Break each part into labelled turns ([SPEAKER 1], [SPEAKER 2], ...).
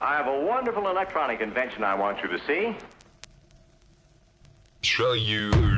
[SPEAKER 1] I have a wonderful electronic invention I want you to see.
[SPEAKER 2] Show you.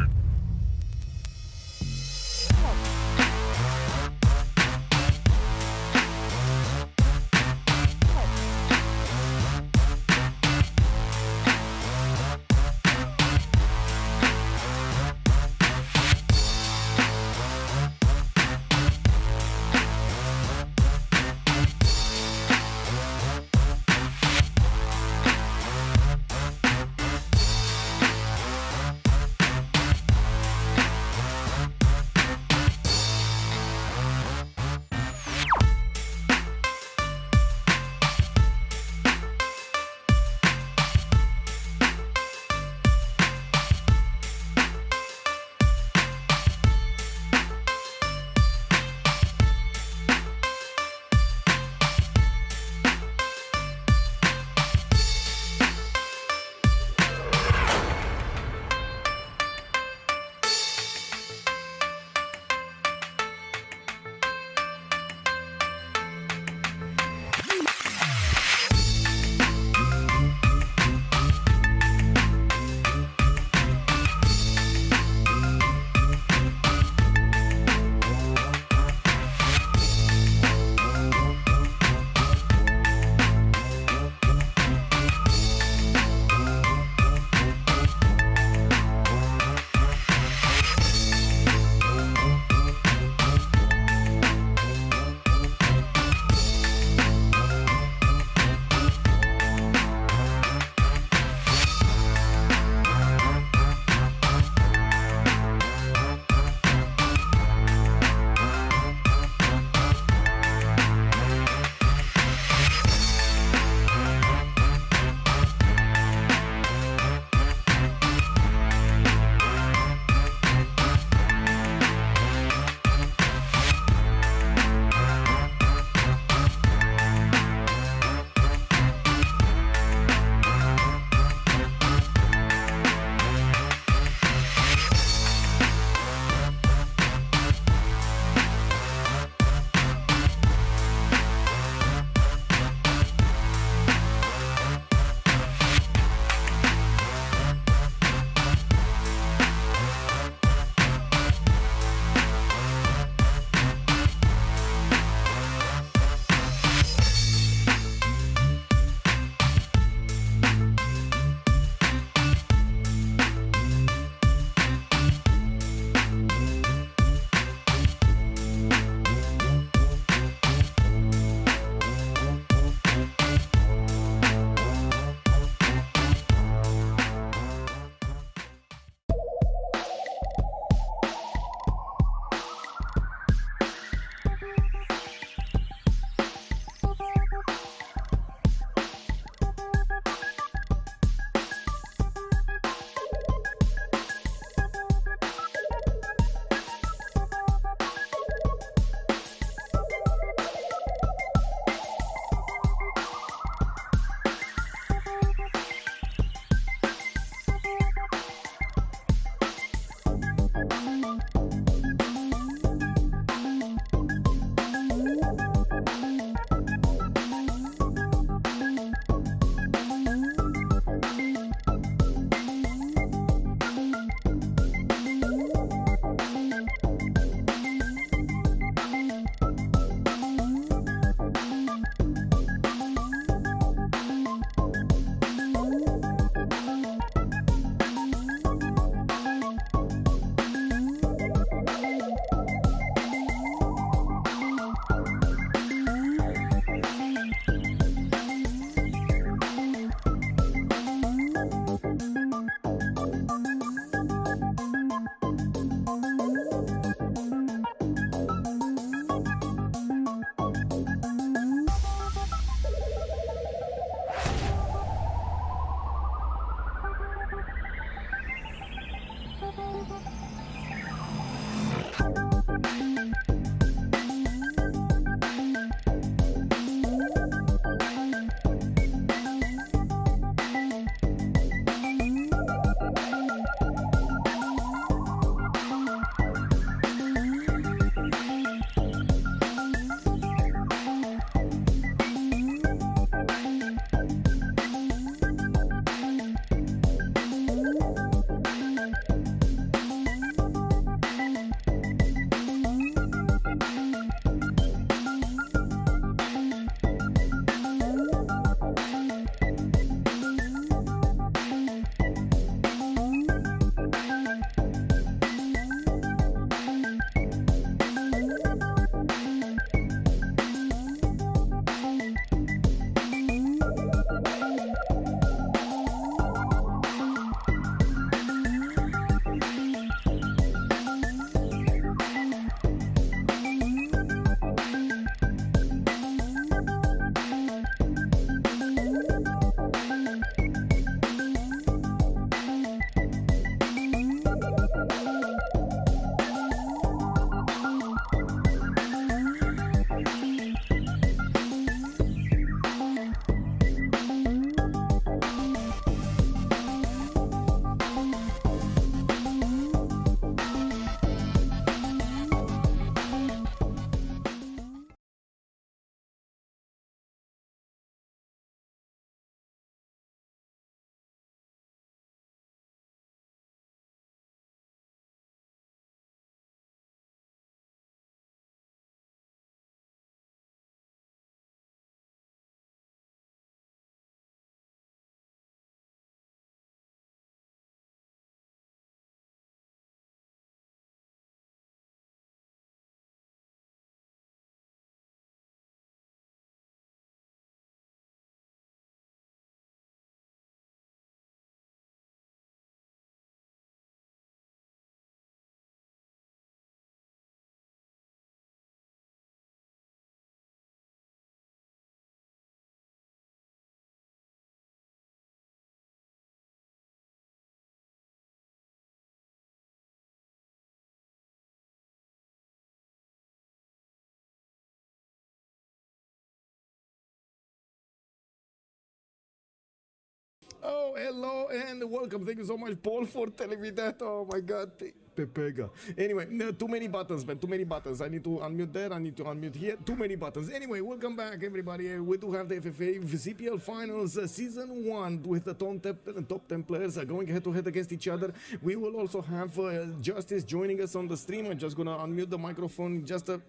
[SPEAKER 2] Hello, and welcome. Thank you so much, Paul, for telling me that. Oh my God. Pepega. Anyway, too many buttons, man. Too many buttons. I need to unmute there. I need to unmute here. Too many buttons. Anyway, welcome back, everybody. We do have the FFA CPL Finals Season 1 with the top 10 players going head-to-head against each other. We will also have Justice joining us on the stream. I'm just going to unmute the microphone just a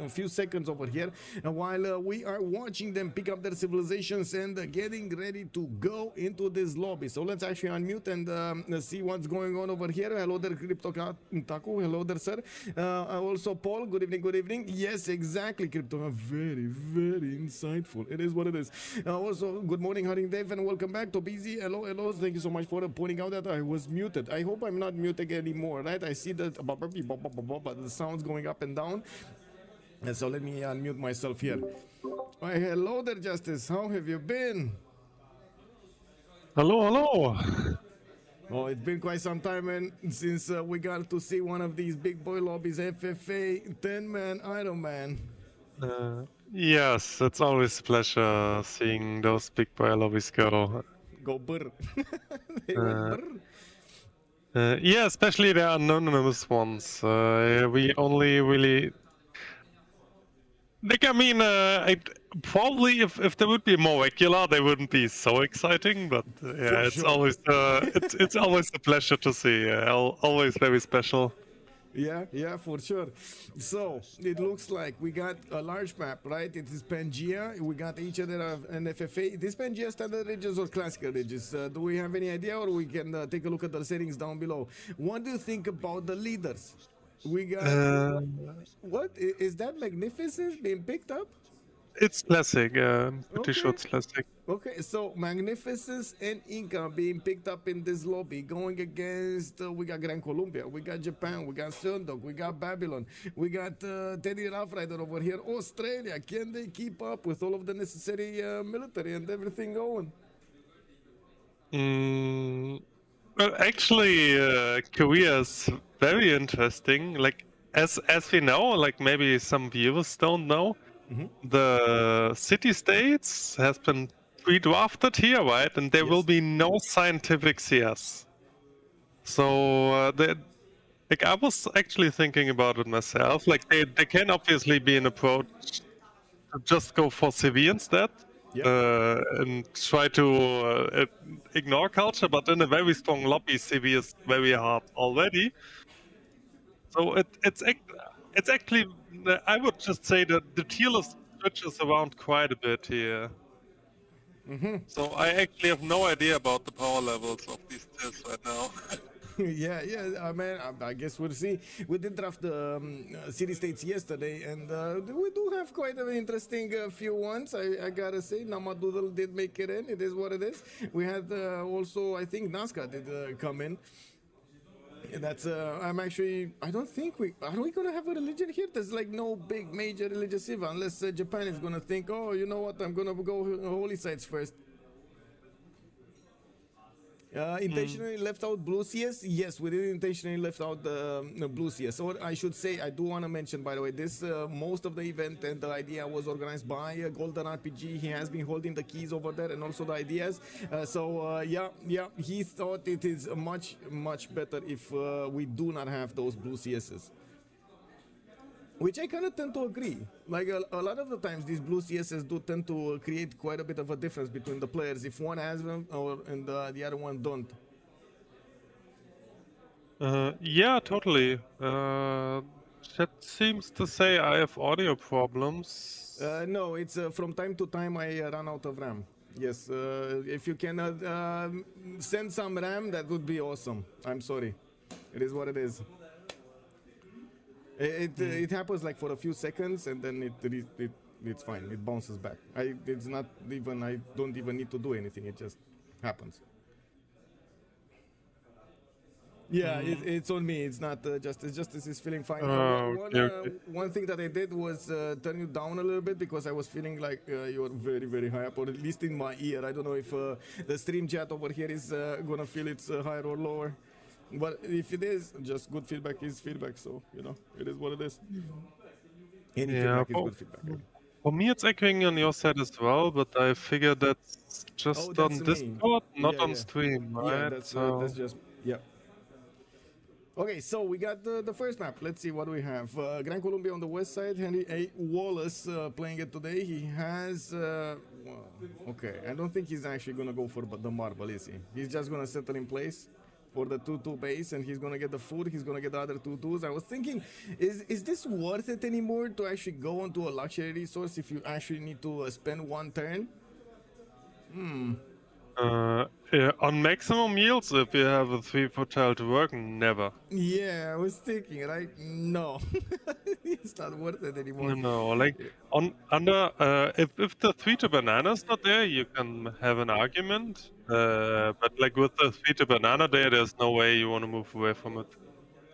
[SPEAKER 2] few seconds over here while we are watching them pick up their civilizations and getting ready to go into this lobby. So let's actually unmute and see what's going on over here. Hello there, Crypto Taku. Hello there, sir. Also, Paul. Good evening. Good evening. Yes, exactly, Crypto. Very, very insightful. It is what it is. Also, good morning, Haring Dave, and welcome back to BZ. Hello, hello. Thank you so much for pointing out that I was muted. I hope I'm not muted anymore, right? I see that but the sound's going up and down. And so let me unmute myself here. Hello there, Justice. How have you been?
[SPEAKER 3] Hello, hello.
[SPEAKER 2] Oh, it's been quite some time, man, since we got to see one of these big boy lobbies, FFA 10-man IRONMAN.
[SPEAKER 3] Yes, it's always a pleasure seeing those big boy lobbies go.
[SPEAKER 2] Go burr. They went burr.
[SPEAKER 3] Yeah, especially the anonymous ones. We only really... Like, I mean, probably if they would be more regular, they wouldn't be so exciting. But yeah, it's
[SPEAKER 2] sure.
[SPEAKER 3] always it's always a pleasure to see. Always very special.
[SPEAKER 2] Yeah, for sure. So it looks like we got a large map, right? It is Pangea. We got each other of an FFA. This Pangea standard regions or classical regions? Do we have any idea, or we can take a look at the settings down below? What do you think about the leaders? We got what is that Magnificence being picked up?
[SPEAKER 3] It's classic. Pretty sure it's classic.
[SPEAKER 2] Okay, so Magnificence and Inca being picked up in this lobby, going against, we got Grand Colombia, we got Japan, we got Sundog, we got Babylon, we got Teddy Rough Rider over here, Australia. Can they keep up with all of the necessary military and everything going?
[SPEAKER 3] Well, actually, Korea is very interesting. Like, as we know, like maybe some viewers don't know, the city-states has been pre-drafted here, right? And there will be no scientific CS. So, like, I was actually thinking about it myself. Like, they can obviously be an approach to just go for CV instead. And try to ignore culture, but in a very strong lobby, CV is very hard already. So it's actually, I would just say that the tier list switches around quite a bit here. So I actually have no idea about the power levels of these tiers right now.
[SPEAKER 2] Yeah, man, I guess we'll see. We did draft the city-states yesterday, and we do have quite an interesting few ones, I gotta say. Namadoodle did make it in. It is what it is. We had also, I think, Nazca did come in. That's I don't think are we gonna have a religion here? There's like no big major religious event unless Japan is gonna think, oh, you know what, I'm gonna go holy sites first. Intentionally left out blue CS? Yes, we did intentionally left out the blue CS. Or I should say, I do want to mention, by the way, this most of the event and the idea was organized by Golden RPG. He has been holding the keys over there and also the ideas. Yeah, he thought it is much better if we do not have those blue CSs. Which I kind of tend to agree. Like a lot of the times, these blue CSs do tend to create quite a bit of a difference between the players if one has them and the other one don't.
[SPEAKER 3] Yeah, totally. Chat seems to say I have audio problems.
[SPEAKER 2] No, it's from time to time I run out of RAM. Yes, if you can send some RAM, that would be awesome. I'm sorry. It is what it is. It happens like for a few seconds and then it's fine. It bounces back. It's not even, I don't even need to do anything. It just happens. Yeah, it's on me. It's not Justice. Justice is feeling fine. One thing that I did was turn you down a little bit because I was feeling like you're very, very high up, or at least in my ear. I don't know if the stream chat over here is gonna feel it's higher or lower. But if it is, just good feedback is feedback, so, you know, it is what it is. Any feedback is good feedback.
[SPEAKER 3] For me, it's echoing on your side as well, but I figure that's just
[SPEAKER 2] that's
[SPEAKER 3] on
[SPEAKER 2] me.
[SPEAKER 3] Discord, not
[SPEAKER 2] Yeah,
[SPEAKER 3] on
[SPEAKER 2] yeah.
[SPEAKER 3] stream,
[SPEAKER 2] Yeah,
[SPEAKER 3] right?
[SPEAKER 2] that's just, yeah. Okay, so we got the first map. Let's see what we have. Grand Colombia on the west side. Henry A. Wallace playing it today. He has... well, okay, I don't think he's actually going to go for the marble, is he? He's just going to settle in place for the 2-2 base, and he's going to get the food. He's going to get the other 2-2s. I was thinking, is this worth it anymore to actually go onto a luxury resource if you actually need to spend one turn?
[SPEAKER 3] Yeah, on maximum yields, if you have a 3 portal to work, never.
[SPEAKER 2] Yeah, I was thinking, right? No, it's not worth it anymore.
[SPEAKER 3] No, like if the 3 to banana is not there, you can have an argument. But like with the 3 to banana there, there's no way you want to move away from it.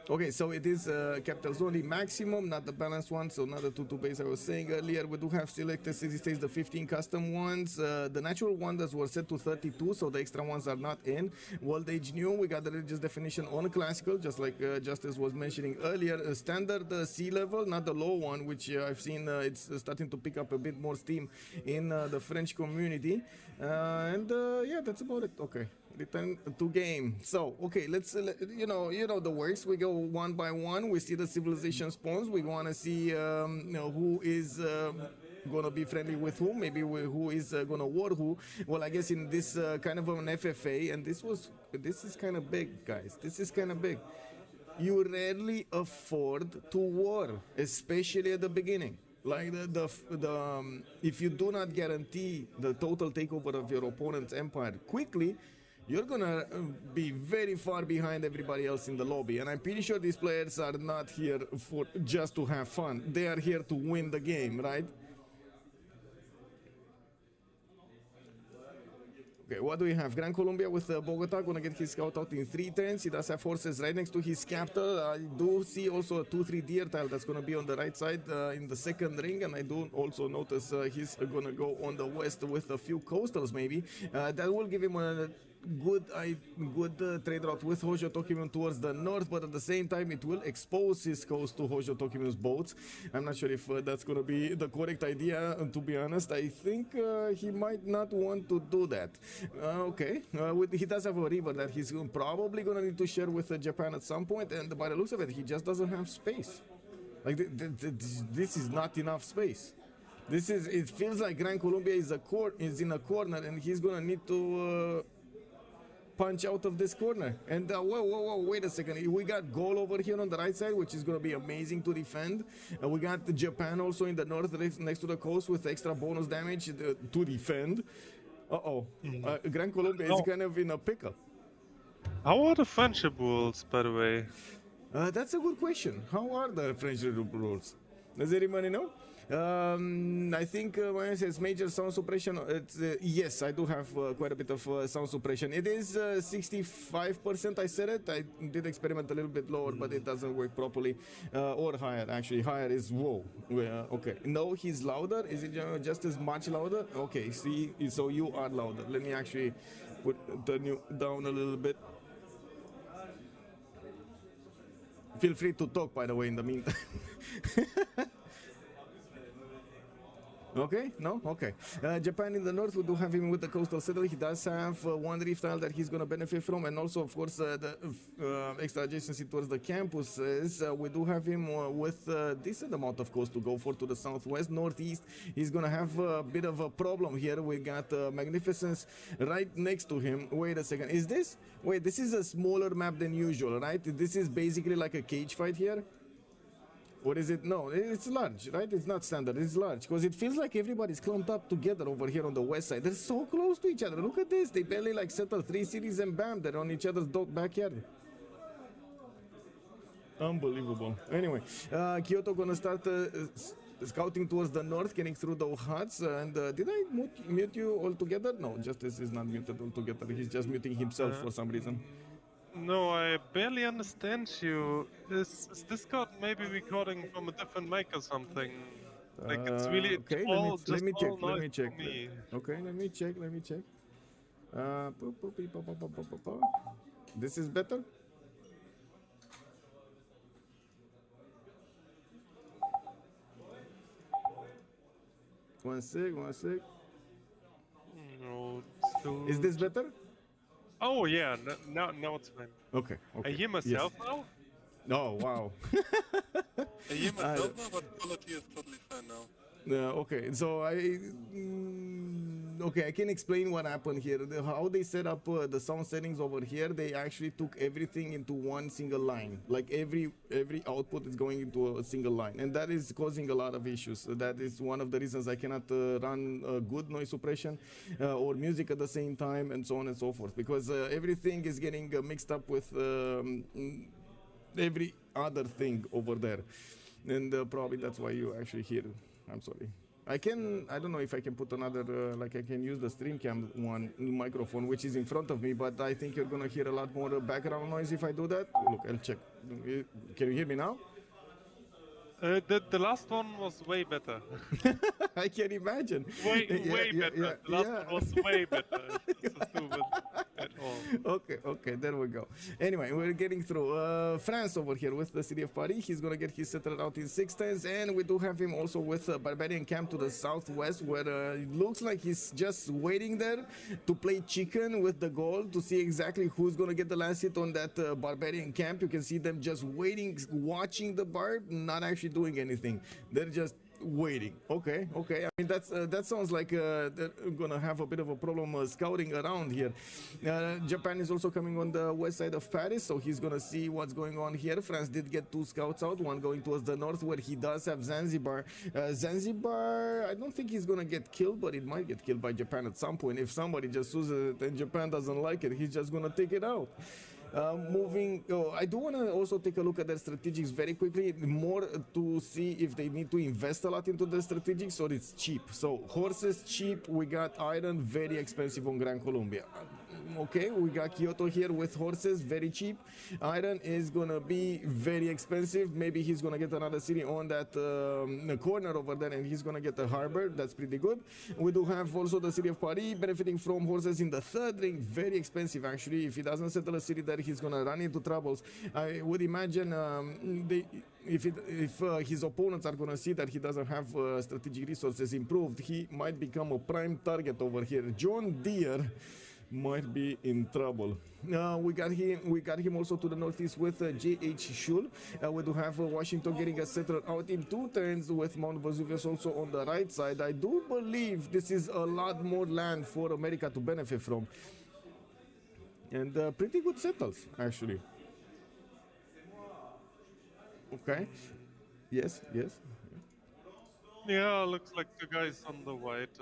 [SPEAKER 2] Okay, so it is capitals only maximum, not the balanced one, so not the 2-2 base I was saying earlier. We do have selected city states, the 15 custom ones. The natural wonders were set to 32, so the extra ones are not in. World Age New, we got the religious definition on classical, just like Justice was mentioning earlier. Standard sea level, not the low one, which I've seen it's starting to pick up a bit more steam in the French community. Yeah, that's about it. Okay. Return to game. So okay, let's you know the works. We go one by one. We see the civilization spawns. We want to see who is gonna be friendly with who. Maybe who is gonna war who. Well, I guess in this kind of an FFA, and this is kind of big, guys. This is kind of big. You rarely afford to war, especially at the beginning. Like if you do not guarantee the total takeover of your opponent's empire quickly, you're gonna be very far behind everybody else in the lobby. And I'm pretty sure these players are not here for just to have fun. They are here to win the game, right? Okay, what do we have? Grand Colombia with Bogota gonna get his scout out in 3 turns. He does have forces right next to his capital. I do see also a 2-3 deer tile that's gonna be on the right side in the second ring, and I do also notice he's gonna go on the west with a few coastals maybe. That will give him a good trade route with Hojo Tokimune towards the north, but at the same time it will expose his coast to Hojo Tokimune's boats. I'm not sure if that's gonna be the correct idea, to be honest. I think he might not want to do that. Okay, he does have a river that he's probably gonna need to share with Japan at some point, and by the looks of it, he just doesn't have space. Like this is not enough space. It feels like Grand Colombia is in a corner, and he's gonna need to punch out of this corner. And whoa, wait a second. We got Gaul over here on the right side, which is going to be amazing to defend. We got Japan also in the north next to the coast with extra bonus damage to defend. Grand Colombia is kind of in a pickle.
[SPEAKER 3] How are the friendship rules, by the way?
[SPEAKER 2] That's a good question. How are the friendship rules? Does anybody know? I think when it says major sound suppression, yes, I do have quite a bit of sound suppression. It is 65%, I said it. I did experiment a little bit lower, but it doesn't work properly. Or higher, actually. Higher is whoa. Okay. No, he's louder. Is it just as much louder? Okay, see, so you are louder. Let me actually turn you down a little bit. Feel free to talk, by the way, in the meantime. Okay, no? Okay. Japan in the north, we do have him with the coastal settler. He does have one reef tile that he's going to benefit from, and also, of course, the extra adjacency towards the campuses. We do have him with a decent amount of coast to go for to the southwest. Northeast, he's going to have a bit of a problem here. We got Magnificence right next to him. Wait a second. Wait, this is a smaller map than usual, right? This is basically like a cage fight here. Or is it? No, it's large, right? It's not standard, it's large. Because it feels like everybody's clumped up together over here on the west side. They're so close to each other. Look at this. They barely like settle 3 cities and bam, they're on each other's backyard. Unbelievable. Anyway, Kyoto gonna start scouting towards the north, getting through those huts. And did I mute you altogether? No, Justice is not muted altogether. He's just muting himself for some reason.
[SPEAKER 3] No, I barely understand you. Is Discord maybe recording from a different mic or something? Like it's really
[SPEAKER 2] okay. Let me check. Okay, let me check. This is better. One sec, one sec.
[SPEAKER 3] No, still...
[SPEAKER 2] Is this better?
[SPEAKER 3] Oh yeah, now it's fine.
[SPEAKER 2] Okay, okay.
[SPEAKER 3] I hear myself now.
[SPEAKER 2] Oh, wow.
[SPEAKER 3] I hear myself now, but quality is totally fine now.
[SPEAKER 2] Okay, so okay, I can explain what happened here. How they set up the sound settings over here, they actually took everything into one single line. Like every output is going into a single line, and that is causing a lot of issues. That is one of the reasons I cannot run good noise suppression or music at the same time, and so on and so forth, because everything is getting mixed up with every other thing over there, and probably that's why you actually hear it. I'm sorry. I don't know if I can put another, like I can use the stream cam one microphone, which is in front of me, but I think you're gonna hear a lot more background noise if I do that. Look, I'll check. Can you hear me now?
[SPEAKER 3] The last one was way better.
[SPEAKER 2] I can imagine.
[SPEAKER 3] Way better. The last one was way better. It's so stupid at all.
[SPEAKER 2] Okay, there we go. Anyway, we're getting through. France over here with the city of Paris. He's gonna get his settler out in 610s, and we do have him also with Barbarian camp to the southwest, where it looks like he's just waiting there to play chicken with the Gaul to see exactly who's gonna get the last hit on that Barbarian camp. You can see them just waiting, watching the barb, not actually doing anything. They're just waiting. Okay. I mean, that sounds like they're gonna have a bit of a problem scouting around here. Japan is also coming on the west side of Paris, so he's gonna see what's going on here. France did get 2 scouts out, one going towards the north where he does have Zanzibar. Zanzibar, I don't think he's gonna get killed, but it might get killed by Japan at some point. If somebody just uses it and Japan doesn't like it, he's just gonna take it out. I do want to also take a look at their strategics very quickly, more to see if they need to invest a lot into their strategics or it's cheap. So horses cheap, we got iron very expensive on Grand Colombia. Okay, we got Kyoto here with horses very cheap. Iron is gonna be very expensive. Maybe he's gonna get another city on that corner over there, and he's gonna get a harbor. That's pretty good. We do have also the city of Paris benefiting from horses in the third ring, very expensive actually. If he doesn't settle a city there, he's gonna run into troubles. I would imagine if his opponents are gonna see that he doesn't have strategic resources improved, he might become a prime target over here. John Deere might be in trouble. We got him also to the northeast with J.H. Shull. We do have Washington getting a settler out in 2 turns with Mount Vesuvius also on the right side. I do believe this is a lot more land for America to benefit from. And pretty good settles, actually. Okay. Yes.
[SPEAKER 3] Yeah, looks like the guys on the white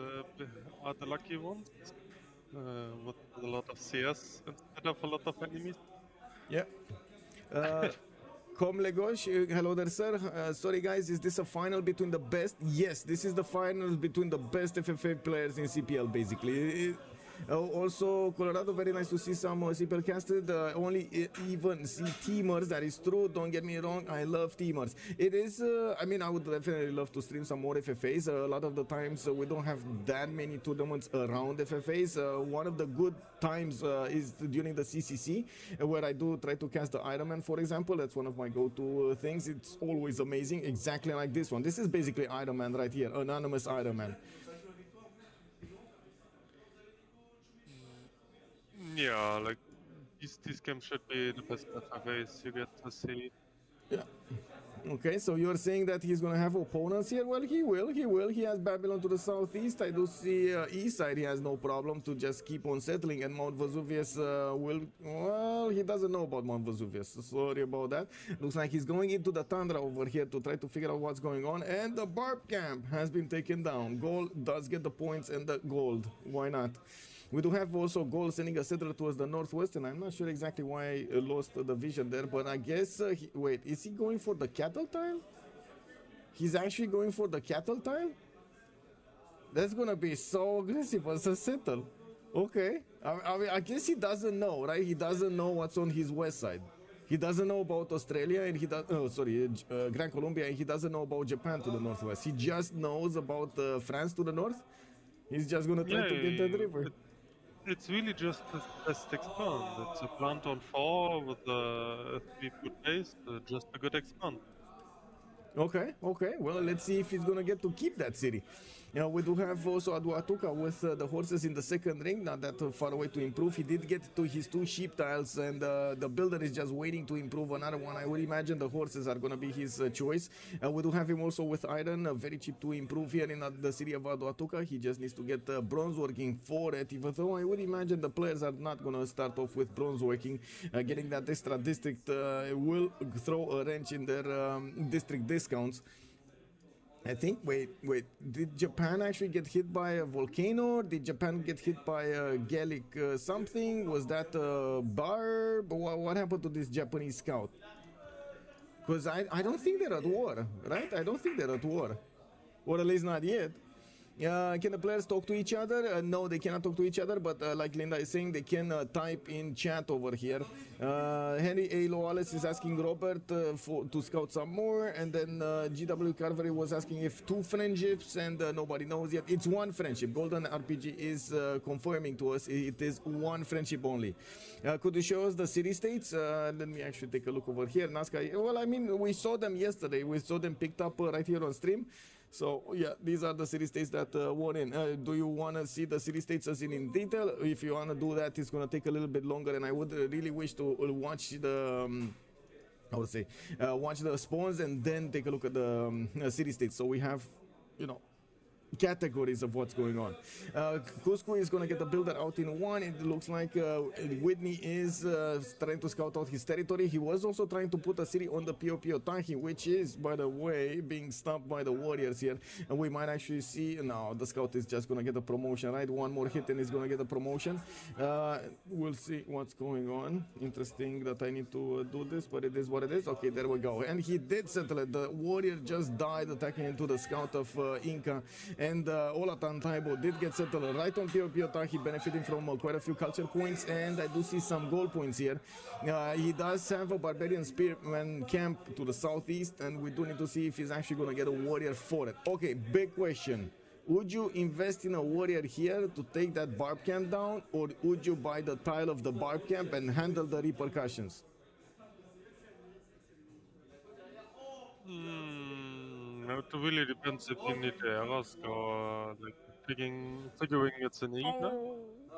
[SPEAKER 3] are the lucky ones. With a lot of CS instead of a lot of enemies.
[SPEAKER 2] Yeah. Legosh, hello there, sir. Sorry, guys, is this a final between the best? Yes, this is the final between the best FFA players in CPL, basically. Also, Colorado, very nice to see some CPL casted. Only even see teamers, that is true. Don't get me wrong, I love teamers. It is, I mean, I would definitely love to stream some more FFAs. A lot of the times we don't have that many tournaments around FFAs. One of the good times is during the CCC, where I do try to cast the Ironman, for example. That's one of my go-to things. It's always amazing, exactly like this one. This is basically Ironman right here, anonymous Ironman.
[SPEAKER 3] Yeah, like these games should be the best FFAs you get to see.
[SPEAKER 2] Yeah. Okay, so you're saying that he's gonna have opponents here? Well, he will. He has Babylon to the southeast. I do see east side he has no problem to just keep on settling, and Mount Vesuvius will... Well, he doesn't know about Mount Vesuvius. Sorry about that. Looks like he's going into the tundra over here to try to figure out what's going on, and the barb camp has been taken down. Gaul does get the points and the gold. Why not? We do have also Gaul sending a settler towards the northwest, and I'm not sure exactly why I lost the vision there, but I guess... wait, is he going for the cattle tile? He's actually going for the cattle tile? That's gonna be so aggressive as a settle. Okay. I mean, I guess he doesn't know, right? He doesn't know what's on his west side. He doesn't know about Australia, and he does... Oh, sorry, Grand Colombia, and he doesnst know about Japan to the northwest. He just knows about France to the north. He's just gonna try to get that river.
[SPEAKER 3] It's really just a best expand. It's a plant on 4 with a 3 foot base, just a good expand.
[SPEAKER 2] Okay, okay. Well, let's see if he's gonna get to keep that city. We do have also Aduatuca with the horses in the second ring, not that far away to improve. He did get to his 2 sheep tiles, and the builder is just waiting to improve another one. I would imagine the horses are gonna be his choice. We do have him also with iron, very cheap to improve here in the city of Aduatuca. He just needs to get bronze working for it, even though I would imagine the players are not gonna start off with bronze working. Getting that extra district will throw a wrench in their district discounts. I think, wait, did Japan actually get hit by a volcano? Did Japan get hit by a Gallic something? Was that a barb? What happened to this Japanese scout? Because I don't think they're at war, right? I don't think they're at war. Or at least not yet. Can the players talk to each other? No, they cannot talk to each other, but like Linda is saying, they can type in chat over here. Henry A. Wallace is asking Robert to scout some more, and then GW Carver was asking if 2 friendships, and nobody knows yet. It's 1 friendship. Golden RPG is confirming to us it is 1 friendship only. Could you show us the city states? Let me actually take a look over here. Nazca, well, I mean, we saw them yesterday. We saw them picked up right here on stream. So yeah, these are the city states that were in. Do you want to see the city states as in detail? If you want to do that, it's going to take a little bit longer, and I would really wish to watch the I would say watch the spawns and then take a look at the city states. So we have, you know, categories of what's going on. Cusco is going to get the builder out in 1. It looks like Whitney is trying to scout out his territory. He was also trying to put a city on the Pio Tahi, which is, by the way, being stopped by the warriors here. And we might actually see, no, the scout is just going to get a promotion, right? 1 more hit and he's going to get a promotion. We'll see what's going on. Interesting that I need to do this, but it is what it is. Okay, there we go. And he did settle it. The warrior just died attacking into the scout of Inca. And Olatan Taibo did get settled right on Pio Tahi, benefiting from quite a few culture points, and I do see some gold points here. He does have a barbarian spearman camp to the southeast, and we do need to see if he's actually going to get a warrior for it. Okay, big question. Would you invest in a warrior here to take that barb camp down, or would you buy the tile of the barb camp and handle the repercussions?
[SPEAKER 3] It really depends if you need the arrows or like figuring it's an Inca.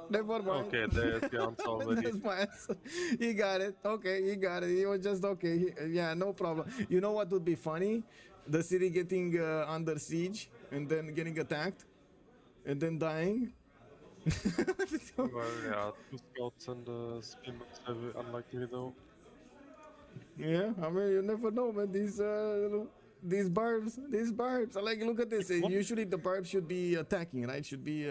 [SPEAKER 2] Never mind.
[SPEAKER 3] Okay, there's the answer already.
[SPEAKER 2] That's my answer. He got it. Okay, he got it. He was just okay. Yeah, no problem. You know what would be funny? The city getting under siege and then getting attacked and then dying.
[SPEAKER 3] Well, yeah, 2 scouts and the spearmen are very unlikely though.
[SPEAKER 2] Yeah, I mean, you never know, man. These barbs, like, look at this. Usually the barbs should be attacking, right? Should be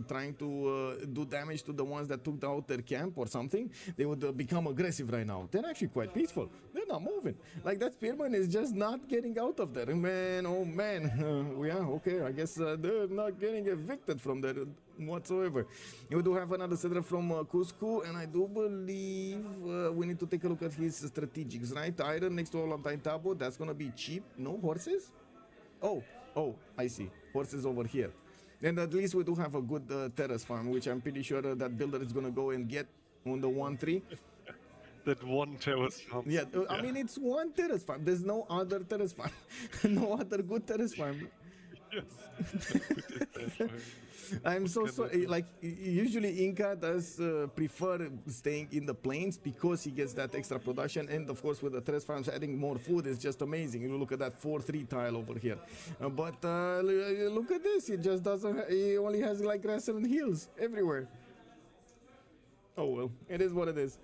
[SPEAKER 2] trying to do damage to the ones that took out their camp or something. They would become aggressive right now. They're actually quite peaceful. They're not moving. Like, that spearman is just not getting out of there. Man, oh man. Yeah, okay, I guess they're not getting evicted from there whatsoever. We do have another settler from Cusco, and I do believe we need to take a look at his strategics, right? Iron next to Ollantaytabo, that's gonna be cheap. No horses? Oh, I see. Horses over here. And at least we do have a good terrace farm, which I'm pretty sure that builder is gonna go and get on the 1-3.
[SPEAKER 3] That 1 terrace farm.
[SPEAKER 2] Yeah, I mean, it's 1 terrace farm. There's no other terrace farm. No other good terrace farm.
[SPEAKER 3] Yes.
[SPEAKER 2] I'm so sorry. Like, usually Inca does prefer staying in the plains because he gets that extra production, and of course with the terrace farms adding more food is just amazing. You look at that 4-3 tile over here, but look at this. He just doesn't. He only has like grass and hills everywhere. Oh well, it is what it is.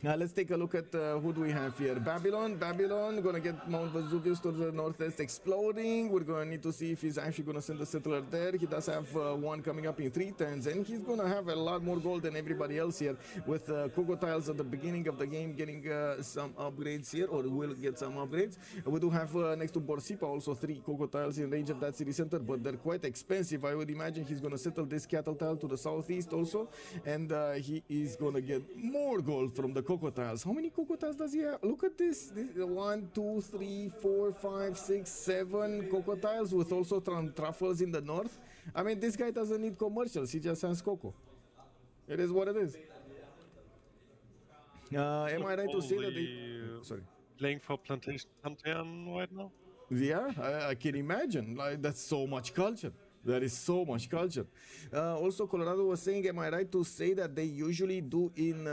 [SPEAKER 2] Let's take a look at who do we have here. Babylon, gonna get Mount Vesuvius to the northeast exploding. We're gonna need to see if he's actually gonna send a settler there. He does have 1 coming up in 3 turns, and he's gonna have a lot more gold than everybody else here, with Coco tiles at the beginning of the game getting some upgrades here, or will get some upgrades. We do have next to Borsipa also 3 Coco tiles in range of that city center, but they're quite expensive. I would imagine he's gonna settle this cattle tile to the southeast also, and he is gonna get more gold from the Coco tiles. How many Coco tiles does he have? Look at this. 1, 2, 3, 4, 5, 6, 7 Coco tiles, with also truffles in the north. I mean, this guy doesn't need commercials. He just has Coco. It is what it is. Am I right to say that they... Sorry.
[SPEAKER 3] playing for Plantation Pantheon right now?
[SPEAKER 2] Yeah, I can imagine. Like that's so much culture. That is so much culture. Also, Colorado was saying, am I right to say that they usually do in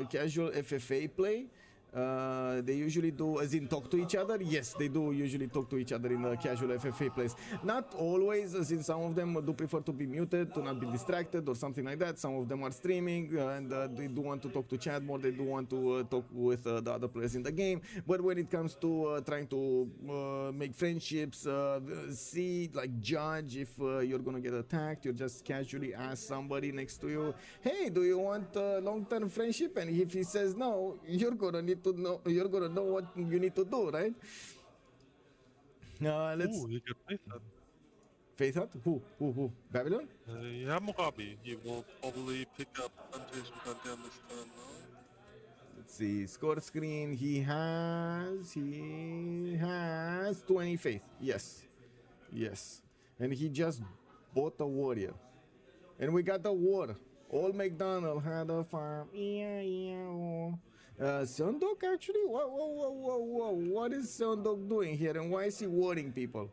[SPEAKER 2] casual FFA play? They usually do, as in talk to each other. Yes, they do usually talk to each other in casual FFA plays. Not always, as in some of them do prefer to be muted, to not be distracted or something like that. Some of them are streaming and they do want to talk to chat more. They do want to talk with the other players in the game. But when it comes to trying to make friendships, see, like judge if you're gonna get attacked, you just casually ask somebody next to you, hey, do you want long-term friendship? And if he says no, you're gonna need to know, you're gonna know what you need to do, right? Let's.
[SPEAKER 3] Ooh, he got Faith.
[SPEAKER 2] Faith Hut? Who? Babylon?
[SPEAKER 3] Yeah, Morabi. He will probably pick up Plantation Pantheon this turn now.
[SPEAKER 2] Let's see. Score screen. He has 20 faith. Yes. And he just bought a warrior. And we got the war. Old McDonald had a farm. Sundog actually? Whoa. What is Sundog doing here and why is he warning people?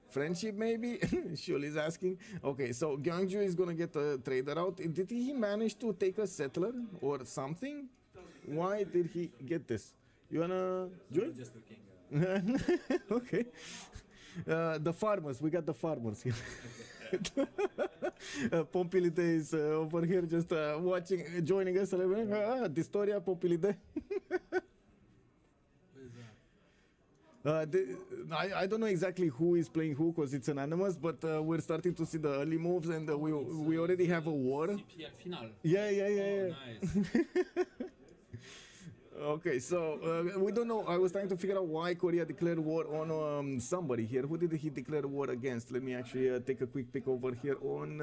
[SPEAKER 2] Friendship maybe? Shull is asking. Okay, so Gyeongju is gonna get a trader out. Did he manage to take a settler or something? Why did he get this? You wanna join?
[SPEAKER 4] Just looking.
[SPEAKER 2] Okay. The farmers, we got the farmers here. Pompilite is over here just watching, joining us. Distoria Pompilite. I don't know exactly who is playing who because it's anonymous, but we're starting to see the early moves and we already have a war.
[SPEAKER 4] CPL final.
[SPEAKER 2] Yeah.
[SPEAKER 4] Oh, nice.
[SPEAKER 2] Okay, so we don't know. I was trying to figure out why Korea declared war on somebody here. Who did he declare war against? Let me actually take a quick pick over here on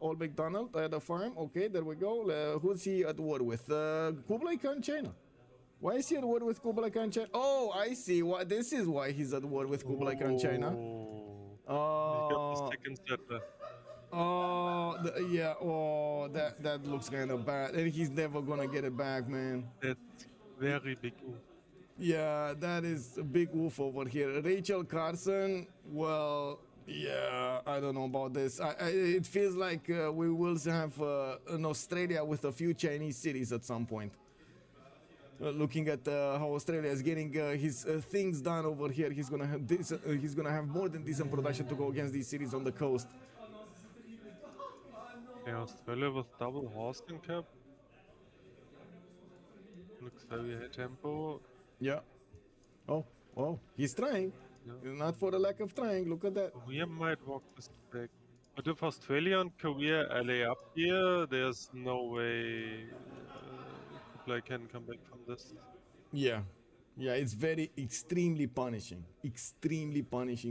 [SPEAKER 2] Old McDonald at the farm. Okay, there we go. Who's he at war with? Kublai Khan, China. Why is he at war with Kublai Khan, China? Oh, I see. This is why he's at war with Kublai Khan, China.
[SPEAKER 3] He got the second settler.
[SPEAKER 2] Yeah. Oh, that looks kind of bad, and he's never gonna get it back, man.
[SPEAKER 3] That's very big.
[SPEAKER 2] Yeah, that is a big wolf over here. Rachel Carson. Well, yeah, I don't know about this. It feels like we will have an Australia with a few Chinese cities at some point. Looking at how Australia is getting his things done over here, he's gonna have he's gonna have more than decent production to go against these cities on the coast.
[SPEAKER 3] Yeah, Australia with double hosting cap. Looks very high tempo.
[SPEAKER 2] Yeah. Oh, he's trying.
[SPEAKER 3] Yeah.
[SPEAKER 2] Not for the lack of trying. Look at that.
[SPEAKER 3] We might walk this back. But if Australia and Korea alley up here, there's no way Kublai can come back from this.
[SPEAKER 2] Yeah, it's extremely punishing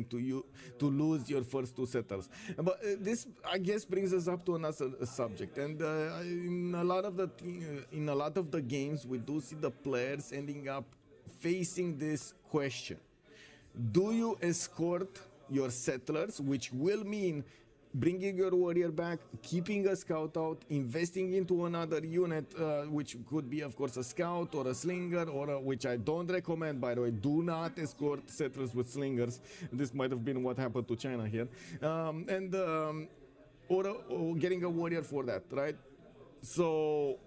[SPEAKER 2] to you to lose your first two settlers. But this, I guess, brings us up to another subject. And in a lot of the games, we do see the players ending up facing this question: do you escort your settlers, which will mean bringing your warrior back, keeping a scout out, investing into another unit, which could be, of course, a scout or a slinger, or which I don't recommend, by the way. Do not escort settlers with slingers. This might have been what happened to China here. Or getting a warrior for that, right? So,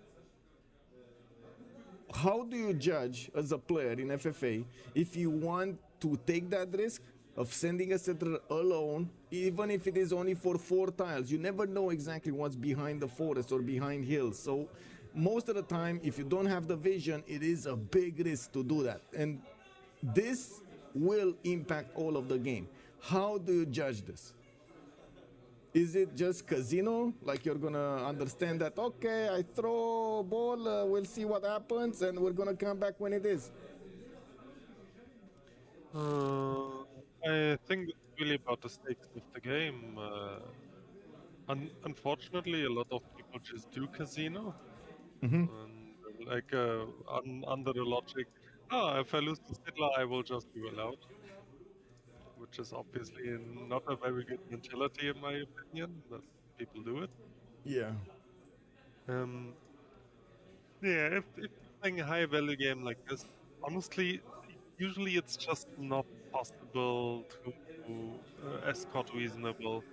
[SPEAKER 2] how do you judge as a player in FFA if you want to take that risk of sending a settler alone, even if it is only for 4 tiles? You never know exactly what's behind the forest or behind hills. So most of the time, if you don't have the vision, it is a big risk to do that. And this will impact all of the game. How do you judge this? Is it just casino? Like you're gonna understand that, okay, I throw a ball, we'll see what happens, and we're gonna come back when it is?
[SPEAKER 3] I think it's really about the stakes of the game. Unfortunately, a lot of people just do casino. And, like under the logic, if I lose the settler, I will just be allowed. Which is obviously not a very good mentality in my opinion, but people do it.
[SPEAKER 2] Yeah.
[SPEAKER 3] Yeah, if playing a high value game like this, honestly, usually it's just not possible to escort reasonable.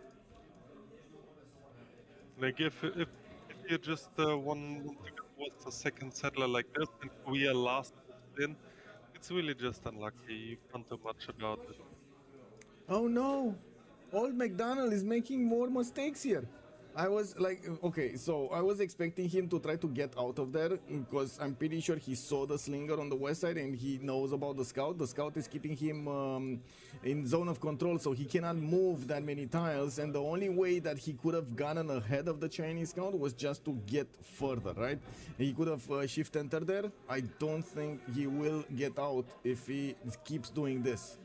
[SPEAKER 3] Like if you just want to go towards the second settler like this and Korea last in, it's really just unlucky. You can't do much about it.
[SPEAKER 2] Oh no! Old McDonald is making more mistakes here. I was like, okay, so I was expecting him to try to get out of there because I'm pretty sure he saw the slinger on the west side and he knows about the scout. The scout is keeping him in zone of control, so he cannot move that many tiles. And the only way that he could have gotten ahead of the Chinese scout was just to get further, right? He could have shift entered there. I don't think he will get out if he keeps doing this.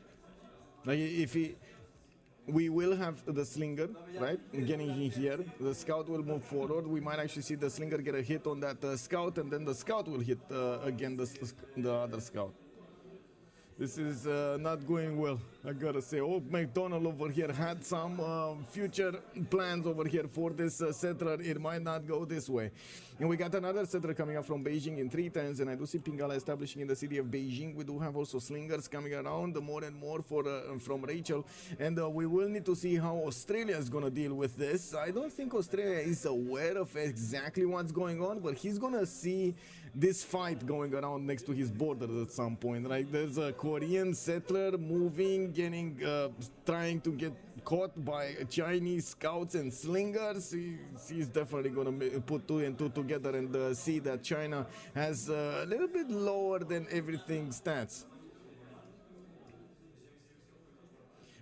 [SPEAKER 2] Like if he... We will have the slinger, right, getting in here. The scout will move forward. We might actually see the slinger get a hit on that scout, and then the scout will hit again the other scout. This is not going well, I gotta say. Old McDonald over here had some future plans over here for this settler. It might not go this way. And we got another settler coming up from Beijing in 3 turns, and I do see Pingala establishing in the city of Beijing. We do have also slingers coming around more and more from Rachel. And we will need to see how Australia is gonna deal with this. I don't think Australia is aware of exactly what's going on, but he's gonna see this fight going around next to his border at some point, right? There's a Korean settler moving, trying to get caught by Chinese scouts and slingers. He's definitely gonna put 2 and 2 together and see that China has a little bit lower than everything stats.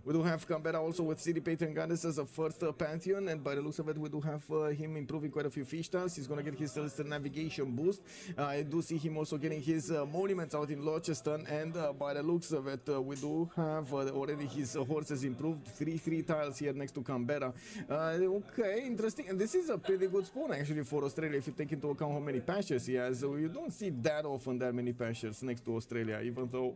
[SPEAKER 2] We do have Canberra also with City Patron Goddess as a first Pantheon, and by the looks of it, we do have him improving quite a few fish tiles. He's going to get his Celestial Navigation boost. I do see him also getting his monuments out in Launceston, and by the looks of it, we do have already his horses improved. 3 tiles here next to Canberra. Okay, interesting. And this is a pretty good spawn actually for Australia if you take into account how many pastures he has. So you don't see that often that many pastures next to Australia, even though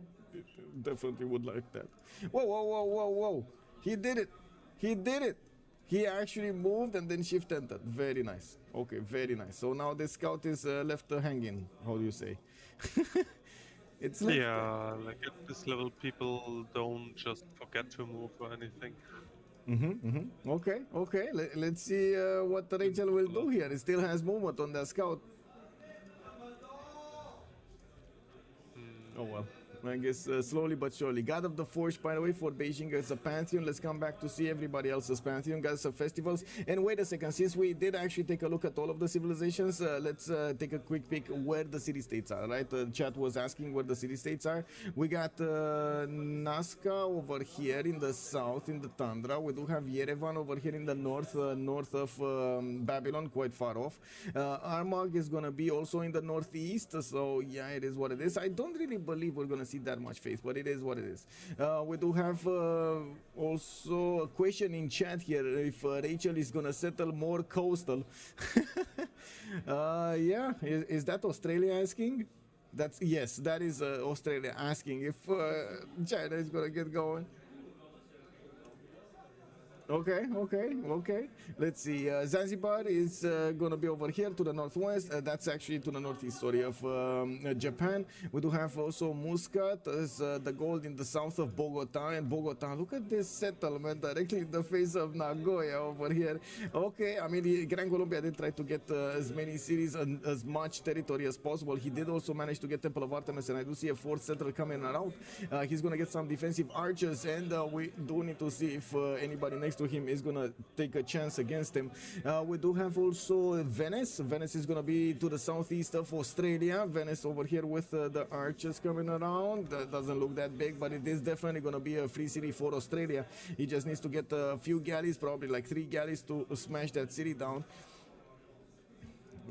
[SPEAKER 2] definitely would like that. Whoa, whoa, whoa, whoa, whoa. He did it. He did it. He actually moved and then shift entered. Very nice. Okay, very nice. So now the scout is left hanging. How do you say? It's left.
[SPEAKER 3] Yeah, like at this level, people don't just forget to move or anything.
[SPEAKER 2] Okay, okay. Let's see what Rachel will do here. It still has movement on the scout. Oh well. I guess slowly but surely. God of the Forge, by the way, for Beijing as a Pantheon. Let's come back to see everybody else's Pantheon, gods of festivals. And wait a second, since we did actually take a look at all of the civilizations, let's take a quick peek where the city-states are, right? The chat was asking where the city-states are. We got Nazca over here in the south, in the tundra. We do have Yerevan over here in the north, north of Babylon, quite far off. Armagh is going to be also in the northeast, so yeah, it is what it is. I don't really believe we're going to see that much faith, but it is what it is. We do have also a question in chat here if Rachel is gonna settle more coastal. Yeah, is that Australia asking? That's yes, that is Australia asking if China is gonna get going. Okay. Let's see. Zanzibar is going to be over here to the northwest. That's actually to the northeast, sorry, of Japan. We do have also Muscat as the gold in the south of Bogota. And Bogota, look at this settlement directly in the face of Nagoya over here. Okay, I mean, Grand Colombia did try to get as many cities and as much territory as possible. He did also manage to get Temple of Artemis, and I do see a 4th settler coming around. He's going to get some defensive archers, and we do need to see if anybody next to him is gonna take a chance against him. We do have also Venice. Venice is gonna be to the southeast of Australia. Venice over here with the archers coming around. That doesn't look that big, but it is definitely gonna be a free city for Australia. He just needs to get a few galleys, probably like 3 galleys to smash that city down.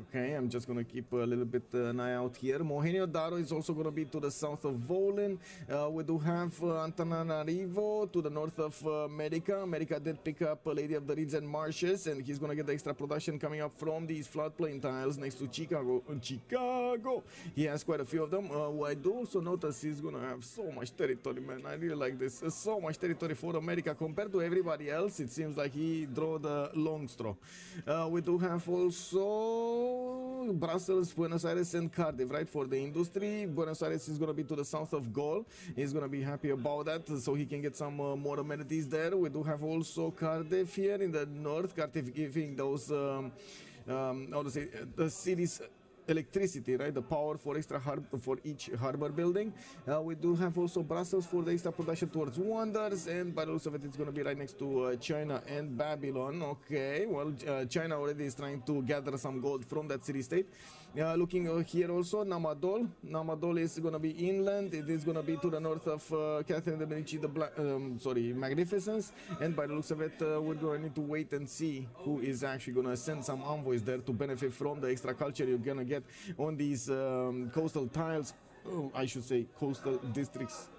[SPEAKER 2] Okay, I'm just going to keep a little bit an eye out here. Mohenjo Daro is also going to be to the south of Volin. We do have Antananarivo to the north of America. America did pick up Lady of the Reeds and Marshes, and he's going to get the extra production coming up from these floodplain tiles next to Chicago. He has quite a few of them. I do also notice he's going to have so much territory, man. I really like this. So much territory for America compared to everybody else. It seems like he drew the long straw. We do have also also Brussels, Buenos Aires, and Cardiff, right, for the industry. Buenos Aires is going to be to the south of Gaul. He's going to be happy about that, so he can get some more amenities there. We do have also Cardiff here in the north. Cardiff giving those, how to say, the cities electricity, right? The power for extra for each harbor building. We do have also Brussels for the extra production towards wonders, and by the looks of it, it's going to be right next to China and Babylon. Okay, well, China already is trying to gather some gold from that city-state. Looking here also, Namadol. Namadol is going to be inland. It is going to be to the north of Catherine de Medici, the Magnificence. And by the looks of it, we're going to need to wait and see who is actually going to send some envoys there to benefit from the extra culture you're going to get on these coastal tiles. I should say coastal districts.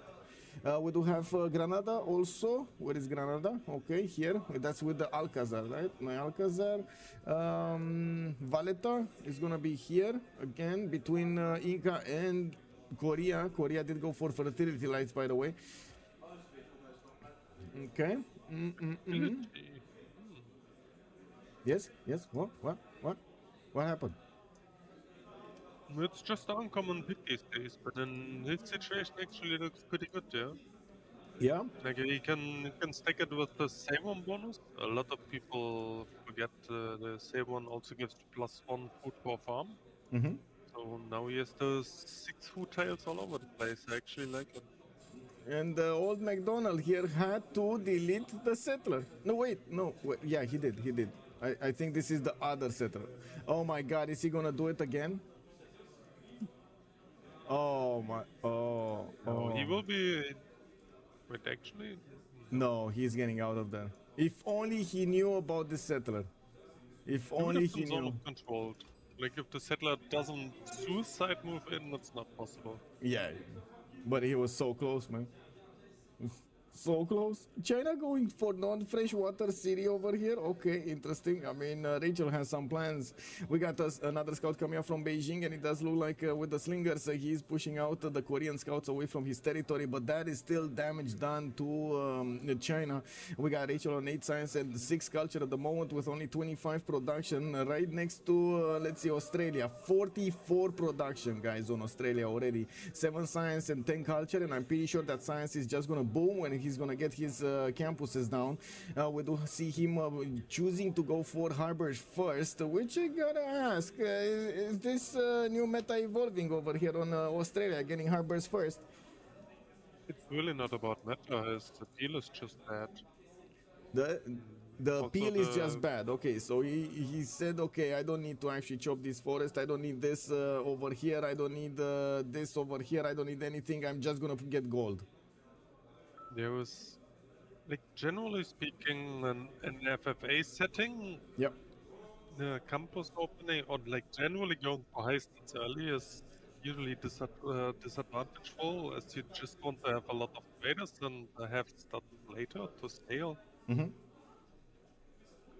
[SPEAKER 2] We do have Granada also. Where is Granada? Okay, here. That's with the Alcazar, right? My Alcazar. Valletta is going to be here again between Inca and Korea. Korea did go for fertility lights, by the way. Okay. Yes, yes. What happened?
[SPEAKER 3] It's just uncommon pick these days, but in his situation actually looks pretty good, yeah.
[SPEAKER 2] Yeah.
[SPEAKER 3] Like he can stack it with the same one bonus. A lot of people forget the same one also gives +1 food per farm. So now he has those 6 food tiles all over the place. I actually like it.
[SPEAKER 2] And the old McDonald here had to delete the settler. No, wait. Yeah, he did. I think this is the other settler. Oh my God, is he gonna do it again? Oh my, oh.
[SPEAKER 3] He will be. Wait, actually.
[SPEAKER 2] No, he's getting out of there. If only he knew about the settler. If only he
[SPEAKER 3] Zone
[SPEAKER 2] knew.
[SPEAKER 3] of controlled. Like if the settler doesn't suicide move in, that's not possible.
[SPEAKER 2] Yeah, but he was so close, man. So close. China going for non-freshwater city over here. Okay, interesting. I mean, Rachel has some plans. We got another scout coming up from Beijing, and it does look like with the slingers, he's pushing out the Korean scouts away from his territory, but that is still damage done to China. We got Rachel on 8 science and 6 culture at the moment with only 25 production, right next to, let's see, Australia. 44 production, guys, on Australia already. 7 science and 10 culture, and I'm pretty sure that science is just going to boom when he's gonna get his campuses down. We do see him choosing to go for harbors first, which I gotta ask, is this new meta evolving over here on Australia, getting harbors first?
[SPEAKER 3] It's really not about meta, his appeal is just bad.
[SPEAKER 2] The appeal is just bad. Okay, so he said, okay, I don't need to actually chop this forest, I don't need this over here, I don't need this over here, I don't need anything, I'm just gonna get gold.
[SPEAKER 3] There was, like, generally speaking, an FFA setting.
[SPEAKER 2] Yep.
[SPEAKER 3] The campus opening, or like generally going for high stats early, is usually disadvantageful, as you just want to have a lot of traders and have stuff later to scale.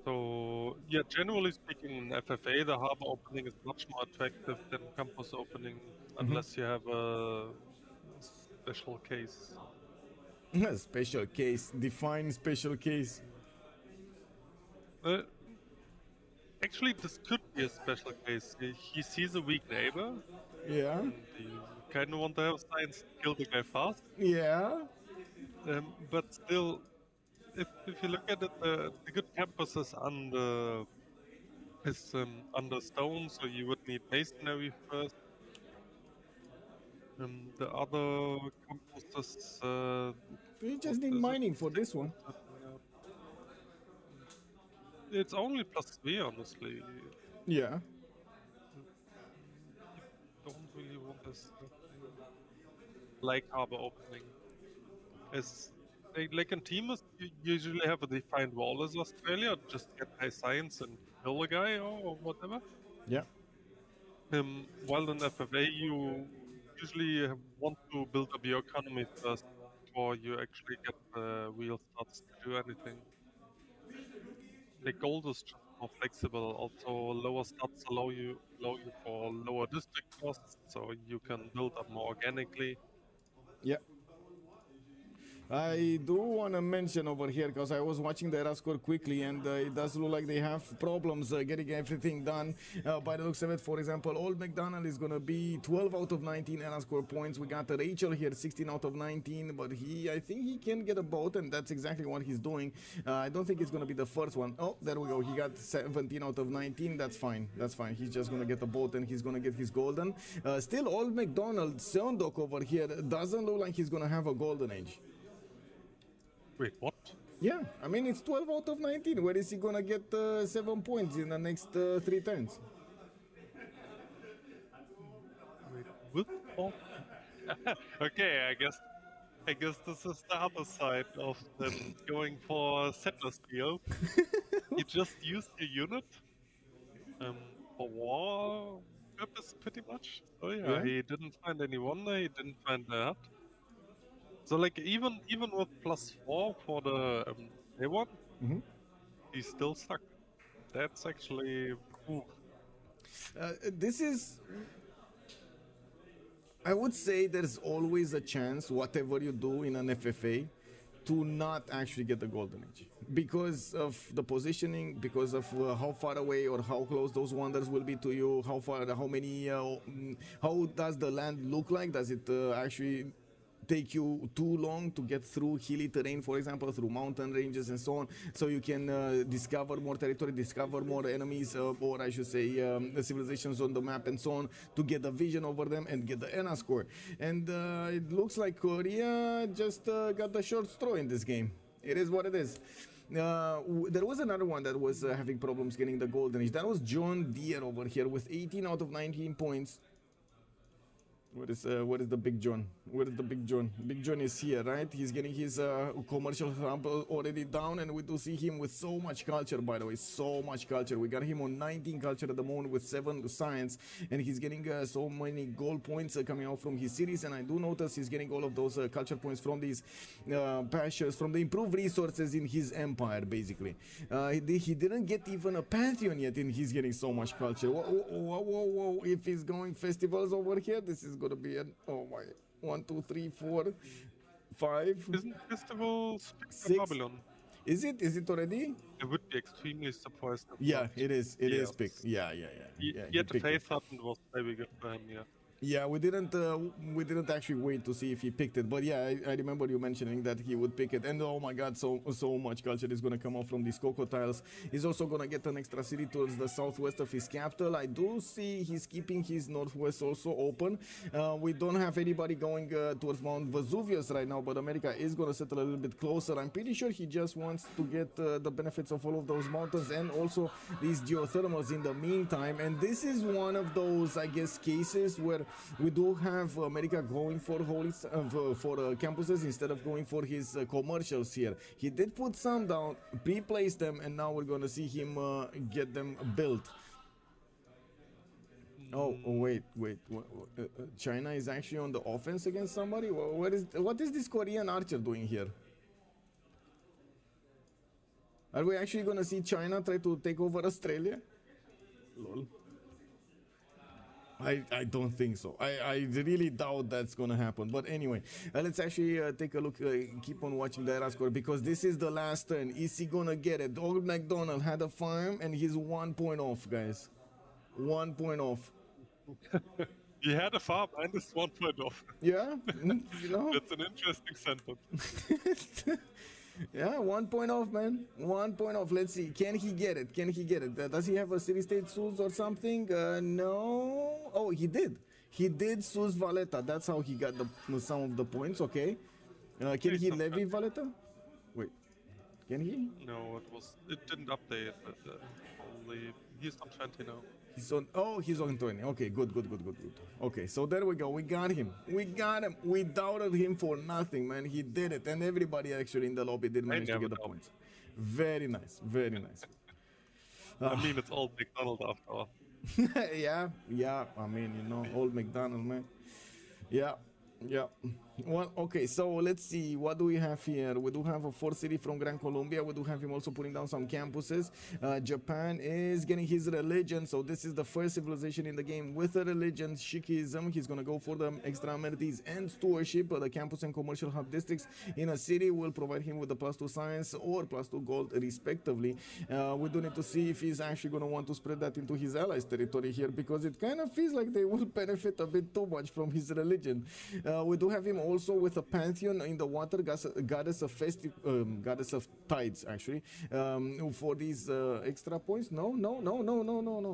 [SPEAKER 3] So yeah, generally speaking, in FFA, the harbor opening is much more attractive than campus opening, unless you have a special case.
[SPEAKER 2] Special case. Define special case.
[SPEAKER 3] Actually, this could be a special case. He sees a weak neighbor.
[SPEAKER 2] Yeah.
[SPEAKER 3] And you kind of want to have science kill the guy fast.
[SPEAKER 2] Yeah.
[SPEAKER 3] But still, if you look at it, the good campus is under stone, so you would need masonry first. The other campuses.
[SPEAKER 2] You just need mining for this one.
[SPEAKER 3] It's only +3, honestly.
[SPEAKER 2] Yeah.
[SPEAKER 3] You don't really want this like harbor opening. As like in teams, you usually have a defined wall as Australia. Just get high science and kill a guy or whatever.
[SPEAKER 2] Yeah.
[SPEAKER 3] While in FFA, you usually want to build up your economy first before you actually get the real stats to do anything. The gold is just more flexible. Also, lower stats allow you for lower district costs, so you can build up more organically.
[SPEAKER 2] Yeah. I do want to mention over here, because I was watching the era score quickly, and it does look like they have problems getting everything done. By the looks of it, for example, old McDonald is going to be 12 out of 19 era score points. We got Rachel here, 16 out of 19, but I think he can get a boat, and that's exactly what he's doing. I don't think it's going to be the first one. Oh, there we go. He got 17 out of 19. That's fine. That's fine. He's just going to get a boat, and he's going to get his golden. Still, old McDonald, Saneok over here, doesn't look like he's going to have a golden age.
[SPEAKER 3] Wait, what?
[SPEAKER 2] Yeah, I mean, it's 12 out of 19. Where is he gonna get 7 points in the next 3 turns?
[SPEAKER 3] Wait, what? Oh. Okay, I guess this is the other side of them going for settler steel. You just used your unit for war purpose, pretty much. Oh yeah, he didn't find any wonder. He didn't find the hut. So like even with +4 for the A1, he's still stuck. That's actually
[SPEAKER 2] this is, I would say there's always a chance, whatever you do in an FFA, to not actually get the golden age because of the positioning, because of how far away or how close those wonders will be to you, how far, how many, how does the land look like? Does it actually take you too long to get through hilly terrain, for example, through mountain ranges and so on, so you can discover more territory, discover more enemies, or I should say the civilizations on the map and so on, to get a vision over them and get the ENA score. And it looks like Korea just got the short straw in this game. It is what it is. There was another one that was having problems getting the golden age. That was John Deere over here with 18 out of 19 points. What is the Big John? Where is the Big John? Big John is here, right? He's getting his commercial hub already down, and we do see him with so much culture, by the way, so much culture. We got him on 19 culture at the moment with 7 science, and he's getting so many gold points coming out from his series, and I do notice he's getting all of those culture points from these pastures, from the improved resources in his empire, basically. He didn't get even a pantheon yet, and he's getting so much culture. Whoa. If he's going festivals over here, this is gonna be an, oh my, 1, 2, 3, 4, 5.
[SPEAKER 3] Isn't festival
[SPEAKER 2] 6?
[SPEAKER 3] Babylon?
[SPEAKER 2] Is it already?
[SPEAKER 3] I would be extremely surprised.
[SPEAKER 2] Yeah, it is. It is picked. Yeah.
[SPEAKER 3] Yet the faith happened was maybe good for him. Yeah.
[SPEAKER 2] Yeah, we didn't actually wait to see if he picked it, but yeah, I remember you mentioning that he would pick it, and oh my god, so much culture is gonna come out from these cocoa tiles. He's also gonna get an extra city towards the southwest of his capital. I do see he's keeping his northwest also open. We don't have anybody going towards Mount Vesuvius right now, but America is gonna settle a little bit closer. I'm pretty sure he just wants to get the benefits of all of those mountains and also these geothermals in the meantime, and this is one of those, I guess, cases where we do have America going for campuses instead of going for his commercials here. He did put some down, pre-place them, and now we're going to see him get them built. Oh wait. China is actually on the offense against somebody? What is this Korean archer doing here? Are we actually going to see China try to take over Australia? Lol. I don't think so. I really doubt that's gonna happen. But anyway, let's actually take a look, keep on watching the era score, because this is the last turn. Is he gonna get it? Old McDonald had a farm and he's 1 point off, guys. 1 point off.
[SPEAKER 3] He had a farm and is 1 point off.
[SPEAKER 2] Yeah, you know?
[SPEAKER 3] That's an interesting sentence.
[SPEAKER 2] Yeah, 1 point off, man. 1 point off. Let's see. Can he get it? Does he have a city-state Sus or something? No. Oh, he did. He did Sus Valletta. That's how he got some of the points. Okay. Can he levy Valletta? Wait. Can he?
[SPEAKER 3] No, it didn't update, but only he's on 20 now.
[SPEAKER 2] He's on 20. Okay, good. Okay, so there we go. We got him. We doubted him for nothing, man. He did it, and everybody actually in the lobby did manage to get the points. Very nice.
[SPEAKER 3] I mean, it's old McDonald after all.
[SPEAKER 2] yeah. I mean, old McDonald, man. Yeah. Well, okay, so let's see. What do we have here? We do have a fourth city from Grand Colombia. We do have him also putting down some campuses. Japan is getting his religion. So this is the first civilization in the game with a religion, Sikhism. He's going to go for the extra amenities and stewardship. The campus and commercial hub districts in a city will provide him with a +2 science or +2 gold, respectively. We do need to see if he's actually going to want to spread that into his allies' territory here, because it kind of feels like they will benefit a bit too much from his religion. We do have him also with a pantheon in the water, goddess of tides, actually, for these extra points. No.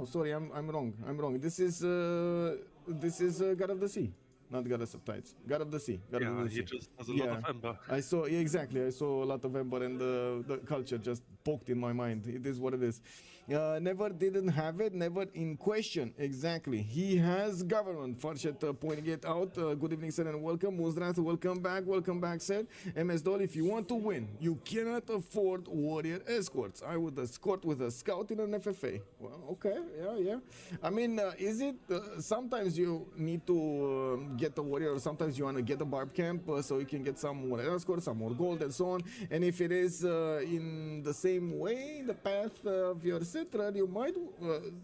[SPEAKER 2] Sorry, I'm wrong. This is god of the sea, not goddess of tides. God of the sea. God of the sea.
[SPEAKER 3] He just has a lot of ember.
[SPEAKER 2] I saw a lot of ember, and the culture just poked in my mind. It is what it is. Never didn't have it, never in question. Exactly. He has government. Farshet pointing it out. Good evening, sir, and welcome. Muzrath, welcome back, sir. MS Doll, if you want to win, you cannot afford warrior escorts. I would escort with a scout in an FFA. Well, okay, yeah. I mean, is it, sometimes you need to get a warrior, or sometimes you want to get a barb camp so you can get some more escort, some more gold, and so on. And if it is in the same way, the path of your citra, you might,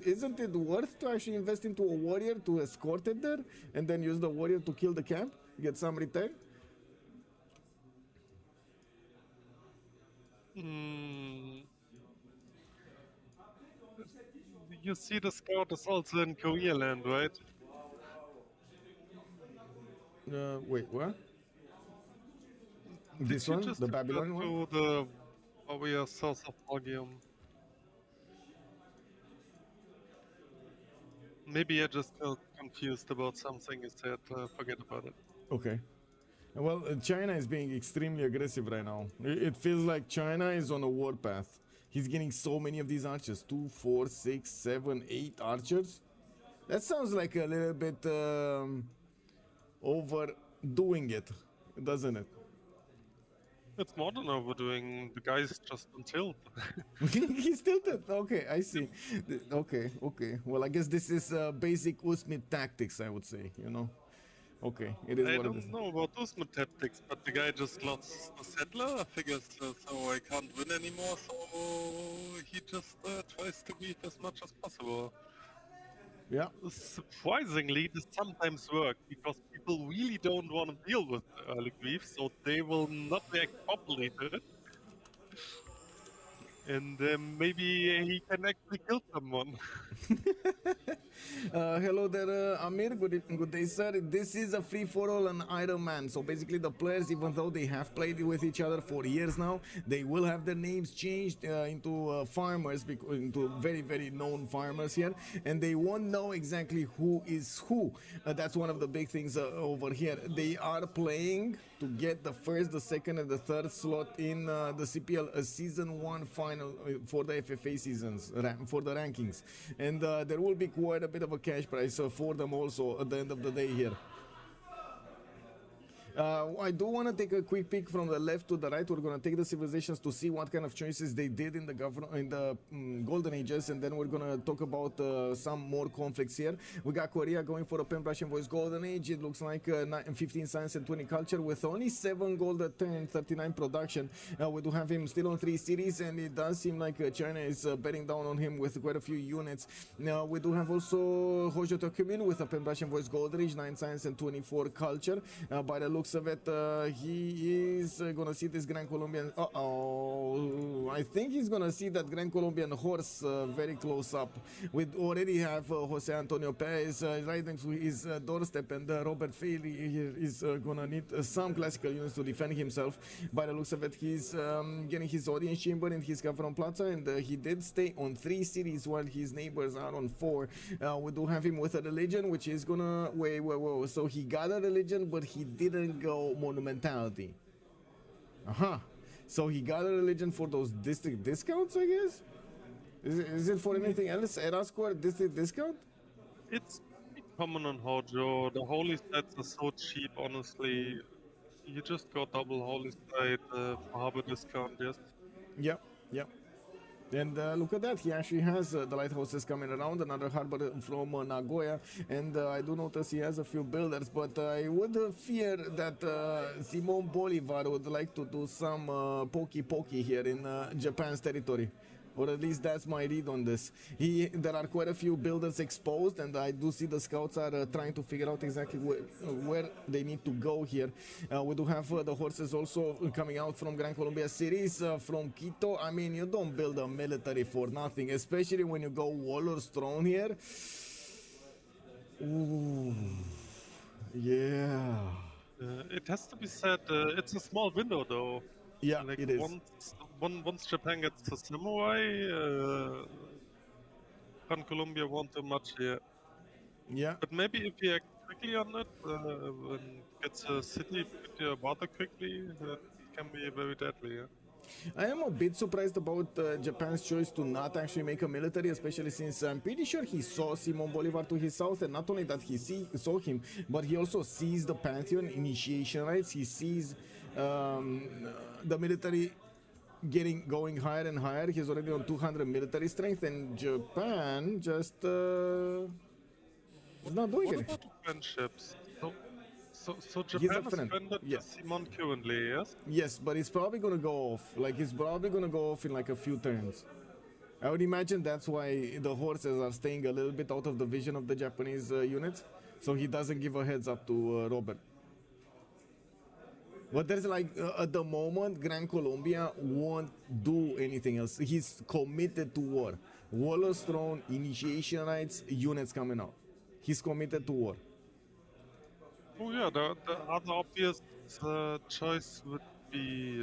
[SPEAKER 2] isn't it worth to actually invest into a warrior to escort it there, and then use the warrior to kill the camp, get some return?
[SPEAKER 3] You see, the scout is also in Korea land, right?
[SPEAKER 2] Wait, what? This
[SPEAKER 3] Did you
[SPEAKER 2] one?
[SPEAKER 3] just
[SPEAKER 2] The Babylonian one?
[SPEAKER 3] to the warrior source of Orgium? Maybe I just got confused about something you said. Forget about it.
[SPEAKER 2] Okay. Well, China is being extremely aggressive right now. It feels like China is on a war path. He's getting so many of these archers. 2, 4, 6, 7, 8 archers. That sounds like a little bit overdoing it, doesn't it?
[SPEAKER 3] It's more than overdoing. The guy is just on tilt.
[SPEAKER 2] He's tilted. Okay, I see. Okay. Well, I guess this is basic Usmit tactics, I would say, you know? Okay, it is
[SPEAKER 3] I
[SPEAKER 2] what it is.
[SPEAKER 3] don't know about those tactics, but the guy just lost a settler. I figures so I can't win anymore, so he just tries to beat as much as possible.
[SPEAKER 2] Yeah.
[SPEAKER 3] Surprisingly, this sometimes works because people really don't want to deal with the early grief, so they will not react properly to it. And maybe he can actually kill someone.
[SPEAKER 2] Hello there, Amir. Good day, sir. This is a free-for-all and IRONMAN. So basically, the players, even though they have played with each other for years now, they will have their names changed into farmers, into very, very known farmers here, and they won't know exactly who is who. That's one of the big things over here. They are playing to get the first, the second, and the third slot in the CPL Season 1 final for the FFA seasons, for the rankings. And there will be quite a bit of a cash prize for them also at the end of the day here. I do want to take a quick peek from the left to the right. We're going to take the civilizations to see what kind of choices they did in the Golden Ages, and then we're going to talk about some more conflicts here. We got Korea going for a Paintbrush and Voice Golden Age. It looks like 15 science and 20 culture with only 7 gold at 10, 39 production. We do have him still on 3 cities, and it does seem like China is betting down on him with quite a few units. Now we do have also Hojo Tokimune with a Paintbrush and Voice Golden Age, 9 science and 24 culture. By the looks of it, he is gonna see this Grand Colombian. I think he's gonna see that Grand Colombian horse very close up. We already have Jose Antonio Perez right next to his doorstep, and Robert Fairley is gonna need some classical units to defend himself. By the looks of it, he's getting his audience chamber in his Gavron Plaza, and he did stay on 3 cities while his neighbors are on 4. We do have him with a religion, which is gonna wait. So he got a religion, but he didn't go monumentality. So he got a religion for those district discounts, I guess? Is it for anything else? Era score district discount?
[SPEAKER 3] It's common on Hojo. The holy sets are so cheap, honestly. You just got double holy site for harbor discount, yes?
[SPEAKER 2] Yep. And look at that, he actually has the lighthouses coming around, another harbor from Nagoya, and I do notice he has a few builders, but I would fear that Simon Bolivar would like to do some pokey here in Japan's territory. Or at least that's my read on this. There are quite a few builders exposed, and I do see the scouts are trying to figure out exactly where they need to go here. We do have the horses also coming out from Grand Colombia cities, from Quito. I mean, you don't build a military for nothing, especially when you go Waller's Throne here. Ooh, yeah.
[SPEAKER 3] It has to be said, it's a small window though.
[SPEAKER 2] Yeah,
[SPEAKER 3] like
[SPEAKER 2] it is.
[SPEAKER 3] Once Japan gets the samurai, Grand Colombia won't do much here.
[SPEAKER 2] Yeah.
[SPEAKER 3] But maybe if we act quickly on it, and gets a city rather quickly, it can be very deadly. Yeah?
[SPEAKER 2] I am a bit surprised about Japan's choice to not actually make a military, especially since I'm pretty sure he saw Simon Bolivar to his south, and not only that he saw him, but he also sees the Pantheon initiation rites. He sees the military going higher and higher. He's already on 200 military strength, and Japan just is not doing
[SPEAKER 3] What
[SPEAKER 2] it.
[SPEAKER 3] about the friendships? So
[SPEAKER 2] He's a
[SPEAKER 3] Japan is
[SPEAKER 2] friend,
[SPEAKER 3] friended
[SPEAKER 2] yes.
[SPEAKER 3] to Simon currently, yes?
[SPEAKER 2] Yes, but it's probably gonna go off. Like, it's probably gonna go off in like a few turns. I would imagine that's why the horses are staying a little bit out of the vision of the Japanese units, so he doesn't give a heads up to Robert. But there's like, at the moment, Grand Colombia won't do anything else. He's committed to war. Wallace Throne, initiation rites, units coming out. He's committed to war.
[SPEAKER 3] Oh yeah, the other obvious choice would be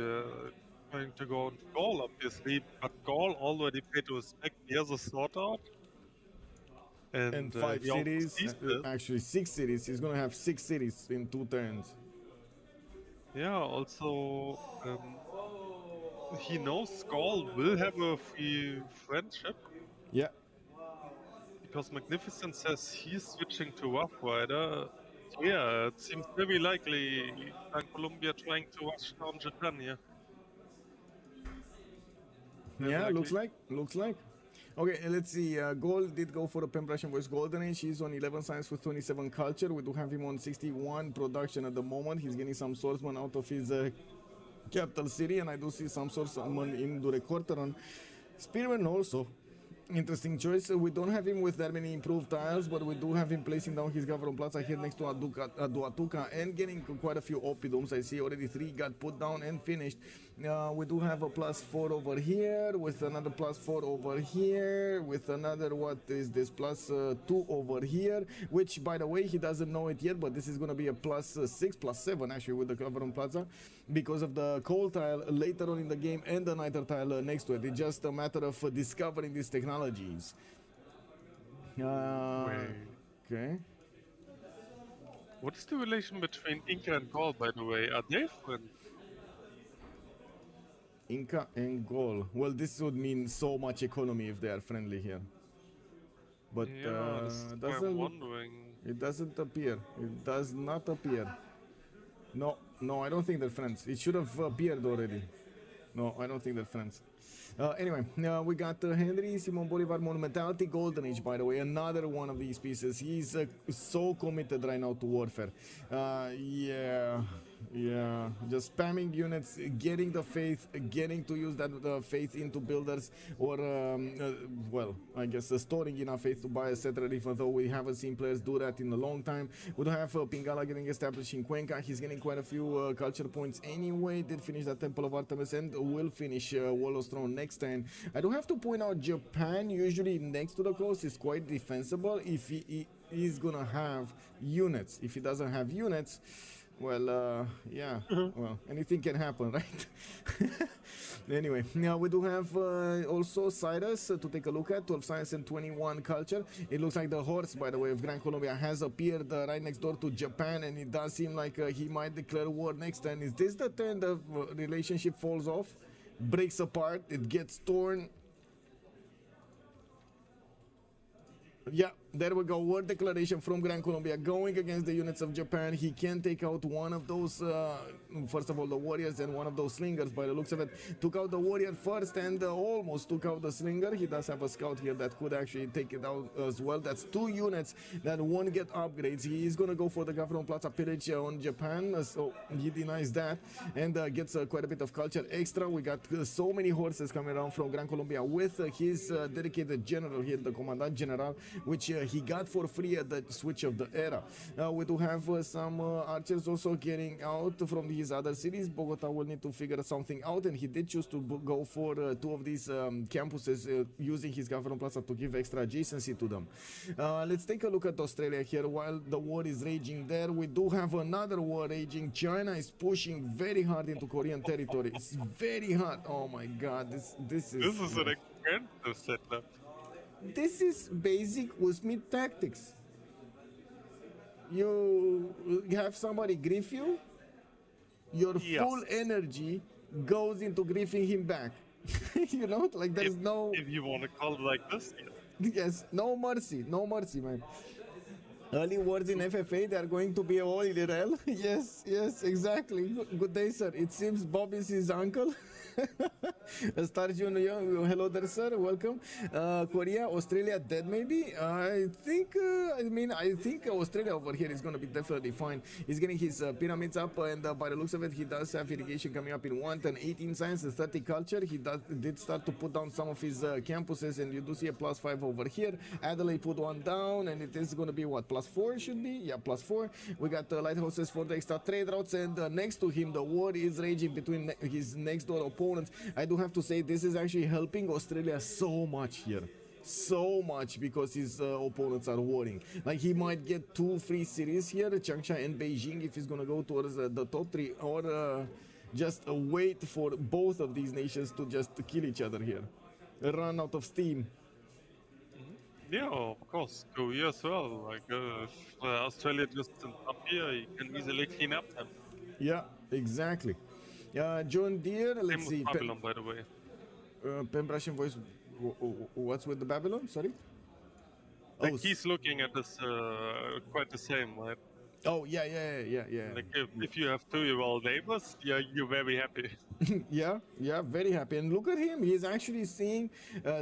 [SPEAKER 3] going to go on Gaul, obviously, but Gaul already paid to his back. He has a sort out.
[SPEAKER 2] And 5
[SPEAKER 3] he also
[SPEAKER 2] cities,
[SPEAKER 3] sees this.
[SPEAKER 2] actually 6 cities. He's gonna have 6 cities in 2 turns.
[SPEAKER 3] Yeah, also, he knows Gaul will have a free friendship,
[SPEAKER 2] Yeah.
[SPEAKER 3] because Magnificence says he's switching to Rough Rider. Yeah, it seems very likely Grand Colombia trying to rush down Japan here.
[SPEAKER 2] Yeah,
[SPEAKER 3] likely.
[SPEAKER 2] looks like. Okay, let's see. Gaul did go for a pen brush and voice Golden Age. He's on 11 science with 27 culture. We do have him on 61 production at the moment. He's getting some swordsman out of his capital city, and I do see some swordsman in the recorder on Spearman also. Interesting choice. We don't have him with that many improved tiles, but we do have him placing down his Gavron Plaza here next to Duatuca and getting quite a few Opidums. I see already 3 got put down and finished. We do have a +4 over here, with another +4 over here, with another, what is this, +2 over here, which, by the way, he doesn't know it yet, but this is going to be a +6, +7 actually with the Gavron Plaza, because of the coal tile later on in the game and the niter tile next to it. It's just a matter of discovering these technologies. Okay.
[SPEAKER 3] What is the relation between Inca and Gaul, by the way? Are they friends?
[SPEAKER 2] Inca and Gaul. Well, this would mean so much economy if they are friendly here. But
[SPEAKER 3] Yeah, this is why I'm
[SPEAKER 2] doesn't look,
[SPEAKER 3] wondering.
[SPEAKER 2] it doesn't appear. It does not appear. No, I don't think they're friends. It should have appeared already. No, I don't think they're friends. Anyway, we got Henry Simon Bolivar Monumentality Golden Age, by the way, another one of these pieces. He's so committed right now to warfare. Yeah, just spamming units, getting the faith, getting to use that faith into builders, or well, I guess storing enough faith to buy a settler, even though we haven't seen players do that in a long time. We don't have Pingala getting established in Cuenca. He's getting quite a few culture points anyway. Did finish that Temple of Artemis and will finish Wallace Throne next turn. I do have to point out, Japan usually next to the coast is quite defensible if he is gonna have units. If he doesn't have units, well, yeah, well, anything can happen, right? Anyway, now we do have also Cyrus to take a look at, 12 science and 21 culture. It looks like the horse, by the way, of Grand Colombia has appeared right next door to Japan, and it does seem like he might declare war next turn. Is this the turn the relationship falls off, breaks apart, it gets torn? Yeah, There we go, war declaration from Grand Colombia going against the units of Japan. He can take out one of those, first of all, the warriors and one of those slingers by the looks of it. Took out the warrior first and almost took out the slinger. He does have a scout here that could actually take it out as well. That's 2 units that won't get upgrades. He is going to go for the Government Plaza pillage on Japan, so he denies that and gets quite a bit of culture extra. We got so many horses coming around from Grand Colombia with his dedicated general here, the Commandant General, which he got for free at the switch of the era. We do have some archers also getting out from his other cities. Bogota will need to figure something out, and he did choose to go for 2 of these campuses using his Government Plaza to give extra adjacency to them. Let's take a look at Australia here. While the war is raging there, we do have another war raging. China is pushing very hard into Korean territory. It's very hard. Oh my god, this is
[SPEAKER 3] an expensive setup.
[SPEAKER 2] This is basic Usmit tactics. You have somebody grief you, your full energy goes into griefing him back. You know, like there's no...
[SPEAKER 3] If you want to call it like this,
[SPEAKER 2] Yes, no mercy, man. Early words in FFA, they are going to be all IRL. Yes, exactly. Good day, sir. It seems Bob is his uncle. Star Junior, hello there, sir. Welcome. Korea, Australia, dead maybe. I think Australia over here is going to be definitely fine. He's getting his pyramids up, and by the looks of it, he does have irrigation coming up in 1 and 18 science and 30 culture. He did start to put down some of his campuses, and you do see a +5 over here. Adelaide put 1 down, and it is going to be what, +4 should be? Yeah, +4. We got lighthouses for the extra trade routes, and next to him, the war is raging between his next door opponents. I do have to say this is actually helping Australia so much here. So much, because his opponents are warring. Like, he might get 2 free cities here, Changsha and Beijing, if he's gonna go towards the top 3, or just wait for both of these nations to just kill each other here. Run out of steam.
[SPEAKER 3] yeah, of course, Korea as well. Like, if Australia just up here, you can easily clean up them.
[SPEAKER 2] Yeah, exactly. John Deere, let's see.
[SPEAKER 3] Babylon, by the way.
[SPEAKER 2] Pembrasian voice. What's with the Babylon? Sorry.
[SPEAKER 3] Like, he's looking at this quite the same, right?
[SPEAKER 2] Oh yeah.
[SPEAKER 3] Like, if you have 2-year-old neighbors, yeah, you're very happy.
[SPEAKER 2] yeah, very happy. And look at him. He's actually seeing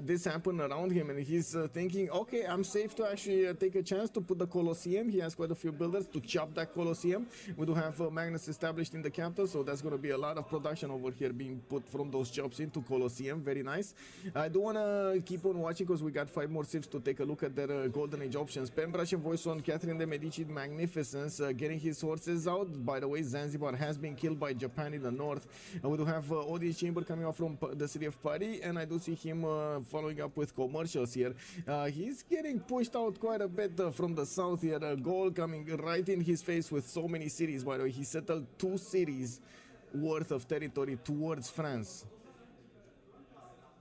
[SPEAKER 2] this happen around him, and he's thinking, okay, I'm safe to actually take a chance to put the Colosseum. He has quite a few builders to chop that Colosseum. We do have Magnus established in the capital, so that's going to be a lot of production over here being put from those chops into Colosseum. Very nice. I do want to keep on watching, because we got 5 more civs to take a look at their Golden Age options. Pembrasian voice on Catherine de Medici Magnificence, getting his horses out. By the way, Zanzibar has been killed by Japan in the north. We do have audience chamber coming out from the city of Paris, and I do see him following up with commercials here. He's getting pushed out quite a bit from the south here. Gaul coming right in his face with so many cities. By the way, he settled 2 cities worth of territory towards France.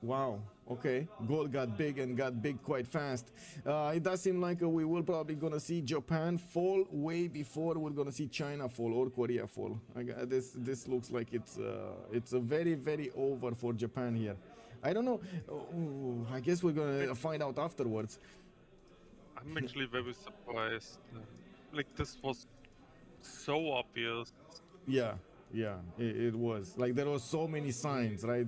[SPEAKER 2] Wow. Okay, Gaul got big, and got big quite fast. It does seem like we will probably gonna see Japan fall way before we're gonna see China fall or Korea fall. This looks like it's a very over for Japan here. I don't know. I guess we're gonna find out afterwards.
[SPEAKER 3] I'm actually very surprised. Like, this was so obvious.
[SPEAKER 2] Yeah, it was. Like, there were so many signs, right?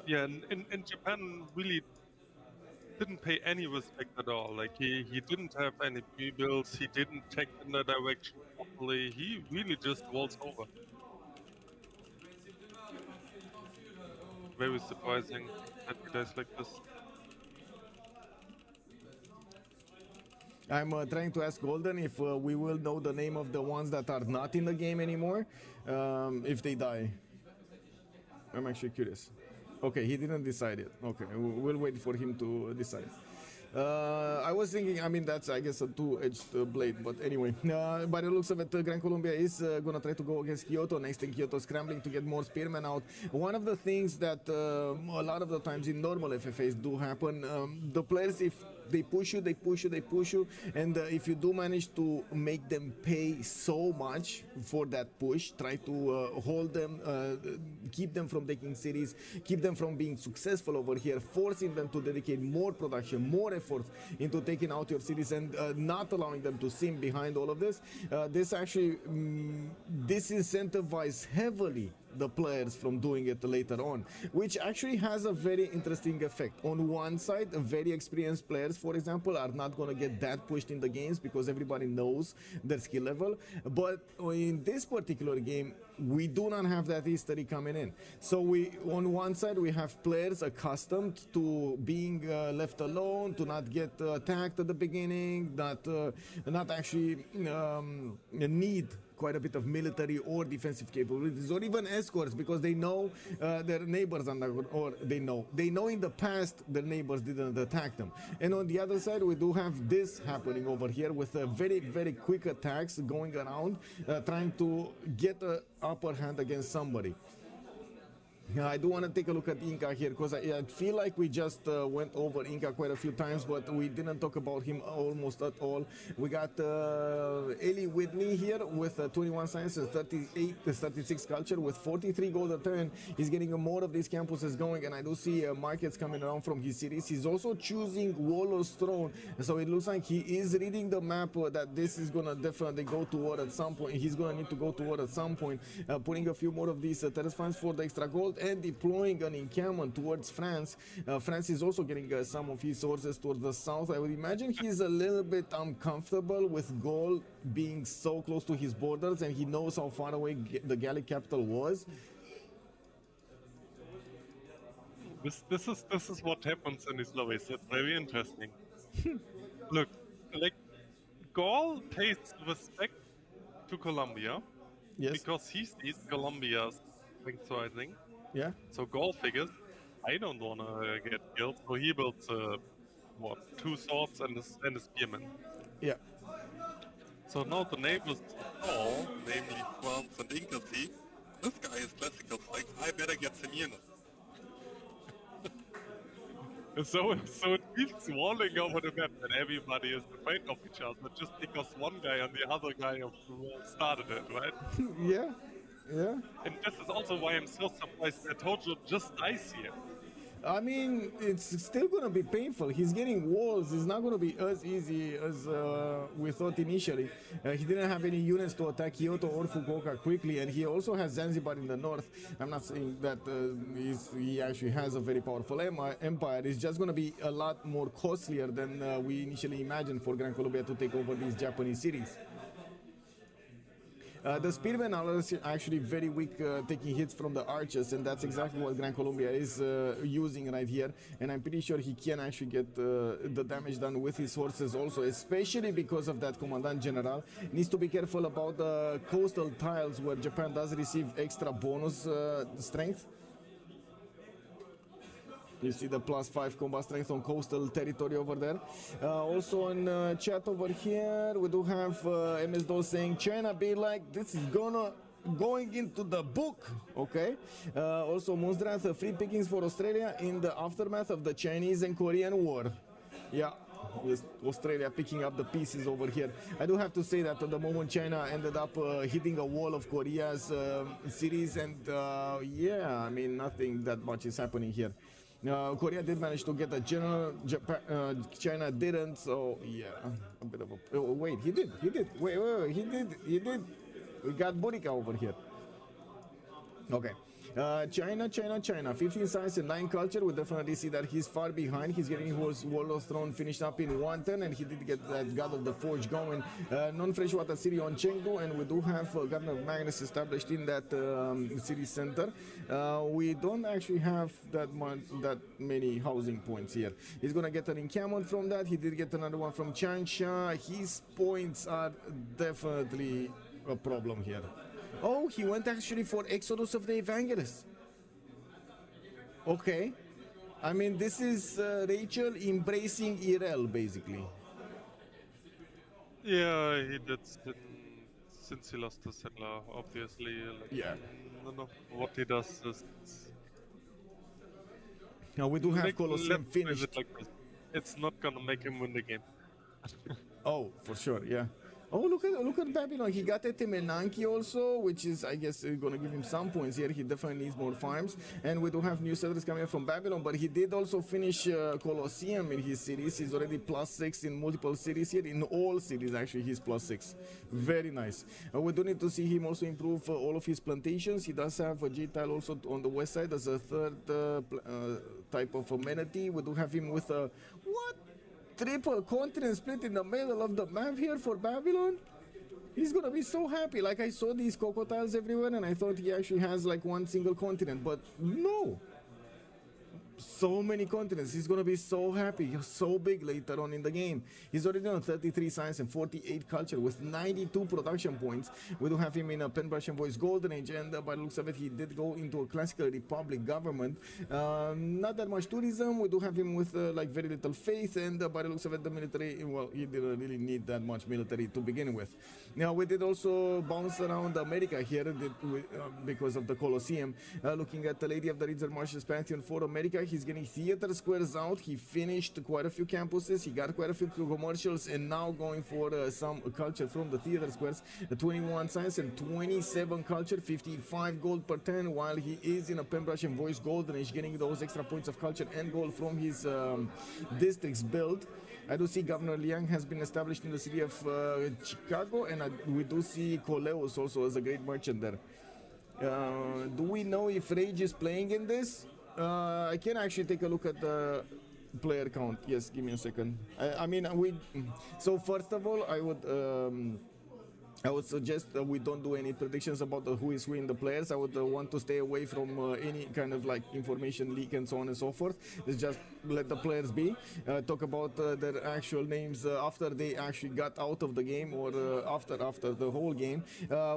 [SPEAKER 3] Yeah, and Japan really didn't pay any respect at all. Like, he didn't have any pre-builds, he didn't check in the direction properly, he really just waltzed over. Very surprising that guys like this.
[SPEAKER 2] I'm trying to ask Golden if we will know the name of the ones that are not in the game anymore, if they die. I'm actually curious. Okay, he didn't decide it. Okay, we'll wait for him to decide. I was thinking, I mean, that's, I guess, a two-edged blade, but anyway. By the looks of it, Grand Colombia is gonna try to go against Kyoto next, and Kyoto scrambling to get more spearmen out. One of the things that a lot of the times in normal FFAs do happen, the players, if they push you, they push you, they push you, and if you do manage to make them pay so much for that push, try to hold them, keep them from taking cities, keep them from being successful over here, forcing them to dedicate more production, more effort into taking out your cities, and not allowing them to sim behind all of this. This actually disincentivizes heavily the players from doing it later on, which actually has a very interesting effect. On one side, very experienced players, for example, are not going to get that pushed in the games because everybody knows their skill level, but in this particular game we do not have that history coming in. So on one side we have players accustomed to being left alone, to not get attacked at the beginning, not actually need quite a bit of military or defensive capabilities, or even escorts, because they know their neighbors are not, or they know in the past their neighbors didn't attack them. And on the other side, we do have this happening over here with very, very quick attacks going around, trying to get an upper hand against somebody. Yeah, I do want to take a look at Inca here, because I feel like we just went over Inca quite a few times, but we didn't talk about him almost at all. We got Whitney here with 21 science and 36 culture with 43 gold a turn. He's getting more of these campuses going, and I do see markets coming around from his cities. He's also choosing Wallace Throne, so it looks like he is reading the map that this is going to definitely go toward at some point. He's going to need to go toward at some point, putting a few more of these terrace funds for the extra gold, and deploying an encampment towards France. France is also getting some of his sources towards the south. I would imagine he's a little bit uncomfortable with Gaul being so close to his borders, and he knows how far away the Gallic capital was.
[SPEAKER 3] This is what happens in these lobbies. That's very interesting. Look, like Gaul pays respect to Colombia,
[SPEAKER 2] Yes.
[SPEAKER 3] because he sees Colombia's strength rising.
[SPEAKER 2] Yeah.
[SPEAKER 3] So Gaul figures, I don't wanna get killed, so he builds what, 2 swords and a spearman.
[SPEAKER 2] Yeah.
[SPEAKER 3] So now the neighbors Gaul, namely France and Inca, see, this guy is classical strength, I better get some units. So it keeps walling over the map, and everybody is afraid of each other just because one guy and the other guy of the world started it, right?
[SPEAKER 2] Yeah. Yeah.
[SPEAKER 3] And this is also why I'm so surprised that Hojo just dies here.
[SPEAKER 2] I mean, it's still going to be painful. He's getting walls. It's not going to be as easy as we thought initially. He didn't have any units to attack Kyoto or Fukuoka quickly, and he also has Zanzibar in the north. I'm not saying that he actually has a very powerful empire. It's just going to be a lot more costlier than we initially imagined for Grand Colombia to take over these Japanese cities. The spearmen are actually very weak, taking hits from the archers, and that's exactly what Grand Colombia is using right here. And I'm pretty sure he can actually get the damage done with his horses also, especially because of that Commandant General. Needs to be careful about the coastal tiles where Japan does receive extra bonus strength. You see the +5 combat strength on coastal territory over there. Also in chat over here, we do have MS-DOS saying China be like, this is going into the book, okay? Also Moonstrath, free pickings for Australia in the aftermath of the Chinese and Korean War. Yeah, with Australia picking up the pieces over here. I do have to say that at the moment China ended up hitting a wall of Korea's cities, and yeah, I mean, nothing that much is happening here. Korea did manage to get a general, China didn't, so yeah, a bit of a, oh, wait, he did, wait, he did, we got Borica over here. Okay. China, 15 science and 9 culture. We definitely see that he's far behind. He's getting his World Throne finished up in 1 turn, and he did get that God of the Forge going. Non-freshwater city on Chengdu, and we do have Governor of Magnus established in that city center. We don't actually have that many housing points here. He's gonna get an encampment from that. He did get another one from Changsha. His points are definitely a problem here. Oh, he went actually for Exodus of the Evangelists. Okay. I mean, this is Rachel embracing Irel, basically.
[SPEAKER 3] Yeah, he did since he lost to Settler, obviously. Like,
[SPEAKER 2] Yeah.
[SPEAKER 3] None of what he does is...
[SPEAKER 2] Now we do have Colosseum finished.
[SPEAKER 3] Like this. it's not gonna make him win the game.
[SPEAKER 2] Oh, for sure, yeah. Oh, look at Babylon. He got a Temenanki also, which is, I guess, gonna give him some points here. He definitely needs more farms. And we do have new settlers coming up from Babylon, but he did also finish Colosseum in his cities. He's already +6 in multiple cities here. In all cities, actually, he's +6. Very nice. We do need to see him also improve all of his plantations. He does have a J-tile also on the west side as a third type of amenity. We do have him with a... What? Triple continent split in the middle of the map here for Babylon? He's gonna be so happy. Like, I saw these cocoa tiles everywhere and I thought he actually has like one single continent, but no. So many continents. He's gonna be so happy. He's so big later on in the game. He's already on 33 science and 48 culture with 92 production points. We do have him in a Penbrush and Voice Golden Age, and by the looks of it, he did go into a classical republic government. Not that much tourism. We do have him with like very little faith, and by the looks of it, the military, well, he didn't really need that much military to begin with. Now, we did also bounce around America here because of the Colosseum. Looking at the Lady of the Ridge Marshal's Pantheon for America, he's getting theater squares out. He finished quite a few campuses. He got quite a few commercials, and now going for some culture from the theater squares. 21 science and 27 culture, 55 gold per turn, while he is in a Penbrush and Voice Golden Age, getting those extra points of culture and gold from his districts build. I do see Governor Liang has been established in the city of Chicago, and we do see Coleus also as a great merchant there. Do we know if Rage is playing in this? I can actually take a look at the player count. Yes, give me a second. I mean, so first of all, I would suggest that we don't do any predictions about who is who in the players. I would want to stay away from any kind of like information leak and so on and so forth. Let's just let the players be. Talk about their actual names after they actually got out of the game, or after the whole game.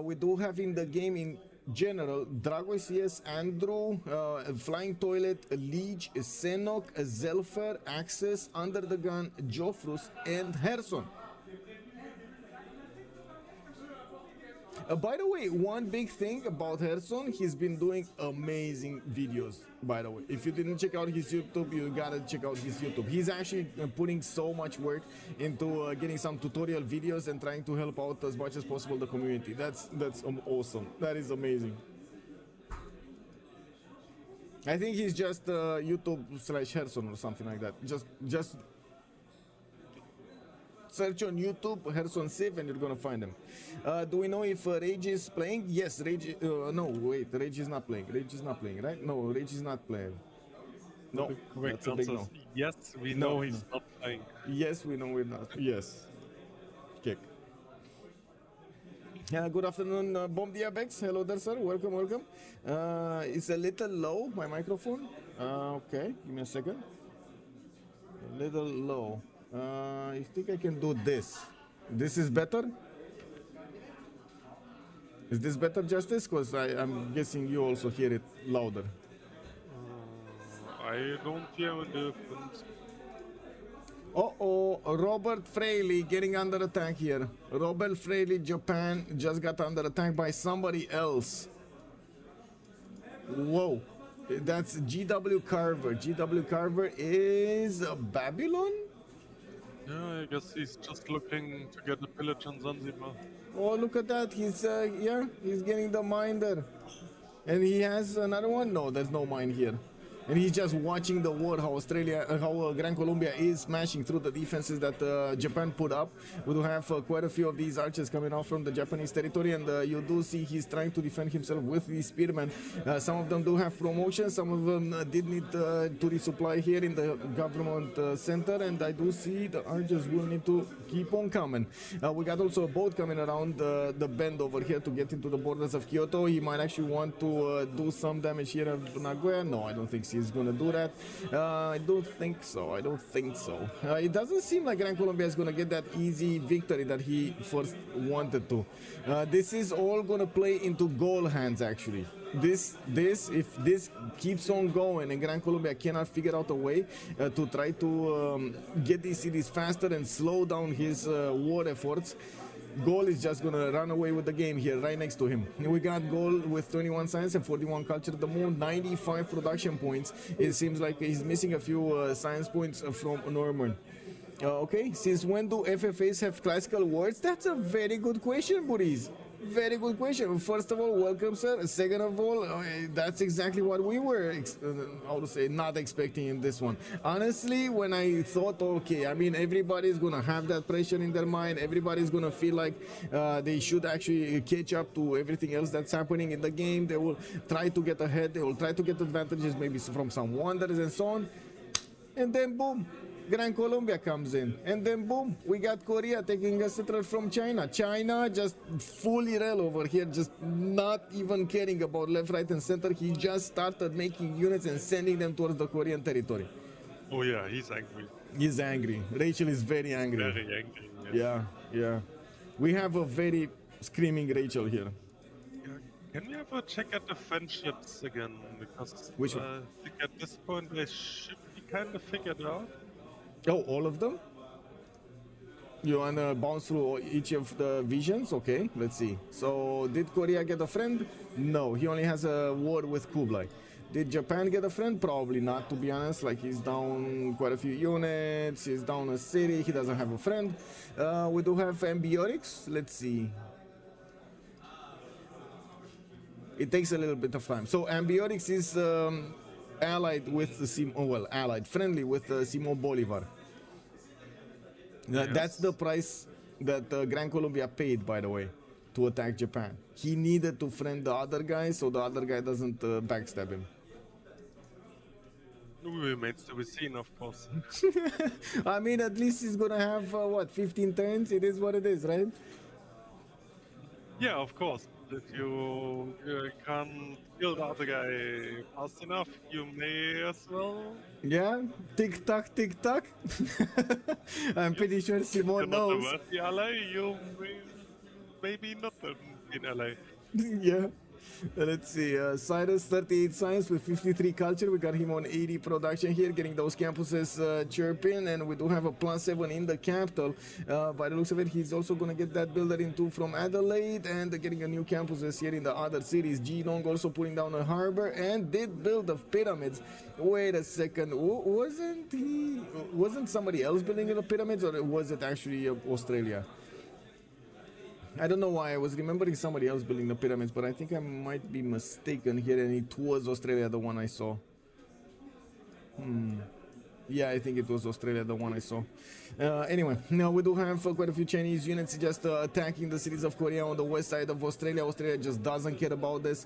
[SPEAKER 2] We do have in the game in general Dragos, yes, Andrew, Aflyingtoilet, Lege, Saneok, Zelphair, Acsess, UnderTheGun, Joffrus, and Carson. By the way, one big thing about Carson, he's been doing amazing videos, by the way. If you didn't check out his YouTube, you gotta check out his YouTube. He's actually putting so much work into getting some tutorial videos and trying to help out as much as possible the community. That's awesome. That is amazing. I think he's just YouTube/Carson or something like that. Just search on YouTube Carson Civ and you're gonna find him. Do we know if Rage is playing? Yes, Rage. No, wait, Rage is not playing. Rage is not playing, right? No, Rage is not playing. No, that's a big no.
[SPEAKER 3] Yes, we know he's not playing.
[SPEAKER 2] Yes, we know we're not. Yes. Kick. Good afternoon, Bomb Diabex. Hello there, sir. Welcome, welcome. It's a little low, my microphone. Okay, give me a second. A little low. I think I can do this. This is better? Is this better, Justice? Because I'm guessing you also hear it louder.
[SPEAKER 3] I don't hear a difference.
[SPEAKER 2] Uh-oh, Robert Fraley getting under attack here. Robert Fraley, Japan, just got under attack by somebody else. Whoa. That's GW Carver. GW Carver is Babylon?
[SPEAKER 3] Yeah, I guess he's just looking to get the pillage on Zanzibar.
[SPEAKER 2] Oh, look at that. He's, he's getting the mine there. And he has another one? No, there's no mine here. And he's just watching the war, how Grand Colombia is smashing through the defenses that Japan put up. We do have quite a few of these archers coming out from the Japanese territory, and you do see he's trying to defend himself with these spearmen. Some of them do have promotion, some of them did need to resupply here in the government center, and I do see the archers will need to keep on coming. We got also a boat coming around the bend over here to get into the borders of Kyoto. He might actually want to do some damage here of Nagoya. No, I don't think so. He's gonna do that. I don't think so. It doesn't seem like Grand Colombia is gonna get that easy victory that he first wanted to. This is all gonna play into Gaul hands actually. If this keeps on going and Grand Colombia cannot figure out a way to try to get these cities faster and slow down his war efforts, Gaul is just gonna run away with the game here, right next to him. We got Gaul with 21 science and 41 culture at the moment, 95 production points. It seems like he's missing a few science points from Norman. Okay, since when do FFAs have classical words? That's a very good question, buddies. Very good question. First of all, welcome, sir. Second of all, that's exactly what we were, how to say, not expecting in this one. Honestly, when I thought, okay, I mean, everybody's gonna have that pressure in their mind. Everybody's gonna feel like they should actually catch up to everything else that's happening in the game. They will try to get ahead. They will try to get advantages, maybe from some wonders and so on. And then, boom. Grand Colombia comes in, and then boom, we got Korea taking a settler from China. China just fully rel over here, just not even caring about left, right, and center. He just started making units and sending them towards the Korean territory.
[SPEAKER 3] Oh yeah, he's angry.
[SPEAKER 2] He's angry. Rachel is very angry.
[SPEAKER 3] Very angry. Yes.
[SPEAKER 2] Yeah. We have a very screaming Rachel here.
[SPEAKER 3] Can we have a check at the friendships again? Because
[SPEAKER 2] Which one?
[SPEAKER 3] I think at this point they should be kind of figured out.
[SPEAKER 2] Oh, all of them? You wanna bounce through each of the visions? Okay, let's see. So, did Korea get a friend? No, he only has a war with Kublai. Did Japan get a friend? Probably not, to be honest. Like, he's down quite a few units, he's down a city, he doesn't have a friend. We do have ambiotics. Let's see. It takes a little bit of time. So, ambiotics is allied with the allied, friendly with Simon Bolivar.
[SPEAKER 3] Yes.
[SPEAKER 2] That's the price that Grand Colombia paid, by the way, to attack Japan. He needed to friend the other guy so the other guy doesn't backstab him.
[SPEAKER 3] Remains to be seen, of course.
[SPEAKER 2] I mean, at least he's gonna have, 15 turns? It is what it is, right?
[SPEAKER 3] Yeah, of course. If you can't kill the other guy fast enough, you may as well.
[SPEAKER 2] Yeah, tick tock, tick tock. I'm pretty sure Simon knows.
[SPEAKER 3] The ally, you may maybe not in LA.
[SPEAKER 2] Yeah. Let's see, Cyrus 38 science with 53 culture. We got him on 80 production here, getting those campuses chirping, and we do have a +7 in the capital. By the looks of it, he's also going to get that builder into from Adelaide, and getting a new campuses here in the other cities. Geelong also putting down a harbor, and did build the pyramids. Wait a second, wasn't somebody else building the pyramids, or was it actually Australia? I don't know why I was remembering somebody else building the pyramids, but I think I might be mistaken here, and it was Australia, the one I saw. Yeah, I think it was Australia, the one I saw. Anyway, now we do have quite a few Chinese units just attacking the cities of Korea on the west side of Australia. Australia just doesn't care about this.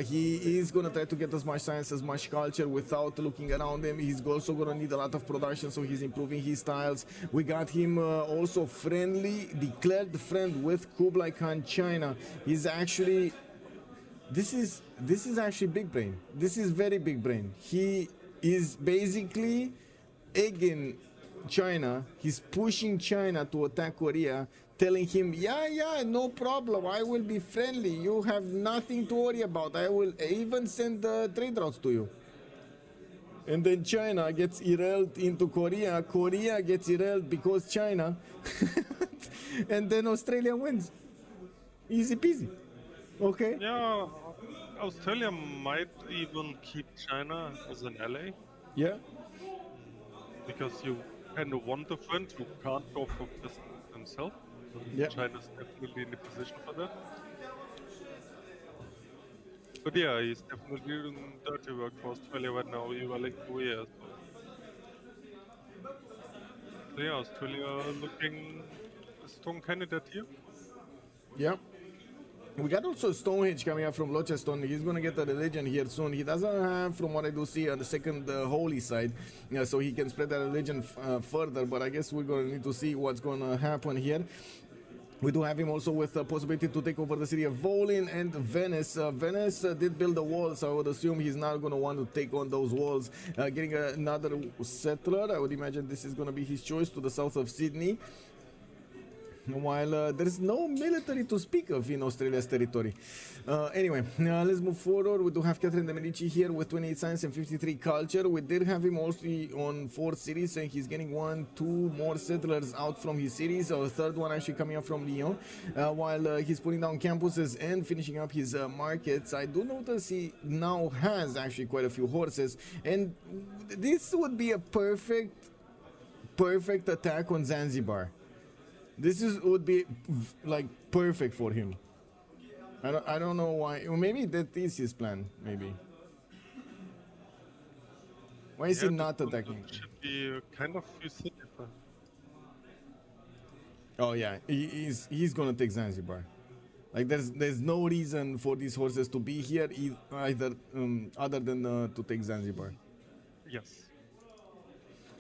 [SPEAKER 2] He is going to try to get as much science, as much culture without looking around him. He's also going to need a lot of production, so he's improving his styles. We got him also friendly, declared friend with Kublai Khan China. He's actually... This is actually big brain. This is very big brain. He is basically egging China. He's pushing China to attack Korea, telling him, yeah, no problem, I will be friendly, you have nothing to worry about, I will even send trade routes to you. And then China gets derailed into Korea, Korea gets derailed because China, and then Australia wins. Easy peasy. Okay?
[SPEAKER 3] Yeah, Australia might even keep China as an ally.
[SPEAKER 2] Yeah.
[SPEAKER 3] Because you kind of want a friend who can't go for business himself.
[SPEAKER 2] Yeah.
[SPEAKER 3] China's definitely in a position for that. But yeah, he's definitely doing dirty work for Australia right now, even like Korea. So yeah, Australia looking a strong candidate here.
[SPEAKER 2] Yeah. We got also Stonehenge coming up from Launceston. He's going to get the religion here soon. He doesn't have, from what I do see, on the second holy side, so he can spread that religion further. But I guess we're going to need to see what's going to happen here. We do have him also with the possibility to take over the city of Volin and Venice. Venice did build the walls, so I would assume he's not going to want to take on those walls. Getting another settler, I would imagine this is going to be his choice to the south of Sydney. while there's no military to speak of in Australia's territory. Anyway, let's move forward. We do have Catherine de Medici here with 28 science and 53 culture. We did have him also on 4 cities, and he's getting 2 more settlers out from his cities, a third one actually coming up from Lyon, while he's putting down campuses and finishing up his markets. I do notice he now has actually quite a few horses, and this would be a perfect attack on Zanzibar. This would be like perfect for him. I don't know why. Well, maybe that is his plan. Maybe. Why is he not attacking?
[SPEAKER 3] Should be kind of feasible.
[SPEAKER 2] Oh yeah, he's gonna take Zanzibar. Like there's no reason for these horses to be here either other than to take Zanzibar.
[SPEAKER 3] Yes.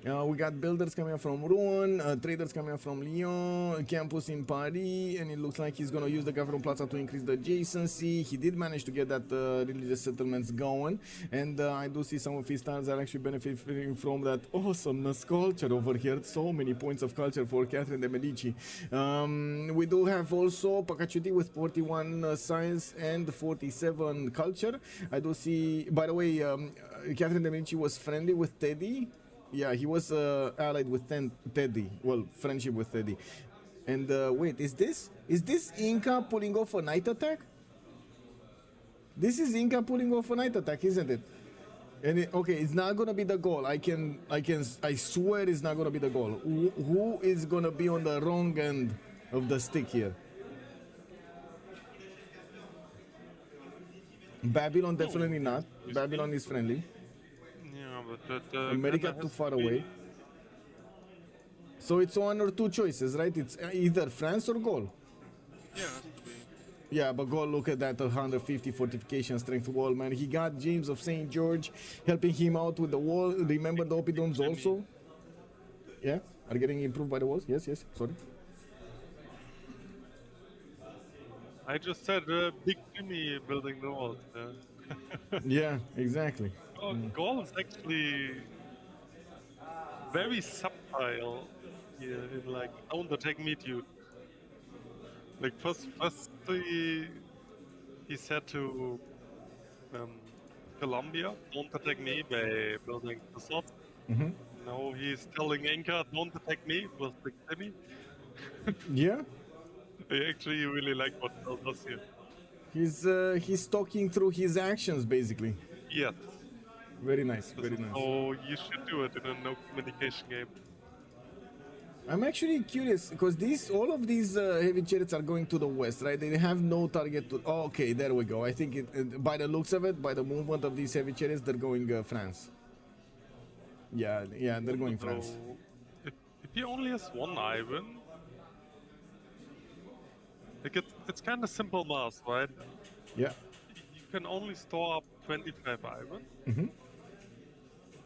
[SPEAKER 2] We got builders coming up from Rouen, traders coming up from Lyon, campus in Paris, and it looks like he's going to use the Gavron Plaza to increase the adjacency. He did manage to get that religious settlements going, and I do see some of his stars are actually benefiting from that awesomeness culture over here. So many points of culture for Catherine de Medici. We do have also Pacachuti with 41 science and 47 culture. I do see, by the way, Catherine de Medici was friendly with Teddy. Yeah, he was allied with Teddy. Well, friendship with Teddy. And wait, is this Inca pulling off a night attack? This is Inca pulling off a night attack, isn't it? And okay, it's not gonna be the goal. I swear it's not gonna be the goal. Who is gonna be on the wrong end of the stick here? Babylon definitely not. Babylon is friendly.
[SPEAKER 3] But
[SPEAKER 2] America too far away. So it's 1 or 2 choices, right? It's either France or Gaul.
[SPEAKER 3] Yeah.
[SPEAKER 2] Yeah, but Gaul, look at that 150 fortification strength wall, man. He got James of St. George helping him out with the wall. Remember the Oppidums also? Yeah, are getting improved by the walls? Yes, sorry.
[SPEAKER 3] I just said Big Jimmy building the walls.
[SPEAKER 2] Yeah, exactly.
[SPEAKER 3] Gaul is actually very subtle here in like don't attack me, dude. Like first he said to Colombia, don't attack me by building the sword. Now he's telling Inca, don't attack me with Big Jimmy.
[SPEAKER 2] Yeah.
[SPEAKER 3] I actually really like what Gaul does here.
[SPEAKER 2] He's talking through his actions basically.
[SPEAKER 3] Yes.
[SPEAKER 2] Very nice, very nice.
[SPEAKER 3] Oh, you should do it in a no communication game.
[SPEAKER 2] I'm actually curious because all of these heavy chariots are going to the west, right? They have no target to. Oh, okay, there we go. I think by the looks of it, by the movement of these heavy chariots, they're going France. Yeah, they're going France.
[SPEAKER 3] If he only has 1 iron, like it's kind of simple math, right?
[SPEAKER 2] Yeah.
[SPEAKER 3] You can only store up 25 iron.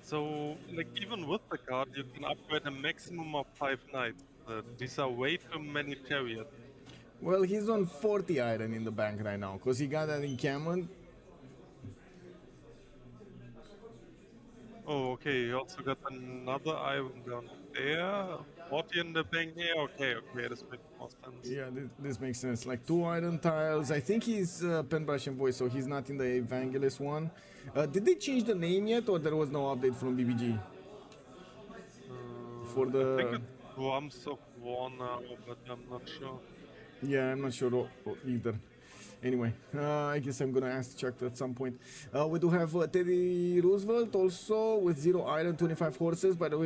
[SPEAKER 3] So, like, even with the card, you can upgrade a maximum of 5 knights. These are way too many chariots.
[SPEAKER 2] Well, he's on 40 iron in the bank right now, because he got that encampment.
[SPEAKER 3] Oh, okay, he also got another iron down there. 40 in the bank here. Okay, this makes more sense.
[SPEAKER 2] Yeah, this makes sense. Like 2 iron tiles. I think he's Penbrush and Voice, so he's not in the Evangelist one. Did they change the name yet, or there was no update from BBG? For the...
[SPEAKER 3] I think it's Drums of War now, but I'm not sure.
[SPEAKER 2] Yeah, I'm not sure either. Anyway, I guess I'm gonna ask Chuck at some point. We do have Teddy Roosevelt also with 0 iron, 25 horses. By the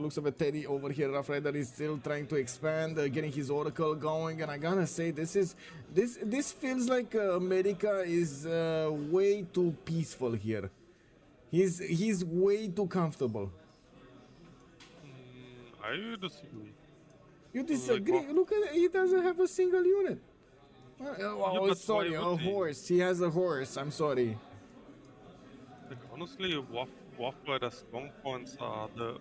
[SPEAKER 2] looks of it, Teddy over here, Rough Rider, is still trying to expand, getting his oracle going. And I gotta say, this feels like America is way too peaceful here. He's way too comfortable.
[SPEAKER 3] I disagree.
[SPEAKER 2] You disagree? Like, look at it, he doesn't have a single unit. Oh, sorry, a horse. He has a horse. I'm sorry.
[SPEAKER 3] Like, honestly, Waff Rider's strong points are the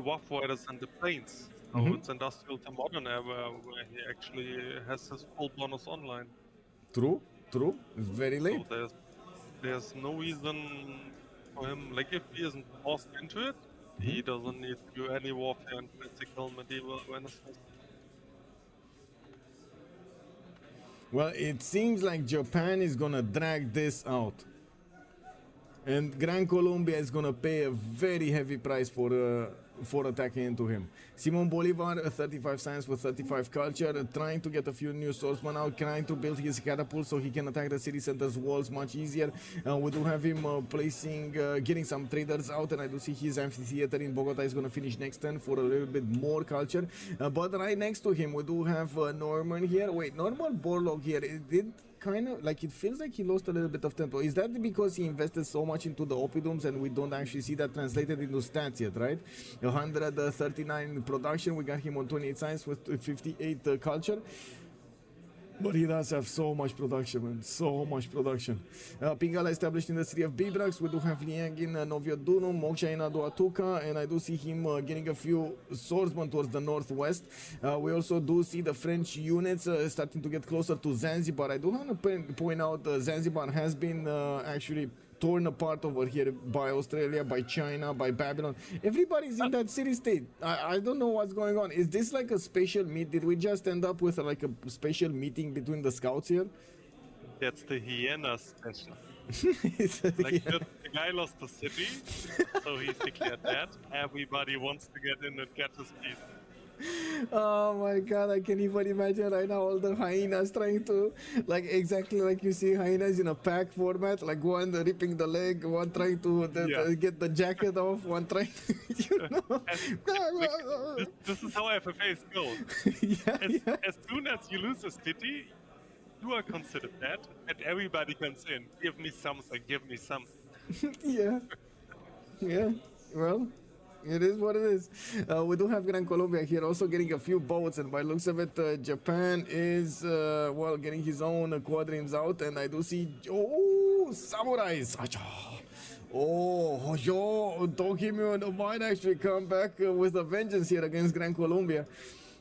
[SPEAKER 3] Waff Riders and the planes. So it's industrial to modern era where he actually has his full bonus online.
[SPEAKER 2] True. It's very late.
[SPEAKER 3] So there's no reason for him. Like if he isn't forced into it, he doesn't need to do any warfare in classical medieval Renaissance.
[SPEAKER 2] Well, it seems like Japan is gonna drag this out. And Grand Colombia is gonna pay a very heavy price for attacking into him. Simon Bolivar, 35 science with 35 culture, trying to get a few new swordsmen out, trying to build his catapult so he can attack the city center's walls much easier. We do have him getting some traders out, and I do see his amphitheater in Bogota is gonna finish next turn for a little bit more culture. But right next to him, we do have Norman here. Wait, Norman Borlaug here. It did kind of like, it feels like he lost a little bit of tempo. Is that because he invested so much into the oppidums and we don't actually see that translated into stats yet, right? 139 production, we got him on 28 science with 58 culture. But he does have so much production, man. So much production. Pingala established in the city of Bibrax. We do have Liang in Novio Dunum, Moksha in Aduatuca, and I do see him getting a few swordsmen towards the northwest. We also do see the French units starting to get closer to Zanzibar. I do want to point out Zanzibar has been actually torn apart over here by Australia, by China, by Babylon. Everybody's in that city state. I don't know what's going on. Is this like a special meet? Did we just end up with like a special meeting between the scouts here?
[SPEAKER 3] That's the hyena special.
[SPEAKER 2] Like,
[SPEAKER 3] the guy lost the city, so he's declared that. Everybody wants to get in and get his piece.
[SPEAKER 2] Oh my god, I can even imagine right now all the hyenas trying to, like, exactly like you see hyenas in a pack format, like one ripping the leg, one trying to get the jacket off, one trying to, you know.
[SPEAKER 3] This is how FFAs go. As soon as you lose a city, you are considered dead, and everybody comes in. Give me something, give me something.
[SPEAKER 2] Yeah, well, it is what it is. We do have Grand Colombia here also getting a few boats, and by looks of it, Japan is, well, getting his own quadrims out, and I do see, oh, samurais. Oh, Hojo, Tokimune might actually come back with a vengeance here against Grand Colombia.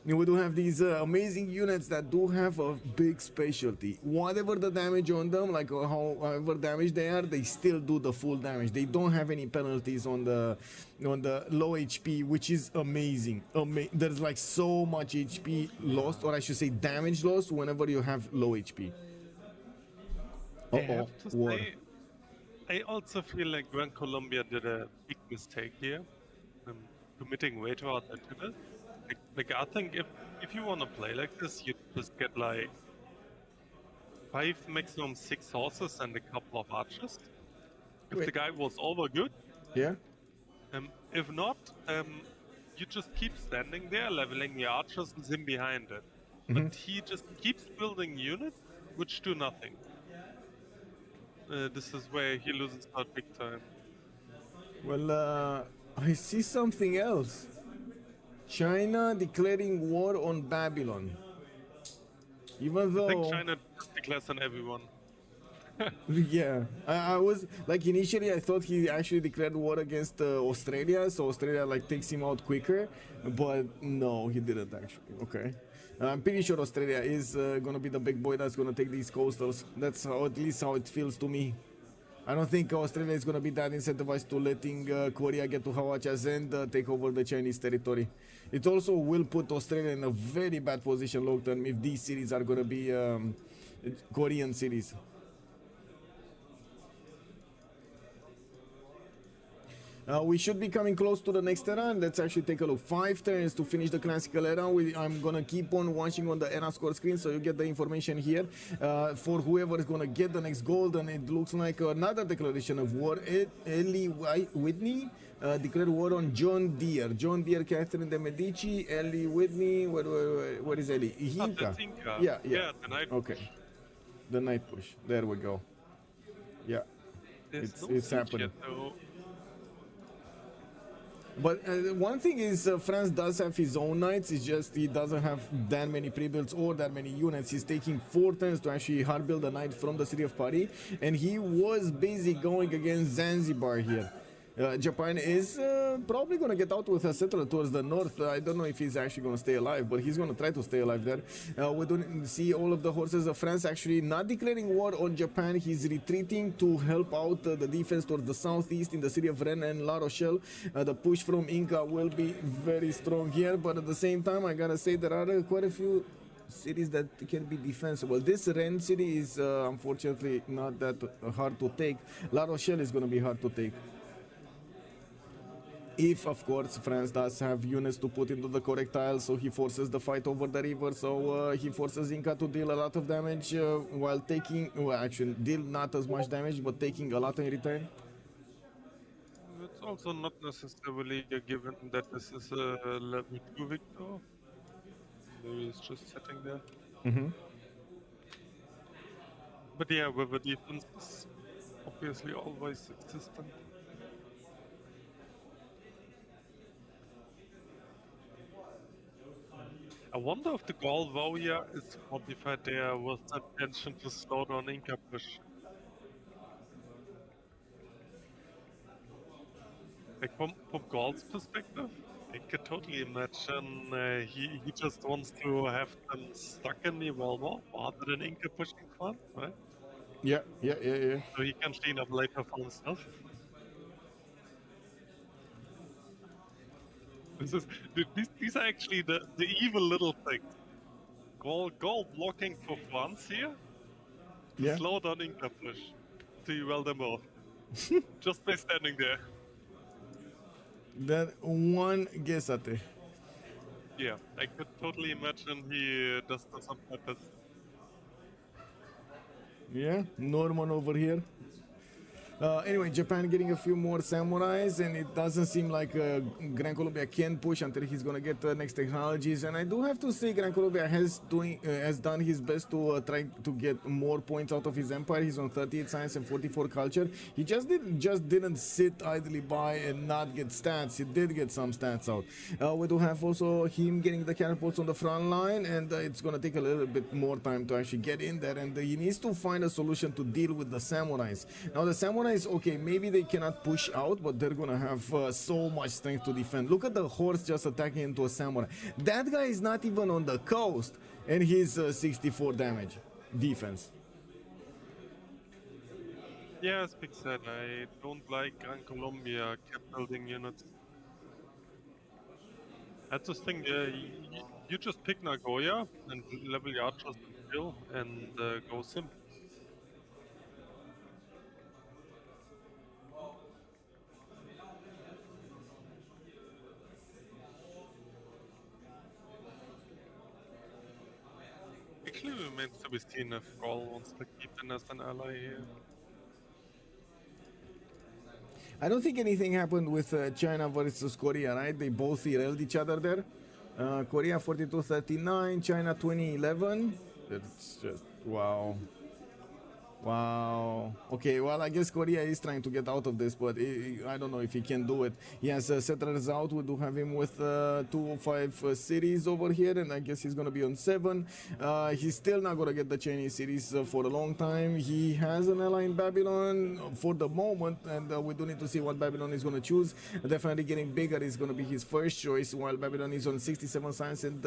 [SPEAKER 2] We do have these amazing units that do have a big specialty. Whatever the damage on them, like however damaged they are, they still do the full damage. They don't have any penalties on the low HP, which is amazing. There's like so much HP lost, or I should say damage lost, whenever you have low HP. War.
[SPEAKER 3] I also feel like Grand Colombia did a big mistake here, committing way too hard into this. Like, I think if you want to play like this, you just get like 5, maximum 6 horses and a couple of archers. If the guy was over good,
[SPEAKER 2] yeah.
[SPEAKER 3] If not, you just keep standing there, leveling the archers and him behind it. But he just keeps building units which do nothing. This is where he loses out big time.
[SPEAKER 2] Well, I see something else. China declaring war on Babylon. Even though
[SPEAKER 3] I think China declares on everyone.
[SPEAKER 2] Yeah, I was like, initially I thought he actually declared war against Australia, so Australia like takes him out quicker, but no, he didn't actually. Okay, I'm pretty sure Australia is gonna be the big boy that's gonna take these coastals. That's how, at least how it feels to me. I don't think Australia is gonna be that incentivized to letting Korea get to Hawacha's and take over the Chinese territory. It also will put Australia in a very bad position long term if these cities are gonna be Korean cities. We should be coming close to the next era. Let's actually take a look. 5 turns to finish the classical era. I'm gonna keep on watching on the era score screen, so you get the information here. For whoever is gonna get the next gold, and it looks like another declaration of war. Whitney declared war on John Deere. John Deere, Catherine de Medici, Ellie Whitney. Where is Ellie? Inca. Yeah.
[SPEAKER 3] The night
[SPEAKER 2] okay. The night push. There we go. Yeah. It's happening. But one thing is, France does have his own knights. It's just he doesn't have that many pre-builds or that many units. He's taking 4 turns to actually hard build a knight from the city of Paris, and he was busy going against Zanzibar here. Japan is probably going to get out with a settler towards the north. I don't know if he's actually going to stay alive, but he's going to try to stay alive there. We don't see all of the horses of France actually not declaring war on Japan. He's retreating to help out the defense towards the southeast in the city of Rennes and La Rochelle. The push from Inca will be very strong here, but at the same time, I gotta say there are quite a few cities that can be defensible. This Rennes city is unfortunately not that hard to take. La Rochelle is going to be hard to take. If, of course, France does have units to put into the correct tile, so he forces the fight over the river, so he forces Inca to deal a lot of damage while taking, well, actually, deal not as much damage, but taking a lot in return.
[SPEAKER 3] It's also not necessarily a given that this is a level 2 victor. Maybe it's just sitting there. But yeah, with the defense is obviously always existent. I wonder if the Gaul warrior is modified there with the intention to slow down Inca push. Like from Gaul's perspective, I could totally imagine he just wants to have them stuck in the wall rather than Inca pushing front, right?
[SPEAKER 2] Yeah.
[SPEAKER 3] So he can clean up later for himself. These are actually the evil little things. Gaul blocking for France here to slow down Inca push. To well them off. Just by standing there.
[SPEAKER 2] That one guess at it.
[SPEAKER 3] Yeah, I could totally imagine he does this on purpose.
[SPEAKER 2] Yeah, Norman over here. Anyway, Japan getting a few more samurais, and it doesn't seem like Grand Colombia can push until he's gonna get next technologies. And I do have to say, Grand Colombia has done his best to try to get more points out of his empire. He's on 38 science and 44 culture. He just didn't sit idly by and not get stats. He did get some stats out. We do have also him getting the catapults on the front line, and it's gonna take a little bit more time to actually get in there. And he needs to find a solution to deal with the samurais. Now the samurais, okay, maybe they cannot push out, but they're gonna have so much strength to defend. Look at the horse just attacking into a samurai. That guy is not even on the coast, and he's 64 damage defense.
[SPEAKER 3] Yeah, as Pig said, I don't like Gran Colombia cap building units. That's the thing, you just pick Nagoya and level your archers and kill and go sim. Actually, it remains to be seen if Gaul wants to keep him as an ally here.
[SPEAKER 2] I don't think anything happened with China versus Korea, right? They both derailed each other there. Korea 42-39, China 20-11. It's just wow. Wow. Okay, well, I guess Korea is trying to get out of this, but I don't know if he can do it. He has settlers out. We do have him with 205 cities over here, and I guess he's going to be on 7. He's still not going to get the Chinese cities for a long time. He has an ally in Babylon for the moment, and we do need to see what Babylon is going to choose. Definitely getting bigger is going to be his first choice, while Babylon is on 67 science and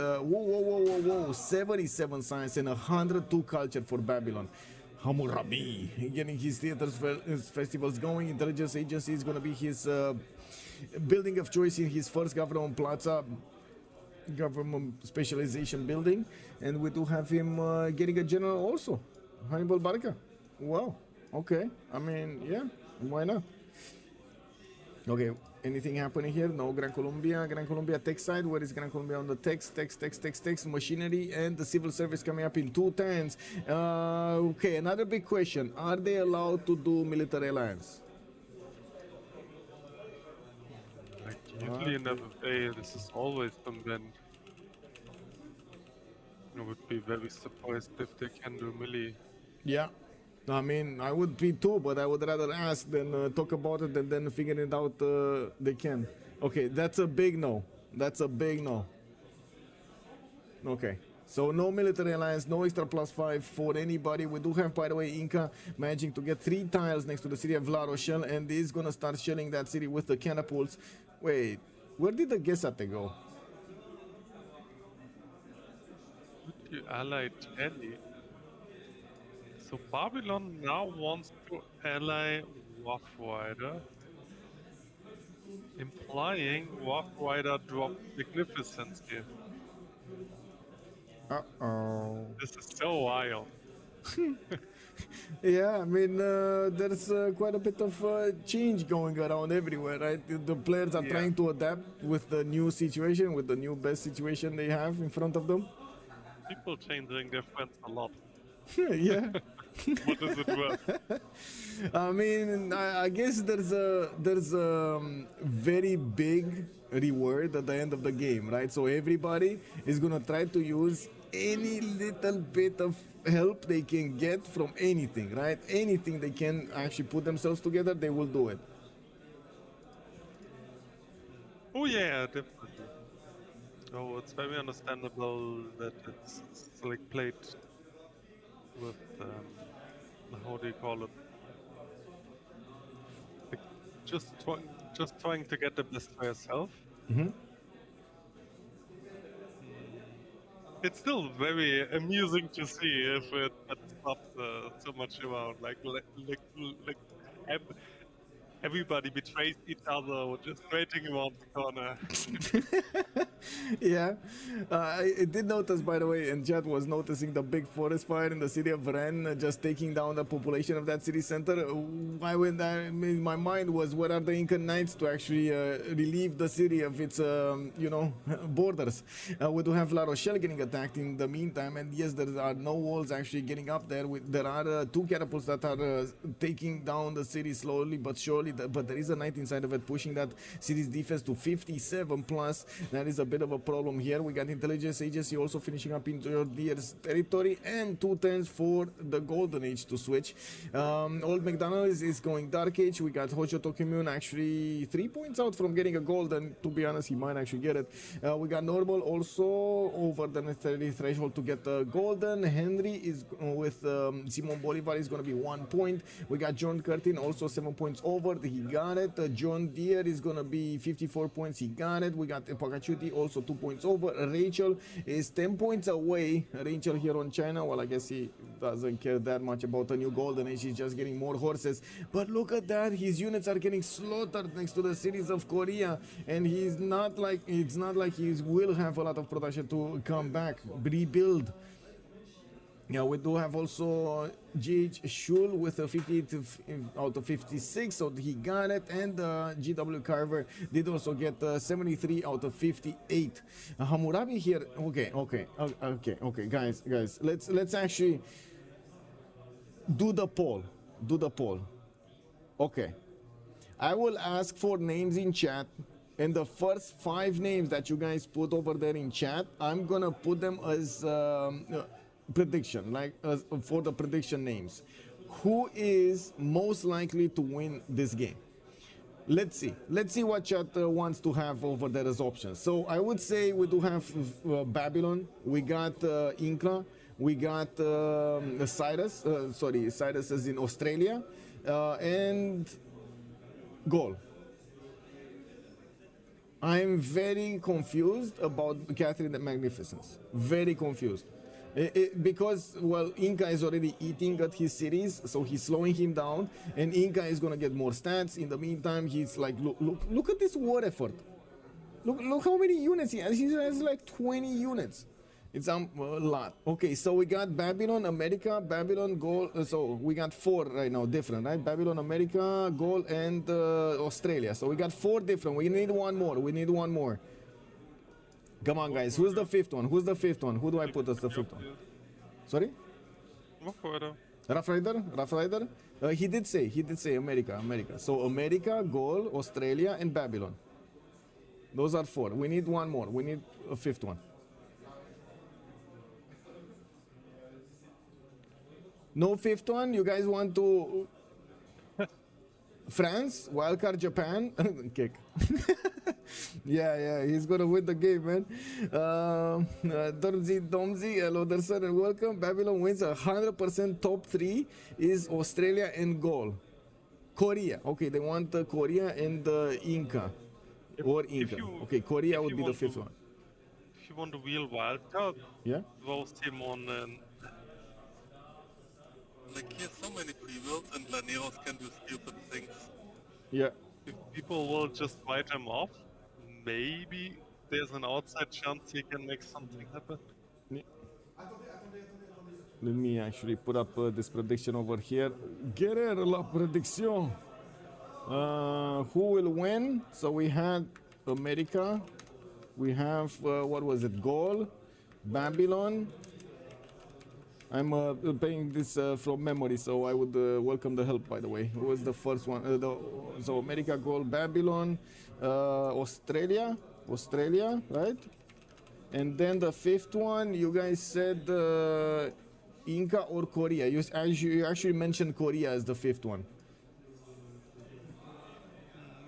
[SPEAKER 2] 77 science and 102 culture for Babylon. Hammurabi getting his theaters festivals going. Intelligence agency is going to be his building of choice in his first government plaza, government specialization building. And we do have him getting a general also, Hannibal Barca. Wow, okay, I mean, yeah, why not? Okay, anything happening here? No. Grand Colombia tech side. Where is Grand Colombia on the text, machinery, and the civil service coming up in 2 turns. Okay, another big question. Are they allowed to do military alliance?
[SPEAKER 3] Like, usually in FFA, this is always been banned. I would be very surprised if they can do melee.
[SPEAKER 2] Yeah. I mean, I would be too, but I would rather ask than talk about it and then figure it out they can. Okay, that's a big no. That's a big no. Okay, so no military alliance, no extra +5 for anybody. We do have, by the way, Inca managing to get 3 tiles next to the city of La Rochelle, and is going to start shelling that city with the catapults. Wait, where did the Gesate go?
[SPEAKER 3] You allied Teddy. So Babylon now wants to ally Rough Rider, implying Rough Rider dropped Magnificence here.
[SPEAKER 2] Uh-oh.
[SPEAKER 3] This is so wild.
[SPEAKER 2] Yeah, I mean, there's quite a bit of change going around everywhere, right? The players are
[SPEAKER 3] Yeah.
[SPEAKER 2] trying to adapt with the new situation, with the new best situation they have in front of them.
[SPEAKER 3] People changing their friends a lot.
[SPEAKER 2] Yeah.
[SPEAKER 3] What is it worth?
[SPEAKER 2] I mean, I guess there's a very big reward at the end of the game, right? So everybody is gonna try to use any little bit of help they can get from anything, right? Anything they can actually put themselves together, they will do it.
[SPEAKER 3] Oh yeah, definitely. Oh, it's very understandable that it's like played with how do you call it? Like just trying to get the best for yourself. It's still very amusing to see if it gets not so much around. Like everybody betrays each other, just waiting around the corner.
[SPEAKER 2] Yeah, I did notice, by the way, and Jet was noticing the big forest fire in the city of Ren, just taking down the population of that city center. Why went that? I mean, my mind was, where are the Inca Knights to actually relieve the city of its, borders? We do have La Rochelle getting attacked in the meantime, and yes, there are no walls actually getting up there. There are 2 catapults that are taking down the city slowly but surely, but there is a knight inside of it pushing that city's defense to 57 plus. That is a bit of a problem here. We got intelligence agency also finishing up in your dear's territory, and 2 turns for the golden age to switch. Old McDonald is going dark age. We got Hojo Tokimune actually 3 points out from getting a golden. To be honest, he might actually get it. We got Normal also over the necessary threshold to get the golden. Henry is with Simon Bolivar is going to be 1 point. We got John Curtin also 7 points over. He got it. John Deere is going to be 54 points. He got it. We got Pakachuti also 2 points over. Rachel is 10 points away. Rachel here on China. Well, I guess he doesn't care that much about a new golden age. He's just getting more horses. But look at that. His units are getting slaughtered next to the cities of Korea. And he's not like, it's not like he will have a lot of production to come back, rebuild. Yeah, we do have also GH Shull with a 58 out of 56, so he got it, and GW Carver did also get 73 out of 58. Hammurabi here, okay, guys, let's actually do the poll. Okay, I will ask for names in chat, and the first 5 names that you guys put over there in chat, I'm gonna put them as prediction, like for the prediction names. Who is most likely to win this game? Let's see what chat wants to have over there as options. So I would say we do have Babylon, we got Inca, we got Cyrus, Cyrus is in Australia, and Gaul. I'm very confused about Catherine the Magnificence. Very confused. Because, well, Inca is already eating at his cities, so he's slowing him down, and Inca is gonna get more stats. In the meantime, he's like, look at this war effort. Look how many units he has. He has like 20 units. It's a lot. Okay, so we got Babylon, America, Babylon, Gaul. So we got 4 right now, different, right? Babylon, America, Gaul, and Australia. So we got 4 different. We need one more. Come on, guys. Who's the 5th one? Who do I put as the 5th one? Sorry? Rough Rider? He did say America. So America, Gaul, Australia, and Babylon. Those are 4. We need one more. We need a 5th one. No 5th one? You guys want to... France, wildcard Japan, kick. yeah, he's gonna win the game, man. Domzi, hello there, sir, and welcome. Babylon wins 100%. Top 3 is Australia and Gaul. Korea, okay, they want Korea and Inca. Okay, Korea would be the 5th one.
[SPEAKER 3] If you want a real wildcard,
[SPEAKER 2] yeah,
[SPEAKER 3] roast him on. Like, he has so many pre-builds, and Laneros can do stupid things.
[SPEAKER 2] Yeah.
[SPEAKER 3] If people will just write him off, maybe there's an outside chance he can make something happen.
[SPEAKER 2] Yeah. Let me actually put up this prediction over here. Guerrero la prediction. Who will win? So we had America. We have, what was it? Gaul, Babylon. I'm paying this from memory, so I would welcome the help, by the way. Who was the first one? So America, Gaul, Babylon, Australia, right? And then the fifth one, you guys said Inca or Korea. You actually mentioned Korea as the fifth one.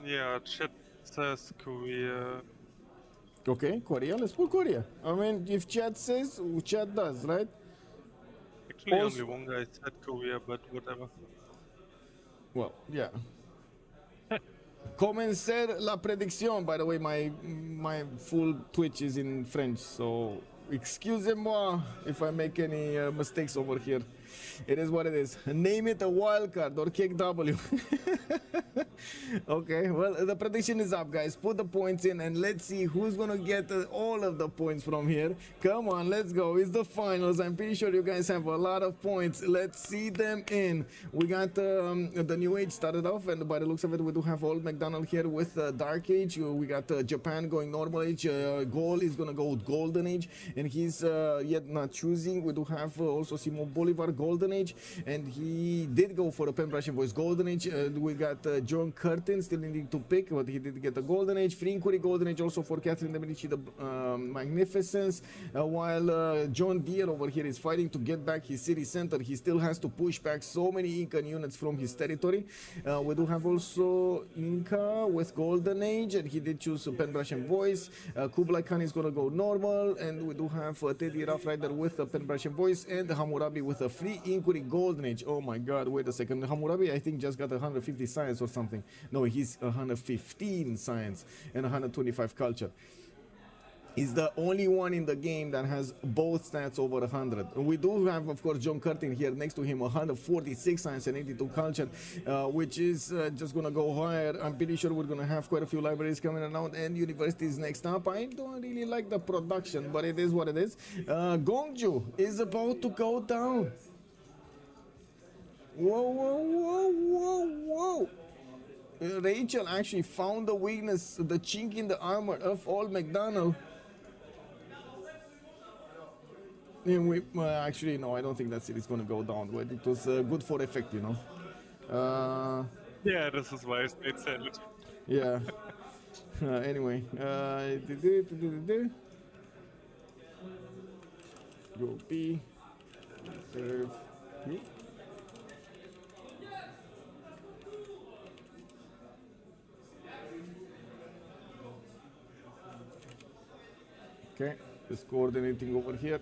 [SPEAKER 3] Yeah, chat says Korea.
[SPEAKER 2] Okay, Korea. Let's put Korea. I mean, if chat says, chat does, right?
[SPEAKER 3] Actually,
[SPEAKER 2] Also-
[SPEAKER 3] only one guy said Korea, but whatever.
[SPEAKER 2] Well, yeah. Commencer la prédiction. By the way, my full Twitch is in French, so excusez-moi if I make any mistakes over here. It is what it is. Name it a wild card or kick W. Okay, well, the prediction is up, guys. Put the points in and let's see who's gonna get all of the points from here. Come on, let's go. It's the finals. I'm pretty sure you guys have a lot of points. Let's see them in. We got the New Age started off, and by the looks of it, we do have old McDonald here with Dark Age. We got Japan going Normal Age. Gaul is gonna go with Golden Age, and he's yet not choosing. We do have also Simon Bolivar Golden Age, and he did go for a pen brush and voice Golden Age. We got John Curtin still needing to pick, but he did get a Golden Age. Free Inquiry Golden Age also for Catherine de Medici, the Magnificence, while John Deere over here is fighting to get back his city center. He still has to push back so many Incan units from his territory. We do have also Inca with Golden Age, and he did choose pen brush and voice. Kublai Khan is going to go normal, and we do have Teddy Rough Rider with a pen brush and voice, and Hammurabi with a Free Inquiry Golden Age. Oh my god, wait a second. Hammurabi, I think, just got 150 science or something. No, he's 115 science and 125 culture. He's the only one in the game that has both stats over 100. We do have, of course, John Curtin here next to him, 146 science and 82 culture, which is just going to go higher. I'm pretty sure we're going to have quite a few libraries coming around and universities next up. I don't really like the production, but it is what it is. Gongju is about to go down. Whoa, whoa, whoa, whoa, whoa. Rachel actually found the weakness, the chink in the armor of old McDonald. And we actually, no, I don't think that city's going to go down. But it was good for effect, you know.
[SPEAKER 3] Yeah, this is why I stayed silent.
[SPEAKER 2] Yeah. Anyway. Go B. Serve. Okay, just coordinating over here.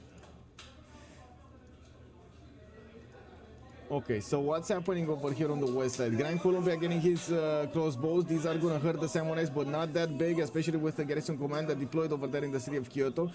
[SPEAKER 2] Okay, so what's happening over here on the west side? Grand Colombia getting his crossbows. These are going to hurt the samurais, but not that big, especially with the garrison commander deployed over there in the city of Kyoto.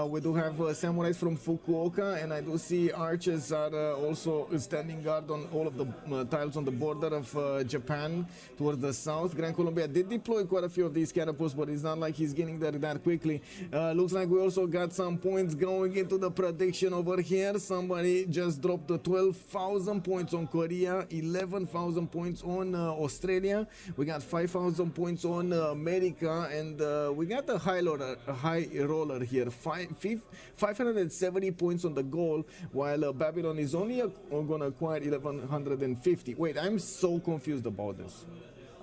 [SPEAKER 2] We do have samurais from Fukuoka, and I do see archers are also standing guard on all of the tiles on the border of Japan towards the south. Grand Colombia did deploy quite a few of these catapults, but it's not like he's getting there that quickly. Looks like we also got some points going into the prediction over here. Somebody just dropped the 12,000 points on Korea, 11,000 points on Australia. We got 5,000 points on America, and we got a high roller here, 570 points on the Gaul, while Babylon is only going to acquire 1,150. Wait, I'm so confused about this.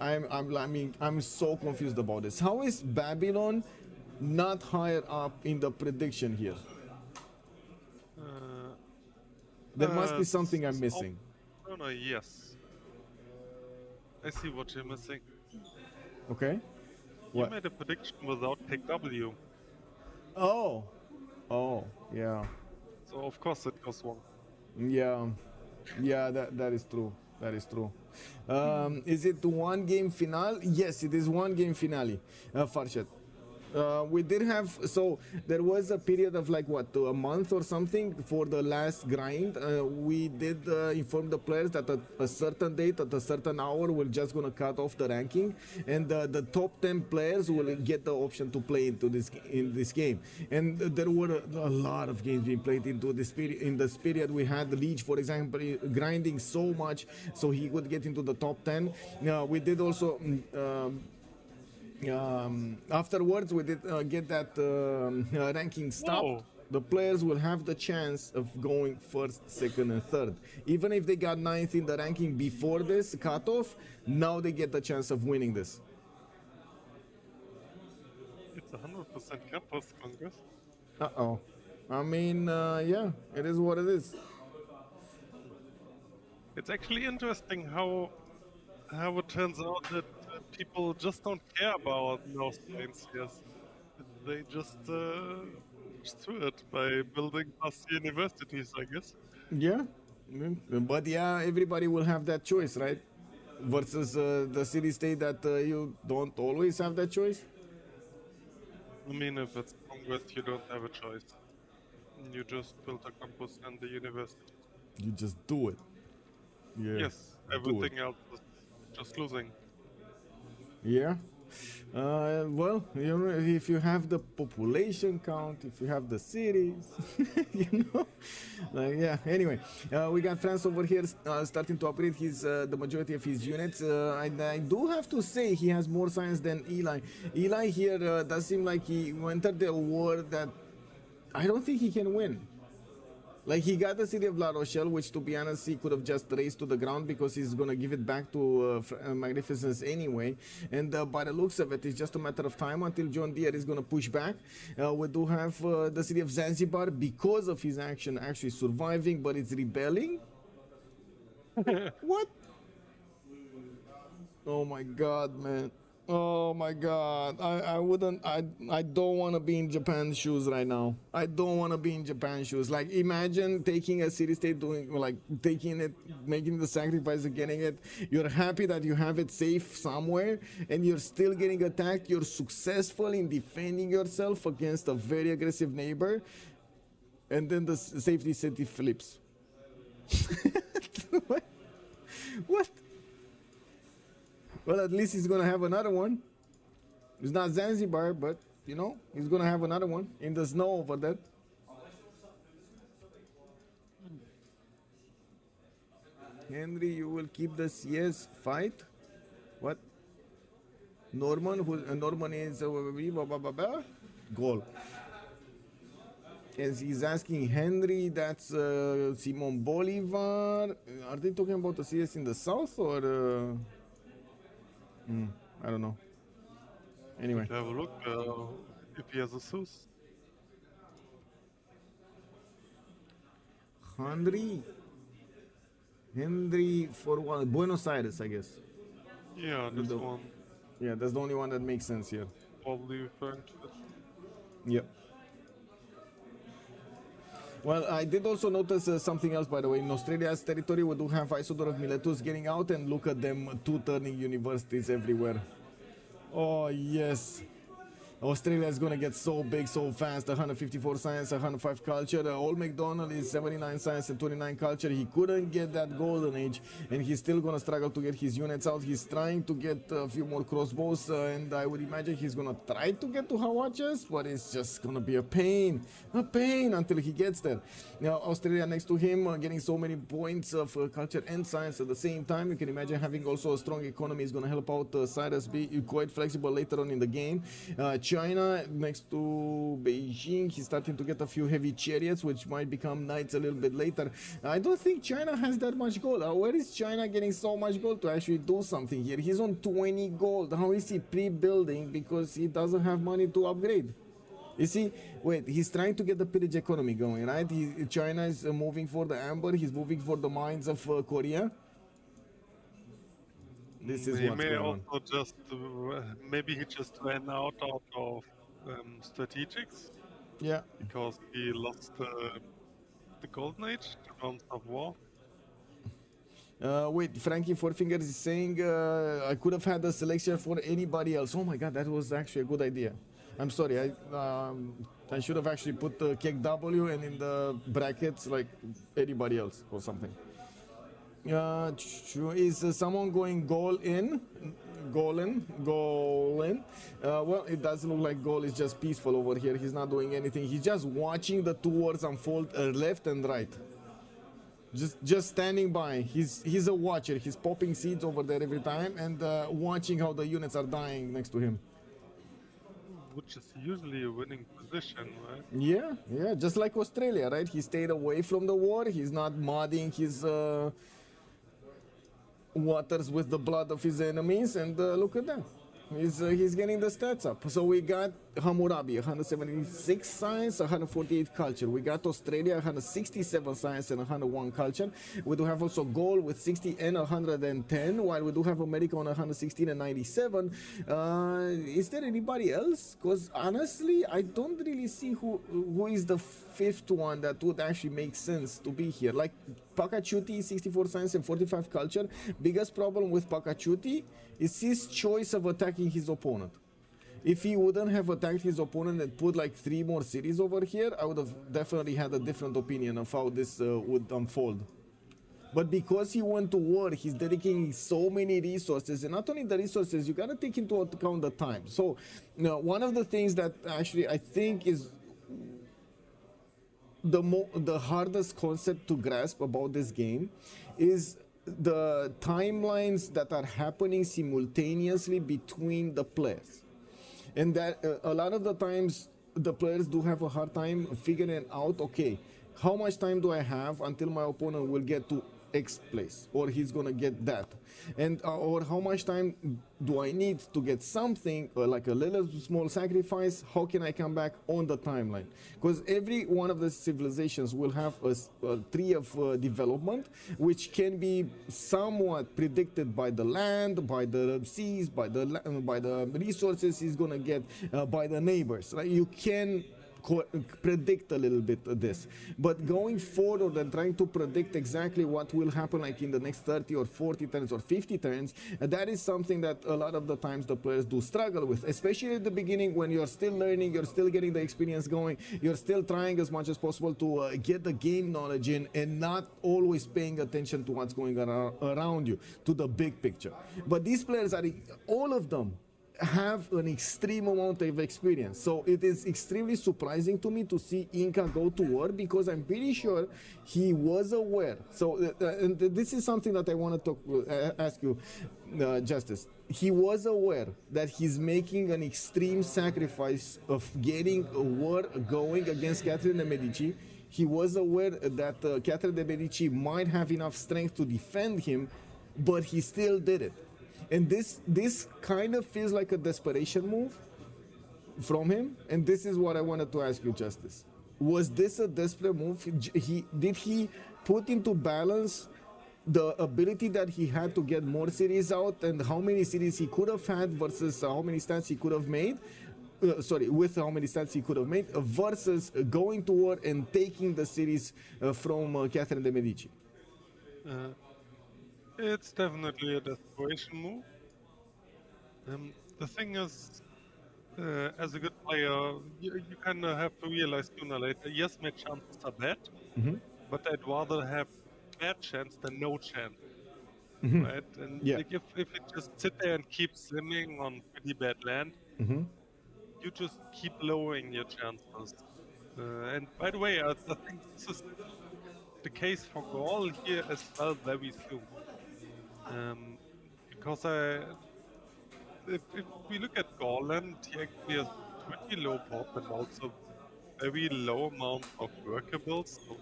[SPEAKER 2] I'm so confused about this. How is Babylon not higher up in the prediction here? There must be something I'm missing.
[SPEAKER 3] Oh, no, yes. I see what you're missing.
[SPEAKER 2] Okay.
[SPEAKER 3] You
[SPEAKER 2] What?
[SPEAKER 3] made a prediction without pick W.
[SPEAKER 2] Oh. Oh, yeah.
[SPEAKER 3] So of course it goes wrong.
[SPEAKER 2] Yeah. Yeah, that is true. That is true. Is it one game finale? Yes, it is one game finale. Farshat. We did have, so there was a period of like what, a month or something for the last grind. We did inform the players that at a certain date, at a certain hour, we're just gonna cut off the ranking, and the top 10 players will get the option to play into this game. And there were a lot of games being played into this period. In this period, we had Lege, for example, grinding so much so he would get into the top 10. We did also. Afterwards, we did get that ranking stopped.
[SPEAKER 3] Whoa.
[SPEAKER 2] The players will have the chance of going first, second, and third. Even if they got 9th in the ranking before this cutoff, now they get the chance of winning this.
[SPEAKER 3] It's 100% campus Congress.
[SPEAKER 2] Uh-oh. I mean, yeah, it is what it is.
[SPEAKER 3] It's actually interesting how it turns out that people just don't care about those things. Yes, they just through it by building plus universities, I guess.
[SPEAKER 2] Yeah, but yeah, everybody will have that choice, right? Versus the city-state that you don't always have that choice.
[SPEAKER 3] I mean, if it's Congress, you don't have a choice. You just build a campus and the university.
[SPEAKER 2] You just do it. Yeah.
[SPEAKER 3] Yes, everything else is just losing.
[SPEAKER 2] Yeah. Well, you know, if you have the population count, if you have the cities, you know, like yeah. Anyway, we got France over here starting to upgrade his the majority of his units. I do have to say he has more science than Eli. Eli here does seem like he entered the war that I don't think he can win. Like, he got the city of La Rochelle, which, to be honest, he could have just razed to the ground because he's going to give it back to Magnificence anyway. And by the looks of it, it's just a matter of time until John Deere is going to push back. We do have the city of Zanzibar, because of his action, actually surviving, but it's rebelling. What? Oh my god, man. Oh my god. I don't want to be in Japan's shoes right now. I don't want to be in Japan's shoes. Like, imagine taking a city-state, doing, like, taking it, making the sacrifice of getting it. You're happy that you have it safe somewhere, and you're still getting attacked. You're successful in defending yourself against a very aggressive neighbor, and then the safety city flips. What? What? Well, at least he's gonna have another one. It's not Zanzibar, but you know, he's gonna have another one in the snow over there. Henry, you will keep the CS fight? What? Norman, Norman is Gaul. As he's asking Henry, that's Simon Bolivar. Are they talking about the CS in the south or? I don't know. Anyway.
[SPEAKER 3] Have a look if he has a Zeus.
[SPEAKER 2] Henry for one. Buenos Aires, I guess.
[SPEAKER 3] Yeah, this one.
[SPEAKER 2] Yeah, that's the only one that makes sense here.
[SPEAKER 3] Probably referring to it.
[SPEAKER 2] Yep. Well, I did also notice something else, by the way. In Australia's territory, we do have Isodor of Miletus getting out, and look at them, 2 turning universities everywhere. Oh, yes. Australia is going to get so big so fast. 154 science, 105 culture. Old McDonald is 79 science and 29 culture. He couldn't get that golden age, and he's still going to struggle to get his units out. He's trying to get a few more crossbows, and I would imagine he's going to try to get to Hawachas, but it's just going to be a pain until he gets there. Now, Australia next to him, getting so many points of culture and science at the same time. You can imagine having also a strong economy is going to help out Cyrus be quite flexible later on in the game. China next to Beijing, he's starting to get a few heavy chariots, which might become knights a little bit later. I don't think China has that much gold. Where is China getting so much gold to actually do something here? He's on 20 gold. How is he pre-building? Because he doesn't have money to upgrade. You see, wait, he's trying to get the pillage economy going, right? China is moving for the amber. He's moving for the mines of Korea. This is what's going on.
[SPEAKER 3] Also just maybe he just ran out of strategics.
[SPEAKER 2] Yeah.
[SPEAKER 3] Because he lost the Golden Age to Realms of War.
[SPEAKER 2] Wait, Frankie Four Fingers is saying I could have had a selection for anybody else. Oh my god, that was actually a good idea. I'm sorry, I should have actually put the Kek W and in the brackets like anybody else or something. Is someone going goal in? Goal in? Goal in? Well, it doesn't look like Gaul is just peaceful over here. He's not doing anything. He's just watching the two wars unfold left and right. Just standing by. He's a watcher. He's popping seeds over there every time and watching how the units are dying next to him.
[SPEAKER 3] Which is usually a winning position, right?
[SPEAKER 2] Yeah, just like Australia, right? He stayed away from the war. He's not modding his waters with the blood of his enemies, and look at that. He's getting the stats up. So we got Hammurabi, 176 science, 148 culture. We got Australia, 167 science and 101 culture. We do have also Gaul with 60 and 110, while we do have America on 116 and 97. Is there anybody else? Because honestly, I don't really see who is the fifth one that would actually make sense to be here. Like Pakachuti, 64 science and 45 culture. Biggest problem with Pakachuti is his choice of attacking his opponent. If he wouldn't have attacked his opponent and put like 3 more cities over here, I would have definitely had a different opinion of how this would unfold. But because he went to war, he's dedicating so many resources, and not only the resources, you gotta take into account the time. So, one of the things that actually I think is the hardest concept to grasp about this game is the timelines that are happening simultaneously between the players. And that a lot of the times the players do have a hard time figuring out, okay, how much time do I have until my opponent will get to X place, or he's gonna get that, and or how much time do I need to get something like a little small sacrifice? How can I come back on the timeline? Because every one of the civilizations will have a tree of development, which can be somewhat predicted by the land, by the seas, by the resources he's gonna get, by the neighbors. Right? You can predict a little bit of this, but going forward and trying to predict exactly what will happen like in the next 30 or 40 turns or 50 turns, that is something that a lot of the times the players do struggle with, especially at the beginning when you're still learning, you're still getting the experience going, you're still trying as much as possible to get the game knowledge in and not always paying attention to what's going on around you, to the big picture. But these players are, all of them, have an extreme amount of experience. So it is extremely surprising to me to see Inca go to war, because I'm pretty sure he was aware. So and this is something that I want to ask you, Justice. He was aware that he's making an extreme sacrifice of getting a war going against Catherine de' Medici. He was aware that Catherine de' Medici might have enough strength to defend him, but he still did it. And this kind of feels like a desperation move from him. And this is what I wanted to ask you, Justice. Was this a desperate move? Did he put into balance the ability that he had to get more series out and how many series he could have had versus how many stats he could have made? With how many stats he could have made versus going to war and taking the series from Catherine de' Medici?
[SPEAKER 3] It's definitely a desperation move. The thing is, as a good player, you kind of have to realize sooner or later, yes, my chances are bad, but I'd rather have bad chance than no chance, right? And like if you just sit there and keep simming on pretty bad land, you just keep lowering your chances. And by the way, I think this is the case for Gaul here as well very soon. Because if we look at Gauland, he actually has pretty low pop and also very low amount of workables, so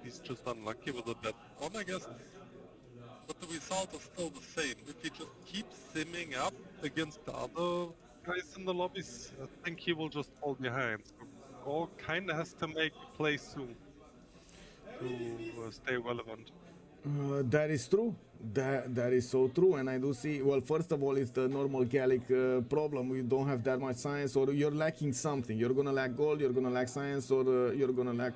[SPEAKER 3] he's just unlucky with a bad one, I guess. But the result is still the same. If he just keeps simming up against the other guys in the lobbies, I think he will just fall behind. So Gaul kinda has to make a play soon to stay relevant.
[SPEAKER 2] That is true. That is so true, and I do see. Well, first of all, it's the normal Gallic problem. We don't have that much science, or you're lacking something. You're gonna lack gold, you're gonna lack science, or you're gonna lack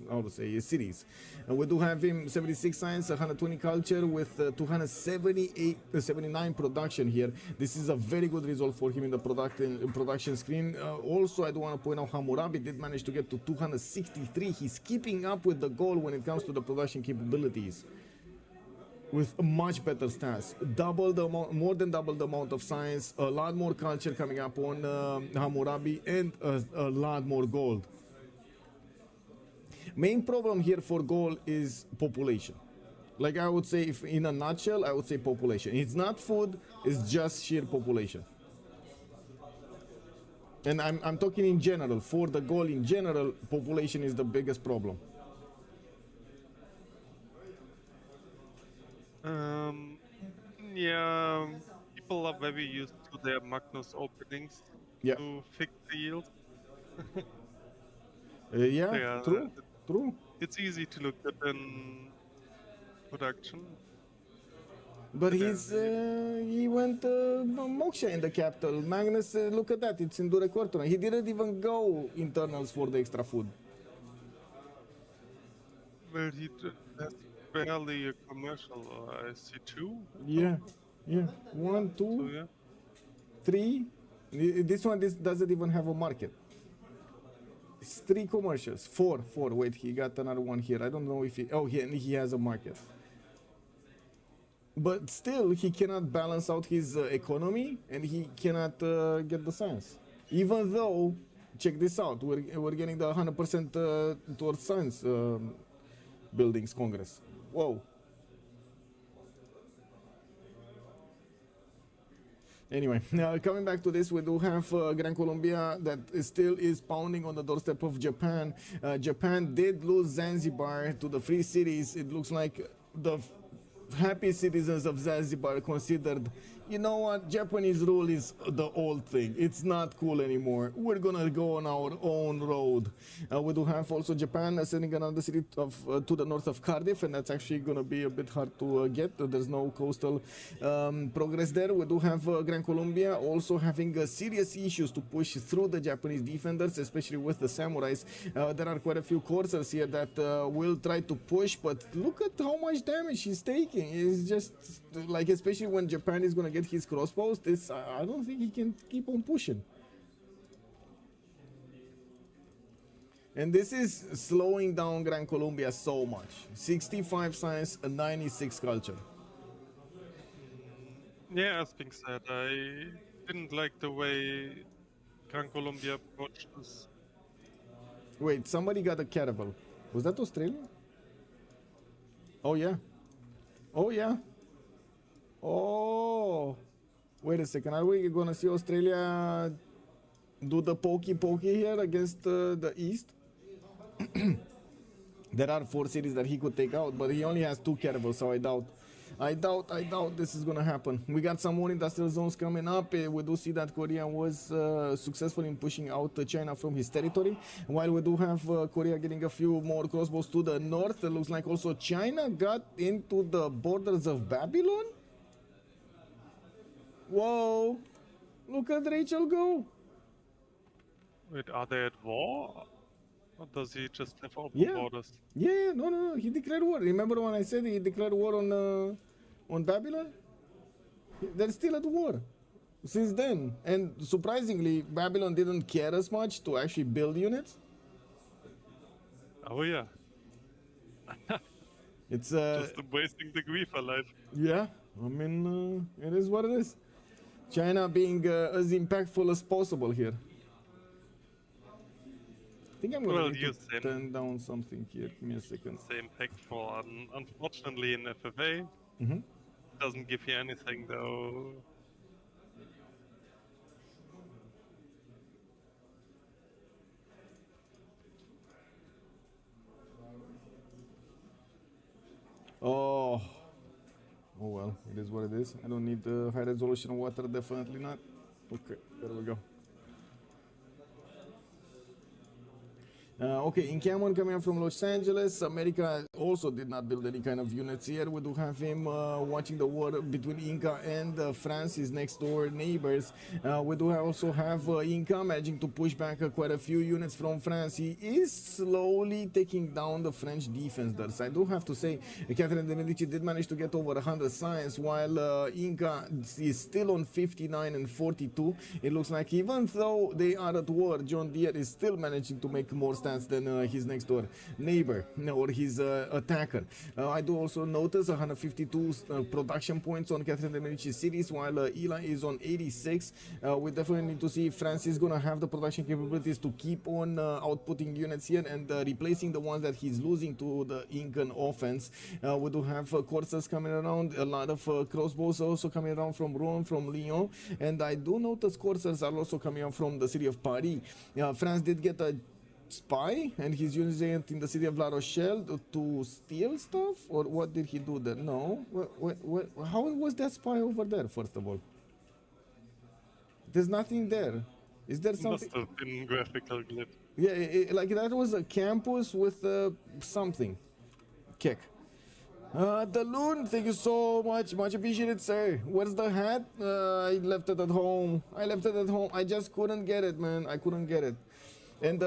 [SPEAKER 2] how to say cities. And we do have him 76 science, 120 culture with 79 production here. This is a very good result for him in the production screen. Also, I do want to point out Hammurabi did manage to get to 263. He's keeping up with the goal when it comes to the production capabilities, with much better stats, more than double the amount of science, a lot more culture coming up on Hammurabi, and a lot more gold. Main problem here for Gaul is population. Like I would say, if in a nutshell, I would say population. It's not food, it's just sheer population. And I'm talking in general. For the Gaul in general, population is the biggest problem.
[SPEAKER 3] Yeah, people are very used to their Magnus openings to fix the yield.
[SPEAKER 2] Yeah, true.
[SPEAKER 3] It's easy to look at in production.
[SPEAKER 2] But he went Moksha in the capital. Magnus, look at that, it's in Dure Cortona. He didn't even go internals for the extra food.
[SPEAKER 3] Well, he has barely a commercial, I see 2.
[SPEAKER 2] Yeah. 1, 2,
[SPEAKER 3] So, yeah.
[SPEAKER 2] 3. This one doesn't even have a market. It's 3 commercials. 4. Wait, he got another one here. I don't know if he has a market. But still, he cannot balance out his economy, and he cannot get the science. Even though, check this out, we're getting the 100% towards science buildings congress. Whoa. Anyway, now coming back to this, we do have Grand Colombia that still is pounding on the doorstep of Japan. Japan did lose Zanzibar to the free cities. It looks like the happy citizens of Zanzibar considered, you know what, Japanese rule is the old thing. It's not cool anymore. We're gonna go on our own road. We do have also Japan sending another city to the north of Cardiff, and that's actually gonna be a bit hard to get. There's no coastal progress there. We do have Grand Colombia also having serious issues to push through the Japanese defenders, especially with the samurais. There are quite a few coursers here that will try to push, but look at how much damage he's taking. It's just like, especially when Japan is gonna get his crossbows, I don't think he can keep on pushing. And this is slowing down Grand Colombia so much. 65 science, 96 culture.
[SPEAKER 3] Yeah, as being said, I didn't like the way Grand Colombia approached this.
[SPEAKER 2] Wait, somebody got a caravel. Was that Australia? Oh yeah. Oh, wait a second. Are we gonna see Australia do the pokey here against the East? There are 4 cities that he could take out, but he only has 2 caravels, so I doubt this is gonna happen. We got some more industrial zones coming up. We do see that Korea was successful in pushing out China from his territory, while we do have Korea getting a few more crossbows to the north. It looks like also China got into the borders of Babylon. Whoa, look at Rachel go.
[SPEAKER 3] Wait, are they at war? Or does he just have open borders?
[SPEAKER 2] Yeah, no, he declared war. Remember when I said he declared war on Babylon? They're still at war since then. And surprisingly, Babylon didn't care as much to actually build units.
[SPEAKER 3] Oh yeah.
[SPEAKER 2] It's
[SPEAKER 3] just wasting the grief alive.
[SPEAKER 2] Yeah, I mean, it is what it is. China being as impactful as possible here. I think I'm going to turn down something here. Give me a second.
[SPEAKER 3] Same impactful, unfortunately in FFA. Doesn't give you anything though.
[SPEAKER 2] Oh well, it is what it is. I don't need the high resolution water, definitely not. Okay, there we go. Okay, in Cameron coming up from Los Angeles. America also did not build any kind of units here. We do have him watching the war between Inca and France, his next door neighbors. We do also have Inca managing to push back quite a few units from France. He is slowly taking down the French defenders. I do have to say, Catherine de Medici did manage to get over 100 science, while Inca is still on 59 and 42. It looks like even though they are at war, John Deere is still managing to make more stats than his next door neighbor or his attacker. I do also notice 152 production points on Catherine de Medici cities, while Eli is on 86. We definitely need to see if France is going to have the production capabilities to keep on outputting units here and replacing the ones that he's losing to the Incan offense. We do have coursers coming around, a lot of crossbows also coming around from Rouen, from Lyon, and I do notice coursers are also coming out from the city of Paris. France did get a spy, and he's using it in the city of La Rochelle to steal stuff, or what did he do there? No, how was that spy over there? First of all, there's nothing there. Is there something?
[SPEAKER 3] Must have been graphical glyph.
[SPEAKER 2] Yeah, like that was a campus with something. Kick. The loon, thank you so much. Much appreciated, sir. Where's the hat? I left it at home. I just couldn't get it, man. I couldn't get it. And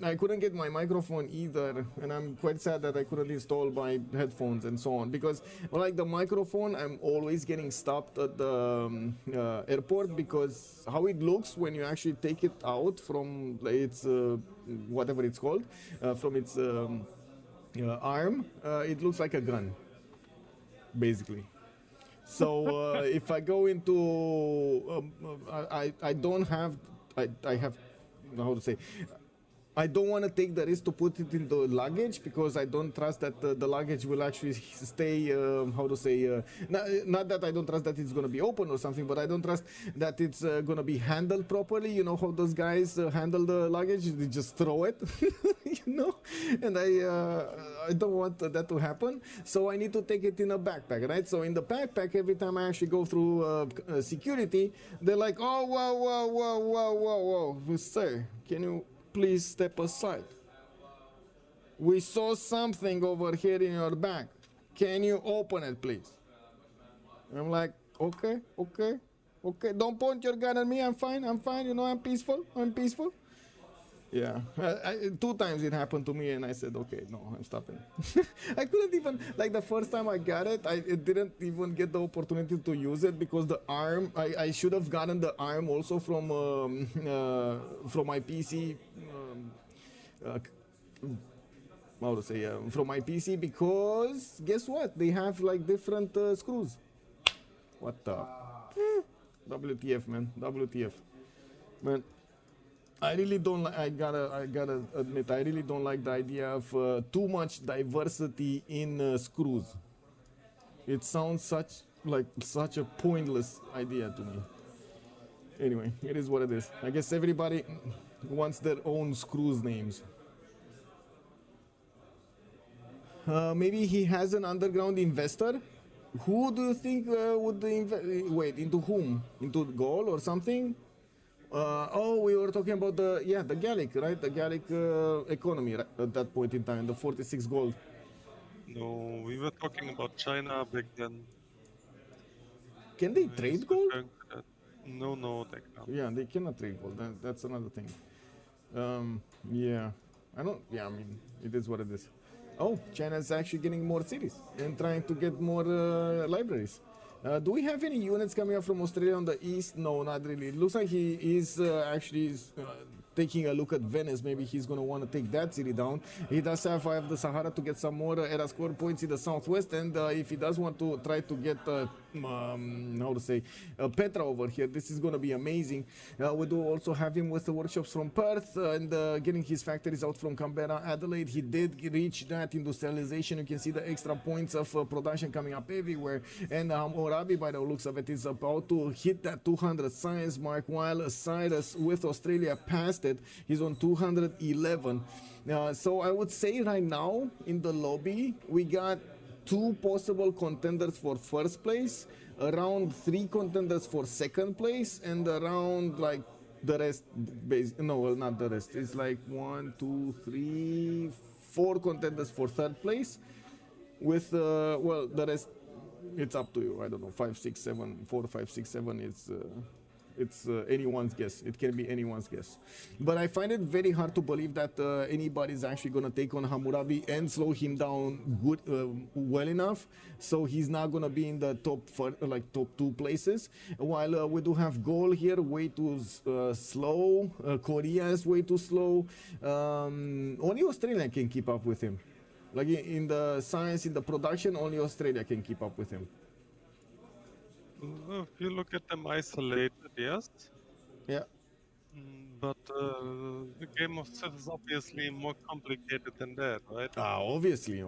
[SPEAKER 2] I couldn't get my microphone either, and I'm quite sad that I couldn't install my headphones and so on, because like the microphone, I'm always getting stopped at the airport, because how it looks when you actually take it out from its whatever it's called, from its arm, it looks like a gun, basically. So if I go into, I don't have, I have, how to say, I don't want to take the risk to put it in the luggage, because I don't trust that the luggage will actually stay, how to say, not that I don't trust that it's going to be open or something, but I don't trust that it's going to be handled properly. You know how those guys handle the luggage? They just throw it, you know, and I don't want that to happen. So I need to take it in a backpack, right? So in the backpack, every time I actually go through security, they're like, oh, whoa, sir, can you please step aside? We saw something over here in your bag. Can you open it, please? I'm like, okay. Don't point your gun at me. I'm fine. You know, I'm peaceful. Yeah, 2 times it happened to me, and I said, okay, no, I'm stopping. I couldn't even, like the first time I got it, I didn't even get the opportunity to use it, because the arm, I should have gotten the arm also from my PC, how to say, from my PC, because guess what? They have like different screws. What the? WTF, man, WTF. Man. I really don't like, I gotta admit, I really don't like the idea of too much diversity in screws. It sounds such a pointless idea to me. Anyway, it is what it is. I guess everybody wants their own screws names. Maybe he has an underground investor. Who do you think would wait, into whom? Into Gaul or something? Oh, we were talking about the Gallic, right? The Gallic economy right? At that point in time, the 46 gold.
[SPEAKER 3] No, we were talking about China back then.
[SPEAKER 2] Can they trade gold?
[SPEAKER 3] No, they can't.
[SPEAKER 2] Yeah, they cannot trade gold. That's another thing. Yeah, I mean, it is what it is. Oh, China's actually getting more cities and trying to get more libraries. Do we have any units coming up from Australia on the east? No, not really. It looks like he is actually taking a look at Venice. Maybe he's going to want to take that city down. He does have the Sahara to get some more era score points in the southwest, and if he does want to try to get how to say, Petra over here, this is going to be amazing. We do also have him with the workshops from Perth and getting his factories out from Canberra, Adelaide. He did reach that industrialization. You can see the extra points of production coming up everywhere, and Hammurabi, by the looks of it, is about to hit that 200 science mark, while Cyrus with Australia passed it. He's on 211. So I would say right now in the lobby we got 2 possible contenders for first place, around 3 contenders for second place, and around like The rest, no, well, not the rest. It's like 1, 2, 3, 4 contenders for third place. With well, the rest, it's up to you. I don't know, 5, 6, 7, 4, 5, 6, 7. It's anyone's guess. It can be anyone's guess. But I find it very hard to believe that anybody's actually gonna take on Hammurabi and slow him down well enough, so he's not gonna be in the top top 2 places. While we do have Gaul here, way too slow. Korea is way too slow. Only Australia can keep up with him. Like in the science, in the production, only Australia can keep up with him.
[SPEAKER 3] If you look at them isolated, yes.
[SPEAKER 2] Yeah.
[SPEAKER 3] But the game of Civ is obviously more complicated than that, right?
[SPEAKER 2] Obviously.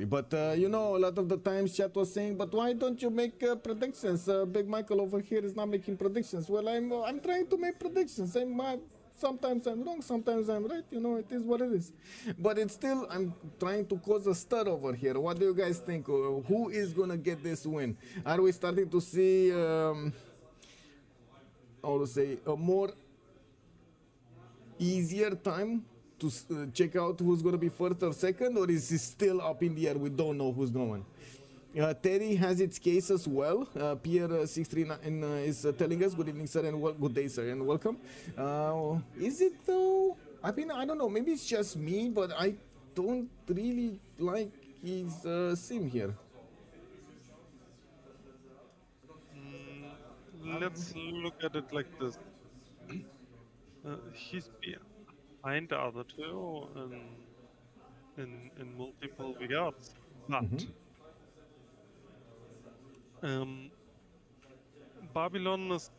[SPEAKER 2] But you know, a lot of the times chat was saying, but why don't you make predictions? Big Michael over here is not making predictions. Well, I'm trying to make predictions. Sometimes I'm wrong, sometimes I'm right. You know, it is what it is. But it's still, I'm trying to cause a stir over here. What do you guys think? Who is gonna get this win? Are we starting to see, how to say, a more easier time to check out who's gonna be first or second, or is it still up in the air? We don't know who's going. Terry has its case as well. Pierre639 is telling us, good evening, sir, and good day, sir, and welcome. Is it though? I mean, I don't know. Maybe it's just me, but I don't really like his sim here.
[SPEAKER 3] Let's look at it like this. He's behind the other two in multiple regards, but. Babylon is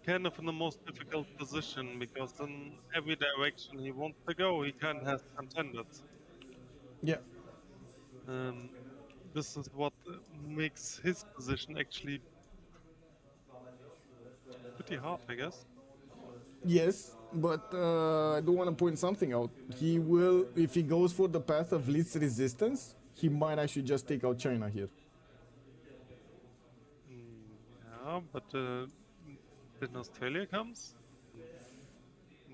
[SPEAKER 3] kind of in the most difficult position because in every direction he wants to go, he kind of has contenders.
[SPEAKER 2] Yeah.
[SPEAKER 3] This is what makes his position actually pretty hard, I guess.
[SPEAKER 2] Yes, but I do want to point something out. He will, if he goes for the path of least resistance, he might actually just take out China here.
[SPEAKER 3] Yeah, but then Australia comes.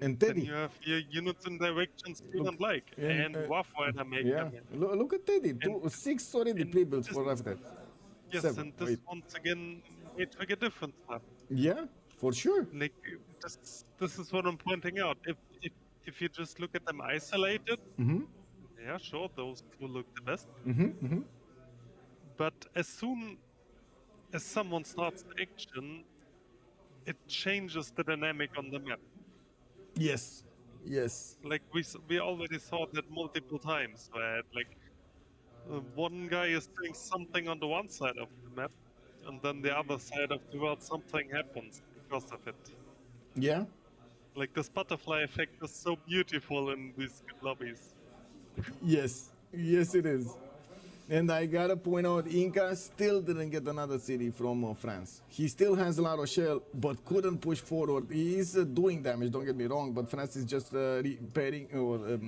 [SPEAKER 2] And Teddy.
[SPEAKER 3] Then you have your units in directions you don't like. And Rough Rider make them.
[SPEAKER 2] Look at Teddy. 6 already pre-built for after.
[SPEAKER 3] Yes,
[SPEAKER 2] 7,
[SPEAKER 3] and this once again made a difference.
[SPEAKER 2] Yeah, for sure.
[SPEAKER 3] Like, this is what I'm pointing out. If you just look at them isolated, yeah, sure, those two look the best. But as soon as someone starts the action, it changes the dynamic on the map.
[SPEAKER 2] Yes.
[SPEAKER 3] Like we already saw that multiple times, where like one guy is doing something on the one side of the map, and then the other side of the world something happens because of it.
[SPEAKER 2] Yeah.
[SPEAKER 3] Like this butterfly effect is so beautiful in these lobbies.
[SPEAKER 2] Yes, it is. And I gotta point out, Inca still didn't get another city from France. He still has La Rochelle, but couldn't push forward. He is doing damage, don't get me wrong, but France is just repairing, or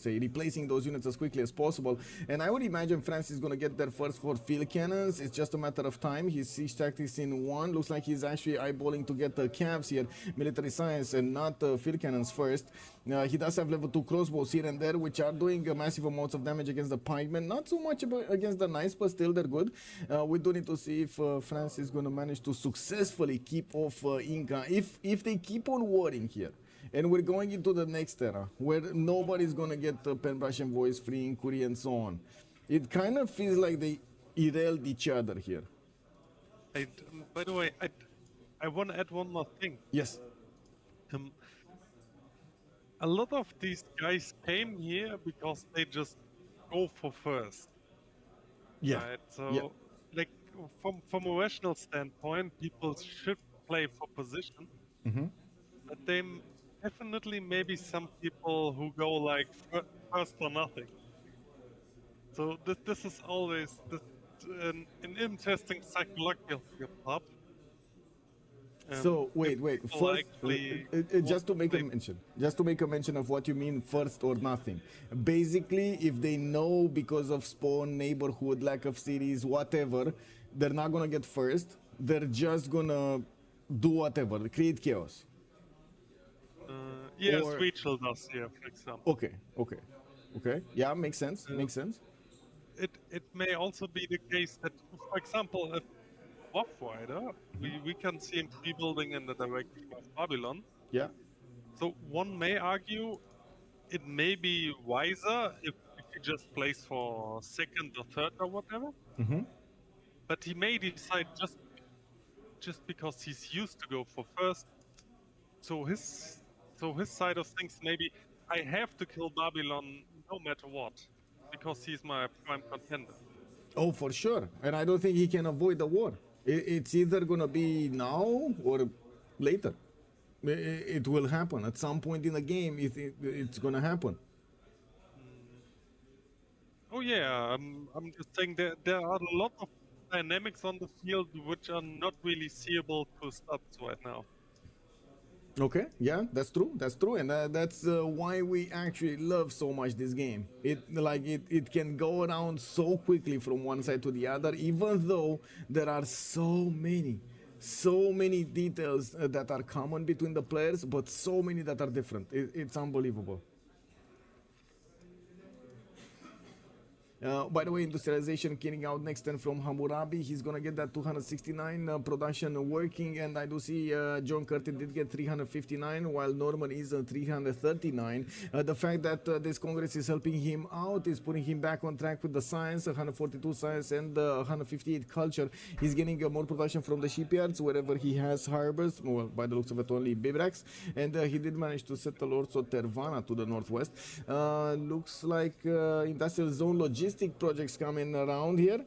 [SPEAKER 2] replacing those units as quickly as possible. And I would imagine France is gonna get there first for field cannons. It's just a matter of time. His siege tactics in 1. Looks like he's actually eyeballing to get cabs here, military science, and not field cannons first. He does have level 2 crossbows here and there, which are doing massive amounts of damage against the pikemen. Not so much against the knights, but still they're good. We do need to see if France is going to manage to successfully keep off Inca. If they keep on warring here, and we're going into the next era, where nobody's going to get pen brush and voice free inquiry and so on, it kind of feels like they derailed each other here.
[SPEAKER 3] By the way, I want to add one more thing.
[SPEAKER 2] Yes.
[SPEAKER 3] A lot of these guys came here because they just go for first.
[SPEAKER 2] Yeah.
[SPEAKER 3] Right? So, like, from a rational standpoint, people should play for position. But they definitely maybe some people who go like first or nothing. So this is always an interesting psychological part.
[SPEAKER 2] So wait. First, just to make a mention of what you mean, first or nothing. Basically, if they know because of spawn, neighborhood, lack of cities, whatever, they're not gonna get first. They're just gonna do whatever, create chaos.
[SPEAKER 3] Yes,
[SPEAKER 2] Or...
[SPEAKER 3] Rachel does here, for example.
[SPEAKER 2] Okay. Yeah, makes sense. Makes sense.
[SPEAKER 3] It may also be the case that, for example, a Wolf Rider, we can see him pre-building in the direction of Babylon.
[SPEAKER 2] Yeah.
[SPEAKER 3] So one may argue it may be wiser if he just plays for second or third or whatever. But he may decide just because he's used to go for first. So his side of things, maybe I have to kill Babylon no matter what, because he's my prime contender.
[SPEAKER 2] Oh, for sure. And I don't think he can avoid the war. It's either gonna be now or later. It will happen at some point in the game. It's gonna happen.
[SPEAKER 3] Oh yeah, I'm just saying there are a lot of dynamics on the field which are not really seeable to stats right now.
[SPEAKER 2] Okay, yeah, that's true, and that's why we actually love so much this game. It can go around so quickly from one side to the other, even though there are so many details that are common between the players, but so many that are different. It's unbelievable. By the way, industrialization killing out next turn from Hammurabi. He's gonna get that 269 production working, and I do see John Curtin did get 359, while Norman is 339. The fact that this Congress is helping him out is putting him back on track with the science, 142 science and 158 culture. He's getting more production from the shipyards wherever he has harbors. Well, by the looks of it, only Bibrax, and he did manage to settle also Tervana to the northwest. Looks like industrial zone logistics projects coming around here.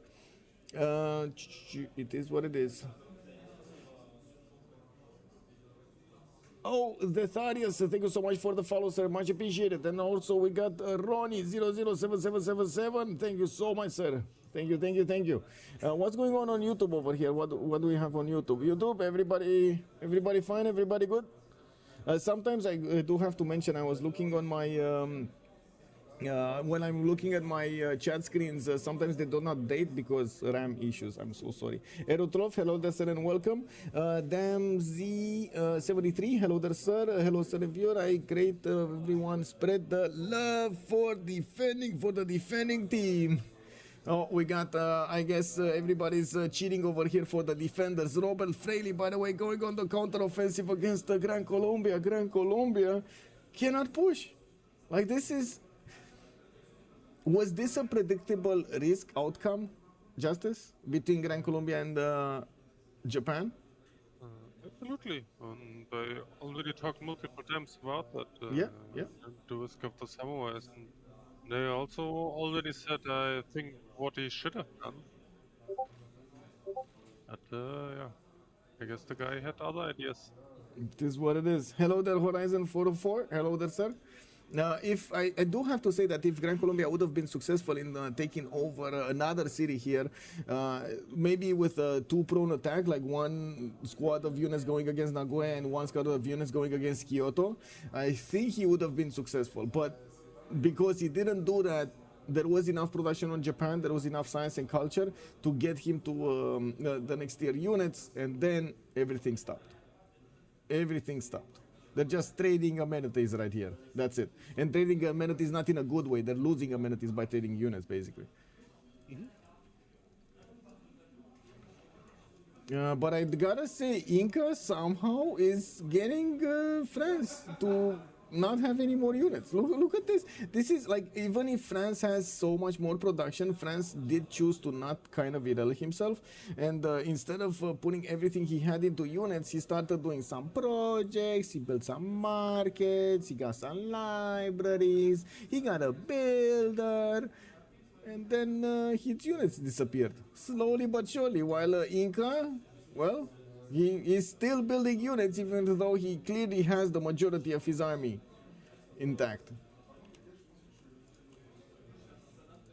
[SPEAKER 2] It is what it is. Oh, the Thaddeus, thank you so much for the follow, sir. Much appreciated. And also we got Ronnie 007777. Thank you so much, sir. Thank you. What's going on YouTube over here? What do we have on YouTube? YouTube, everybody fine? Everybody good? Sometimes I do have to mention, I was looking on my when I'm looking at my chat screens, sometimes they do not update because RAM issues. I'm so sorry. Aerotrof, hello there, sir, and welcome. DamZ73, hello there, sir. Hello, sir, and viewer. I great everyone spread the love for the defending team. Oh, we got, I guess everybody's cheating over here for the defenders. Robert Fraley, by the way, going on the counter-offensive against Grand Colombia. Grand Colombia cannot push. Like, this is... Was this a predictable risk outcome, Justice, between Grand Colombia and Japan?
[SPEAKER 3] Absolutely. And I already talked multiple times about that.
[SPEAKER 2] Yeah.
[SPEAKER 3] The risk of the samurais. And they also already said, I think, what he should have done. But yeah, I guess the guy had other ideas.
[SPEAKER 2] It is what it is. Hello there, Horizon 404. Hello there, sir. If I do have to say that if Grand Colombia would have been successful in taking over another city here, maybe with a two-prone attack, like one squad of units going against Nagoya and one squad of units going against Kyoto, I think he would have been successful. But because he didn't do that, there was enough production on Japan, there was enough science and culture to get him to the next tier units, and then everything stopped. Everything stopped. They're just trading amenities right here. That's it. And trading amenities not in a good way. They're losing amenities by trading units, basically. But I gotta say, Inca somehow is getting France to not have any more units. Look at this. This is like, even if France has so much more production, France did choose to not kind of irrelevant himself, and instead of putting everything he had into units, he started doing some projects, he built some markets, he got some libraries, he got a builder, and then his units disappeared slowly but surely, while Inca, well, he is still building units, even though he clearly has the majority of his army intact.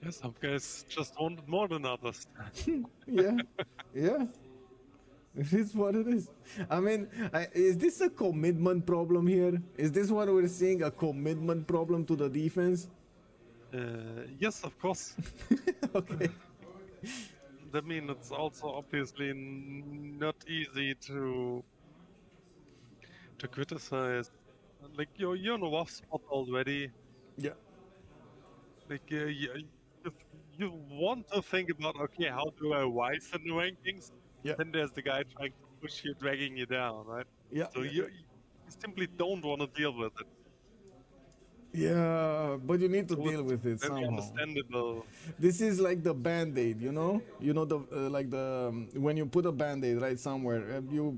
[SPEAKER 3] Yeah, some guys just wanted more than others.
[SPEAKER 2] Yeah. It is what it is. I mean, is this a commitment problem here? Is this what we're seeing, a commitment problem to the defense?
[SPEAKER 3] Yes, of course.
[SPEAKER 2] Okay.
[SPEAKER 3] I mean, it's also obviously not easy to criticize Like you're on a rough spot already.
[SPEAKER 2] Yeah.
[SPEAKER 3] Like you want to think about, okay, how do I rise in the rankings?
[SPEAKER 2] Yeah.
[SPEAKER 3] Then there's the guy trying to push you, dragging you down, right?
[SPEAKER 2] Yeah.
[SPEAKER 3] So you simply don't want to deal with it.
[SPEAKER 2] Yeah, but you need to
[SPEAKER 3] So
[SPEAKER 2] deal
[SPEAKER 3] it's
[SPEAKER 2] with it
[SPEAKER 3] very
[SPEAKER 2] somehow.
[SPEAKER 3] understandable.
[SPEAKER 2] This is like the band-aid, you know the like the when you put a band-aid right somewhere, you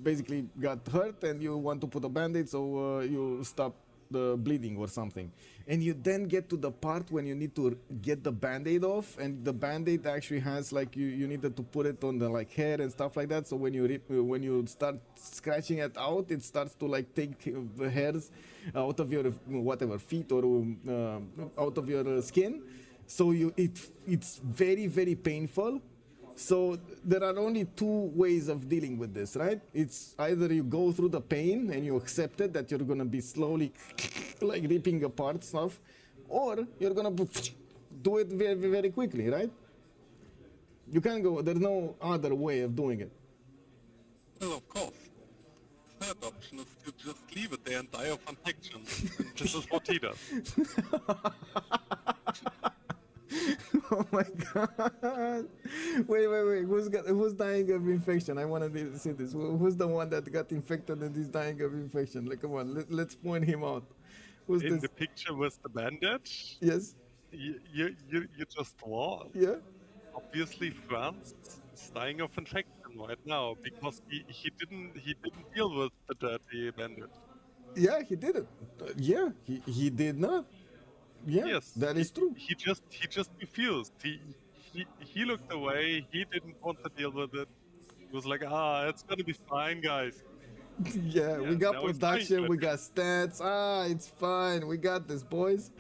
[SPEAKER 2] basically got hurt and you want to put a band-aid so you stop the bleeding or something, and you then get to the part when you need to get the band-aid off, and the band-aid actually has like you needed to put it on the like hair and stuff like that, so when you start scratching it out, it starts to like take the hairs out of your whatever feet or out of your skin, so it's very very painful. So there are only two ways of dealing with this, right? It's either you go through the pain and you accept it that you're gonna be slowly like ripping apart stuff, or you're gonna do it very very quickly, right? You can't go. There's no other way of doing it.
[SPEAKER 3] Well, of course. Third option is to just leave it there and die of infection. And this is what he does.
[SPEAKER 2] Oh my god! Wait! Who's dying of infection? I want to see this. Who's the one that got infected and is dying of infection? Like, come on, let's point him out. Who's
[SPEAKER 3] In
[SPEAKER 2] this?
[SPEAKER 3] the picture with the bandage,
[SPEAKER 2] Yes.
[SPEAKER 3] you just saw.
[SPEAKER 2] Yeah.
[SPEAKER 3] Obviously, France is dying of infection right now because he didn't deal with the dirty bandage.
[SPEAKER 2] Yeah, he did it. Yeah, he did not. Yeah,
[SPEAKER 3] Yes,
[SPEAKER 2] that is true.
[SPEAKER 3] He just refused. He looked away. He didn't want to deal with it. He was like, it's gonna be fine, guys.
[SPEAKER 2] Yeah, we got
[SPEAKER 3] now it's
[SPEAKER 2] production,
[SPEAKER 3] fine,
[SPEAKER 2] we got stats. It's fine. We got this, boys.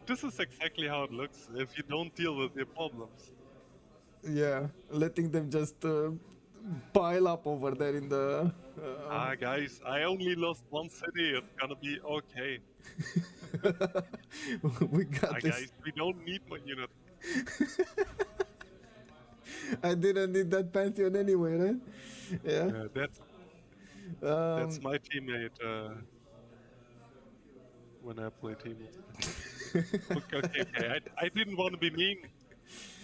[SPEAKER 3] This is exactly how it looks if you don't deal with your problems.
[SPEAKER 2] Yeah, letting them just pile up over there in the.
[SPEAKER 3] Guys, I only lost one city. It's gonna be okay.
[SPEAKER 2] We got this.
[SPEAKER 3] Guys, we don't need more units.
[SPEAKER 2] I didn't need that pantheon anyway, right? Yeah.
[SPEAKER 3] That's my teammate when I play team. Okay. I didn't want to be mean.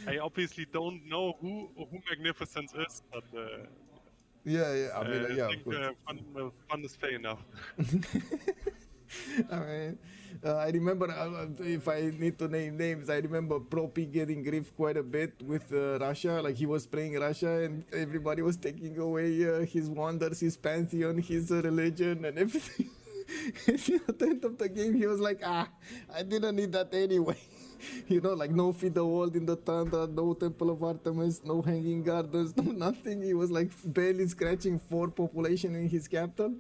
[SPEAKER 3] I obviously don't know who Magnificence is, but
[SPEAKER 2] Yeah. I mean,
[SPEAKER 3] I
[SPEAKER 2] yeah.
[SPEAKER 3] think fun is fair enough.
[SPEAKER 2] I mean, I remember, if I need to name names, I remember Pro P getting grief quite a bit with Russia. Like, he was playing Russia and everybody was taking away his wonders, his pantheon, his religion and everything. At the end of the game, he was like, I didn't need that anyway. You know, like no Fiddle World in the Tundra, no Temple of Artemis, no Hanging Gardens, no nothing. He was like barely scratching 4 population in his capital.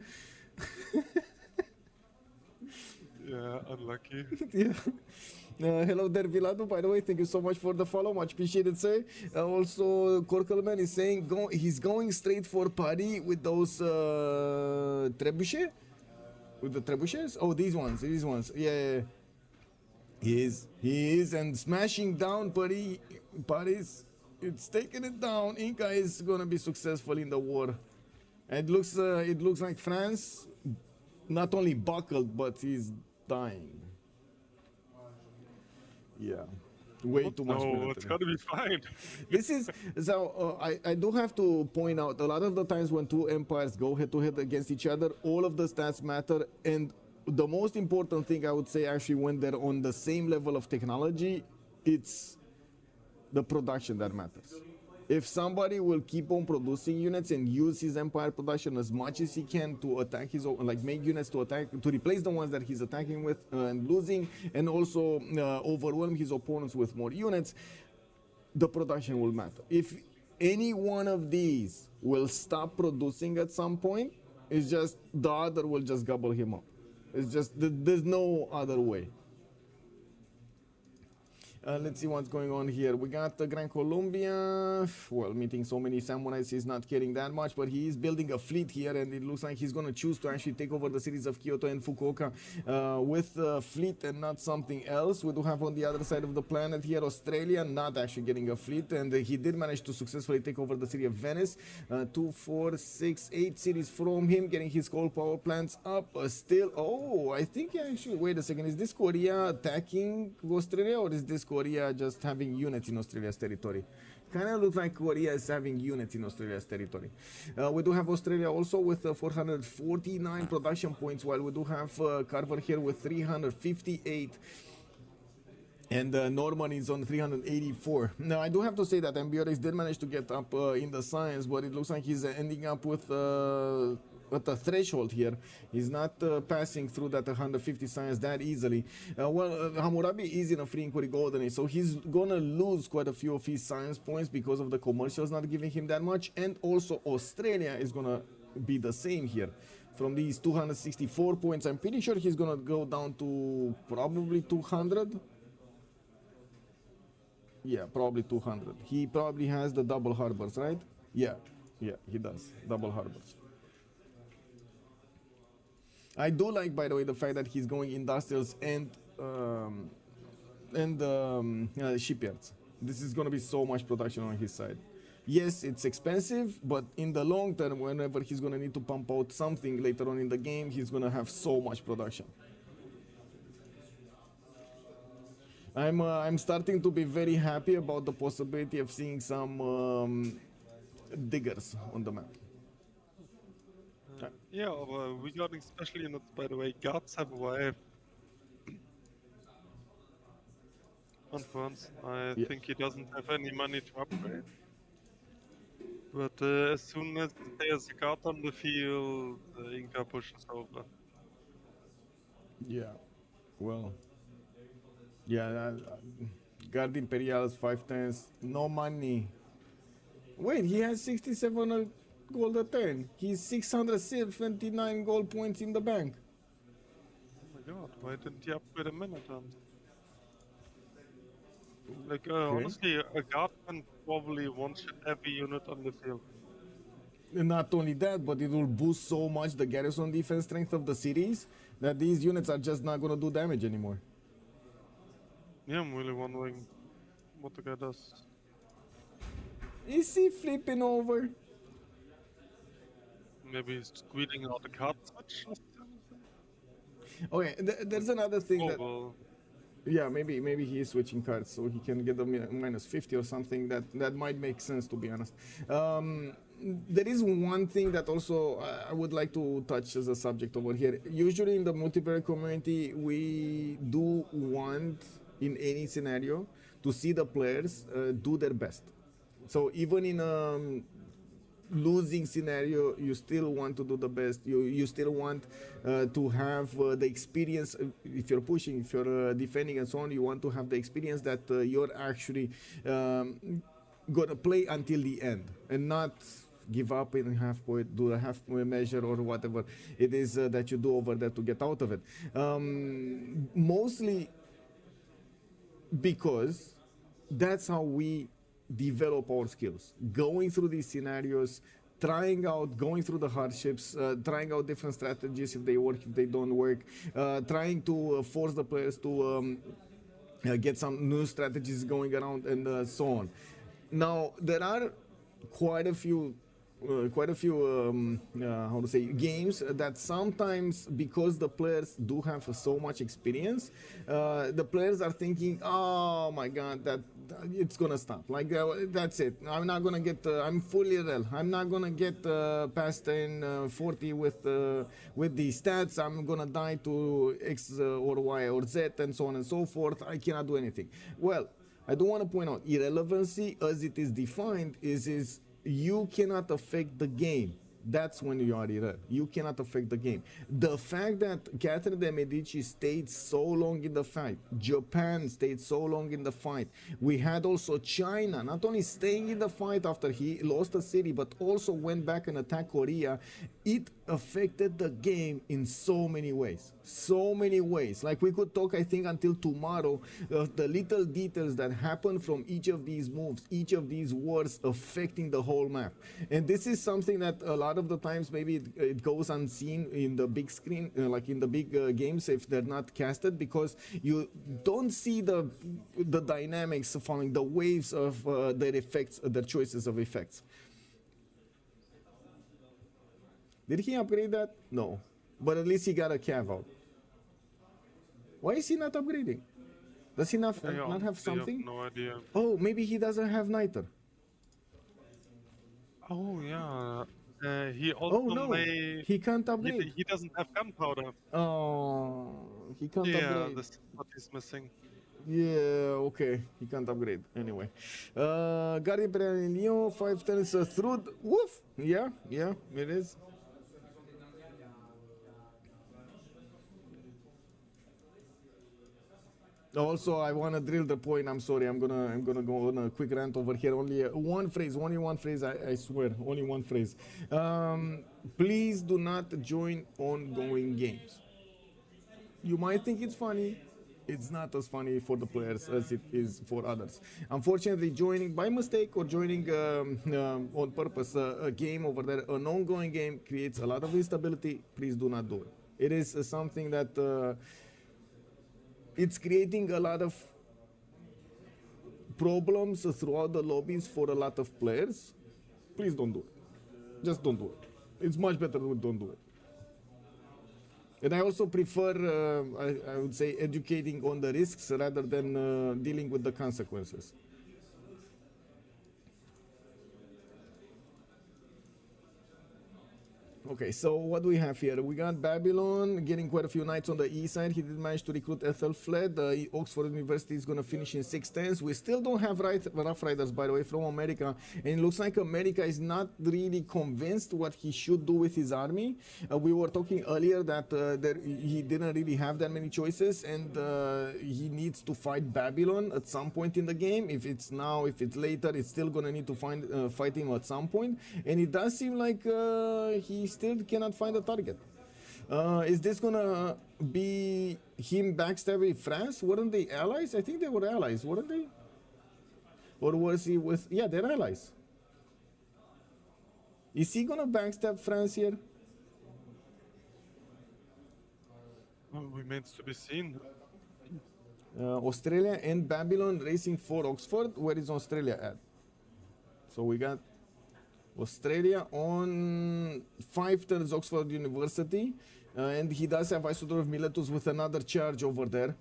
[SPEAKER 3] Yeah, unlucky.
[SPEAKER 2] Yeah. Hello there, Vilado. By the way, thank you so much for the follow. Much appreciated, sir. Also, Corkelman is saying he's going straight for Paris with those trebuchet. With the trebuchets? Oh, these ones. Yeah. He is, and smashing down Paris. It's taking it down. Inca is gonna be successful in the war. It looks like France not only buckled, but he's dying. Yeah, way too much.
[SPEAKER 3] No, it's gonna be fine.
[SPEAKER 2] This is so. I do have to point out a lot of the times when two empires go head to head against each other, all of the stats matter, and the most important thing I would say actually when they're on the same level of technology, it's the production that matters. If somebody will keep on producing units and use his empire production as much as he can to attack his own, like make units to replace the ones that he's attacking with and losing, and also overwhelm his opponents with more units, the production will matter. If any one of these will stop producing at some point, it's just the other will just gobble him up. It's just there's no other way. Let's see what's going on here. We got the Grand Colombia. Well, meeting so many samurais, he's not caring that much, but he is building a fleet here, and it looks like he's going to choose to actually take over the cities of Kyoto and Fukuoka with a fleet and not something else. We do have on the other side of the planet here Australia not actually getting a fleet, and he did manage to successfully take over the city of Venice. 2, 4, 6, 8 cities from him, getting his coal power plants up. Still, oh, I think actually, wait a second, is this Korea attacking Australia, or is this Korea just having units in Australia's territory? Kind of looks like Korea is having units in Australia's territory. We do have Australia also with 449 production points, while we do have Carver here with 358. And Norman is on 384. Now, I do have to say that Ambiorex did manage to get up in the science, but it looks like he's ending up with at a threshold here. He's not passing through that 150 science that easily. Hammurabi is in a free inquiry golden age, so he's gonna lose quite a few of his science points because of the commercials not giving him that much, and also Australia is gonna be the same here. From these 264 points, I'm pretty sure he's gonna go down to probably 200. Yeah, probably 200. He probably has the double harbors, right? Yeah, he does. Double harbors. I do like, by the way, the fact that he's going industrials and shipyards. This is going to be so much production on his side. Yes, it's expensive, but in the long term, whenever he's going to need to pump out something later on in the game, he's going to have so much production. I'm starting to be very happy about the possibility of seeing some diggers on the map.
[SPEAKER 3] Yeah, regarding special units, by the way, guards have arrived. Conference. I think he doesn't have any money to upgrade. But as soon as there's a guard on the field, the Inca pushes over.
[SPEAKER 2] Yeah, well. Yeah, Guard Imperials, 510s, no money. Wait, he has 67 gold a turn. He's 679 gold points in the bank.
[SPEAKER 3] Oh my god, why didn't he upgrade a Minotaur? Like, honestly, a guardman probably wants every unit on the field.
[SPEAKER 2] And not only that, but it will boost so much the garrison defense strength of the cities that these units are just not going to do damage anymore.
[SPEAKER 3] Yeah, I'm really wondering what the guy does.
[SPEAKER 2] Is he flipping over?
[SPEAKER 3] Maybe he's squeezing out the card switch.
[SPEAKER 2] Okay, there's another thing that...
[SPEAKER 3] well.
[SPEAKER 2] Yeah, maybe he is switching cards so he can get a minus 50 or something. That might make sense, to be honest. There is one thing that also I would like to touch as a subject over here. Usually in the multiplayer community, we do want, in any scenario, to see the players do their best. So even in a losing scenario, you still want to do the best. You still want to have the experience. If you're pushing, if you're defending and so on, you want to have the experience that you're actually gonna play until the end and not give up in halfway, do a halfway measure or whatever it is that you do over there to get out of it. Mostly because that's how we develop our skills, going through these scenarios, going through the hardships, trying out different strategies, if they work, if they don't work, trying to force the players to get some new strategies going around and so on. Now, there are quite a few how to say, games that sometimes, because the players do have so much experience, the players are thinking, oh my god, that it's gonna stop, like that's it, I'm not gonna get I'm fully rel, I'm not gonna get past 40 with these stats, I'm gonna die to X or Y or Z and so on and so forth, I cannot do anything. Well, I do want to point out, irrelevancy as it is defined is you cannot affect the game. That's when you are error. You cannot affect the game. The fact that Catherine de Medici stayed so long in the fight, Japan stayed so long in the fight, we had also China not only staying in the fight after he lost the city, but also went back and attacked Korea. It affected the game in so many ways. So many ways. Like, we could talk, I think, until tomorrow of the little details that happen from each of these moves, each of these wars affecting the whole map. And this is something that a lot of the times maybe it goes unseen in the big screen, like in the big games if they're not casted, because you don't see the dynamics following the waves of their effects, their choices of effects. Did he upgrade that? No. But at least he got a cav out. Why is he not upgrading? Does he not have something?
[SPEAKER 3] Have no idea.
[SPEAKER 2] Oh, maybe he doesn't have niter.
[SPEAKER 3] Oh yeah. He also may...
[SPEAKER 2] he can't upgrade.
[SPEAKER 3] He doesn't have gunpowder.
[SPEAKER 2] Oh, he can't upgrade.
[SPEAKER 3] Yeah, that's what he's missing.
[SPEAKER 2] Yeah, okay. He can't upgrade. Anyway. Guardian Perennial, 5 turns through. Woof! Yeah, it is. Also, I want to drill the point. I'm sorry. I'm gonna go on a quick rant over here. Only one phrase. Only one phrase. I swear. Only one phrase. Please do not join ongoing games. You might think it's funny. It's not as funny for the players as it is for others. Unfortunately, joining by mistake or joining on purpose a game over there, an ongoing game, creates a lot of instability. Please do not do it. It is something that. It's creating a lot of problems throughout the lobbies for a lot of players. Please don't do it. Just don't do it. It's much better to don't do it. And I also prefer, I would say, educating on the risks rather than dealing with the consequences. Okay, so what do we have here? We got Babylon getting quite a few knights on the east side. He did manage to recruit Ethelfled. Oxford University is going to finish in 610s. We still don't have Rough Riders, by the way, from America. And it looks like America is not really convinced what he should do with his army. We were talking earlier that he didn't really have that many choices, and he needs to fight Babylon at some point in the game. If it's now, if it's later, it's still going to need to fight him at some point. And it does seem like he still cannot find a target. Is this gonna be him backstabbing France? Weren't they allies? I think they were allies, weren't they? Or was he with... Yeah, they're allies. Is he gonna backstab France here?
[SPEAKER 3] Well, remains to be seen.
[SPEAKER 2] Australia and Babylon racing for Oxford. Where is Australia at? So we got Australia on 5 turns Oxford University, and he does have Isodor of Miletus with another charge over there.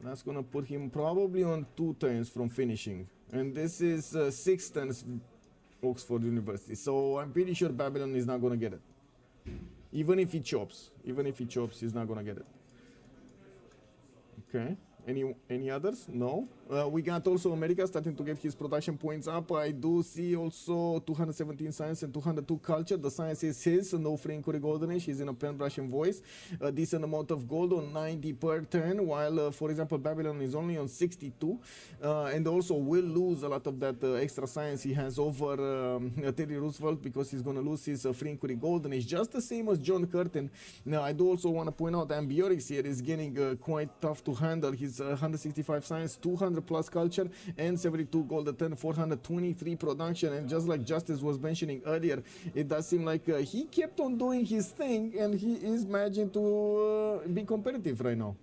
[SPEAKER 2] That's gonna put him probably on 2 turns from finishing, and this is 6 turns Oxford University. So I'm pretty sure Babylon is not gonna get it. Even if he chops, he's not gonna get it. Okay. Any others? No. We got also America starting to get his production points up. I do see also 217 science and 202 culture. The science is his, no free inquiry golden age. He's in a pen brush and voice. A decent amount of gold on 90 per turn, while for example Babylon is only on 62, and also will lose a lot of that extra science he has over Teddy Roosevelt, because he's going to lose his free inquiry golden age, just the same as John Curtin. Now I do also want to point out Ambiorix here is getting quite tough to handle. He's 165 science, 200 plus culture, and 72 gold a turn, 423 production. And just like Justice was mentioning earlier, it does seem like he kept on doing his thing, and he is managing to be competitive right now.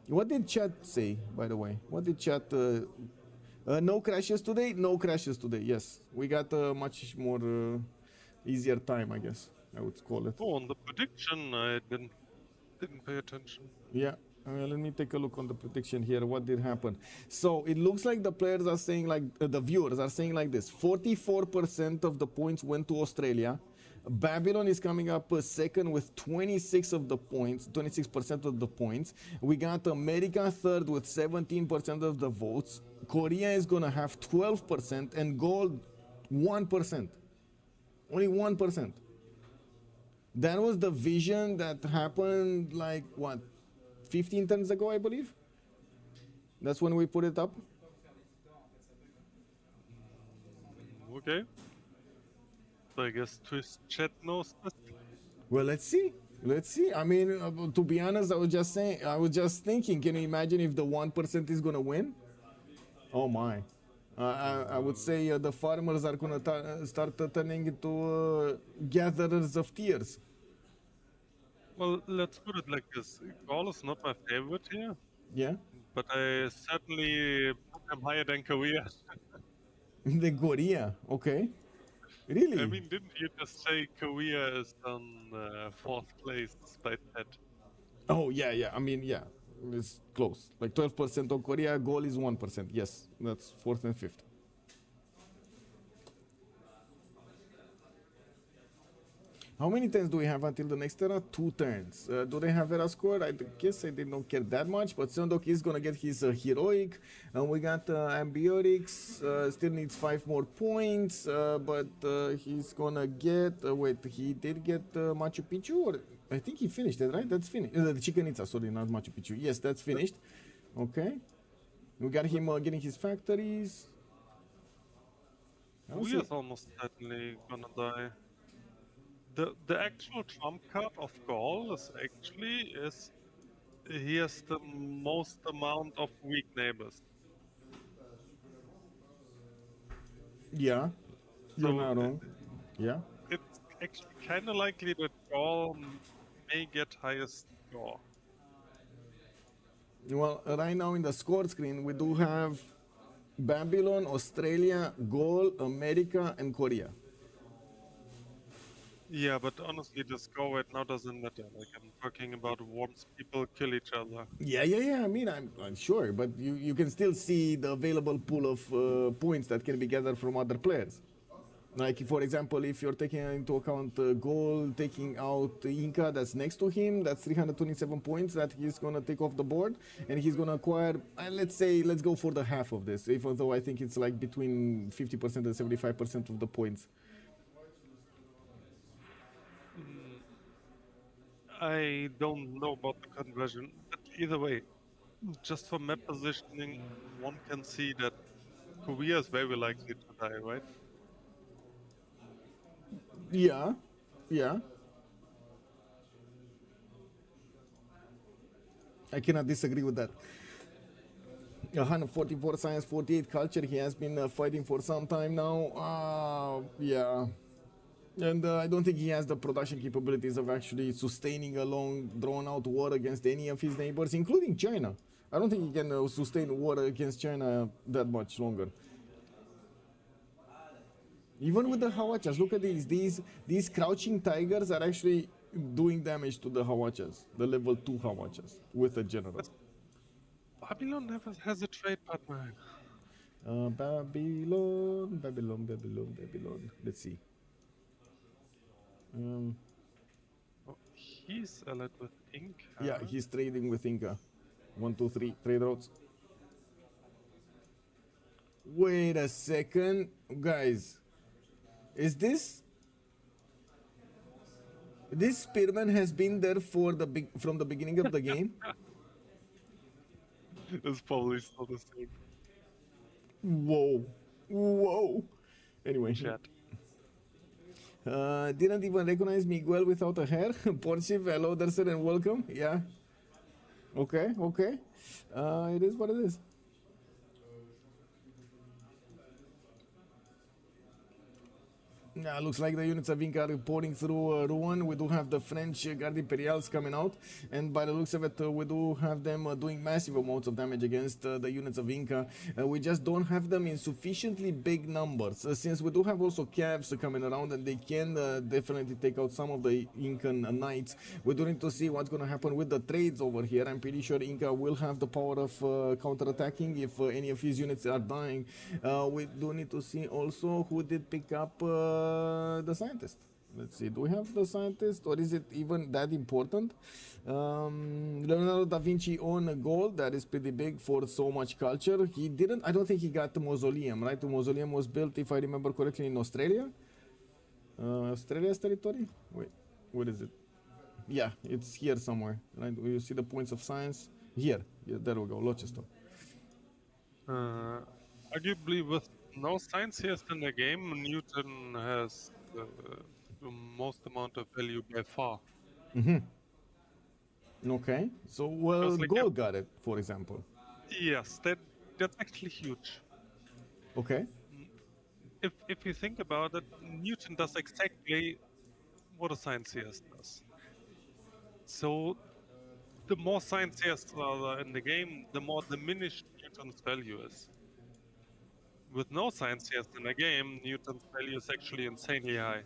[SPEAKER 2] What did chat say, by the way? What did chat... no crashes today? No crashes today, yes. We got a much more easier time, I guess I would call it.
[SPEAKER 3] Oh, on the prediction, I didn't pay attention.
[SPEAKER 2] Yeah. Let me take a look on the prediction here. What did happen? So it looks like the players are saying, like the viewers are saying like this: 44% of the points went to Australia. Babylon is coming up second with 26 of the points, 26% of the points. We got America third with 17% of the votes. Korea is gonna have 12%, and Gaul 1%. Only 1%. That was the vision that happened like what, 15 turns ago, I believe. That's when we put it up.
[SPEAKER 3] Okay. So I guess Twist Chat knows this.
[SPEAKER 2] Well, let's see. Let's see. I mean, to be honest, I was just thinking, can you imagine if the 1% is gonna win? Oh my. I would say the farmers are gonna start turning into gatherers of tears.
[SPEAKER 3] Well, let's put it like this. Gaul is not my favorite here,
[SPEAKER 2] Yeah?
[SPEAKER 3] but I certainly put him higher than Korea.
[SPEAKER 2] The Korea, okay. Really?
[SPEAKER 3] I mean, didn't you just say Korea is on 4th place despite that?
[SPEAKER 2] Oh, yeah. I mean, yeah. It's close. Like 12% on Korea, Gaul is 1%. Yes, that's 4th and 5th. How many turns do we have until the next era? 2 turns. Do they have era score? I guess I did not care that much, but Saneok is gonna get his heroic. And we got Ambiotics, still needs 5 more points, but he's gonna get, wait, he did get Machu Picchu? Or I think he finished it, right? That's finished. The Chichen Itza, sorry, not Machu Picchu. Yes, that's finished. Okay. We got him getting his factories.
[SPEAKER 3] Korea is almost certainly gonna die. The actual trump card of Gaul is actually he has the most amount of weak neighbors.
[SPEAKER 2] Yeah, you're
[SPEAKER 3] So
[SPEAKER 2] not wrong. Yeah.
[SPEAKER 3] it's actually kind of likely that Gaul may get highest score.
[SPEAKER 2] Well, right now in the score screen, we do have Babylon, Australia, Gaul, America, and Korea.
[SPEAKER 3] Yeah, but honestly, the score right now doesn't matter. Like, I'm talking about once people kill each other.
[SPEAKER 2] Yeah. I mean, I'm sure, but you can still see the available pool of points that can be gathered from other players. Like, for example, if you're taking into account Gaul taking out Inca that's next to him, that's 327 points that he's going to take off the board, and he's going to acquire, let's go for the half of this, even though I think it's like between 50% and 75% of the points.
[SPEAKER 3] I don't know about the conversion, but either way, just for map positioning, one can see that Korea is very likely to die, right?
[SPEAKER 2] Yeah. I cannot disagree with that. 144 science, 48 culture. He has been fighting for some time now. Yeah. And I don't think he has the production capabilities of actually sustaining a long, drawn-out war against any of his neighbors, including China. I don't think he can sustain war against China that much longer. Even with the Hawachas, look at these crouching tigers are actually doing damage to the Hawachas, the level 2 Hawachas, with a general.
[SPEAKER 3] Babylon never has a trade partner.
[SPEAKER 2] Babylon. Let's see.
[SPEAKER 3] Oh, he's allied with Inca.
[SPEAKER 2] Yeah, he's trading with Inca. 1, 2, 3, trade routes. Wait a second, guys. Is this spearman has been there for from the beginning of the game?
[SPEAKER 3] It's probably still the same.
[SPEAKER 2] Whoa. Anyway.
[SPEAKER 3] Chat.
[SPEAKER 2] Didn't even recognize Miguel without a hair. Porsche, hello, Dersen, and welcome. Yeah. Okay. It is what it is. Yeah, looks like the units of Inca are pouring through Rouen. We do have the French Garde Imperials coming out, and by the looks of it, we do have them doing massive amounts of damage against the units of Inca. We just don't have them in sufficiently big numbers, since we do have also Cavs coming around, and they can definitely take out some of the Incan knights. We do need to see what's going to happen with the trades over here. I'm pretty sure Inca will have the power of counter-attacking if any of his units are dying. We do need to see also who did pick up the scientist. Let's see, do we have the scientist, or is it even that important? Leonardo da Vinci on gold, that is pretty big for so much culture. He didn't, I don't think he got the mausoleum, right? The mausoleum was built, if I remember correctly, in Australia. Australia's territory? Wait, What is it? Yeah, it's here somewhere. Right? You see the points of science? Here. Yeah, there we go. Lochester.
[SPEAKER 3] Arguably, with no science here in the game, Newton has the most amount of value by far.
[SPEAKER 2] Okay. So, well,
[SPEAKER 3] Because, like,
[SPEAKER 2] Gaul got it, for example.
[SPEAKER 3] Yes, that's actually huge.
[SPEAKER 2] Okay.
[SPEAKER 3] If you think about it, Newton does exactly what a science CS does. So the more science CS are in the game, the more diminished Newton's value is. With no science CS in the game, Newton's value is actually insanely high.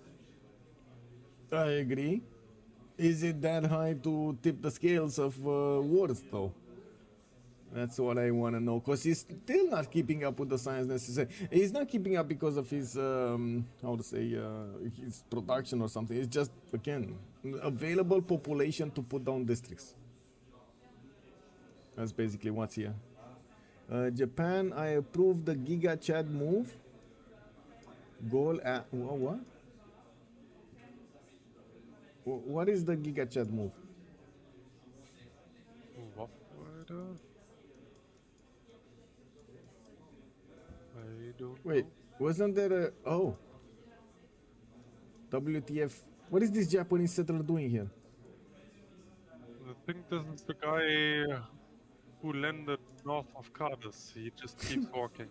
[SPEAKER 2] I agree. Is it that high to tip the scales of worth, though? That's what I want to know, because he's still not keeping up with the science necessary. He's not keeping up because of his, how to say, his production or something. It's just, again, available population to put down districts. That's basically what's here. Japan, I approve the Giga Chad move. Goal at, what? What is the Giga Chad move?
[SPEAKER 3] What? I don't
[SPEAKER 2] Wait,
[SPEAKER 3] know.
[SPEAKER 2] wasn't there a... Oh. WTF. What is this Japanese settler doing here?
[SPEAKER 3] I think this is the guy who landed north of Cadiz. He just keeps walking.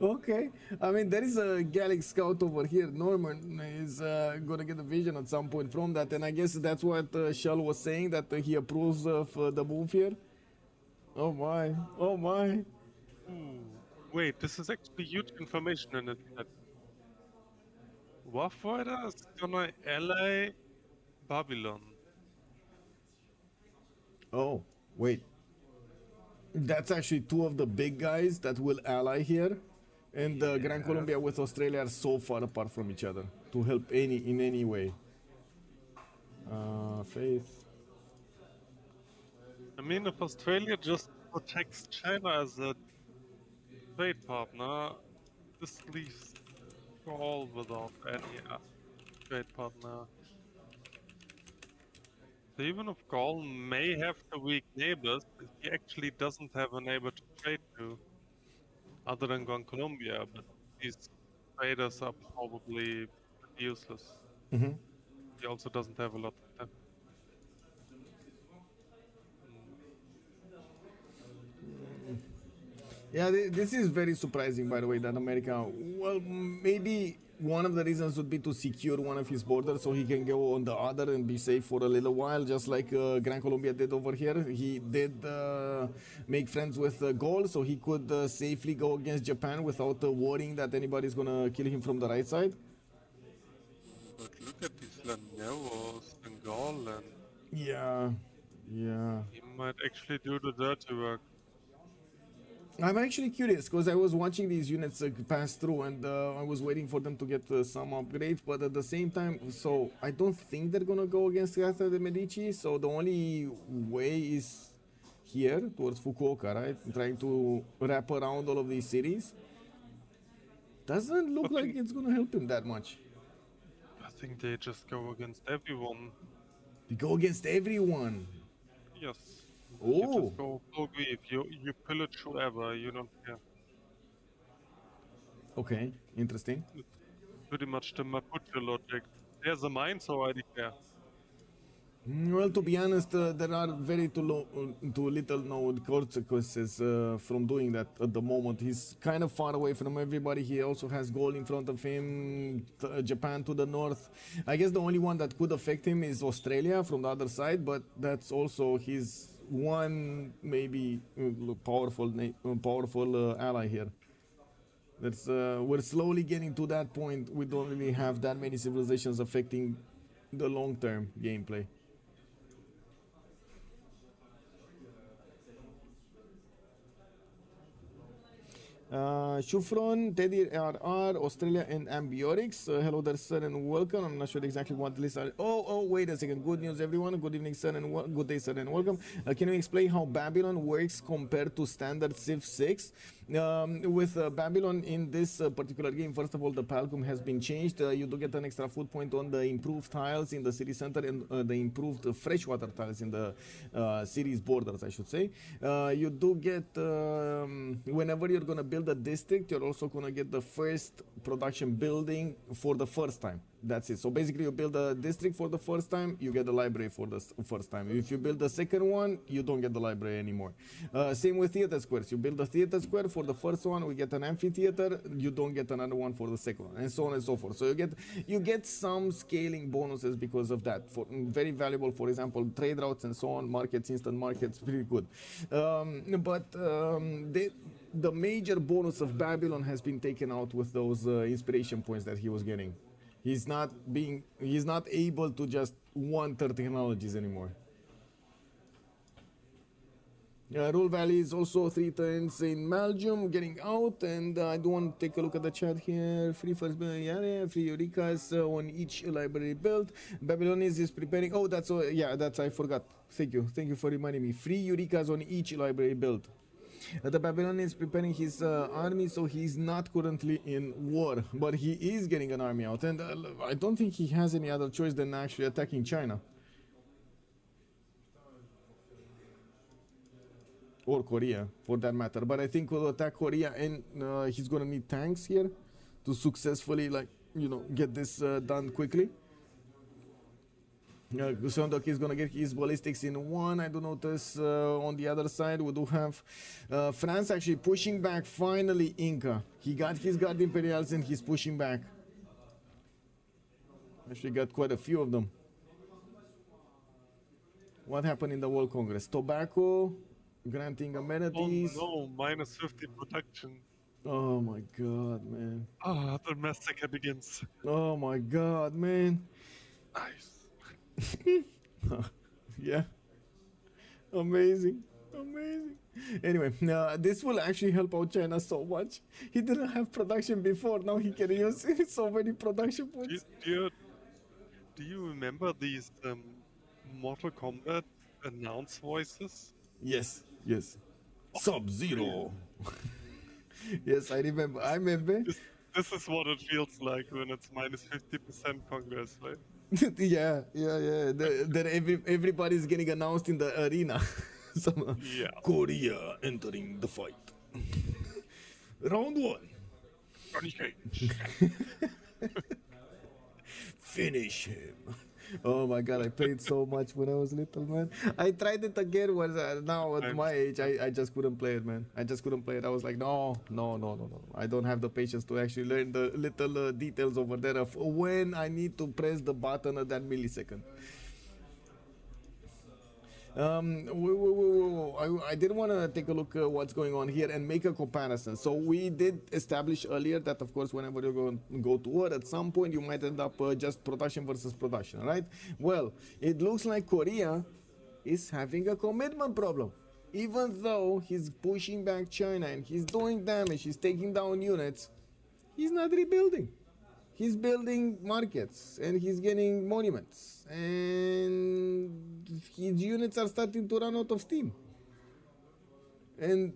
[SPEAKER 2] Okay. I mean, there is a Gallic scout over here. Norman is going to get a vision at some point from that. And I guess that's what Shull was saying, that he approves of the move here. Oh my. Oh my.
[SPEAKER 3] Ooh, wait, this is actually huge information in it. Warfighter is gonna ally Babylon.
[SPEAKER 2] Oh, wait. That's actually two of the big guys that will ally here. And Grand Colombia with Australia are so far apart from each other to help in any way. Faith.
[SPEAKER 3] I mean, if Australia just protects China as a trade partner, this leaves Gaul without any trade partner. So even if Gaul may have the weak neighbors, he actually doesn't have a neighbor to trade to, other than Grand Colombia, but these traders are probably useless. He also doesn't have a lot of them.
[SPEAKER 2] Yeah, this is very surprising, by the way, that America, well, maybe one of the reasons would be to secure one of his borders so he can go on the other and be safe for a little while, just like Grand Colombia did over here. He did make friends with Gaul, so he could safely go against Japan without worrying that anybody's gonna kill him from the right side.
[SPEAKER 3] But look at these Llaneros and Gaul, and
[SPEAKER 2] Yeah.
[SPEAKER 3] he might actually do the dirty work.
[SPEAKER 2] I'm actually curious because I was watching these units pass through and I was waiting for them to get some upgrades, but at the same time, so I don't think they're gonna go against Casa de Medici, so the only way is here towards Fukuoka, right? Trying to wrap around all of these cities. Doesn't look like it's gonna help him that much.
[SPEAKER 3] I think they just go against everyone.
[SPEAKER 2] They go against everyone.
[SPEAKER 3] Yes.
[SPEAKER 2] Oh.
[SPEAKER 3] You just go full grief. You pillage whoever, you don't care.
[SPEAKER 2] Okay, interesting.
[SPEAKER 3] It's pretty much the Mapuche logic. There's a mine, so I care.
[SPEAKER 2] Well, to be honest, there are very too little known consequences from doing that at the moment. He's kind of far away from everybody. He also has Gaul in front of him, Japan to the north. I guess the only one that could affect him is Australia from the other side, but that's also his one maybe powerful ally here. That's we're slowly getting to that point. We don't really have that many civilizations affecting the long-term gameplay. Shufron, Teddy RR, Australia, and Ambiotics. Hello there, sir, and welcome. I'm not sure exactly what the list are. Oh, wait a second. Good news, everyone. Good evening, sir, and good day, sir, and welcome. Can you explain how Babylon works compared to standard Civ 6? With Babylon in this particular game, first of all, the Palcum has been changed. You do get an extra food point on the improved tiles in the city center and the improved freshwater tiles in the city's borders, I should say. You do get, whenever you're going to build a district, you're also going to get the first production building for the first time. That's it. So basically, you build a district for the first time, you get the library for the first time. If you build the second one, you don't get the library anymore. Same with theater squares. You build a theater square for the first one, we get an amphitheater, you don't get another one for the second one, and so on and so forth. So you get some scaling bonuses because of that. Very valuable, for example, trade routes and so on, markets, instant markets, pretty good. The major bonus of Babylon has been taken out with those inspiration points that he was getting. He's not able to just one-third technologies anymore. Rule Valley is also 3 turns in Belgium, getting out, and I do want to take a look at the chat here. Free first building area, free Eureka's on each library built. Babylonians is preparing. Oh, that's I forgot. Thank you for reminding me. Free Eureka's on each library built. The Babylonian is preparing his army, so he's not currently in war, but he is getting an army out, and I don't think he has any other choice than actually attacking China. Or Korea, for that matter. But I think we'll attack Korea, and he's gonna need tanks here to successfully, get this done quickly. Saneok is gonna get his ballistics in 1. I do notice on the other side we do have France actually pushing back. Finally, Inca. He got his Guard Imperials and he's pushing back. Actually got quite a few of them. What happened in the World Congress? Tobacco, granting amenities.
[SPEAKER 3] Oh no, minus 50 production.
[SPEAKER 2] Oh my god, man.
[SPEAKER 3] Ah, the massacre begins.
[SPEAKER 2] Oh my god, man.
[SPEAKER 3] Nice.
[SPEAKER 2] Yeah, amazing. Anyway, this will actually help out China so much. He didn't have production before, now he can use so many production points.
[SPEAKER 3] Do you remember these Mortal Kombat announce voices?
[SPEAKER 2] Yes. Sub-Zero. Yes, I remember.
[SPEAKER 3] This is what it feels like when it's minus 50% Congress, right?
[SPEAKER 2] Yeah. Then everybody's getting announced in the arena.
[SPEAKER 3] Yeah.
[SPEAKER 2] Korea entering the fight. Round 1. Finish him. Oh my god, I played so much when I was little, man. I tried it again now at my age. I just couldn't play it, man. I just couldn't play it. I was like, no. I don't have the patience to actually learn the little details over there of when I need to press the button at that millisecond. I did want to take a look at what's going on here and make a comparison. So we did establish earlier that, of course, whenever you're going to go to war, at some point you might end up just production versus production, right? Well, it looks like Korea is having a commitment problem. Even though he's pushing back China and he's doing damage, he's taking down units, he's not rebuilding. He's building markets and he's getting monuments, and his units are starting to run out of steam. And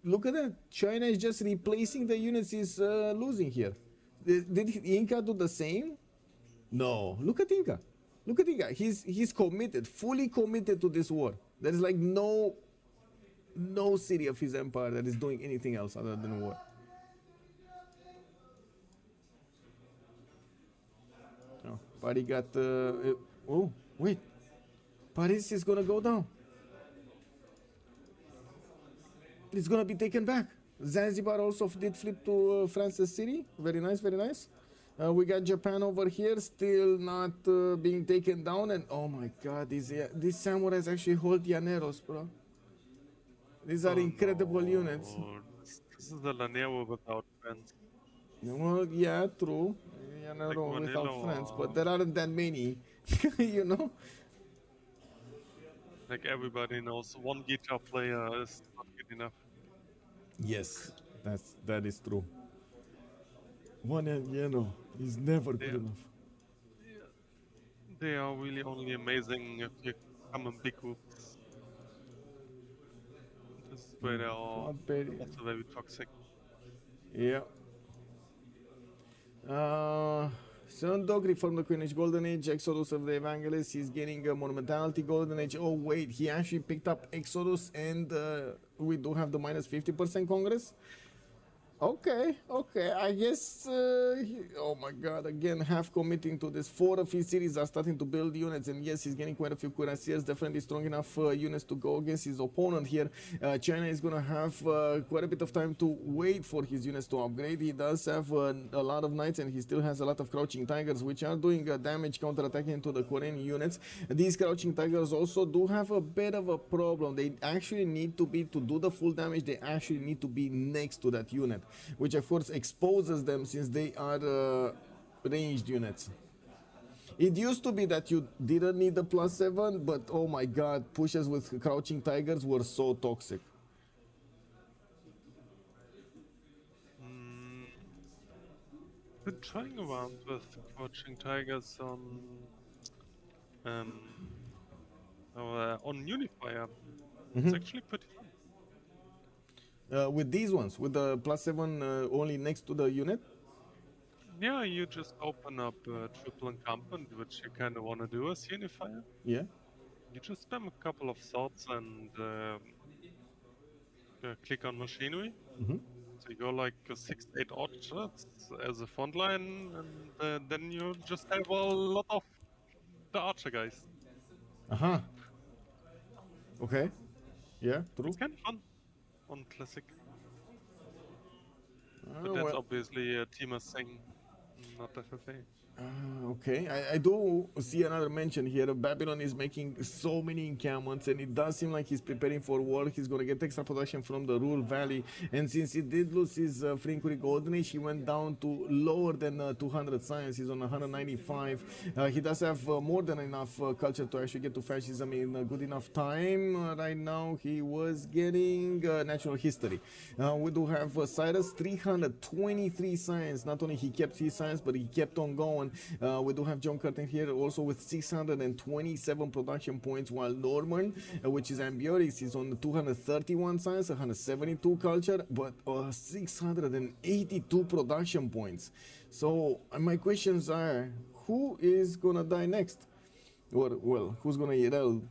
[SPEAKER 2] look at that, China is just replacing the units he's losing here. Did Inca do the same? No. Look at Inca. He's committed, fully committed to this war. There is like no city of his empire that is doing anything else other than war. Paris got oh wait, Paris is gonna go down. It's gonna be taken back. Zanzibar also did flip to France's city. Very nice. We got Japan over here, still not being taken down. And oh my god, these samurais actually hold Llaneros, bro. These are incredible units.
[SPEAKER 3] This is the Llanero without friends.
[SPEAKER 2] Well, yeah, true. Llanero without friends, but there aren't that many, you know?
[SPEAKER 3] Like everybody knows, one guitar player is not good enough.
[SPEAKER 2] Yes, that is true. One is never good enough.
[SPEAKER 3] They are really only amazing if you come in big groups. where they are also
[SPEAKER 2] Berry.
[SPEAKER 3] very toxic.
[SPEAKER 2] Yeah. Sundog reformed the Queen Age Golden Age, Exodus of the Evangelist. He's getting a Monumentality Golden Age. Oh wait, he actually picked up Exodus, and we do have the minus 50% Congress. Okay, I guess, oh my god, again, half committing to this. 4 of his series are starting to build units, and yes, he's getting quite a few cuirassiers, definitely strong enough units to go against his opponent here. China is gonna have quite a bit of time to wait for his units to upgrade. He does have a lot of knights, and he still has a lot of crouching tigers, which are doing damage counter-attacking to the Korean units. These crouching tigers also do have a bit of a problem. They actually need to be, to do the full damage, they actually need to be next to that unit, which of course exposes them since they are ranged units. It used to be that you didn't need the +7, but oh my god, pushes with crouching tigers were so toxic.
[SPEAKER 3] Been trying around with crouching tigers on Unifier. It's actually pretty fun.
[SPEAKER 2] With these ones, with the +7 only next to the unit?
[SPEAKER 3] Yeah, you just open up triple encampment, which you kind of want to do as Unifier.
[SPEAKER 2] Yeah.
[SPEAKER 3] You just spam a couple of thoughts and click on machinery. So you go like 6-8 orchards as a front line, and then you just have a lot of the archer guys.
[SPEAKER 2] Okay. Yeah, true.
[SPEAKER 3] It's kind of fun on Classic. But that's
[SPEAKER 2] Well,
[SPEAKER 3] obviously a teamer thing, not FFA.
[SPEAKER 2] okay, I do see another mention here. Babylon is making so many encampments, and it does seem like he's preparing for war. He's going to get extra production from the Ruhr Valley, and since he did lose his Free Inquiry Golden Age, he went down to lower than 200 science. He's on 195. He does have more than enough culture to actually get to fascism in a good enough time. Right now, he was getting natural history. We do have Cyrus, 323 science. Not only he kept his science, but he kept on going. We do have John Curtin here also with 627 production points, while Norman, which is Ambioris, is on 231 science, 172 culture, but 682 production points. So my questions are, who is gonna die next? Or, well, who's gonna yell?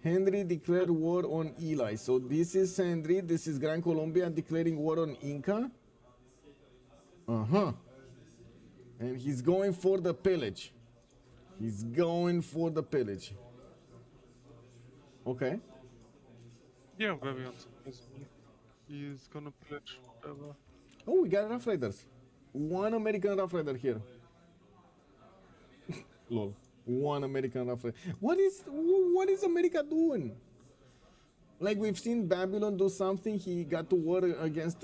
[SPEAKER 2] Henry declared war on Eli. So this is Henry, this is Grand Colombia declaring war on Inca. And he's going for the pillage. He's going for the pillage. Okay.
[SPEAKER 3] Yeah, very unsurprisingly. He's gonna pledge whatever.
[SPEAKER 2] Oh, we got Rough Riders. One American Rough Rider here. Lol. One American Rough Rider. What is America doing? Like, we've seen Babylon do something. He got to war against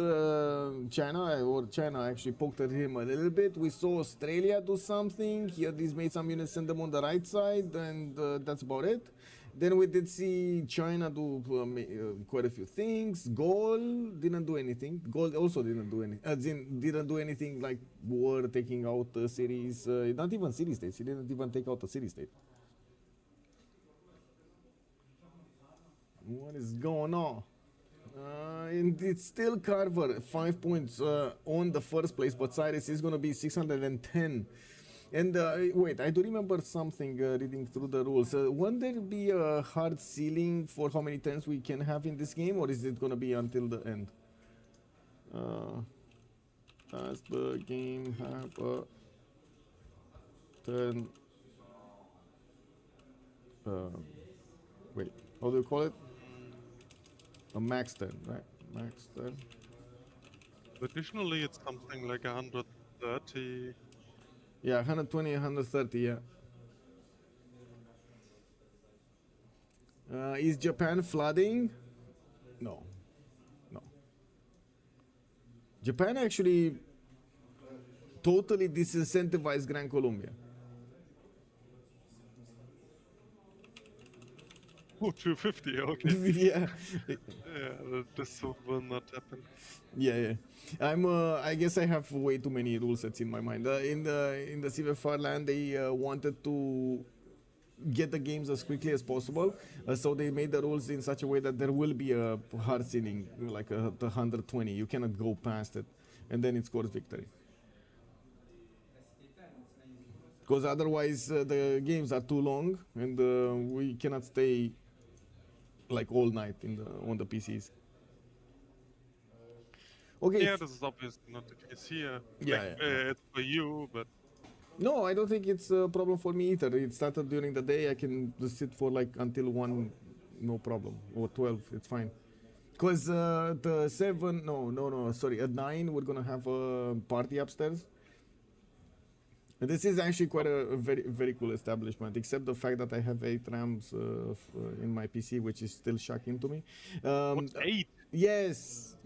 [SPEAKER 2] China, or China actually poked at him a little bit. We saw Australia do something. He at least made some units, send them on the right side, and that's about it. Then we did see China do quite a few things. Gaul didn't do anything. Gaul also didn't do anything. Didn't do anything like war, taking out cities. Not even city states. He didn't even take out a city state. What is going on? And it's still Carver, 5 points on the first place, but Cyrus is going to be 610. And wait, I do remember something reading through the rules. Won't there be a hard ceiling for how many turns we can have in this game, or is it going to be until the end? Does the game have a turn? Wait, how do you call it? A max turn, right? Max turn.
[SPEAKER 3] Additionally, it's something like 130.
[SPEAKER 2] Yeah, 120, 130, yeah. Is Japan flooding? No. No. Japan actually totally disincentivized Grand Colombia.
[SPEAKER 3] Oh, 250, okay.
[SPEAKER 2] Yeah.
[SPEAKER 3] Yeah, this will not happen.
[SPEAKER 2] Yeah. I guess I have way too many rule sets in my mind. In the Silver Land, they wanted to get the games as quickly as possible. So they made the rules in such a way that there will be a hard ceiling, like the 120. You cannot go past it, and then it scores victory. Because otherwise the games are too long, and we cannot stay like all night on the PCs. Okay.
[SPEAKER 3] Yeah, this is obviously not the case here.
[SPEAKER 2] Yeah,
[SPEAKER 3] Like,
[SPEAKER 2] yeah.
[SPEAKER 3] it's for you, but
[SPEAKER 2] No, I don't think it's a problem for me either. It started during the day. I can just sit for like until 1, no problem, or 12, it's fine. Because the 7, no, sorry, at 9 we're gonna have a party upstairs. And this is actually quite a very, very cool establishment, except the fact that I have 8 RAMs in my PC, which is still shocking to me.
[SPEAKER 3] what's 8?
[SPEAKER 2] Yes.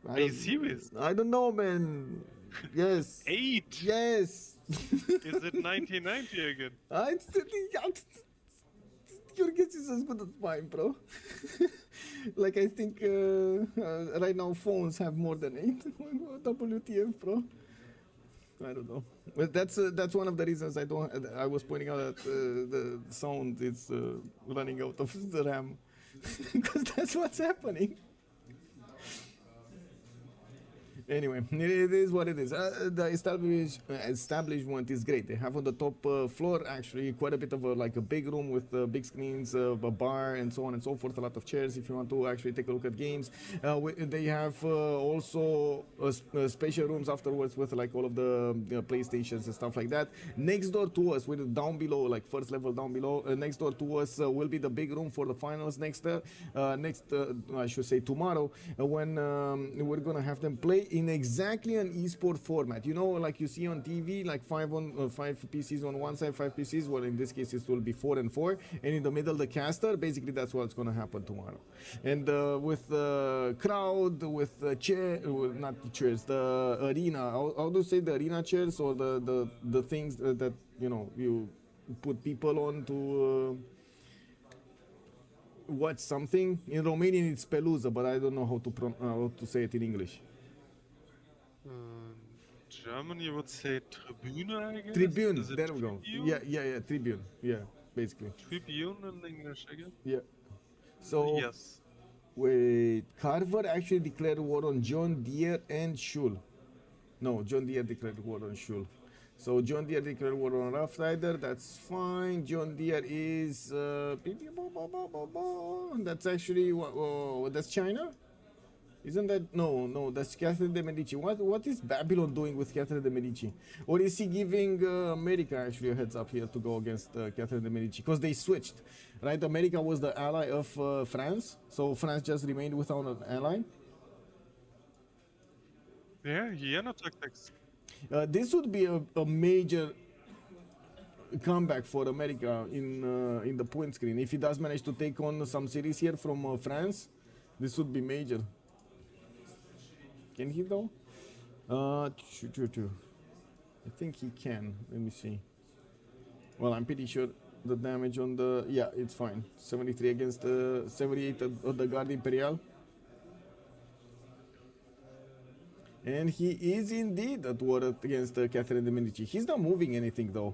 [SPEAKER 3] Are you serious?
[SPEAKER 2] I don't know, man. Yes.
[SPEAKER 3] 8?
[SPEAKER 2] Yes.
[SPEAKER 3] Is it 1990 again?
[SPEAKER 2] Your guess is as good as mine, bro. Like, I think right now phones have more than 8. WTF, bro. I don't know. But that's one of the reasons I was pointing out that the sound is running out of the RAM. Because that's what's happening. Anyway, it is what it is. The establishment is great. They have on the top floor actually quite a bit of like a big room with big screens, a bar, and so on and so forth. A lot of chairs if you want to actually take a look at games. They have also special rooms afterwards with like all of the PlayStations and stuff like that. Next door to us, with down below, like first level down below, next door to us will be the big room for the finals I should say tomorrow, when we're gonna have them play in exactly an esport format. You know, like you see on TV, like 5 PCs on one side, 5 PCs. Well, in this case, it will be 4 and 4, and in the middle, the caster. Basically, that's what's going to happen tomorrow. And with the crowd, with the chair, not the chairs, the arena. How do you say the arena chairs, or the things that you know you put people on to watch something? In Romanian, it's peluza, but I don't know how to say it in English.
[SPEAKER 3] German, you would say Tribune, I guess?
[SPEAKER 2] Tribune,
[SPEAKER 3] Is it
[SPEAKER 2] there we go.
[SPEAKER 3] Tribune?
[SPEAKER 2] Yeah, Tribune. Yeah, basically.
[SPEAKER 3] Tribune in English, I guess?
[SPEAKER 2] Yeah. So,
[SPEAKER 3] Yes.
[SPEAKER 2] wait, Carver actually declared war on John Deere and Shull. No, John Deere declared war on Shull. So, John Deere declared war on Rough Rider, that's fine. John Deere is... that's actually... that's China? Isn't that no? That's Catherine de Medici. What is Babylon doing with Catherine de Medici? Or is he giving America actually a heads up here to go against Catherine de Medici? Because they switched, right? America was the ally of France, so France just remained without an ally.
[SPEAKER 3] Yeah, no tactics.
[SPEAKER 2] This would be a major comeback for America in the point screen. If he does manage to take on some cities here from France, this would be major. Can he though? I think he can. Let me see. Well, I'm pretty sure the damage on the... Yeah, it's fine. 73 against 78 of the Guard Imperial. And he is indeed at war against Catherine de Medici. He's not moving anything though.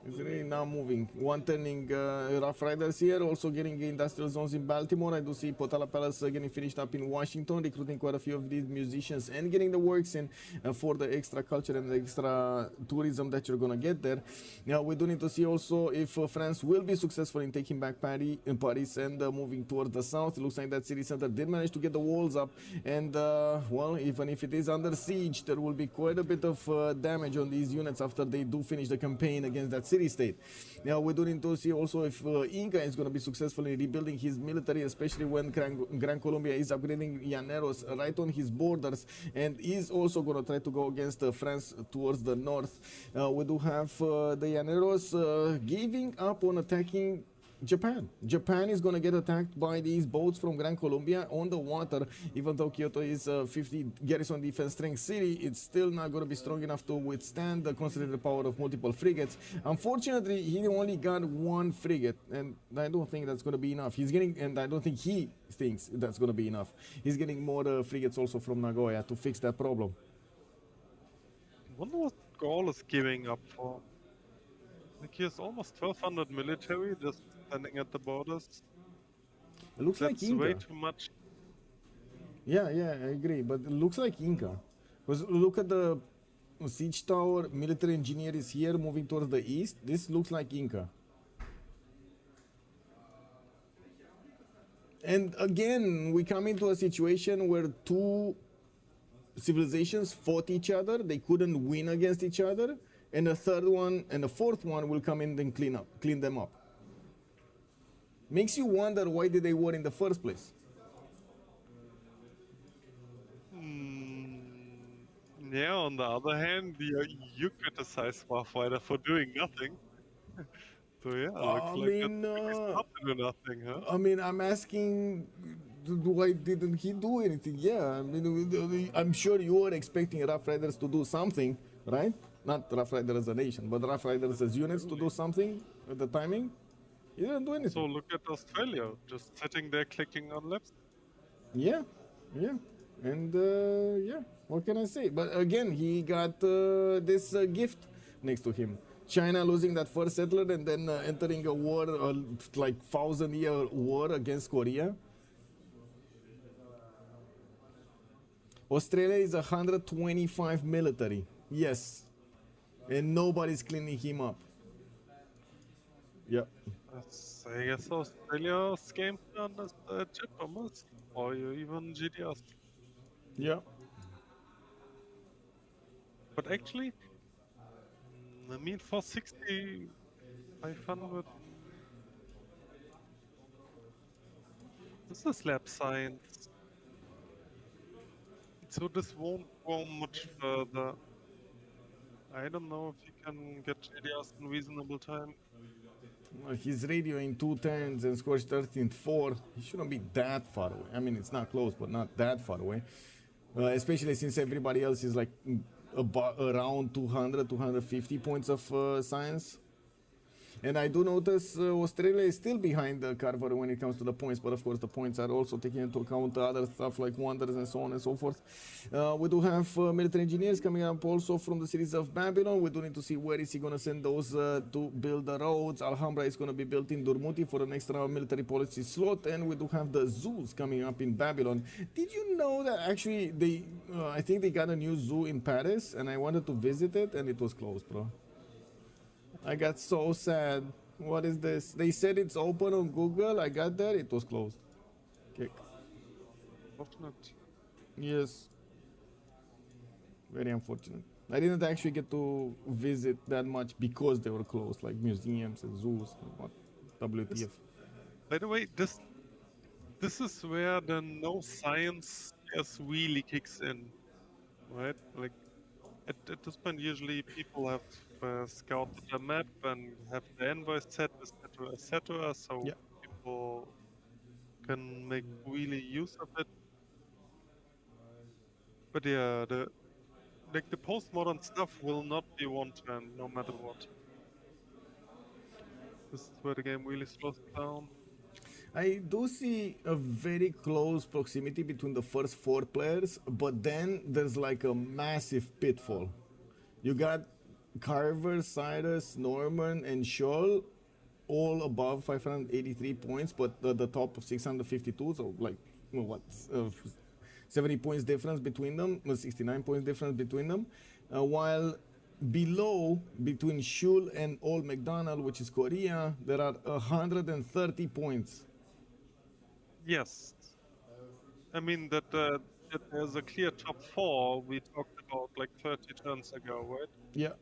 [SPEAKER 2] He's really not moving. One turning Rough Riders here, also getting industrial zones in Baltimore. I do see Potala Palace getting finished up in Washington, recruiting quite a few of these musicians and getting the works in for the extra culture and the extra tourism that you're gonna get there. Now we do need to see also if France will be successful in taking back Paris and moving towards the south. It looks like that city center did manage to get the walls up, and well, even if it is under siege, there will be quite a bit of damage on these units after they do finish the campaign against that city state. Now we do need to see also if Inca is going to be successful in rebuilding his military, especially when Grand Colombia is upgrading Llaneros right on his borders, and is also going to try to go against France towards the north. We do have the Llaneros giving up on attacking Japan. Japan is going to get attacked by these boats from Grand Colombia on the water. Even though Kyoto is 50 garrison defense strength city, it's still not going to be strong enough to withstand the concentrated power of multiple frigates. Unfortunately, he only got 1 frigate, and I don't think that's going to be enough. And I don't think he thinks that's going to be enough. He's getting more frigates also from Nagoya to fix that problem.
[SPEAKER 3] I wonder what Gaul is giving up for. Like he has almost 1200 military just standing at the borders.
[SPEAKER 2] It looks like
[SPEAKER 3] That's way
[SPEAKER 2] Inca.
[SPEAKER 3] too much.
[SPEAKER 2] Yeah, I agree, but it looks like Inca. Because look at the siege tower, military engineer is here moving towards the east. This looks like Inca. And again, we come into a situation where two civilizations fought each other, they couldn't win against each other, and the third one and the fourth one will come in and clean them up. Makes you wonder, why did they war in the first place?
[SPEAKER 3] Yeah, on the other hand, you criticize Warfighter for doing nothing. So yeah, looks
[SPEAKER 2] I
[SPEAKER 3] like
[SPEAKER 2] mean,
[SPEAKER 3] it's not to do nothing, huh?
[SPEAKER 2] I mean, I'm asking, why didn't he do anything? Yeah, I mean, I'm sure you were expecting Rough Riders to do something, right? Not Rough Riders as a nation, but Rough Riders as units to do something at the timing. He didn't do anything.
[SPEAKER 3] So look at Australia, just sitting there clicking on lips.
[SPEAKER 2] Yeah, and yeah, what can I say? But again, he got this gift next to him. China losing that first settler and then entering a war, like 1,000-year war against Korea. Australia is 125 military, yes, and nobody's cleaning him up. Yep.
[SPEAKER 3] I guess Australia's game plan is jet bombers, or even GDRs.
[SPEAKER 2] Yeah.
[SPEAKER 3] But actually, I mean, for 60, 500, this is lab science. So this won't go much further. I don't know if you can get GDRs in reasonable time.
[SPEAKER 2] Well, he's radioing 210s and Scorch 13-4. He shouldn't be that far away. I mean, it's not close, but not that far away. Especially since everybody else is like about around 200, 250 points of science. And I do notice Australia is still behind Carver when it comes to the points, but of course the points are also taking into account other stuff like wonders and so on and so forth. We do have military engineers coming up also from the cities of Babylon. We do need to see where is he going to send those to build the roads. Alhambra is going to be built in Durmuti for an extra military policy slot, and we do have the zoos coming up in Babylon. Did you know that actually they, I think they got a new zoo in Paris, and I wanted to visit it, and it was closed, bro. I got so sad. What is this? They said it's open on Google. I got there, it was closed. Kick.
[SPEAKER 3] Fortunate.
[SPEAKER 2] Yes. Very unfortunate. I didn't actually get to visit that much because they were closed, like museums and zoos and what. WTF.
[SPEAKER 3] By the way, this is where the no science just really kicks in, right? Like at this point, usually people have scouted the map and have the envoys set, etc. So
[SPEAKER 2] Yeah.
[SPEAKER 3] people can make really use of it. But yeah, the postmodern stuff will not be one turn, no matter what. This is where the game really slows down.
[SPEAKER 2] I do see a very close proximity between the first 4 players, but then there's like a massive pitfall. You got Carver, Cyrus, Norman, and Shull all above 583 points, but at the top of 652, so like, you know, what, 70 points difference between them, 69 points difference between them, while below, between Shull and Old McDonald, which is Korea, there are 130 points.
[SPEAKER 3] Yes. I mean that there's a clear top 4 we talked about like 30 turns ago, right?
[SPEAKER 2] Yeah.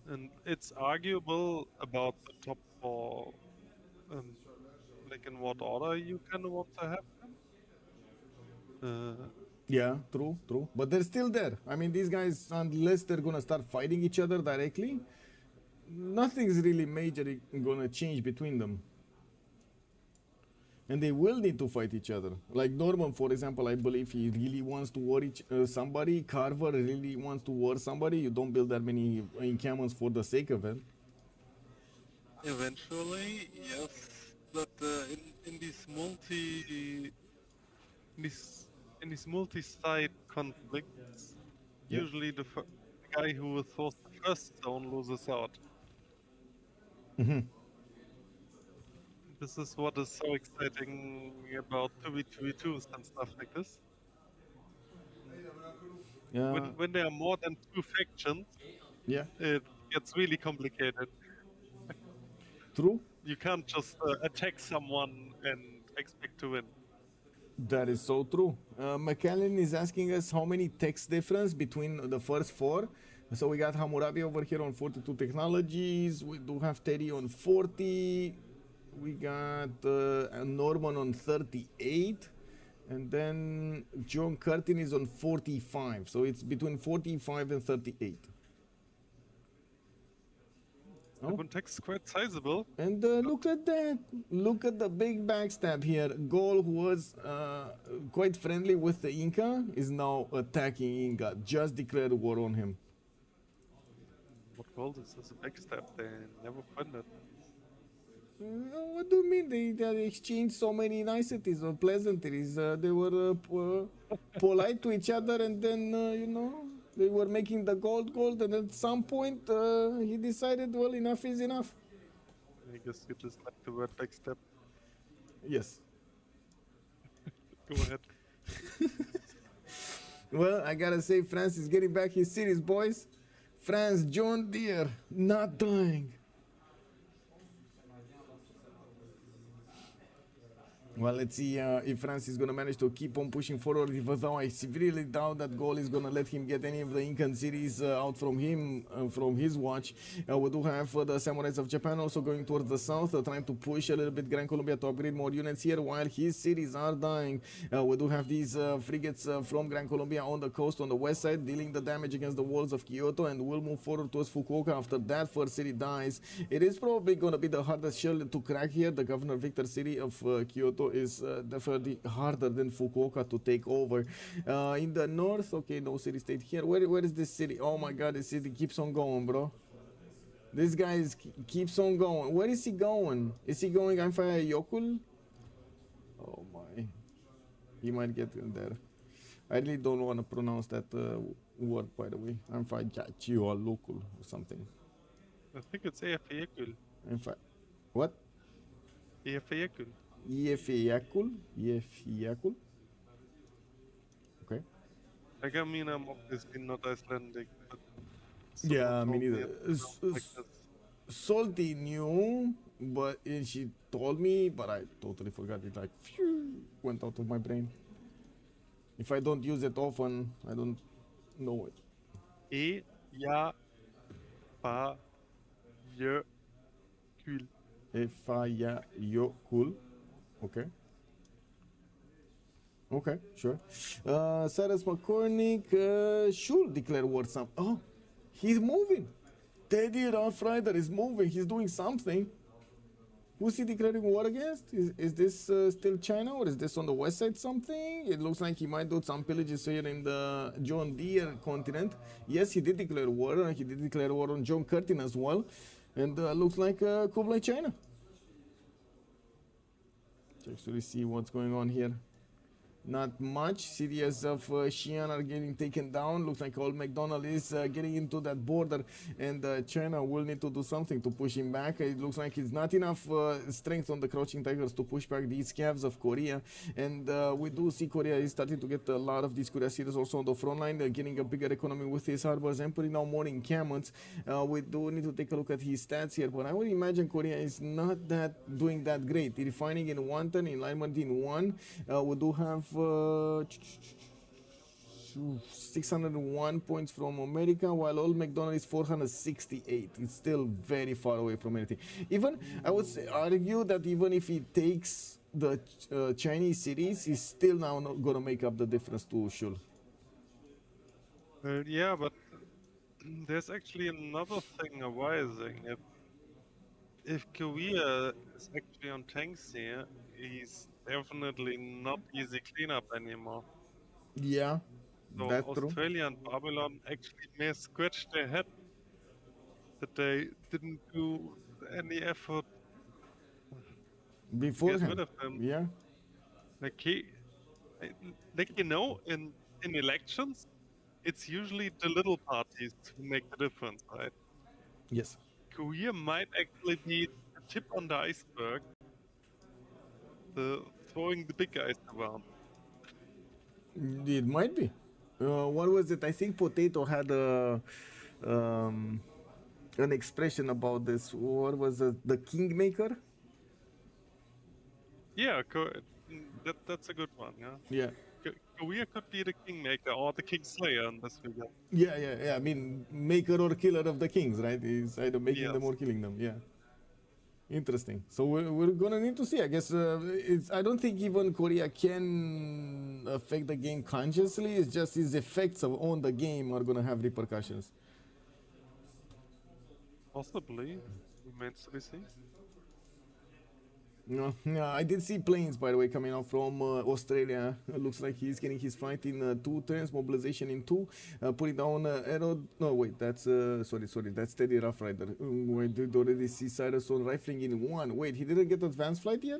[SPEAKER 3] And it's arguable about the top 4, like in what order you kind of want to have them.
[SPEAKER 2] Yeah, true. But they're still there. I mean, these guys, unless they're gonna start fighting each other directly, nothing's really major gonna change between them. And they will need to fight each other. Like Norman, for example, I believe he really wants to war somebody. Carver really wants to war somebody. You don't build that many encampments for the sake of it.
[SPEAKER 3] Eventually, yes. But in these multi-side conflicts,
[SPEAKER 2] Yeah.
[SPEAKER 3] usually the guy who will force the first zone loses out. This is what is so exciting about 2v2v2s and stuff like this.
[SPEAKER 2] Yeah.
[SPEAKER 3] When there are more than 2 factions,
[SPEAKER 2] Yeah.
[SPEAKER 3] it gets really complicated.
[SPEAKER 2] True.
[SPEAKER 3] You can't just attack someone and expect to win.
[SPEAKER 2] That is so true. McAllen is asking us how many techs difference between the first 4. So we got Hammurabi over here on 42 technologies. We do have Teddy on 40. We got Norman on 38. And then John Curtin is on 45. So it's between 45 and 38.
[SPEAKER 3] The one tech is quite sizable.
[SPEAKER 2] And look at that. Look at the big backstab here. Gaul, who was quite friendly with the Inca, is now attacking Inca. Just declared war on him.
[SPEAKER 3] What called this as a backstab? They never find it.
[SPEAKER 2] What do you mean? They exchanged so many niceties or pleasantries. They were polite to each other, and then, you know, they were making the gold, and at some point he decided, well, enough is enough.
[SPEAKER 3] I guess you just like the word backstab.
[SPEAKER 2] Yes.
[SPEAKER 3] Go ahead.
[SPEAKER 2] Well, I gotta say, France is getting back his series, boys. France, John Deere, not dying. Well, let's see if France is going to manage to keep on pushing forward. Even though I severely doubt that Gaul is going to let him get any of the Incan cities out from him, from his watch. We do have the Samurais of Japan also going towards the south, trying to push a little bit Grand Colombia to upgrade more units here while his cities are dying. We do have these frigates from Grand Colombia on the coast on the west side, dealing the damage against the walls of Kyoto, and will move forward towards Fukuoka after that first city dies. It is probably going to be the hardest shell to crack here. The Governor Victor city of Kyoto is definitely harder than Fukuoka to take over. In the north, okay, no city state here. Where is this city? Oh my god, this city keeps on going, bro. This guy keeps on going. Where is he going? Is he going Aflyingtoilet? Oh my. He might get in there. I really don't want to pronounce that word, by the way. Aflyingtoilet or something.
[SPEAKER 3] I think it's Aflyingtoilet.
[SPEAKER 2] What?
[SPEAKER 3] Aflyingtoilet.
[SPEAKER 2] Efeakul. Okay.
[SPEAKER 3] Like, I mean, I'm obviously not Icelandic, but
[SPEAKER 2] Yeah, me neither.
[SPEAKER 3] Like this.
[SPEAKER 2] Salty knew, but she told me, but I totally forgot it. Like, phew, went out of my brain. If I don't use it often, I don't know it.
[SPEAKER 3] Eflyingtoilet.
[SPEAKER 2] Efeakul. Okay. Okay, sure. Cyrus McCormick, Shull declare war some. Oh, he's moving. Teddy Rough Rider is moving. He's doing something. Who's he declaring war against? Is this still China, or is this on the west side something? It looks like he might do some pillages here in the John Deere continent. Yes, he did declare war. He did declare war on John Curtin as well. And looks like Kublai China. Just to see what's going on here. Not much. Cities of Xi'an are getting taken down. Looks like old McDonald is getting into that border, and China will need to do something to push him back. It looks like it's not enough strength on the Crouching Tigers to push back these scavs of Korea, and we do see Korea is starting to get a lot of these Korea cities also on the front line, getting a bigger economy with his harbors and putting out more encampments. We do need to take a look at his stats here, but I would imagine Korea is not doing that great. Refining in 1 ton, alignment in 1. We do have 601 points from America, while old McDonald is 468. It's still very far away from anything. Even I would argue that even if he takes the Chinese cities, he's still now not gonna make up the difference to Shull.
[SPEAKER 3] Yeah, but there's actually another thing arising. If Korea is actually on tanks here, he's definitely not easy cleanup anymore.
[SPEAKER 2] Yeah,
[SPEAKER 3] So
[SPEAKER 2] that's
[SPEAKER 3] Australia and Babylon actually may scratch their head that they didn't do any effort to get
[SPEAKER 2] beforehand.
[SPEAKER 3] rid of him.
[SPEAKER 2] Yeah,
[SPEAKER 3] Like you know, in elections, it's usually the little parties who make the difference, right?
[SPEAKER 2] yes.
[SPEAKER 3] Korea might actually be the tip on the iceberg. The throwing the big guys around.
[SPEAKER 2] It might be. What was it? I think Potato had um, an expression about this. What was it? The Kingmaker?
[SPEAKER 3] Yeah, that's a good one. Yeah.
[SPEAKER 2] Yeah.
[SPEAKER 3] Korea could be the kingmaker or the kingslayer in this regard.
[SPEAKER 2] Yeah. I mean, maker or killer of the kings, right? He's either making them
[SPEAKER 3] Yes.
[SPEAKER 2] or killing them. Yeah. Interesting. So we're gonna need to see. I guess I don't think even Korea can affect the game consciously. It's just his effects on the game are gonna have repercussions.
[SPEAKER 3] Possibly. Remains to be seen.
[SPEAKER 2] No, I did see planes, by the way, coming out from Australia. Looks like he's getting his flight in 2 turns, mobilization in 2, putting down aero. No, wait, that's sorry, that's Teddy Rough Rider. I did already see Cyrus on rifling in 1. Wait, he didn't get advanced flight yet.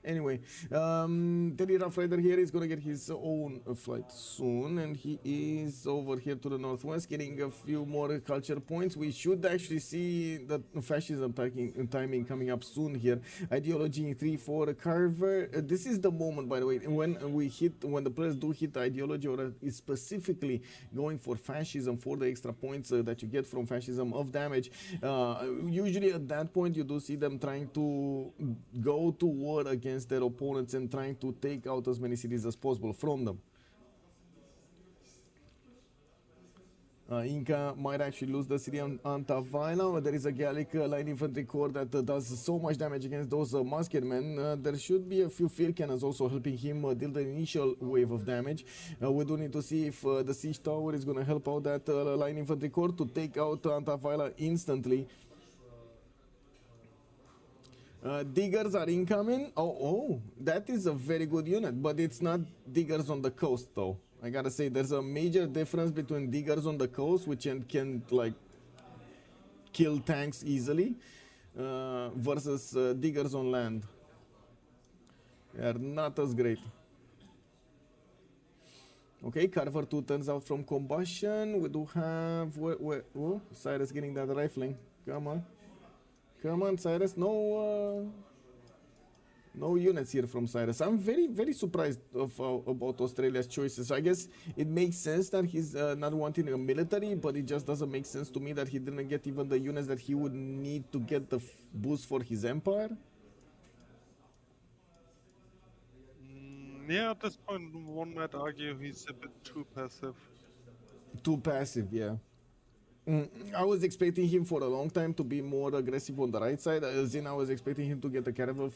[SPEAKER 2] Anyway, Teddy Rough Rider here is gonna get his own flight soon, and he is over here to the northwest getting a few more culture points. We should actually see the fascism timing coming up soon here. Ideology in 3-4 Carver. This is the moment, by the way, when the players do hit the ideology or is specifically going for fascism for the extra points that you get from fascism of damage. Usually at that point you do see them trying to go to war against their opponents and trying to take out as many cities as possible from them. Inca might actually lose the city on Antavila. There is a Gallic line infantry corps that does so much damage against those musketmen. There should be a few field cannons also helping him deal the initial wave of damage. We do need to see if the siege tower is going to help out that line infantry corps to take out Antavila instantly. Diggers are incoming. Oh, that is a very good unit, but it's not diggers on the coast though. I gotta say, there's a major difference between diggers on the coast, which can like kill tanks easily, versus diggers on land. They are not as great. Okay, Carver 2 turns out from combustion. We do have oh, Cyrus getting that rifling. Come on, Cyrus. No units here from Cyrus. I'm very surprised about Australia's choices. I guess it makes sense that he's not wanting a military, but it just doesn't make sense to me that he didn't get even the units that he would need to get the boost for his empire.
[SPEAKER 3] Yeah, at this point, one might argue he's a bit too passive.
[SPEAKER 2] Too passive, yeah. I was expecting him for a long time to be more aggressive on the right side. As in, I was expecting him to get the caravel,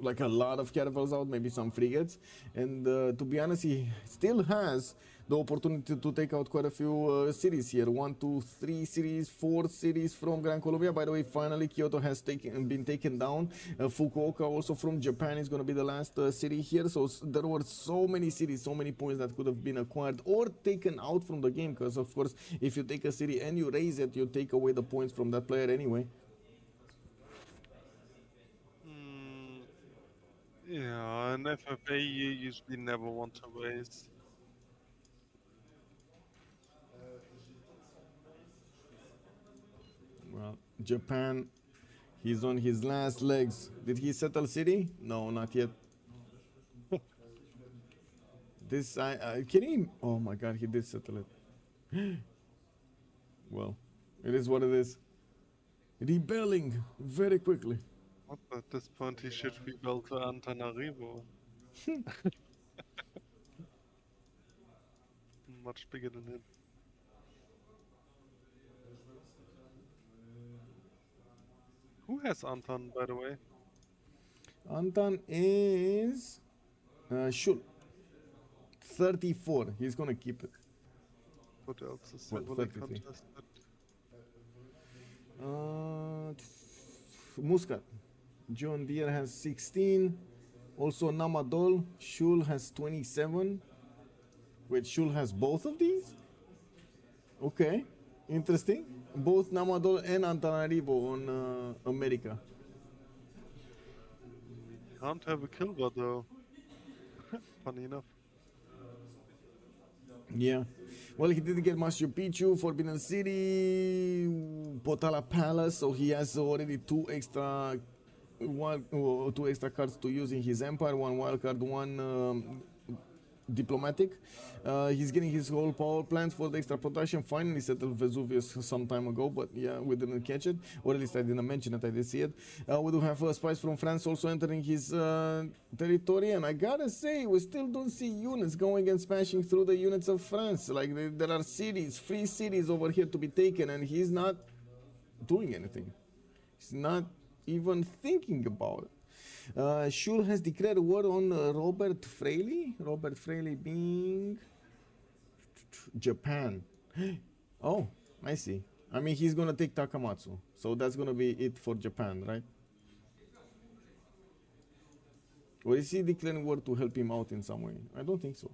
[SPEAKER 2] like a lot of caravels out, maybe some frigates. And to be honest, he still has the opportunity to take out quite a few cities here. 1, 2, 3 cities, 4 cities from Grand Colombia. By the way, finally Kyoto has been taken down. Fukuoka also from Japan is going to be the last city here. So there were so many cities, so many points that could have been acquired or taken out from the game. Because of course, if you take a city and you raise it, you take away the points from that player anyway.
[SPEAKER 3] Yeah, in FFA you usually never want to raise.
[SPEAKER 2] Well, Japan, he's on his last legs. Did he settle city? No, not yet. This, can he? Oh my god, he did settle it. Well, it is what it is. Rebelling very quickly.
[SPEAKER 3] At this point he should rebuild to Antananarivo. Much bigger than him. Who has Anton, by the way?
[SPEAKER 2] Anton is Shull. 34. He's gonna keep it.
[SPEAKER 3] What else is
[SPEAKER 2] Well,
[SPEAKER 3] heavily
[SPEAKER 2] 33.
[SPEAKER 3] contested?
[SPEAKER 2] Muscat. John Deere has 16. Also Namadol. Shull has 27. Wait, Shull has both of these? Okay, interesting. Both Namadol and Antananarivo on America.
[SPEAKER 3] Can't have a Kilba though. Funny enough.
[SPEAKER 2] Yeah. Well, he didn't get Machu Picchu, Forbidden City, Potala Palace, so he has already two extra cards to use in his empire, one wild card, one diplomatic. He's getting his whole power plant for the extra production. Finally settled Vesuvius some time ago, but yeah, we didn't catch it, or at least I didn't mention it. I did see it. We do have spies from France also entering his territory, and I gotta say, we still don't see units going and smashing through the units of France. Like there are cities, free cities over here to be taken, and he's not doing anything. He's not even thinking about it. Shull has declared war on Robert Fraley. Robert Fraley being Japan. Oh, I see. I mean, he's gonna take Takamatsu, so that's gonna be it for Japan, right? Or is he declaring war to help him out in some way? I don't think so.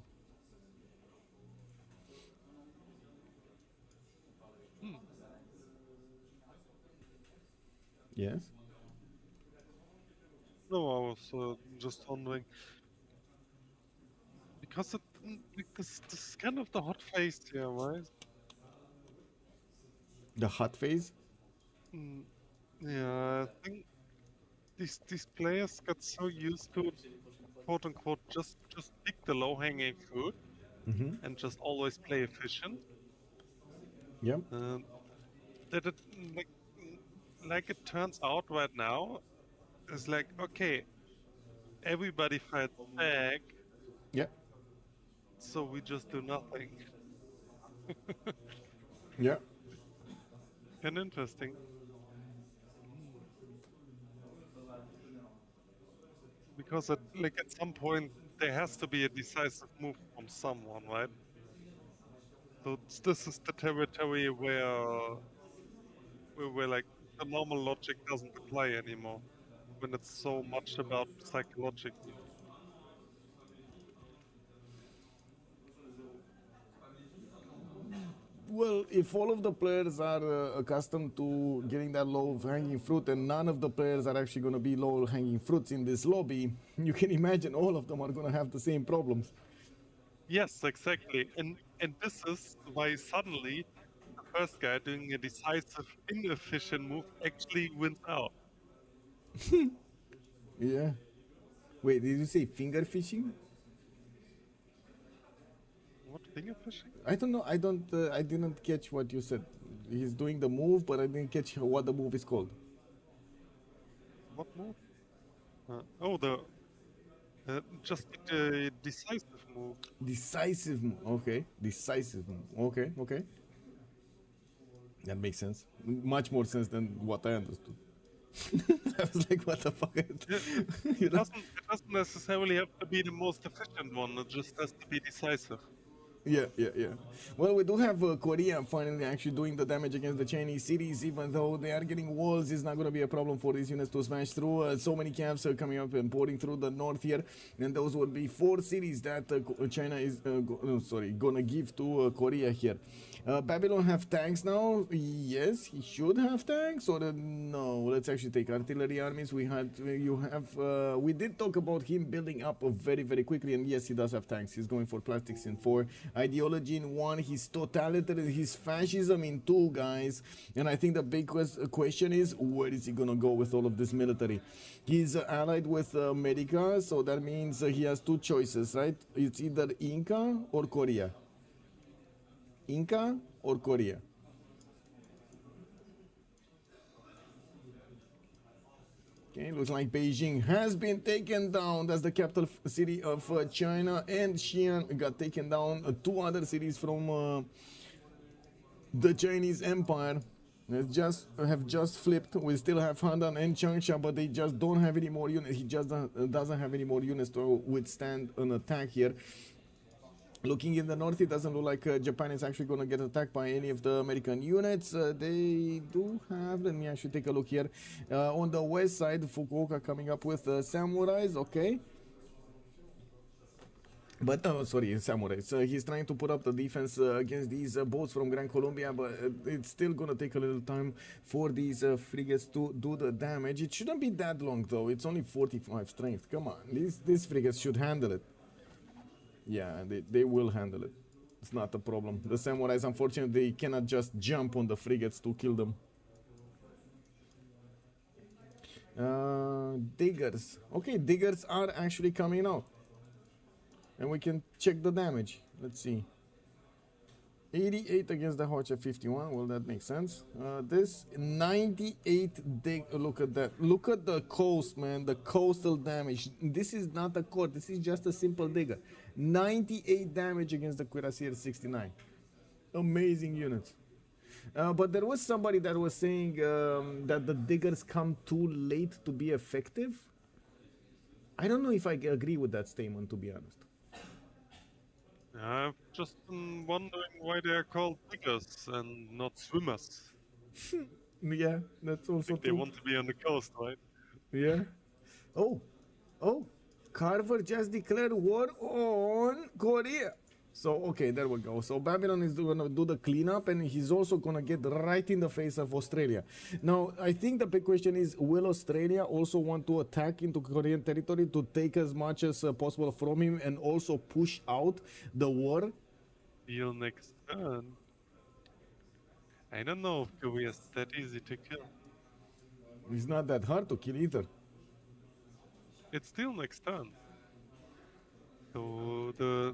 [SPEAKER 2] Yes.
[SPEAKER 3] No, I was just wondering because this is kind of the hot phase here, right?
[SPEAKER 2] The hot phase?
[SPEAKER 3] Yeah, I think these players got so used to, quote unquote, just pick the low hanging fruit and just always play efficient.
[SPEAKER 2] Yep.
[SPEAKER 3] That it like it turns out right now. It's like, okay, everybody fights back.
[SPEAKER 2] Yeah.
[SPEAKER 3] So we just do nothing.
[SPEAKER 2] Yeah.
[SPEAKER 3] And interesting. Because at some point there has to be a decisive move from someone, right? So this is the territory where like the normal logic doesn't apply anymore. When it's so much about psychological.
[SPEAKER 2] Well, if all of the players are accustomed to getting that low-hanging fruit and none of the players are actually going to be low-hanging fruits in this lobby, you can imagine all of them are going to have the same problems.
[SPEAKER 3] Yes, exactly. And this is why suddenly the first guy doing a decisive, inefficient move actually wins out.
[SPEAKER 2] Yeah. Wait, did you say finger fishing?
[SPEAKER 3] What, finger fishing?
[SPEAKER 2] I don't know. I didn't catch what you said. He's doing the move, but I didn't catch what the move is called.
[SPEAKER 3] What move? Just the decisive move.
[SPEAKER 2] Decisive move. Okay. Decisive move. Okay. Okay. That makes sense. Much more sense than what I understood. I was like, what the fuck?
[SPEAKER 3] It doesn't necessarily have to be the most efficient one, it just has to be decisive.
[SPEAKER 2] Yeah. Well, we do have Korea finally actually doing the damage against the Chinese cities, even though they are getting walls. It's not going to be a problem for these units to smash through. So many camps are coming up and pouring through the north here, and those would be 4 cities that China is gonna give to Korea here. Babylon have tanks now. Yes, he should have tanks, or no? Let's actually take artillery armies. We did talk about him building up very, very quickly, and yes, he does have tanks. He's going for plastics in 4, ideology in 1, his totalitarian, his fascism in 2, guys. And I think the big question is, where is he gonna go with all of this military? He's allied with America, so that means he has 2 choices, right? It's either Inca or Korea. Inca or Korea? Okay, looks like Beijing has been taken down. That's the capital city of China, and Xi'an got taken down. 2 other cities from the Chinese Empire have just flipped. We still have Handan and Changsha, but they just don't have any more units. He just doesn't have any more units to withstand an attack here. Looking in the north, it doesn't look like Japan is actually going to get attacked by any of the American units. They do have, let me actually take a look here. On the west side, Fukuoka coming up with samurais, okay. But, sorry, samurais. He's trying to put up the defense against these boats from Grand Colombia, but it's still going to take a little time for these frigates to do the damage. It shouldn't be that long, though. It's only 45 strength. Come on, these frigates should handle it. Yeah, they will handle it. It's not a problem. The samurais, unfortunately, they cannot just jump on the frigates to kill them. Diggers. Okay, diggers are actually coming out. And we can check the damage. Let's see. 88 against the Hojo 51. Well, that makes sense. This 98 dig. Look at that. Look at the coast, man. The coastal damage. This is not a core. This is just a simple digger. 98 damage against the Cuirassier 69. Amazing units. But there was somebody that was saying that the diggers come too late to be effective. I don't know if I agree with that statement, to be honest.
[SPEAKER 3] I'm just wondering why they are called diggers and not swimmers.
[SPEAKER 2] Yeah, that's also
[SPEAKER 3] They
[SPEAKER 2] true.
[SPEAKER 3] want to be on the coast, right?
[SPEAKER 2] Yeah. Oh, Carver just declared war on Korea. So, okay, there we go. So Babylon is going to do the cleanup, and he's also going to get right in the face of Australia. Now, I think the big question is, will Australia also want to attack into Korean territory to take as much as possible from him and also push out the war?
[SPEAKER 3] Deal next turn. I don't know if Korea is that easy to kill.
[SPEAKER 2] It's not that hard to kill either.
[SPEAKER 3] It's still next turn. So the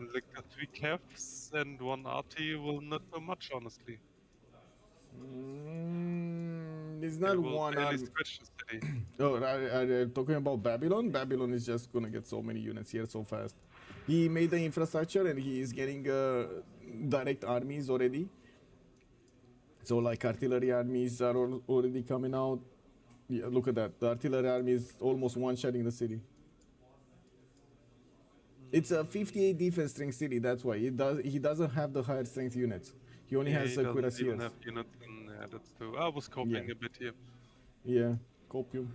[SPEAKER 3] 3 Cavs and 1 RT will not do much, honestly.
[SPEAKER 2] It's
[SPEAKER 3] They
[SPEAKER 2] not
[SPEAKER 3] will
[SPEAKER 2] one
[SPEAKER 3] barely
[SPEAKER 2] army.
[SPEAKER 3] scratch the city.
[SPEAKER 2] Oh, are talking about Babylon? Babylon is just gonna get so many units here so fast. He made the infrastructure and he is getting direct armies already. So like artillery armies are already coming out. Yeah, look at that. The artillery army is almost one-shotting the city. It's a 58 defense strength city, that's why. He doesn't have the higher strength units. He only has
[SPEAKER 3] he doesn't even
[SPEAKER 2] cuirassiers.
[SPEAKER 3] have units in, that's true. I was copying a bit here.
[SPEAKER 2] Yeah, copium.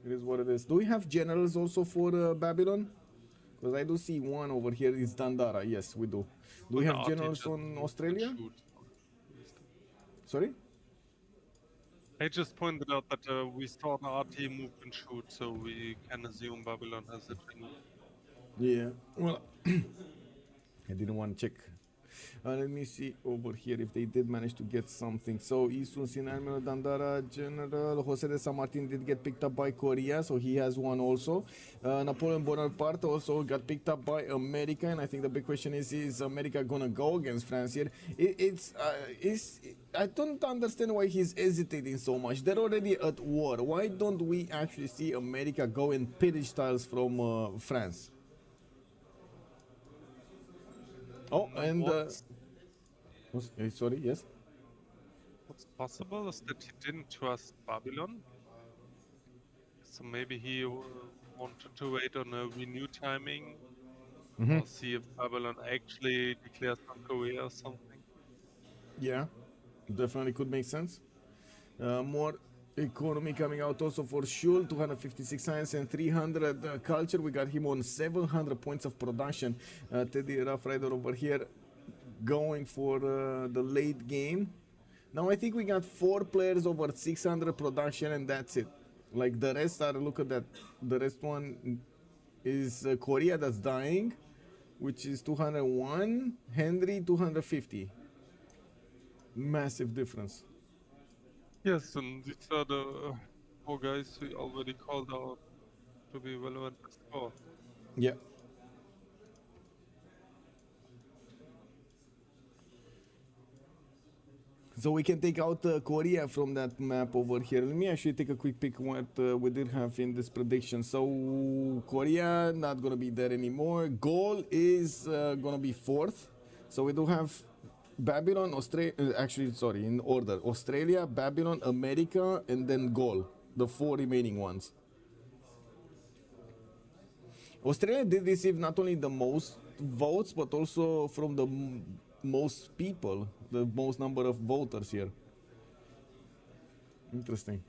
[SPEAKER 2] It is what it is. Do we have generals also for Babylon? Because I do see one over here. It's Dandara. Yes, we do. Do we
[SPEAKER 3] But
[SPEAKER 2] have
[SPEAKER 3] the RT
[SPEAKER 2] generals
[SPEAKER 3] just
[SPEAKER 2] on
[SPEAKER 3] moved and
[SPEAKER 2] Australia?
[SPEAKER 3] shoot.
[SPEAKER 2] Sorry?
[SPEAKER 3] I just pointed out that we saw the RT move and shoot, so we can assume Babylon has it.
[SPEAKER 2] Yeah. Well, I didn't want to check. Let me see over here if they did manage to get something. So, Isun Sinarmelo Dandara General Jose de San Martin did get picked up by Korea, so he has one also. Napoleon Bonaparte also got picked up by America, and I think the big question is America gonna go against France here? I don't understand why he's hesitating so much. They're already at war. Why don't we actually see America go and pillage tiles from France? Oh, and sorry, yes.
[SPEAKER 3] What's possible is that he didn't trust Babylon, so maybe he wanted to wait on a renew timing, or see if Babylon actually declares on Korea or something.
[SPEAKER 2] Yeah, definitely could make sense. More economy coming out also for Shull, 256 science and 300 culture. We got him on 700 points of production. Teddy Rough Rider over here going for the late game. Now I think we got 4 players over 600 production, and that's it. Like the rest are, look at that. The rest one is Korea that's dying, which is 201. Henry 250. Massive difference.
[SPEAKER 3] Yes, and these are the 4 guys we already called out to be relevant to score.
[SPEAKER 2] Yeah. So we can take out Korea from that map over here. Let me actually take a quick peek what we did have in this prediction. So Korea not gonna be there anymore. Gaul is gonna be 4th. So we do have Babylon, Australia. Actually, sorry, in order: Australia, Babylon, America, and then Gaul. The 4 remaining ones. Australia did receive not only the most votes, but also from the most people, the most number of voters here. Interesting.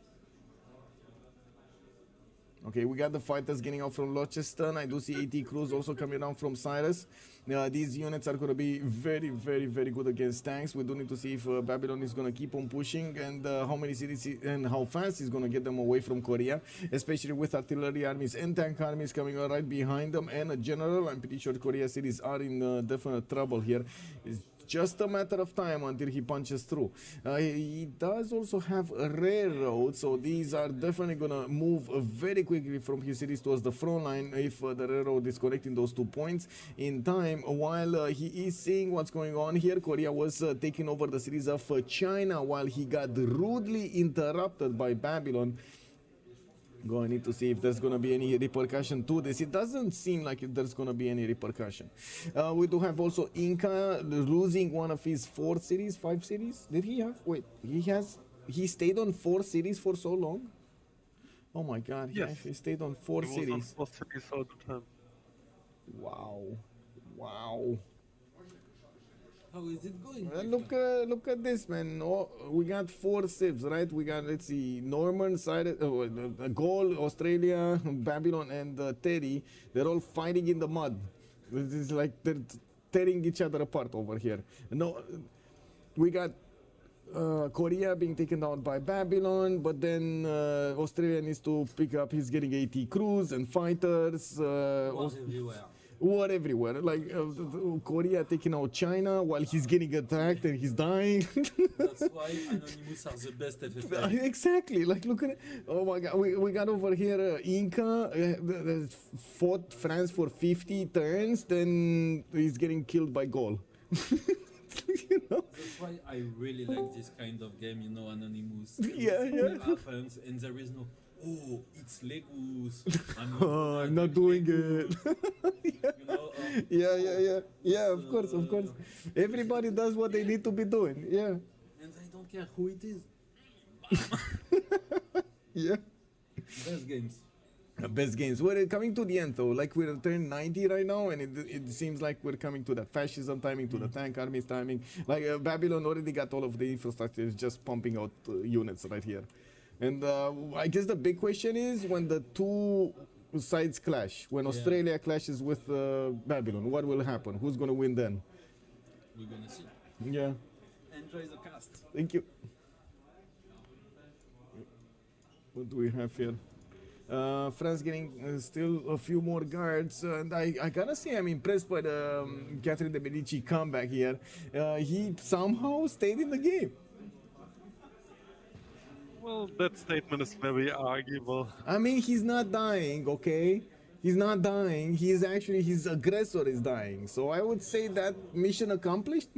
[SPEAKER 2] Okay, we got the fighters getting out from Locheston. I do see AT crews also coming down from Cyrus. These units are going to be very, very, very good against tanks. We do need to see if Babylon is going to keep on pushing and how many cities and how fast he's going to get them away from Korea, especially with artillery armies and tank armies coming right behind them and a general. I'm pretty sure Korea cities are in definite trouble here. It's just a matter of time until he punches through. He does also have a railroad, so these are definitely gonna move very quickly from his cities towards the front line if the railroad is connecting those 2 points in time. While he is seeing what's going on here, Korea was taking over the cities of China while he got rudely interrupted by Babylon. Going to need to see if there's going to be any repercussion to this. It doesn't seem like there's going to be any repercussion. We do have also Inca losing one of his 4 cities, 5 cities. Did he have? Wait, he stayed on 4 cities for so long? Oh my god,
[SPEAKER 3] Yes.
[SPEAKER 2] he stayed on 4
[SPEAKER 3] He was
[SPEAKER 2] cities.
[SPEAKER 3] on 4 cities all the time.
[SPEAKER 2] Wow. Wow.
[SPEAKER 4] How is it going?
[SPEAKER 2] Look at this, man. Oh, we got 4 civs, right? We got, let's see, Norman, Cyrus, Gaul, Australia, Babylon, and Teddy. They're all fighting in the mud. This is like they're tearing each other apart over here. No, we got Korea being taken out by Babylon, but then Australia needs to pick up. He's getting AT crews and fighters.
[SPEAKER 4] Everywhere.
[SPEAKER 2] War everywhere, like Korea taking out China while he's getting attacked and he's dying.
[SPEAKER 4] That's why Anonymous are the best FFA.
[SPEAKER 2] Exactly, like look at it. Oh my god, we got over here Inca fought France for 50 turns, then he's getting killed by Gaul. You know?
[SPEAKER 4] That's why I really like this kind of game, you know, Anonymous.
[SPEAKER 2] Yeah.
[SPEAKER 4] It happens and there is no, oh, it's Legos.
[SPEAKER 2] I'm not doing it.
[SPEAKER 4] You know,
[SPEAKER 2] Yeah, of course. Everybody does what they need to be doing. Yeah.
[SPEAKER 4] and I don't care who it is.
[SPEAKER 2] Yeah.
[SPEAKER 4] Best games.
[SPEAKER 2] Best games. We're coming to the end though. Like we're turning 90 right now, and it seems like we're coming to that fascism timing, to the tank armies timing. Like Babylon already got all of the infrastructure, is just pumping out units right here. And I guess the big question is when the 2 sides clash, when Australia clashes with Babylon, what will happen? Who's going to win then?
[SPEAKER 4] We're gonna see.
[SPEAKER 2] Yeah.
[SPEAKER 4] Enjoy the cast.
[SPEAKER 2] Thank you. What do we have here? France getting still a few more guards, and I gotta say I'm impressed by the Catherine de Medici comeback here. He somehow stayed in the game.
[SPEAKER 3] Well, that statement is very arguable.
[SPEAKER 2] I mean, he's not dying, okay? He's not dying. He's actually, his aggressor is dying. So I would say that mission accomplished,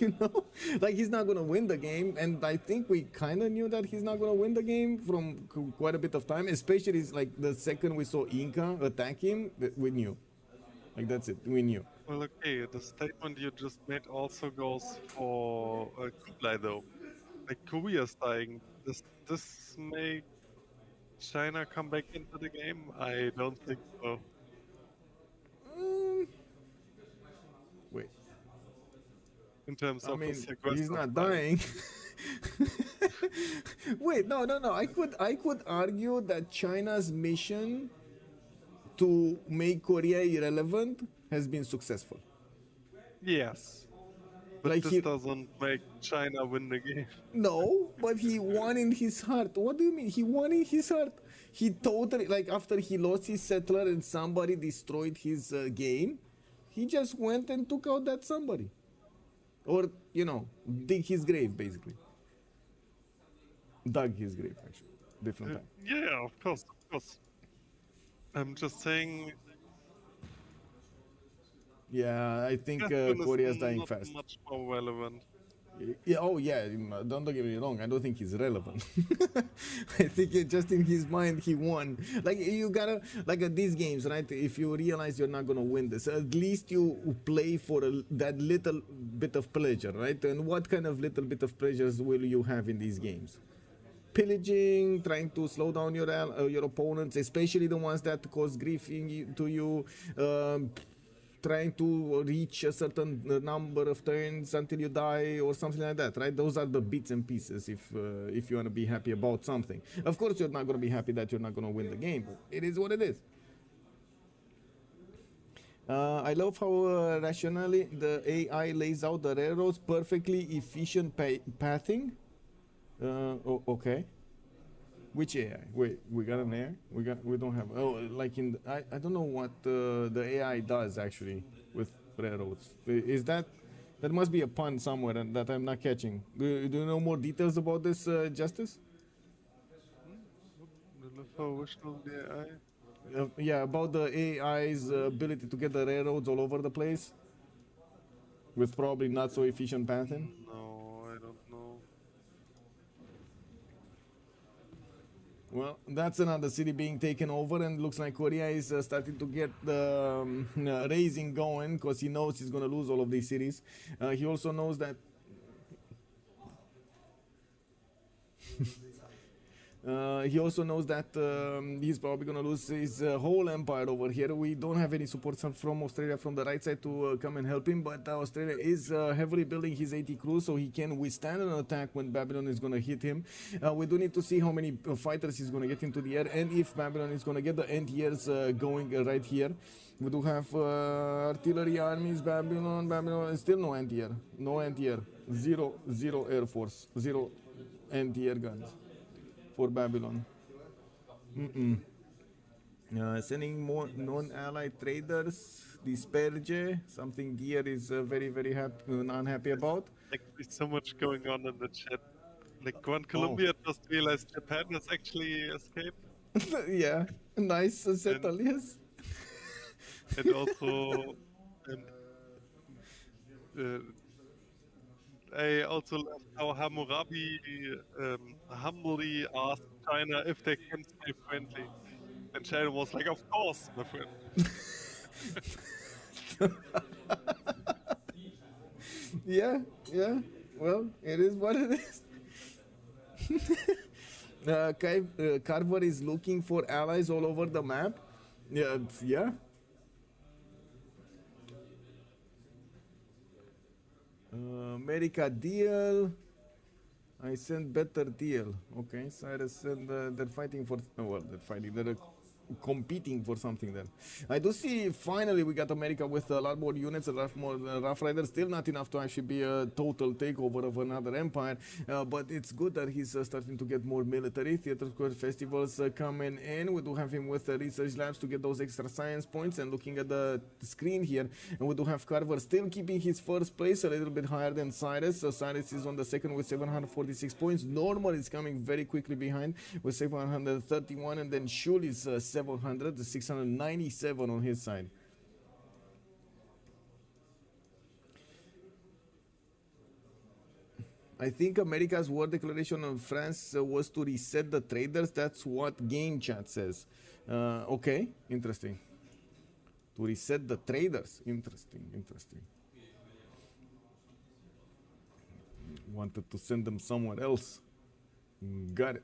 [SPEAKER 2] you know? Like, he's not going to win the game. And I think we kind of knew that he's not going to win the game from quite a bit of time. Especially, like, the second we saw Inca attack him, we knew. Like, that's it. We knew.
[SPEAKER 3] Well, okay, the statement you just made also goes for Kublai, though. Like, Korea's dying. Does this make China come back into the game? I don't think so.
[SPEAKER 2] Wait.
[SPEAKER 3] In terms
[SPEAKER 2] I
[SPEAKER 3] of
[SPEAKER 2] mean,
[SPEAKER 3] his aggressive
[SPEAKER 2] he's not
[SPEAKER 3] play.
[SPEAKER 2] dying. Wait, no. I could argue that China's mission to make Korea irrelevant has been successful.
[SPEAKER 3] Yes. But
[SPEAKER 2] Like
[SPEAKER 3] this doesn't make China win the game.
[SPEAKER 2] No, but he won in his heart. What do you mean? He won in his heart. He totally, like, after he lost his settler and somebody destroyed his game, he just went and took out that somebody. Or, you know, dig his grave, basically. Dug his grave, actually. Different time.
[SPEAKER 3] Yeah, of course. I'm just saying.
[SPEAKER 2] Yeah, I think
[SPEAKER 3] Carson is
[SPEAKER 2] Korea's dying
[SPEAKER 3] not
[SPEAKER 2] fast.
[SPEAKER 3] much more relevant.
[SPEAKER 2] Yeah, oh yeah, don't get me wrong. I don't think he's relevant. I think just in his mind he won. Like you gotta, like at these games, right? If you realize you're not gonna win this, at least you play for that little bit of pleasure, right? And what kind of little bit of pleasures will you have in these games? Pillaging, trying to slow down your opponents, especially the ones that cause grief to you. trying to reach a certain number of turns until you die or something like that, right? Those are the bits and pieces if you want to be happy about something. Of course, you're not going to be happy that you're not going to win the game, but it is what it is. I love how rationally the AI lays out the railroads, perfectly efficient pathing. Okay. Which AI? Wait, we got an AI? We don't have. Oh, like in I don't know what the AI does actually with railroads. Is that must be a pun somewhere and that I'm not catching? Do you know more details about this, Justice? Yeah, about the AI's ability to get the railroads all over the place with probably not so efficient pathing.
[SPEAKER 3] No, I don't know.
[SPEAKER 2] Well, that's another city being taken over, and looks like Korea is starting to get the raising going because he knows he's going to lose all of these cities. He also knows that he's probably going to lose his whole empire over here. We don't have any support from Australia from the right side to come and help him, but Australia is heavily building his 80 crew so he can withstand an attack when Babylon is going to hit him. We do need to see how many fighters he's going to get into the air, and if Babylon is going to get the anti-airs going right here. We do have artillery armies. Babylon is still no anti-air. No anti-air. Zero air force. Zero anti-air guns for Babylon. Sending more non-allied traders. Disperge, something Gear is very unhappy about.
[SPEAKER 3] Like, there's so much going on in the chat. Like, Grand Colombia just realized Japan has actually escaped.
[SPEAKER 2] Yeah, nice settle, yes.
[SPEAKER 3] And also, I also love how Hammurabi humbly asked China if they can stay friendly. And China was like, of course, my friend.
[SPEAKER 2] Yeah. Well, it is what it is. Carver is looking for allies all over the map. Yeah. America deal. I sent better deal. Okay, Cyrus and they're fighting for. Well, they're fighting. They're competing for something then. I do see finally we got America with a lot more units, a lot more Rough Riders. Still not enough to actually be a total takeover of another empire, but it's good that he's starting to get more military. Theater Square festivals coming in. We do have him with research labs to get those extra science points. And looking at the screen here, and we do have Carver still keeping his first place a little bit higher than Cyrus. So Cyrus is on the second with 746 points. Normal is coming very quickly behind with 731, and then Shull is 700, 697 on his side. I think America's war declaration on France was to reset the traders. That's what game chat says. Okay, interesting. To reset the traders. Interesting. Wanted to send them somewhere else. Got it.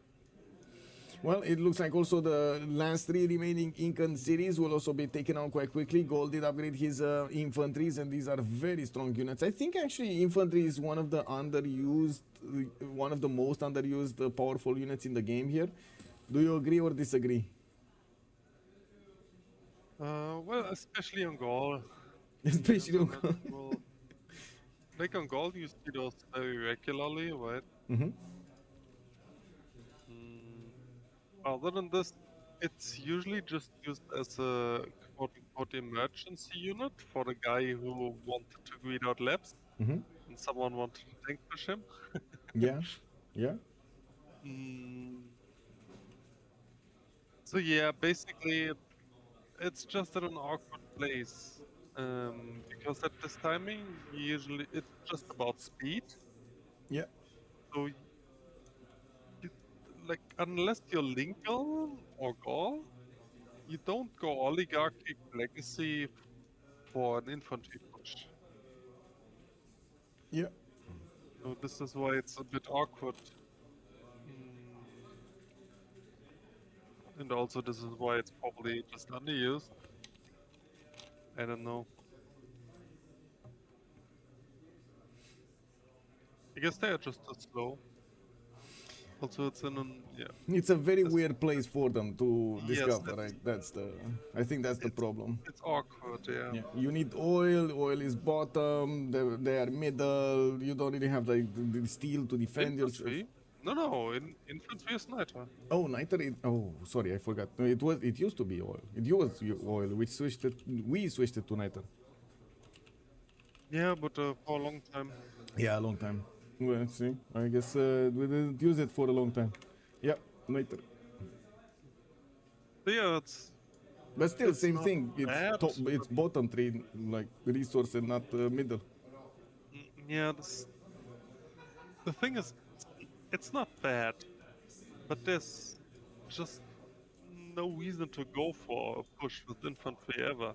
[SPEAKER 2] Well, it looks like also the last three remaining Incan cities will also be taken out quite quickly. Gaul did upgrade his infantries, and these are very strong units. I think actually infantry is one of the most underused powerful units in the game here. Do you agree or disagree?
[SPEAKER 3] Well, especially on Gaul.
[SPEAKER 2] Especially on Gaul.
[SPEAKER 3] Well, like on Gaul, you see those very regularly, right?
[SPEAKER 2] Mm-hmm.
[SPEAKER 3] Other than this, it's usually just used as a quote-unquote emergency unit for the guy who wanted to read out labs and someone wanted to tank push him.
[SPEAKER 2] Yeah.
[SPEAKER 3] So yeah, basically, it's just at an awkward place because at this timing, usually it's just about speed.
[SPEAKER 2] Yeah.
[SPEAKER 3] So. Like, unless you're Lincoln or Gaul, you don't go oligarchic legacy for an infantry push.
[SPEAKER 2] Yeah.
[SPEAKER 3] So this is why it's a bit awkward. And also this is why it's probably just underused. I don't know. guess they are just too slow. Also, it's in an
[SPEAKER 2] It's a very weird place for them to
[SPEAKER 3] Yes,
[SPEAKER 2] discover, right? That's the. I think that's the problem.
[SPEAKER 3] it's awkward. Yeah.
[SPEAKER 2] Yeah, you need oil. Oil is bottom. They are middle. You don't really have like the steel to defend yourself.
[SPEAKER 3] Infantry? No. Infantry is niter.
[SPEAKER 2] Oh, nitrate. Oh, sorry, I forgot. No, it was. It used to be oil. It was oil. We switched it to niter.
[SPEAKER 3] Yeah, but for a long time.
[SPEAKER 2] Yeah, a long time. Well, see, I guess we didn't use it for a long time. Yeah, niter.
[SPEAKER 3] But yeah, it's
[SPEAKER 2] But still,
[SPEAKER 3] It's
[SPEAKER 2] same
[SPEAKER 3] not
[SPEAKER 2] thing. It's
[SPEAKER 3] bad.
[SPEAKER 2] top. It's bottom tree, like resource, and not middle.
[SPEAKER 3] yeah. The thing is, it's not bad, but there's just no reason to go for a push with infantry ever.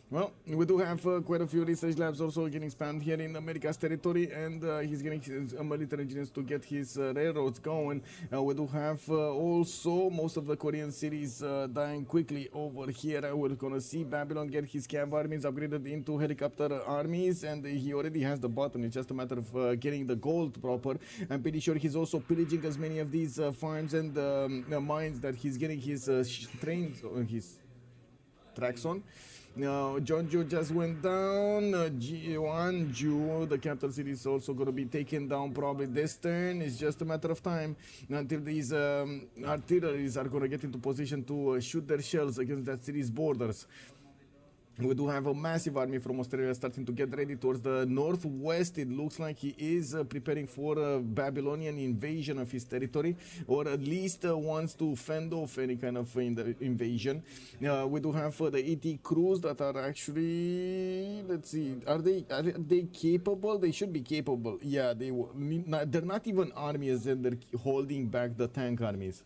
[SPEAKER 2] Well, we do have quite a few research labs also getting spanned here in America's territory, and he's getting his military engineers to get his railroads going. We do have also most of the Korean cities dying quickly over here. We're gonna see Babylon get his camp armies upgraded into helicopter armies, and he already has the button. It's just a matter of getting the gold proper. I'm pretty sure he's also pillaging as many of these farms and mines that he's getting his trains, his tracks on. Now, Jeonju just went down. Gwangju, the capital city, is also going to be taken down probably this turn. It's just a matter of time until these artilleries are going to get into position to shoot their shells against that city's borders. We do have a massive army from Australia starting to get ready towards the northwest. It looks like he is preparing for a Babylonian invasion of his territory, or at least wants to fend off any kind of invasion. We do have the ET crews that are actually, let's see, are they capable? They should be capable. Yeah, they're not even armies, and they're holding back the tank armies.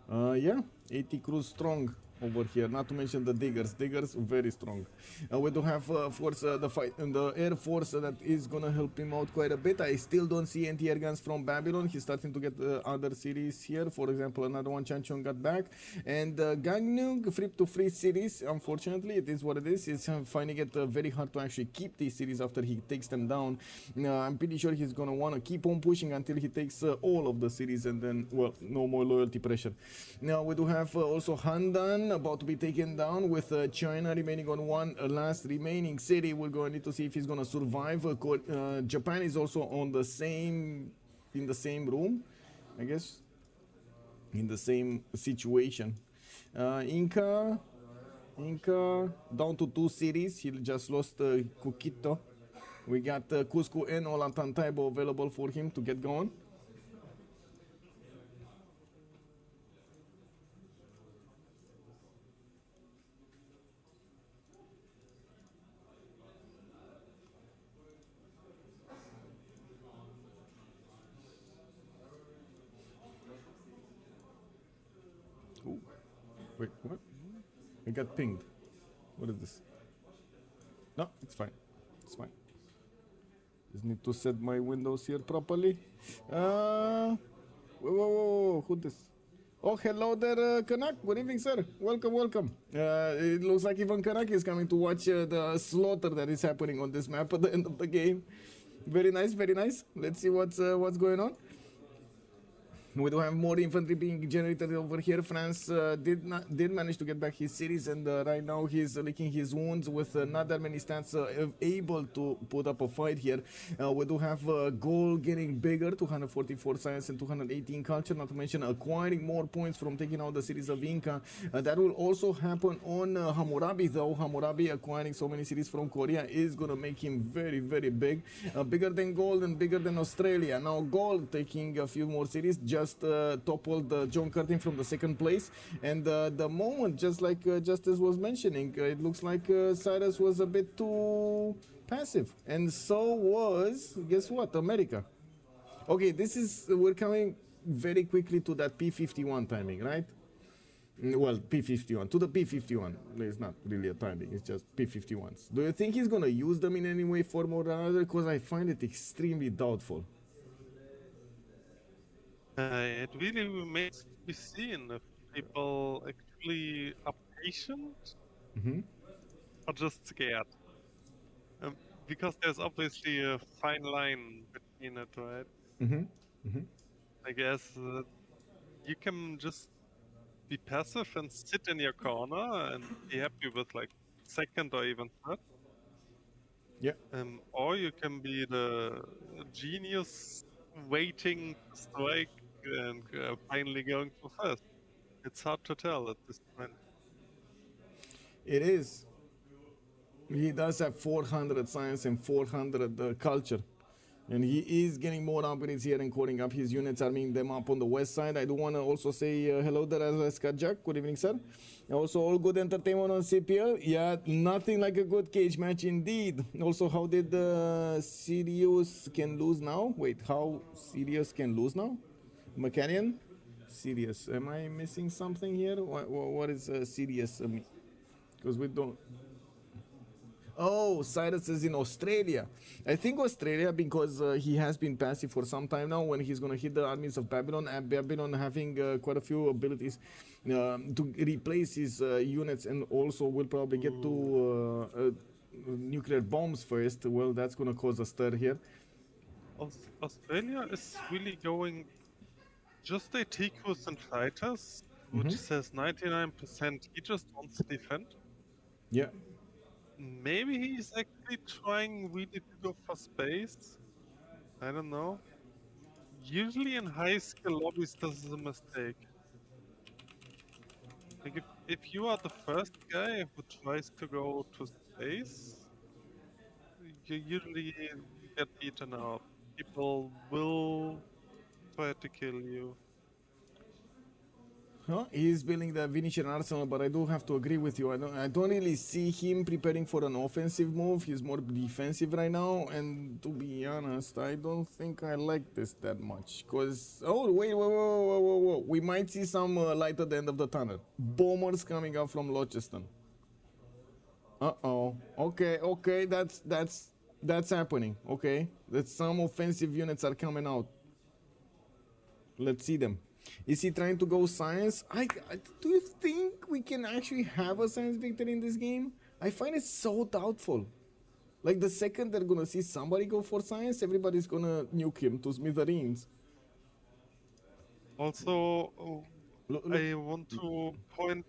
[SPEAKER 2] Yeah, 80 crews strong over here, not to mention the diggers very strong. We do have of course the fight and the air force that is gonna help him out quite a bit. I still don't see anti-air guns from Babylon. He's starting to get other cities here. For example, another one, Chanchon, got back, and Gangnung flipped to free cities. Unfortunately, it is what it is. It's finding it very hard to actually keep these cities after he takes them down. I'm pretty sure he's gonna want to keep on pushing until he takes all of the cities, and then, well, no more loyalty pressure. Now we do have also Handan about to be taken down, with China remaining on one last remaining city. We're going to need to see if he's going to survive. Japan is also on the same, in the same room, I guess, in the same situation. Inca down to 2 cities. He just lost Cusco. We got Cusco and Ollantaytambo available for him to get going. Wait, what? I got pinged. What is this? No, it's fine. It's fine. Just need to set my windows here properly. Whoa, who this? Oh, hello there, Kanak. Good evening, sir. Welcome. It looks like even Kanak is coming to watch the slaughter that is happening on this map at the end of the game. Very nice, very nice. Let's see what's going on. We do have more infantry being generated over here. France did manage to get back his cities, and right now he's licking his wounds with not that many stats able to put up a fight here. We do have Gaul getting bigger, 244 science and 218 culture, not to mention acquiring more points from taking out the cities of Inca. That will also happen on Hammurabi, though. Hammurabi acquiring so many cities from Korea is going to make him very, very big. Bigger than Gaul and bigger than Australia. Now Gaul taking a few more cities, just toppled John Curtin from the 2nd place, and the moment, just like Justice was mentioning, it looks like Cyrus was a bit too passive, and so was, guess what, America. Okay, we're coming very quickly to that P51 timing, right? Well, P51, to the P51. It's not really a timing, it's just P51s. Do you think he's gonna use them in any way, form or another? Because I find it extremely doubtful.
[SPEAKER 3] It really remains to be seen if people actually are patient or just scared. because there's obviously a fine line between it, right? I guess you can just be passive and sit in your corner and be happy with like second or even third.
[SPEAKER 2] Yeah.
[SPEAKER 3] Or you can be the genius waiting to strike and finally going for first. It's hard to tell at this point.
[SPEAKER 2] It is. He does have 400 science and 400 culture. And he is getting more upgrades here and calling up his units, arming them up on the west side. I do want to also say hello there as Jack. Good evening, sir. Also, all good entertainment on CPL. Yeah, nothing like a good cage match indeed. Also, how did Sirius can lose now? Wait, how Sirius can lose now? Mechanian? Sirius. Am I missing something here? What is Sirius? Because we don't... Oh, Cyrus is in Australia. I think Australia because he has been passive for some time now when he's going to hit the armies of Babylon, and Babylon having quite a few abilities to replace his units, and also will probably get to nuclear bombs first. Well, that's going to cause a stir here.
[SPEAKER 3] Australia is really going just a Tikus and fighters, which says 99% he just wants to defend.
[SPEAKER 2] Yeah.
[SPEAKER 3] Maybe he's actually trying really to go for space. I don't know. Usually in high skill lobbies this is a mistake. Like if you are the first guy who tries to go to space, you usually get beaten out. People will try to kill you.
[SPEAKER 2] Huh? He's building the Venetian arsenal, but I do have to agree with you. I don't really see him preparing for an offensive move. He's more defensive right now, and to be honest, I don't think I like this that much. Cause whoa, we might see some light at the end of the tunnel. Bombers coming up from Launceston. Okay, that's happening. Okay, that some offensive units are coming out. Let's see them. Is he trying to go science? Do you think we can actually have a science victory in this game? I find it so doubtful. Like the second they're gonna see somebody go for science, everybody's gonna nuke him to smithereens.
[SPEAKER 3] Also, I want to point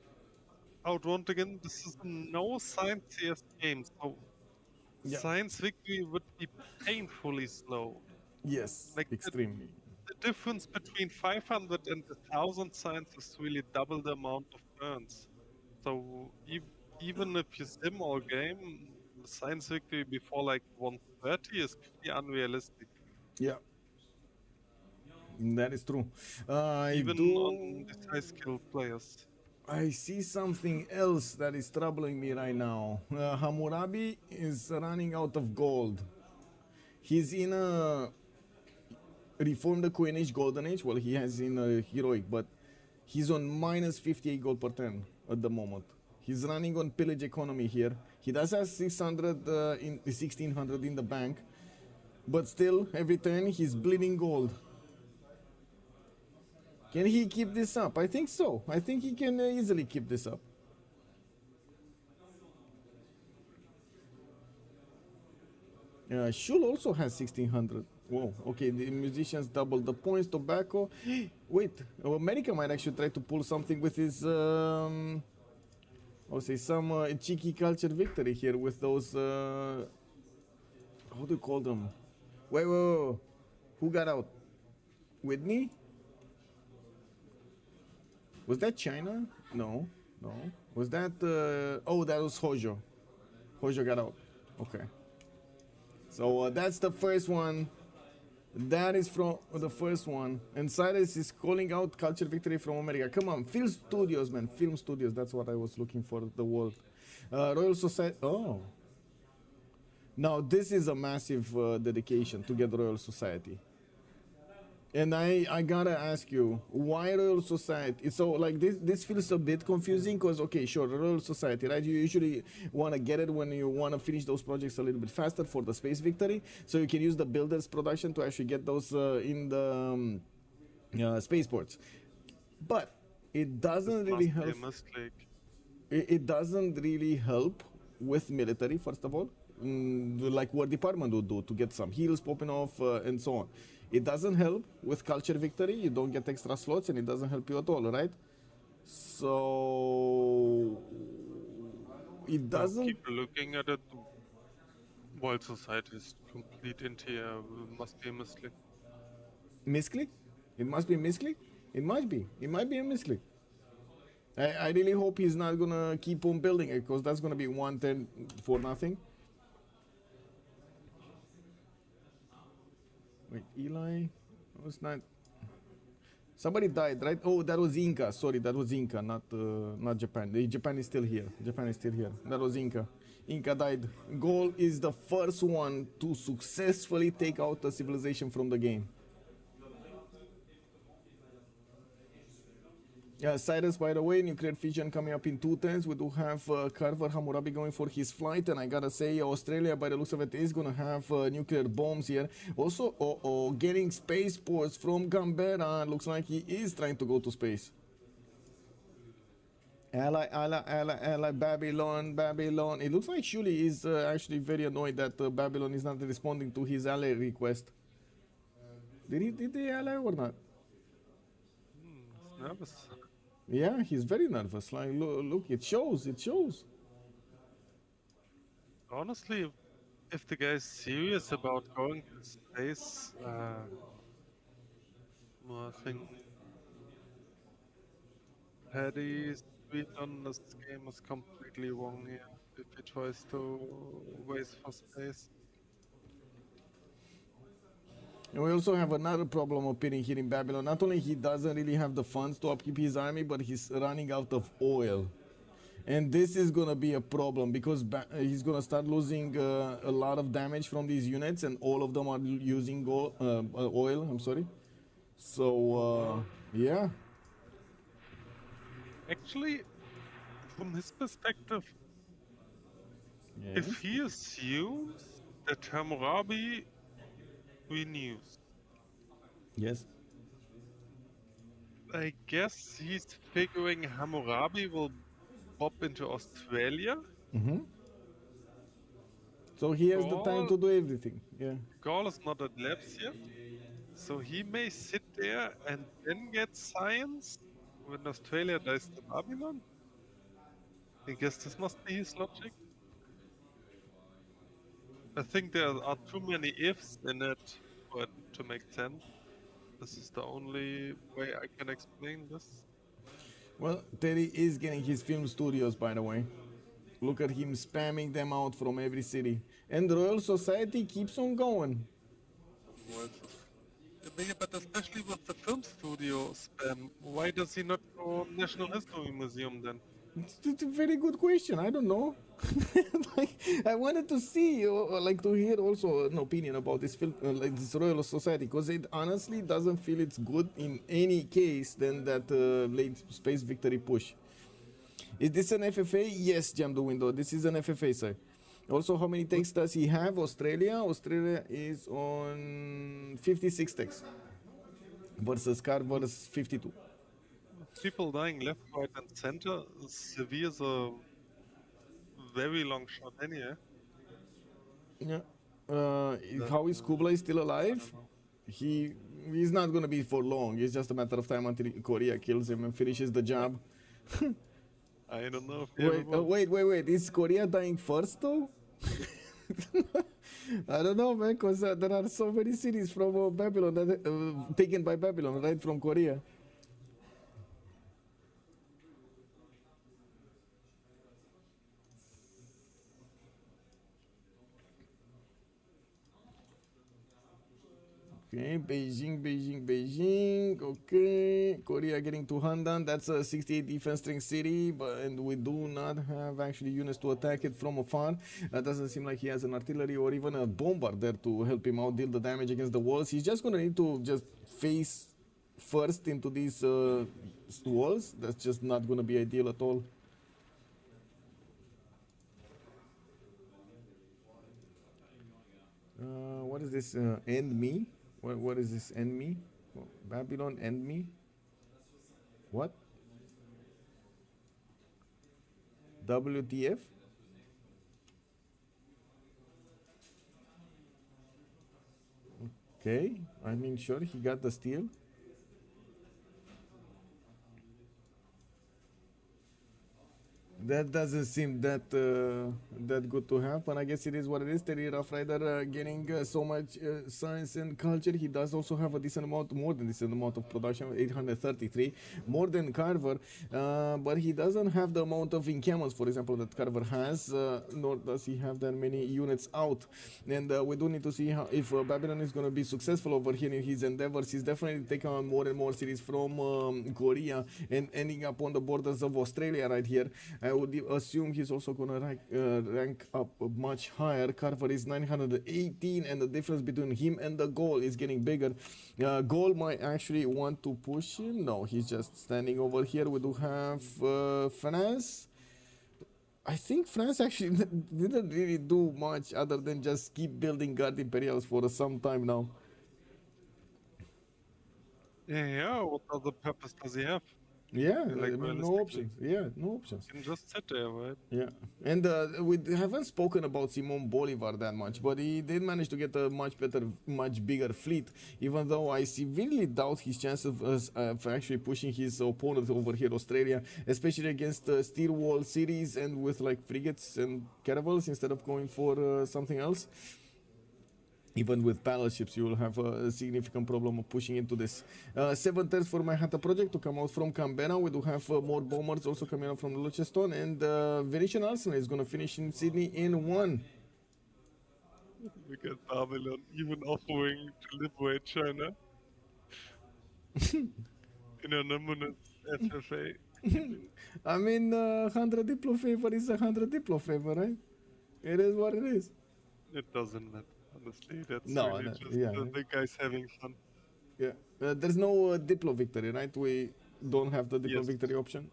[SPEAKER 3] out once again, this is no science CS game, so science victory would be painfully slow.
[SPEAKER 2] Yes, like extremely.
[SPEAKER 3] The difference between 500 and 1,000 science is really double the amount of turns. So even if you sim all game, the science victory before like 130 is pretty unrealistic.
[SPEAKER 2] Yeah. That is true.
[SPEAKER 3] Even on these high skilled players.
[SPEAKER 2] I see something else that is troubling me right now. Hammurabi is running out of gold. He's in a Reform the Queen Age, Golden Age. Well, he has in a Heroic, but he's on minus 58 gold per turn at the moment. He's running on pillage economy here. He does have 1600 in the bank, but still, every turn he's bleeding gold. Can he keep this up? I think so. I think he can easily keep this up. Shull also has 1600. Whoa, okay, the musicians doubled the points, tobacco. Wait, America might actually try to pull something with his, I'll say some cheeky culture victory here with those, how do you call them? Wait, who got out? Whitney? Was that China? No. Was that, oh, that was Hojo. Hojo got out, okay. So that's the first one. That is from the first one. And Cyrus is calling out culture victory from America. Come on, Film Studios, man. Film Studios. That's what I was looking for, the world. Royal Society. Oh. Now, this is a massive dedication to get Royal Society. And I gotta ask you, why Royal Society? So like this feels a bit confusing because, okay, sure, Royal Society, right? You usually want to get it when you want to finish those projects a little bit faster for the space victory. So you can use the builders production to actually get those in the spaceports. But it doesn't really help. It doesn't really help with military, first of all. like War Department would do to get some heals popping off and so on. It doesn't help with culture victory. You don't get extra slots, and it doesn't help you at all, right? So it doesn't.
[SPEAKER 3] Keep looking at it. World Society is complete interior. Must be a misclick.
[SPEAKER 2] Misclick? It must be a misclick? It might be. It might be a misclick. I really hope he's not gonna keep on building it, because that's gonna be 110 for nothing. Wait, Eli? That was not. Somebody died, right? Oh, that was Inca. Sorry, that was Inca, not Japan. Japan is still here. Japan is still here. That was Inca. Inca died. Gaul is the first one to successfully take out a civilization from the game. Yeah, Cyrus, by the way, nuclear fission coming up in 2 turns. We do have Carver Hammurabi going for his flight, and I gotta say, Australia, by the looks of it, is gonna have nuclear bombs here. Also, getting spaceports from Canberra. Looks like he is trying to go to space. Ally, Babylon. It looks like Shull is actually very annoyed that Babylon is not responding to his ally request. Did they ally or not?
[SPEAKER 3] He's nervous.
[SPEAKER 2] Yeah, he's very nervous. Like, look, it shows.
[SPEAKER 3] Honestly, if the guy is serious about going to space, well, I think Paddy's read on this game is completely wrong here if he tries to race for space.
[SPEAKER 2] And we also have another problem appearing here in Babylon. Not only he doesn't really have the funds to upkeep his army, but he's running out of oil. And this is going to be a problem, because he's going to start losing a lot of damage from these units, and all of them are using oil, I'm sorry. So, yeah.
[SPEAKER 3] Actually, from his perspective,
[SPEAKER 2] Yes.
[SPEAKER 3] if he assumes that Hammurabi renews,
[SPEAKER 2] Yes.
[SPEAKER 3] I guess he's figuring Hammurabi will pop into Australia.
[SPEAKER 2] Mm-hmm. So he has the time to do everything. Yeah.
[SPEAKER 3] Gaul is not at labs yet, so he may sit there and then get science when Australia dies to Babylon. I guess this must be his logic. I think there are too many ifs in it for it to make sense. This is the only way I can explain this.
[SPEAKER 2] Well, Terry is getting his film studios, by the way. Look at him spamming them out from every city. And the Royal Society keeps on going.
[SPEAKER 3] Well, but especially with the film studio spam, why does he not go National History Museum then?
[SPEAKER 2] It's a very good question. I don't know. Like, I wanted to see, like, to hear also an opinion about this film, like this Royal Society, because it honestly doesn't feel it's good in any case than that late space victory push. Is this an FFA? Yes, Jam the Window. This is an FFA, sir. Also, how many techs does he have? Australia is on 56 techs versus Carver's 52.
[SPEAKER 3] People dying left, right, and center. Severe is a very long shot anyway.
[SPEAKER 2] Yeah. How is Kublai still alive? He's not gonna be for long. It's just a matter of time until Korea kills him and finishes the job.
[SPEAKER 3] I don't know if
[SPEAKER 2] Wait. Is Korea dying first though? I don't know, man, because there are so many cities from Babylon that, taken by Babylon, right from Korea. Okay, Beijing. Okay, Korea getting to Handan. That's a 68 defense strength city, and we do not have actually units to attack it from afar. Doesn't seem like he has an artillery or even a bombardier to help him out deal the damage against the walls. He's just gonna need to just face first into these walls. That's just not gonna be ideal at all. What is this? End me? What is this? End me? Babylon end me? What? WTF? Okay, I mean, sure, he got the steal. That doesn't seem that good to have, but I guess it is what it is. Terry Rough Rider getting so much science and culture. He does also have a decent amount, more than decent amount of production, 833, more than Carver, but he doesn't have the amount of encampments, for example, that Carver has, nor does he have that many units out. And we do need to see how, if Babylon is going to be successful over here in his endeavors. He's definitely taking on more and more cities from Korea and ending up on the borders of Australia right here. I would assume he's also going to rank up much higher. Carver is 918, and the difference between him and the Gaul is getting bigger. Gaul might actually want to push him. No, he's just standing over here. We do have France. I think France actually didn't really do much other than just keep building Guard Imperials for some time now.
[SPEAKER 3] Yeah, what other purpose does he have?
[SPEAKER 2] Yeah,
[SPEAKER 3] Like,
[SPEAKER 2] I mean, no options. Yeah, no options.
[SPEAKER 3] You can just sit there, right?
[SPEAKER 2] Yeah, and we haven't spoken about Simon Bolivar that much, but he did manage to get a much better, much bigger fleet, even though I severely doubt his chances of actually pushing his opponent over here, Australia, especially against steel wall cities and with like frigates and caravels instead of going for something else. Even with battleships, you will have a significant problem of pushing into this. 7 turns for my Hatta project to come out from Canberra. We do have more bombers also coming out from Lucaston, and Venetian Arsenal is going to finish in Sydney in 1.
[SPEAKER 3] We get Babylon even offering to liberate China. In an imminent FFA.
[SPEAKER 2] I mean, 100 Diplo favor is 100 Diplo favor, right? It is what it is.
[SPEAKER 3] It doesn't matter. Honestly, that's
[SPEAKER 2] no,
[SPEAKER 3] really
[SPEAKER 2] no,
[SPEAKER 3] just
[SPEAKER 2] yeah.
[SPEAKER 3] the guys having fun.
[SPEAKER 2] Yeah, there's no Diplo victory, right? We don't have the Diplo victory option.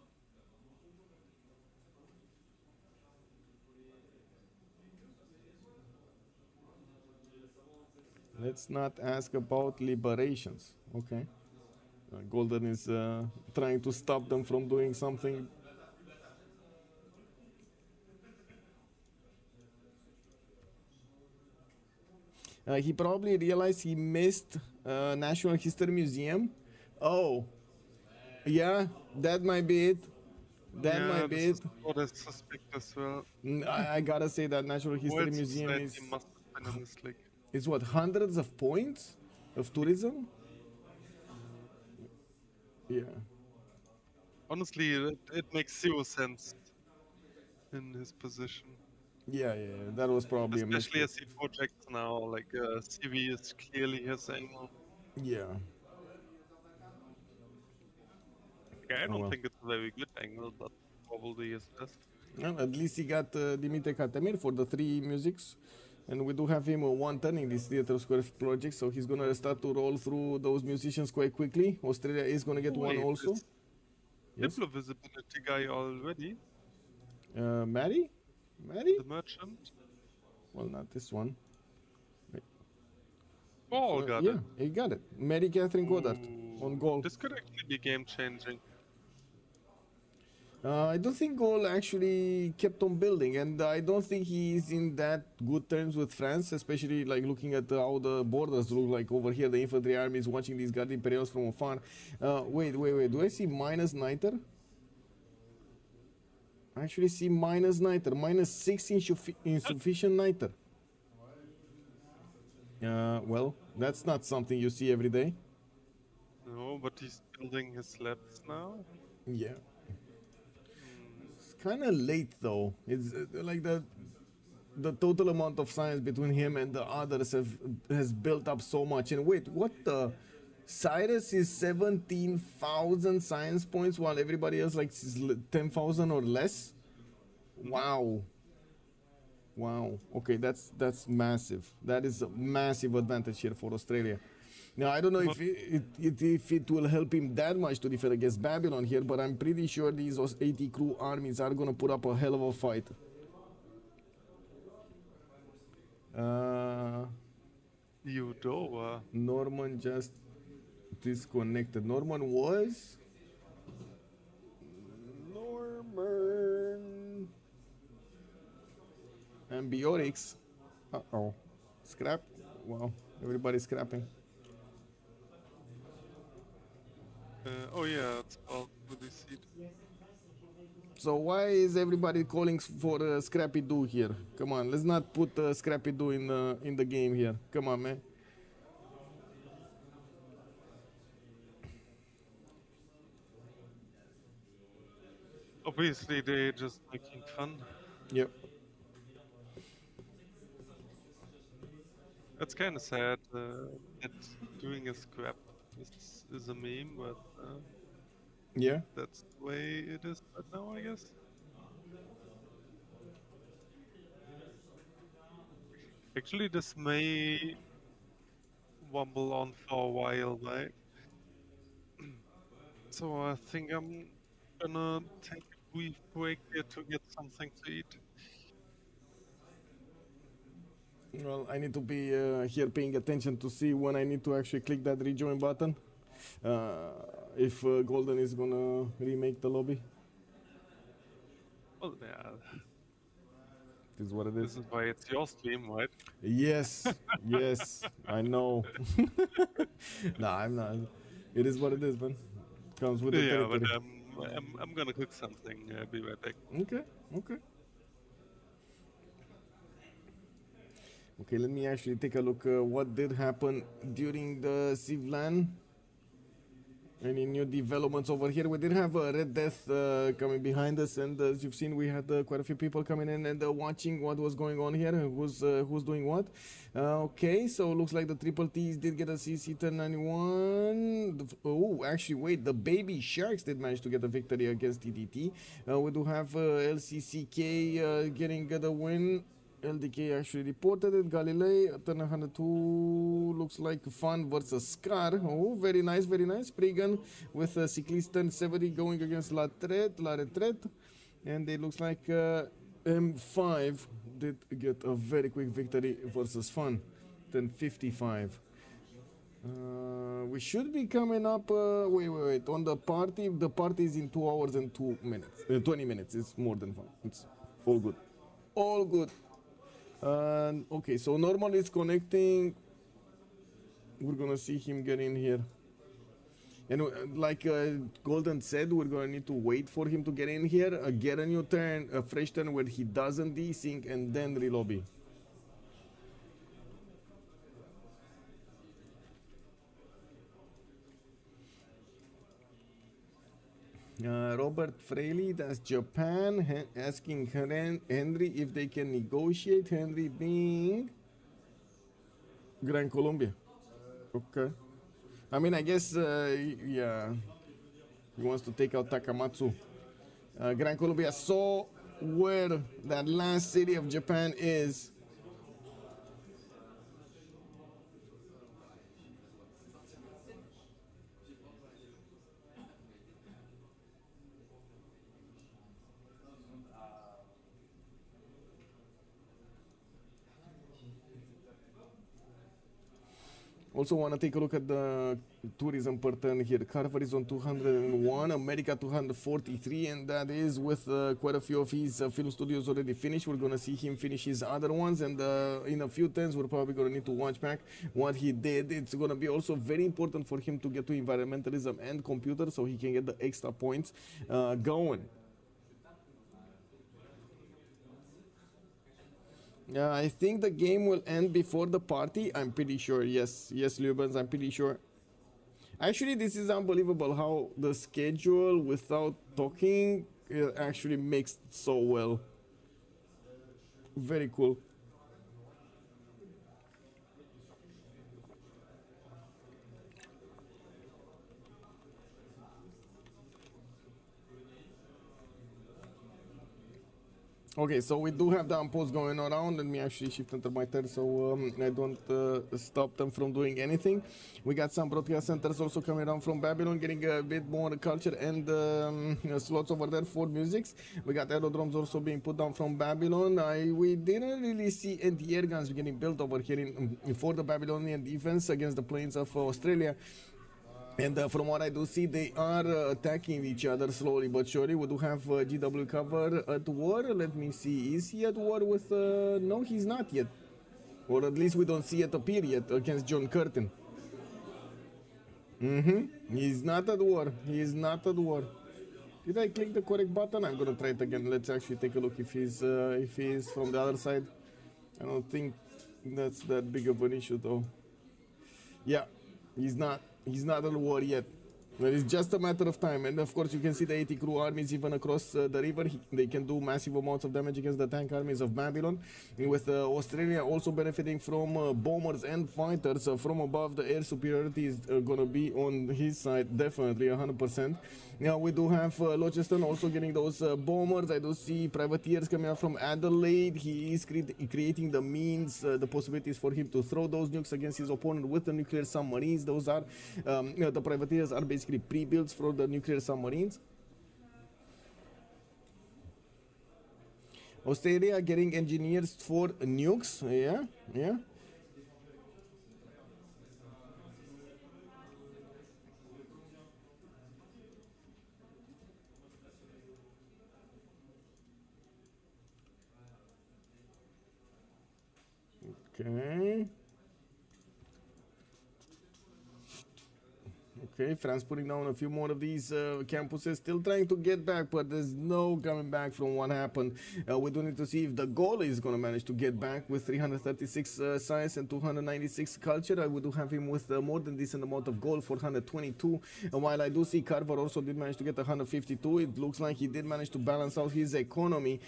[SPEAKER 2] Let's not ask about liberations. Okay. Golden is trying to stop them from doing something. He probably realized he missed National History Museum. Oh, yeah, that might be it. That might be it.
[SPEAKER 3] What I suspect as well.
[SPEAKER 2] I gotta say that National History Museum is.
[SPEAKER 3] Must have been in this league.
[SPEAKER 2] It's what, hundreds of points of tourism? Yeah.
[SPEAKER 3] Honestly, it makes zero sense in his position.
[SPEAKER 2] Yeah, that was probably
[SPEAKER 3] especially
[SPEAKER 2] a
[SPEAKER 3] as he projects now, like CV is clearly his angle.
[SPEAKER 2] Yeah.
[SPEAKER 3] Okay, I don't think it's a very good angle, but probably his best.
[SPEAKER 2] Well, at least he got Dimitri Katemir for the 3 musics. And we do have him one turning this Theatre Square project, so he's gonna start to roll through those musicians quite quickly. Australia is gonna get one also.
[SPEAKER 3] Yes? Diplo visibility guy already.
[SPEAKER 2] Maddie?
[SPEAKER 3] The merchant?
[SPEAKER 2] Well, not this one. Wait.
[SPEAKER 3] Oh, got it.
[SPEAKER 2] Yeah, he got it. Mary Catherine Goddard on Gaul.
[SPEAKER 3] This could actually be game changing.
[SPEAKER 2] I don't think Gaul actually kept on building, and I don't think he's in that good terms with France, especially like looking at how the borders look like over here. The infantry army is watching these Guard Imperials from afar. Wait. Do I see minus Niter? I actually see minus Niter. Minus 6 insufficient Niter. Well, that's not something you see every day.
[SPEAKER 3] No, but he's building his slabs now.
[SPEAKER 2] Yeah. Kind of late though. It's like the total amount of science between him and the others has built up so much. And wait, what the? Cyrus is 17,000 science points while everybody else like is 10,000 or less. Wow. Okay, that's massive. That is a massive advantage here for Australia. Now, I don't know if it will help him that much to defend against Babylon here, but I'm pretty sure these 80 crew armies are going to put up a hell of a fight. Norman just disconnected. Norman was... Norman... Ambiorix. Uh-oh. Scrap? Wow. Everybody's scrapping.
[SPEAKER 3] Oh yeah, it's called Woody Seed.
[SPEAKER 2] So why is everybody calling for Scrappy Doo here? Come on, let's not put Scrappy Doo in the game here. Come on, man.
[SPEAKER 3] Obviously, they're just making fun.
[SPEAKER 2] Yep.
[SPEAKER 3] It's kind of sad that doing a scrap is a meme, but
[SPEAKER 2] Yeah.
[SPEAKER 3] that's the way it is right now, I guess. Actually, this may wobble on for a while, right? So I think I'm gonna take a brief break here to get something to eat.
[SPEAKER 2] Well, I need to be here paying attention to see when I need to actually click that rejoin button. If Golden is gonna remake the lobby.
[SPEAKER 3] Well, yeah,
[SPEAKER 2] This is what it
[SPEAKER 3] this
[SPEAKER 2] is.
[SPEAKER 3] is why it's your stream, right?
[SPEAKER 2] Yes, yes, I know. Nah, I'm not. It is what it is, man. Comes with the
[SPEAKER 3] Yeah, but
[SPEAKER 2] territory.
[SPEAKER 3] I'm gonna cook something. Be right back.
[SPEAKER 2] Okay, okay. Okay, let me actually take a look what did happen during the Civlan. Any new developments over here? We did have a Red Death coming behind us, and as you've seen, we had quite a few people coming in and watching what was going on here, who's doing what. Okay, so looks like the Triple T's did get a CC 1091. Oh, actually, wait, the Baby Sharks did manage to get a victory against TDT. We do have LCCK getting the win. LDK actually reported it. Galilei, turn 102 looks like Fun versus Scar. Oh, very nice, very nice. Prigan with Cyclist turn 70 going against La Retraite. And it looks like M5 did get a very quick victory versus Fun. 1055. We should be coming up. Wait. On the party is in 2 hours and 2 minutes. 20 minutes. It's more than fun. It's all good. All good. Okay, so normally it's connecting. We're gonna see him get in here. And like Golden said, we're gonna need to wait for him to get in here, get a new turn, a fresh turn where he doesn't desync, and then relobby. Robert Fraley, that's Japan, asking Henry if they can negotiate. Henry being Grand Colombia. Okay. I mean, I guess, yeah, he wants to take out Takamatsu. Grand Colombia saw where that last city of Japan is. Also want to take a look at the tourism per turn here. Carver is on 201, America 243, and that is with quite a few of his film studios already finished. We're going to see him finish his other ones, and in a few turns we're probably going to need to watch back what he did. It's going to be also very important for him to get to environmentalism and computer so he can get the extra points going. I think the game will end before the party. I'm pretty sure. Yes, Lubens, I'm pretty sure. Actually, this is unbelievable how the schedule without talking actually makes so well. Very cool. Okay, so we do have the unpost going around. Let me actually shift enter my turn so I don't stop them from doing anything. We got some broadcast centers also coming around from Babylon, getting a bit more culture and slots over there for musics. We got aerodromes also being put down from Babylon. We didn't really see anti-air guns getting built over here for the Babylonian defense against the planes of Australia. And from what I do see, they are attacking each other slowly but surely. We do have GW cover at war. Let me see. Is he at war with... no, he's not yet. Or at least we don't see it appear yet against John Curtin. He's not at war. He is not at war. Did I click the correct button? I'm gonna try it again. Let's actually take a look if he's from the other side. I don't think that's that big of an issue though. Yeah, he's not at war yet. Well, it's just a matter of time, and of course you can see the 80 crew armies even across the river. They can do massive amounts of damage against the tank armies of Babylon, and with Australia also benefiting from bombers and fighters from above. The air superiority is gonna be on his side, definitely 100%. Now we do have Launceston also getting those bombers. I do see privateers coming out from Adelaide. He is creating the means, the possibilities for him to throw those nukes against his opponent with the nuclear submarines. Those are the privateers are basically pre-builds for the nuclear submarines. Australia getting engineers for nukes. Yeah. Okay, France putting down a few more of these campuses, still trying to get back, but there's no coming back from what happened. We do need to see if the Gaul is going to manage to get back with 336 science and 296 culture. I would have him with more than decent amount of gold, 422. While I do see Carver also did manage to get 152, it looks like he did manage to balance out his economy.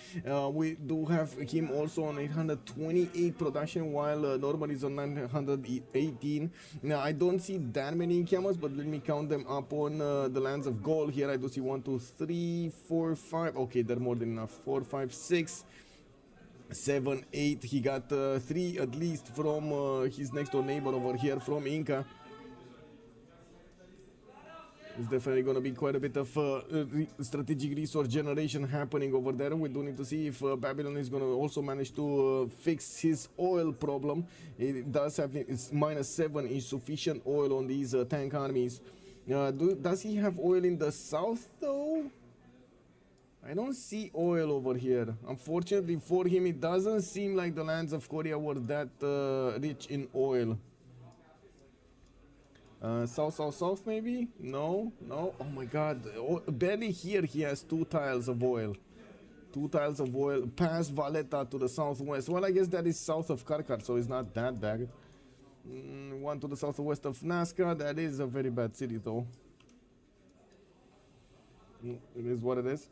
[SPEAKER 2] We do have him also on 828 production, while Norman is on 918. Now, I don't see that many cameras, but let me count them up on the lands of Gaul. Here I do see 1, 2, 3, 4, 5. Okay, they're more than enough. 4, 5, 6, 7, 8. He got 3 at least from his next door neighbor over here from Inca. It's definitely going to be quite a bit of strategic resource generation happening over there. We do need to see if Babylon is going to also manage to fix his oil problem. It does have it's -7 insufficient oil on these tank armies. Does he have oil in the south though? I don't see oil over here. Unfortunately for him, it doesn't seem like the lands of Korea were that rich in oil. South maybe? No. Oh my god. Barely here he has 2 tiles of oil. 2 tiles of oil past Valletta to the southwest. Well, I guess that is south of Karkar, so it's not that bad. One to the southwest of Nazca. That is a very bad city though. It is what it is.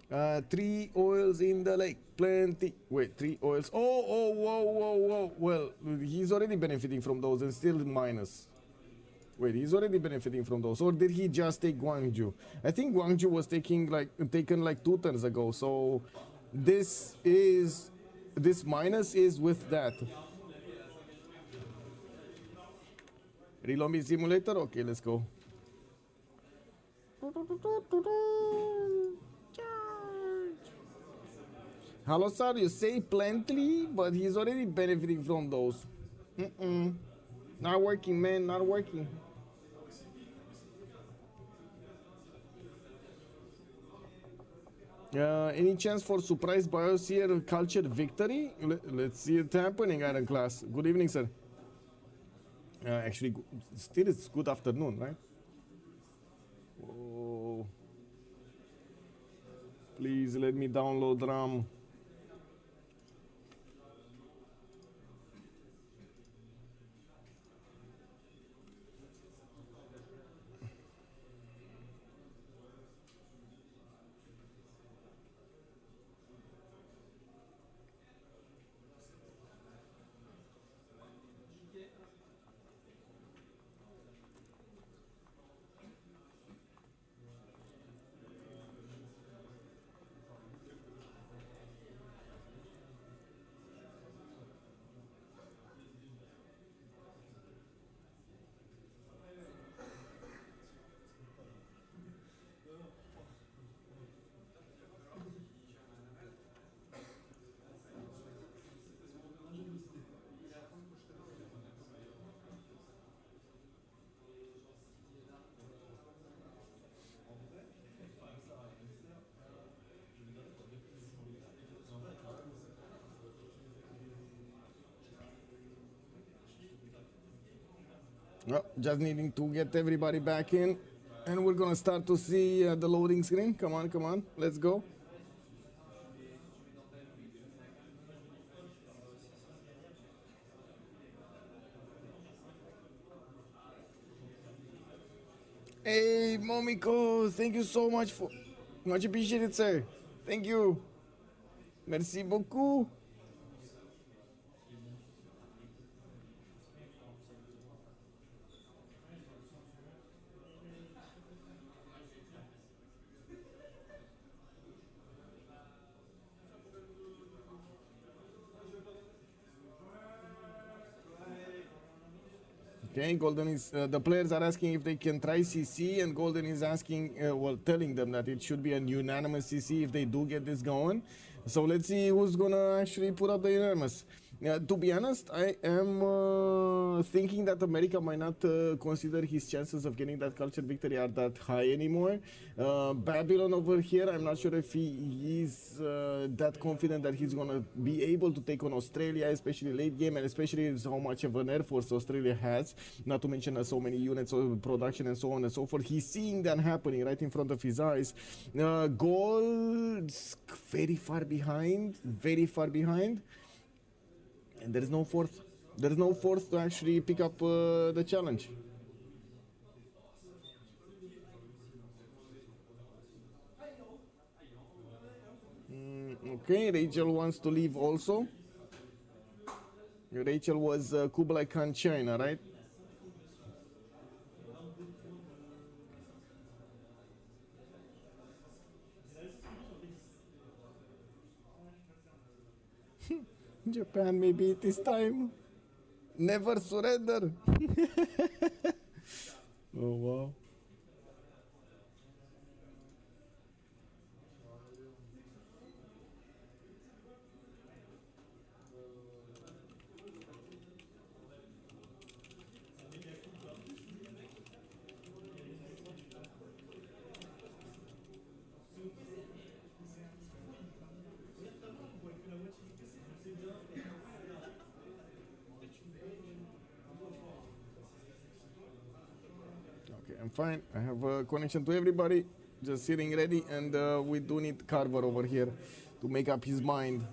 [SPEAKER 2] 3 oils in the lake. Plenty. Wait, 3 oils. Whoa. Well, he's already benefiting from those and still minus. Wait, he's already benefiting from those, or did he just take Gwangju? I think Gwangju was taken like 2 turns ago. So this minus is with that. Reloading simulator. Okay, let's go. Hello, sir. You say plenty, but he's already benefiting from those. Not working, man. Not working. Any chance for surprise biosphere culture victory? Let's see it happening, Iron Class. Good evening, sir. Actually, still it's good afternoon, right? Oh. Please let me download RAM. Oh, just needing to get everybody back in, and we're gonna start to see the loading screen. Come on, let's go. Hey, Momiko, thank you so much for... Much appreciated, sir. Thank you. Merci beaucoup. Okay, Golden is the players are asking if they can try CC, and Golden is asking, well, telling them that it should be a unanimous CC if they do get this going. So let's see who's gonna actually put up the unanimous. To be honest, I am thinking that America might not consider his chances of getting that culture victory are that high anymore. Babylon over here, I'm not sure if he is that confident that he's gonna be able to take on Australia, especially late game, and especially how much of an air force Australia has, not to mention so many units of production and so on and so forth. He's seeing that happening right in front of his eyes. Gaul's very far behind, and there is no fourth. There is no fourth to actually pick up the challenge. Okay, Rachel wants to leave also. Rachel was Kublai Khan China, right? Japan may beat this time. Never surrender. Oh wow. I'm fine. I have a connection to everybody. Just sitting ready, and we do need Carver over here to make up his mind.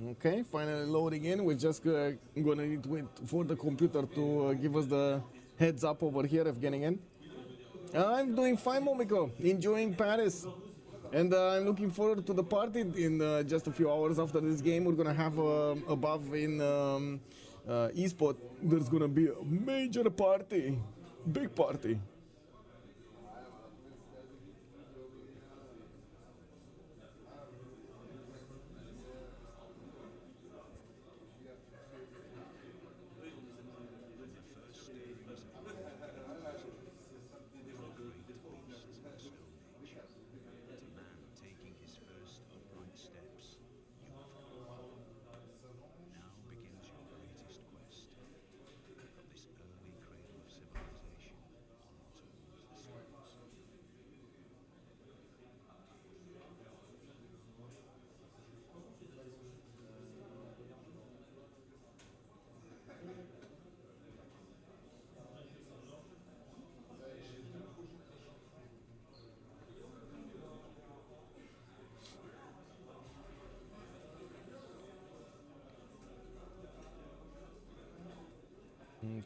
[SPEAKER 2] Okay, finally loading in. We're just gonna need to wait for the computer to give us the heads up over here of getting in. I'm doing fine, Momiko. Enjoying Paris. And I'm looking forward to the party in just a few hours after this game. We're gonna have above in eSpot. There's gonna be a major party. Big party.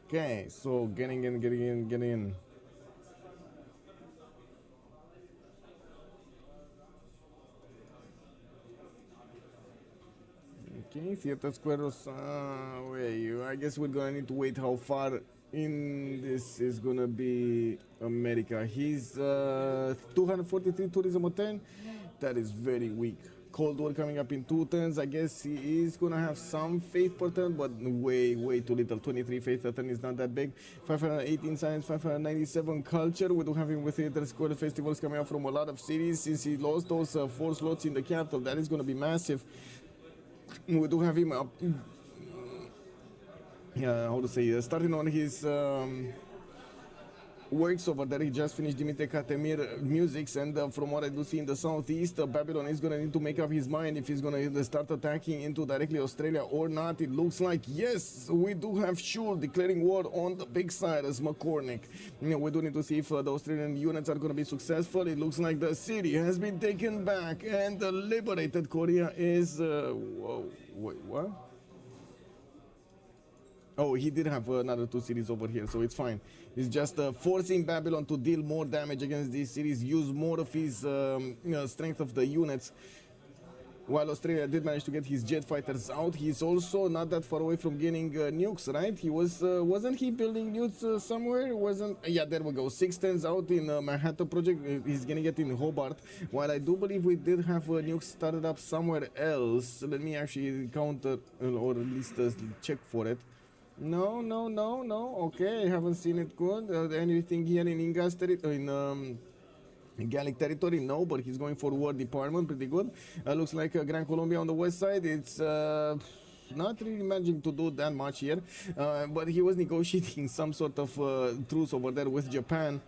[SPEAKER 2] Okay, so getting in. Okay, Theater Squares, I guess we're gonna need to wait how far in this is gonna be America. He's 243 tourism a turn. That is very weak. Cold War coming up in 2 turns. I guess he is gonna have some faith per turn, but way too little. 23 faith per turn is not that big. 518 science, 597 culture. We do have him with theater square festivals coming up from a lot of cities. Since he lost those 4 slots in the capital, that is gonna be massive. We do have him up. How to say, starting on his works over there. He just finished Dimitri Katemir musics, and from what I do see in the southeast, Babylon is going to need to make up his mind if he's going to start attacking into directly Australia or not. It looks like, yes, we do have Shull declaring war on the big Cyrus, McCormick. We do need to see if the Australian units are going to be successful. It looks like the city has been taken back, and the liberated Korea is... whoa, wait, what? Oh, he did have another 2 cities over here, so it's fine. He's just forcing Babylon to deal more damage against these cities, use more of his strength of the units. While Australia did manage to get his jet fighters out, he's also not that far away from getting nukes, right? He was, wasn't he building nukes somewhere? Wasn't? Yeah, there we go. 6 turns out in Manhattan Project. He's gonna get in Hobart. While I do believe we did have nukes started up somewhere else. Let me actually counter or at least check for it. No. Okay, I haven't seen it. Good. Anything here in Inca's territory, in Gallic territory? No, but he's going for War Department. Pretty good. Looks like Grand Colombia on the west side. It's not really managing to do that much here, but he was negotiating some sort of truce over there with Japan.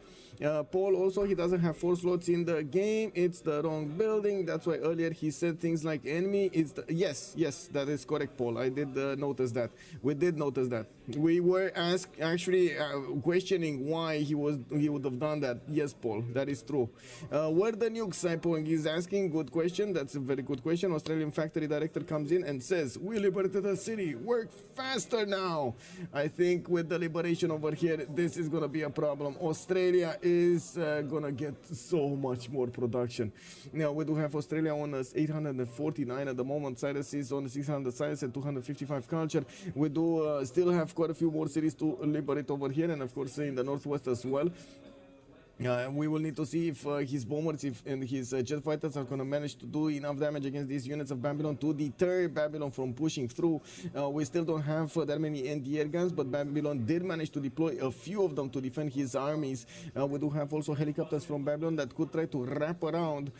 [SPEAKER 2] Paul also, he doesn't have 4 slots in the game. It's the wrong building. That's why earlier he said things like enemy. It's the, yes, that is correct, Paul. I did notice that. We did notice that. We were actually questioning why he would have done that. Yes, Paul, that is true. Where the nukes? Saipong is asking. Good question. That's a very good question. Australian factory director comes in and says, "We liberated the city. Work faster now." I think with the liberation over here, this is gonna be a problem. Australia is gonna get so much more production. Now we do have Australia on 849 at the moment. Cyrus is on 600 science and 255 culture. We do still have quite a few more cities to liberate over here, and of course in the northwest as well. We will need to see if his bombers and his jet fighters are going to manage to do enough damage against these units of Babylon to deter Babylon from pushing through. We still don't have that many anti-air guns, but Babylon did manage to deploy a few of them to defend his armies. We do have also helicopters from Babylon that could try to wrap around.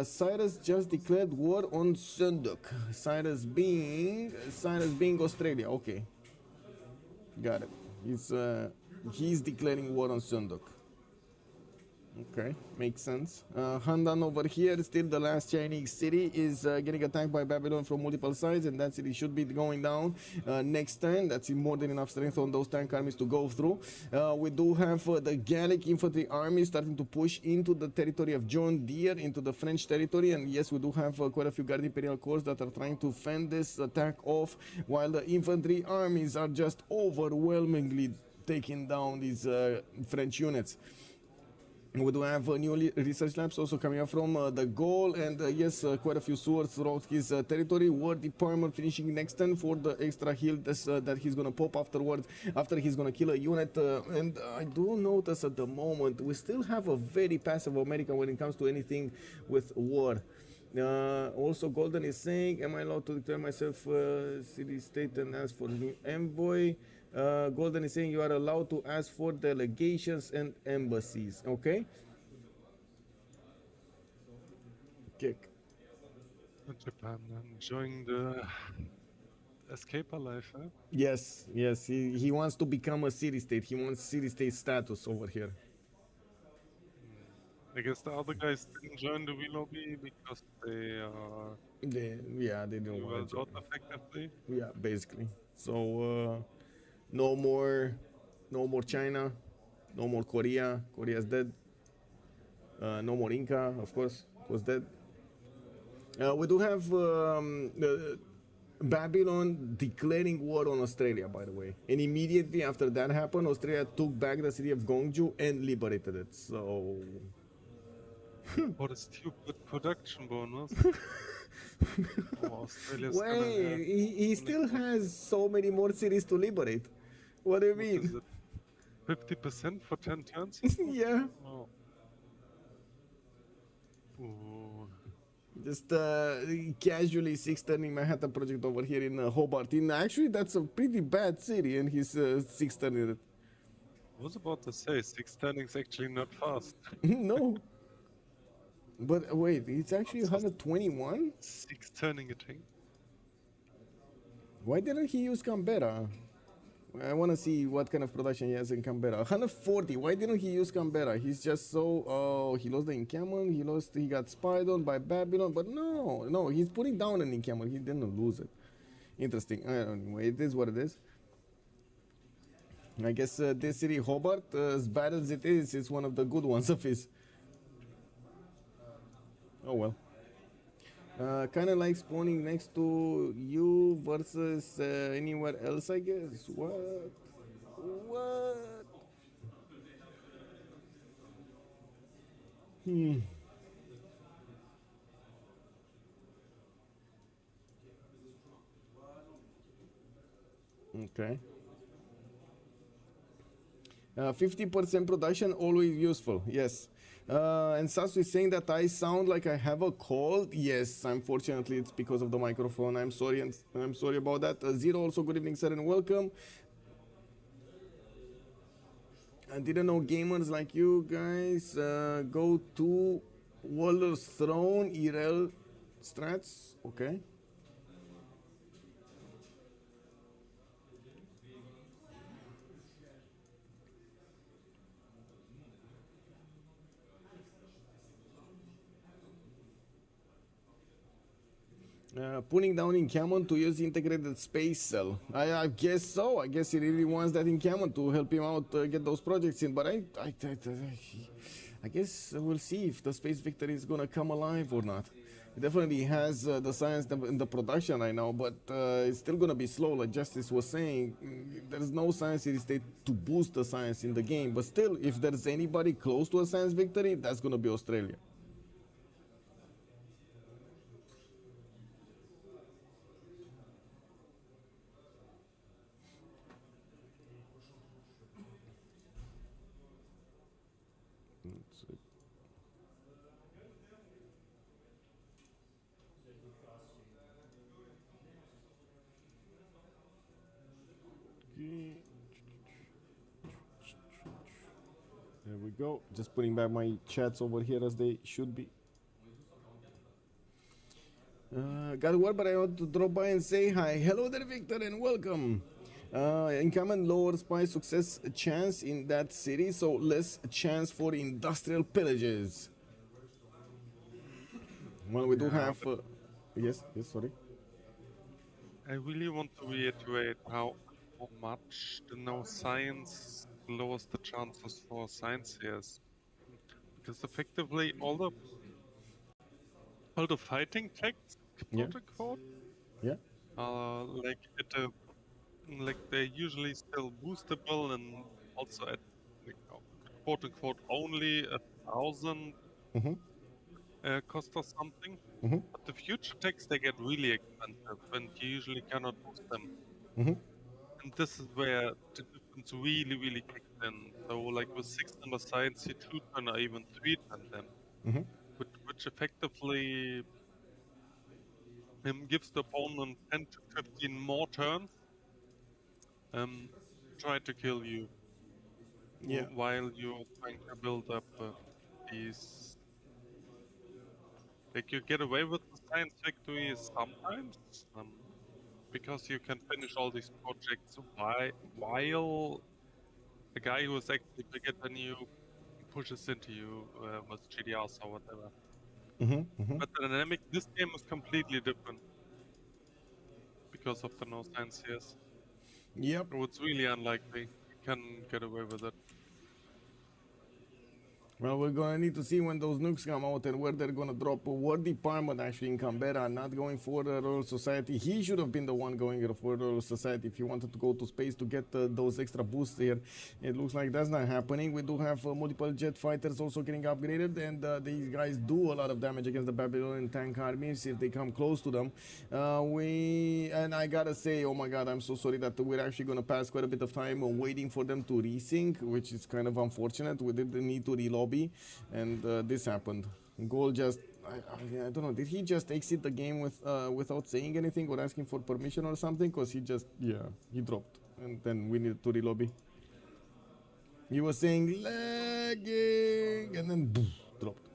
[SPEAKER 2] Cyrus just declared war on Saneok. Cyrus being Australia. Okay, got it. He's declaring war on Saneok. Okay, makes sense. Handan over here, still the last Chinese city, is getting attacked by Babylon from multiple sides, and that city should be going down next turn. That's more than enough strength on those tank armies to go through. We do have the Gallic infantry army starting to push into the territory of John Deere, into the French territory, and yes, we do have quite a few Guard Imperial Corps that are trying to fend this attack off, while the infantry armies are just overwhelmingly taking down these French units. We do have new research labs also coming up from the Gaul, and yes, quite a few swords throughout his territory. War Department finishing next turn for the extra heal that he's going to pop afterwards, after he's going to kill a unit. And I do notice at the moment we still have a very passive America when it comes to anything with war. Also, Golden is saying, am I allowed to declare myself city state and ask for new envoy? Golden is saying you are allowed to ask for delegations and embassies. Okay. Kick.
[SPEAKER 3] Japan enjoying the escape life, huh?
[SPEAKER 2] Yes. He wants to become a city state. He wants city state status over here.
[SPEAKER 3] I guess the other guys didn't join the lobby because they didn't want to join effectively.
[SPEAKER 2] Yeah, basically. So no more China, no more Korea. Korea's dead. No more Inca, of course, was dead. We do have Babylon declaring war on Australia, by the way. And immediately after that happened, Australia took back the city of Gwangju and liberated it. So...
[SPEAKER 3] What a stupid production bonus.
[SPEAKER 2] Wait, he still has so many more cities to liberate. What do you mean?
[SPEAKER 3] 50% for 10 turns?
[SPEAKER 2] Yeah.
[SPEAKER 3] Oh. Ooh.
[SPEAKER 2] Just casually 6-turning Manhattan project over here in Hobart. Actually, that's a pretty bad city, and he's 6-turning it.
[SPEAKER 3] I was about to say, 6 turning is actually not fast.
[SPEAKER 2] No. But wait, it's actually 121?
[SPEAKER 3] 6 turning a thing?
[SPEAKER 2] Why didn't he use Canberra? I want to see what kind of production he has in Canberra. 140. Why didn't he use Canberra? He's just so... Oh, he lost the encampment. He got spied on by Babylon. But no, he's putting down an encampment. He didn't lose it. Interesting. Anyway, it is what it is. I guess this city, Hobart, as bad as it is, it's one of the good ones of his. Oh well. Kind of like spawning next to you versus anywhere else, I guess. What? Okay. 50% production, always useful. Yes. And Sasu is saying that I sound like I have a cold. Yes, unfortunately, it's because of the microphone. I'm sorry, and I'm sorry about that. Zero also, good evening, sir, and welcome. I didn't know gamers like you guys go to Waller's Throne, IRL strats. Okay. Putting down encampment to use integrated space cell. I guess so. I guess he really wants that encampment to help him out get those projects in. But I guess we'll see if the space victory is gonna come alive or not. He definitely has the science in the production right now, but it's still gonna be slow. Like Justice was saying, there's no science in the state to boost the science in the game. But still, if there's anybody close to a science victory, that's gonna be Australia. There we go. Just putting back my chats over here as they should be. Got word, but I want to drop by and say hi. Hello there, Victor, and welcome. Encampment lower spy success chance in that city, so less chance for industrial pillages. Well, we do have... yes, sorry.
[SPEAKER 3] I really want to reiterate how much the no science lowers the chances for science heroes. Because effectively all the fighting techs, quote unquote, like they're usually still boostable and also at quote unquote only 1,000 cost or something. But the future techs, they get really expensive and you usually cannot boost them. And this is where the difference really kicks in. So like with 6 science, you 2-turn or even 3-turn them. Which effectively gives the opponent 10 to 15 more turns try to kill you while you're trying to build up these. Like you get away with the science victories sometimes because you can finish all these projects while the guy who is actually bigger than you pushes into you with GDRs or whatever. But the dynamic this game is completely different because of the no science here.
[SPEAKER 2] Yep.
[SPEAKER 3] So it's really unlikely you can get away with it.
[SPEAKER 2] Well, we're gonna need to see when those nukes come out and where they're gonna drop. War Department actually in Canberra, not going for the Royal Society. He should have been the one going for the Royal Society if he wanted to go to space to get those extra boosts here. It looks like that's not happening. We do have multiple jet fighters also getting upgraded, and these guys do a lot of damage against the Babylonian tank armies if they come close to them. And I gotta say, oh my god, I'm so sorry that we're actually gonna pass quite a bit of time waiting for them to resync, which is kind of unfortunate. We didn't need to reload. And this happened. Gaul just I don't know. Did he just exit the game with without saying anything or asking for permission or something? Cause he just he dropped, and then we needed to relobby. He was saying lagging, and then boom, dropped.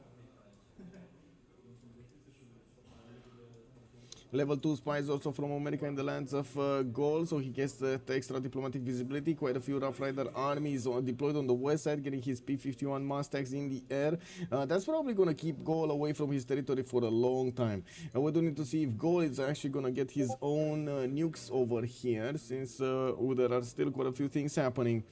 [SPEAKER 2] Level 2 spies also from America in the lands of Gaul, so he gets the extra diplomatic visibility. Quite a few Rough Rider armies deployed on the west side, getting his P-51 Mustangs in the air. That's probably going to keep Gaul away from his territory for a long time. We do need to see if Gaul is actually going to get his own nukes over here, since there are still quite a few things happening.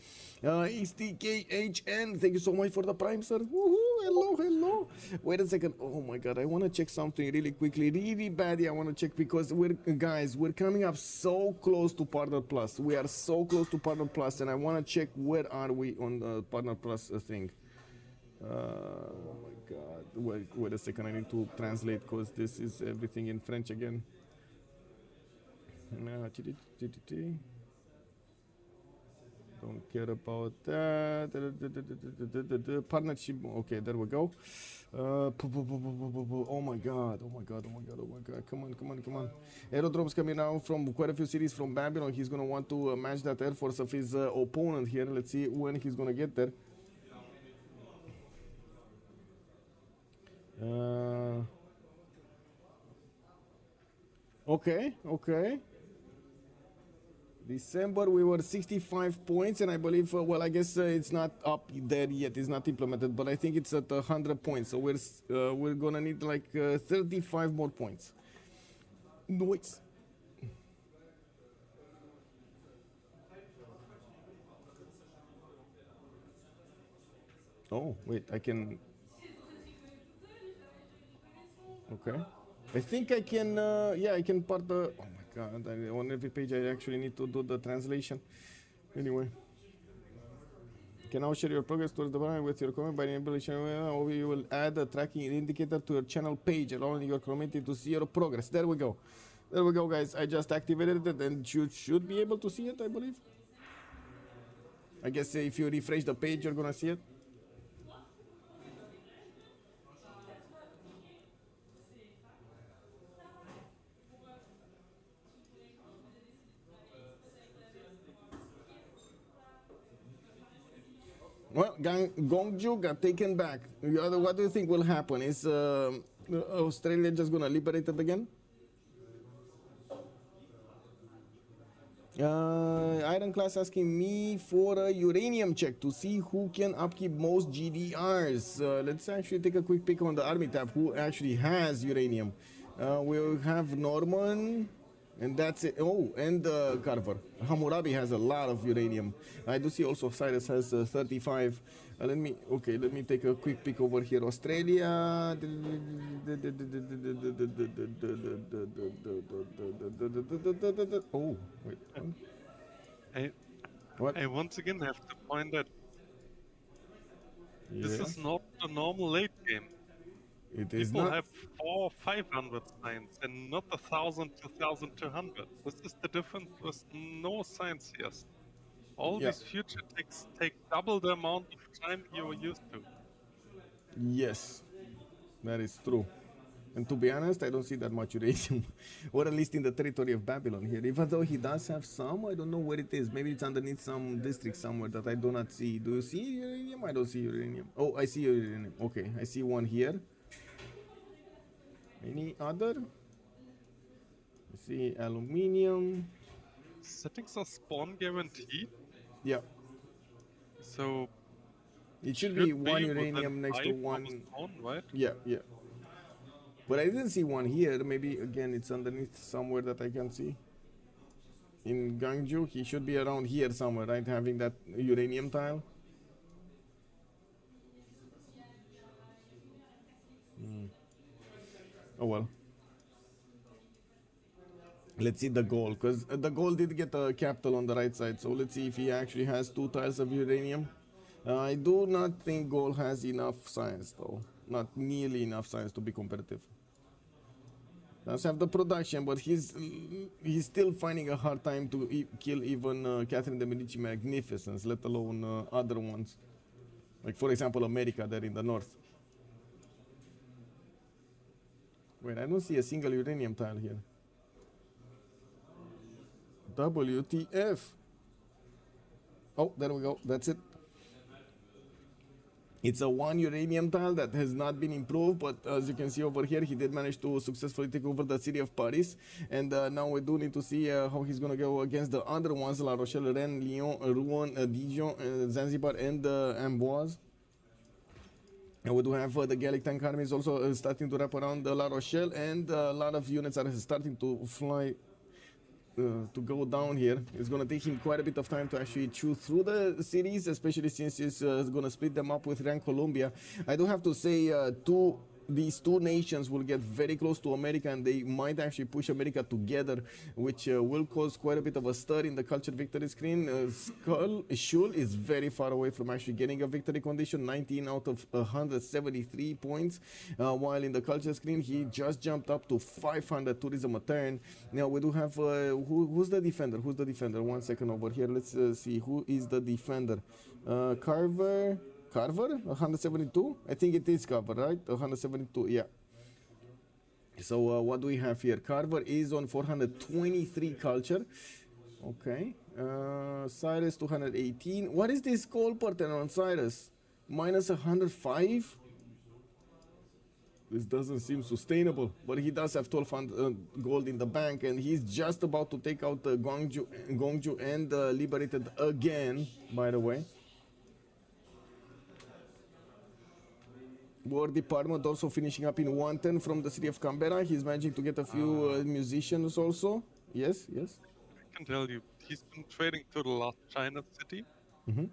[SPEAKER 2] XTKHN, thank you so much for the prime, sir. Woohoo, hello, hello. Wait a second. Oh my god, I want to check something really quickly, really badly. I want to check because we're coming up so close to Partner Plus. We are so close to Partner Plus, and I want to check where are we on the Partner Plus thing. Oh my god. Wait a second, I need to translate because this is everything in French again. Don't care about that. Partnership. Okay, there we go. Oh my god. Oh my god. Oh my god. Oh my god. Come on, come on, come on. Aerodromes coming now from quite a few cities from Babylon. He's gonna want to match that air force of his opponent here. Let's see when he's gonna get there. Okay, okay. December we were 65 points, and I believe well, I guess it's not up there yet, it's not implemented, but I think it's at 100 points, so we're gonna need like 35 more points. Nice. Oh wait, I can. Okay, I think I can. Yeah, I can part the. Oh my god! On every page, I actually need to do the translation. Anyway, you can now share your progress towards the button with your comment by enabling channel, or you will add a tracking indicator to your channel page, allowing your community to see your progress. There we go. There we go, guys. I just activated it, and you should be able to see it, I believe. I guess if you refresh the page, you're gonna see it. Well, Gongju got taken back. What do you think will happen? Is Australia just gonna liberate it again? Iron Class asking me for a uranium check to see who can upkeep most GDRs. Let's actually take a quick peek on the army tab. Who actually has uranium? We'll have Norman. And that's it. Oh, and Carver. Hammurabi has a lot of uranium. I do see also Cyrus has 35. Let me take a quick peek over here. Australia. Oh, wait.
[SPEAKER 3] I once again have to point out this is not a normal late game.
[SPEAKER 2] It is
[SPEAKER 3] People
[SPEAKER 2] not.
[SPEAKER 3] have 400, 500 science and not 1,000, 2,200. This is the difference with no science here. All these future techs take double the amount of time you were used to.
[SPEAKER 2] Yes, that is true. And to be honest, I don't see that much uranium, or at least in the territory of Babylon here. Even though he does have some, I don't know where it is. Maybe it's underneath some district somewhere that I do not see. Do you see uranium? I don't see uranium. Oh, I see uranium. Okay, I see one here. Any other? I see aluminium.
[SPEAKER 3] Settings are spawn guaranteed.
[SPEAKER 2] Yeah.
[SPEAKER 3] So
[SPEAKER 2] it should be one uranium next to one.
[SPEAKER 3] Spawn, right?
[SPEAKER 2] Yeah, yeah. But I didn't see one here. Maybe again it's underneath somewhere that I can see. In Gangju, he should be around here somewhere, right? Having that uranium tile. Oh well. Let's see the Gaul, because the Gaul did get a capital on the right side, so let's see if he actually has 2 tiles of uranium. I do not think Gaul has enough science though. Not nearly enough science to be competitive. Does have the production, but he's still finding a hard time to kill even Catherine de Medici Magnificence, let alone other ones. Like for example America there in the north. Wait, I don't see a single uranium tile here. WTF. Oh, there we go. That's it. It's a 1 uranium tile that has not been improved, but as you can see over here, he did manage to successfully take over the city of Paris. And now we do need to see how he's going to go against the other ones, La Rochelle, Rennes, Lyon, Rouen, Dijon, Zanzibar, and Amboise. And we do have the Gallic tank army is also starting to wrap around La Rochelle, and a lot of units are starting to fly to go down here. It's going to take him quite a bit of time to actually chew through the cities, especially since he's going to split them up with Grand Colombia. I do have to say these two nations will get very close to America, and they might actually push America together, which will cause quite a bit of a stir in the culture victory screen. Shull is very far away from actually getting a victory condition, 19 out of 173 points, while in the culture screen he just jumped up to 500 tourism a turn. Now we do have who's the defender? Who's the defender? 1 second over here. Let's see who is the defender. Carver, 172? I think it is Carver, right? 172, yeah. So what do we have here? Carver is on 423 culture. Okay. Cyrus 218. What is this goal pattern on Cyrus? Minus 105? This doesn't seem sustainable, but he does have 1200 gold in the bank, and he's just about to take out Gwangju and liberated again, by the way. War Department also finishing up in 110 from the city of Canberra. He's managing to get a few musicians also. Yes, yes.
[SPEAKER 3] I can tell you, he's been trading to the last China city. And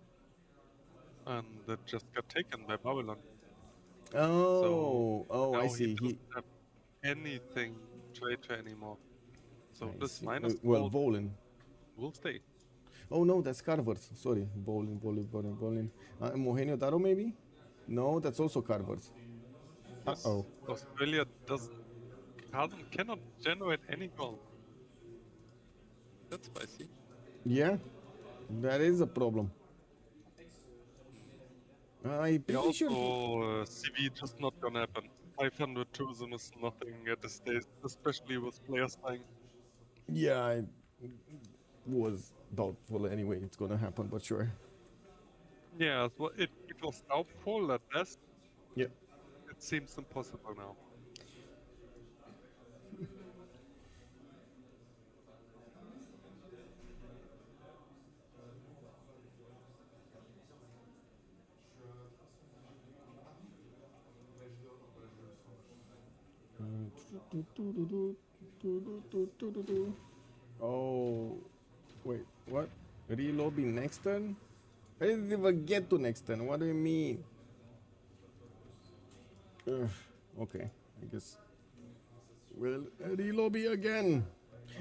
[SPEAKER 3] that just got taken by Babylon.
[SPEAKER 2] Oh,
[SPEAKER 3] so
[SPEAKER 2] I see.
[SPEAKER 3] He doesn't have anything to trade to anymore. So
[SPEAKER 2] I
[SPEAKER 3] this
[SPEAKER 2] see.
[SPEAKER 3] minus
[SPEAKER 2] well,
[SPEAKER 3] gold
[SPEAKER 2] Volin.
[SPEAKER 3] will stay.
[SPEAKER 2] Oh no, that's Carver's. Sorry, Volin. Mohenio Daro maybe? No, that's also Carver's. Uh-oh.
[SPEAKER 3] Australia cannot generate any gold. That's spicy.
[SPEAKER 2] Yeah, that is a problem. I'm pretty sure.
[SPEAKER 3] CV just not gonna happen. 500 tourism is nothing at this stage, especially with players dying.
[SPEAKER 2] Yeah, I was doubtful anyway it's gonna happen, but sure.
[SPEAKER 3] Yeah, well, it was doubtful at best.
[SPEAKER 2] Yeah.
[SPEAKER 3] It seems impossible now.
[SPEAKER 2] Oh, wait, what? Relobby next turn? I didn't even get to next turn. What do you mean? Okay, I guess. Well, relobby again.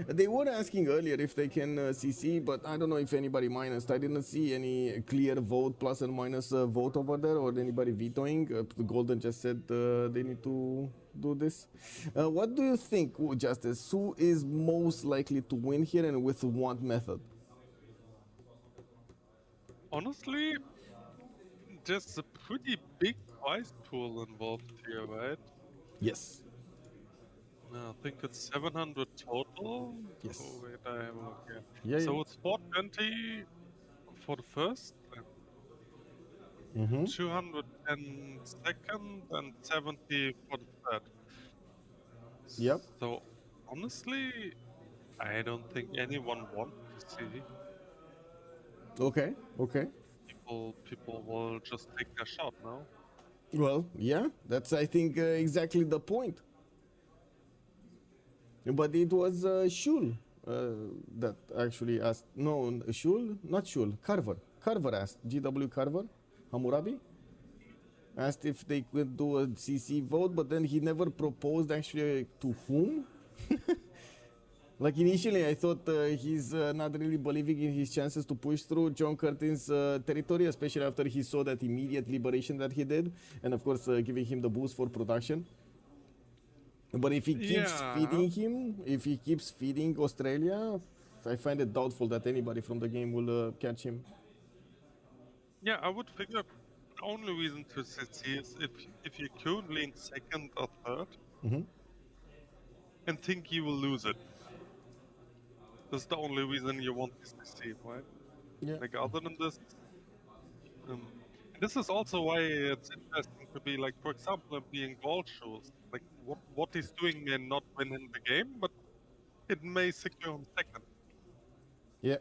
[SPEAKER 2] They were asking earlier if they can CC, but I don't know if anybody minused. I didn't see any clear vote plus and minus vote over there, or anybody vetoing. The Golden just said they need to do this. What do you think, Justice? Who is most likely to win here, and with what method?
[SPEAKER 3] Honestly, there's a pretty big prize pool involved here, right?
[SPEAKER 2] Yes.
[SPEAKER 3] I think it's 700 total.
[SPEAKER 2] Yes.
[SPEAKER 3] Oh, wait, I have a look here.
[SPEAKER 2] Yeah,
[SPEAKER 3] so
[SPEAKER 2] yeah.
[SPEAKER 3] it's 420 for the first, 202nd, and 70 for the third.
[SPEAKER 2] Yep.
[SPEAKER 3] So, honestly, I don't think anyone wants to see.
[SPEAKER 2] Okay, okay.
[SPEAKER 3] People will just take their shot now.
[SPEAKER 2] Well, yeah, that's, I think, exactly the point. But it was Shull that actually asked. No, Shull? Not Shull. Carver. Carver asked. GW Carver, Hammurabi, asked if they could do a CC vote, but then he never proposed actually to whom. Like initially, I thought he's not really believing in his chances to push through John Curtin's territory, especially after he saw that immediate liberation that he did, and of course giving him the boost for production. But if he keeps feeding him, if he keeps feeding Australia, I find it doubtful that anybody from the game will catch him.
[SPEAKER 3] Yeah, I would figure the only reason to CC is if you could link second or third. and think you will lose it. That's the only reason you want this to see, right?
[SPEAKER 2] Yeah.
[SPEAKER 3] Like other than this, this is also why it's interesting to be like, for example, being Gaul shoes. Like what he's doing may not win in the game, but it may secure him second,
[SPEAKER 2] Yeah.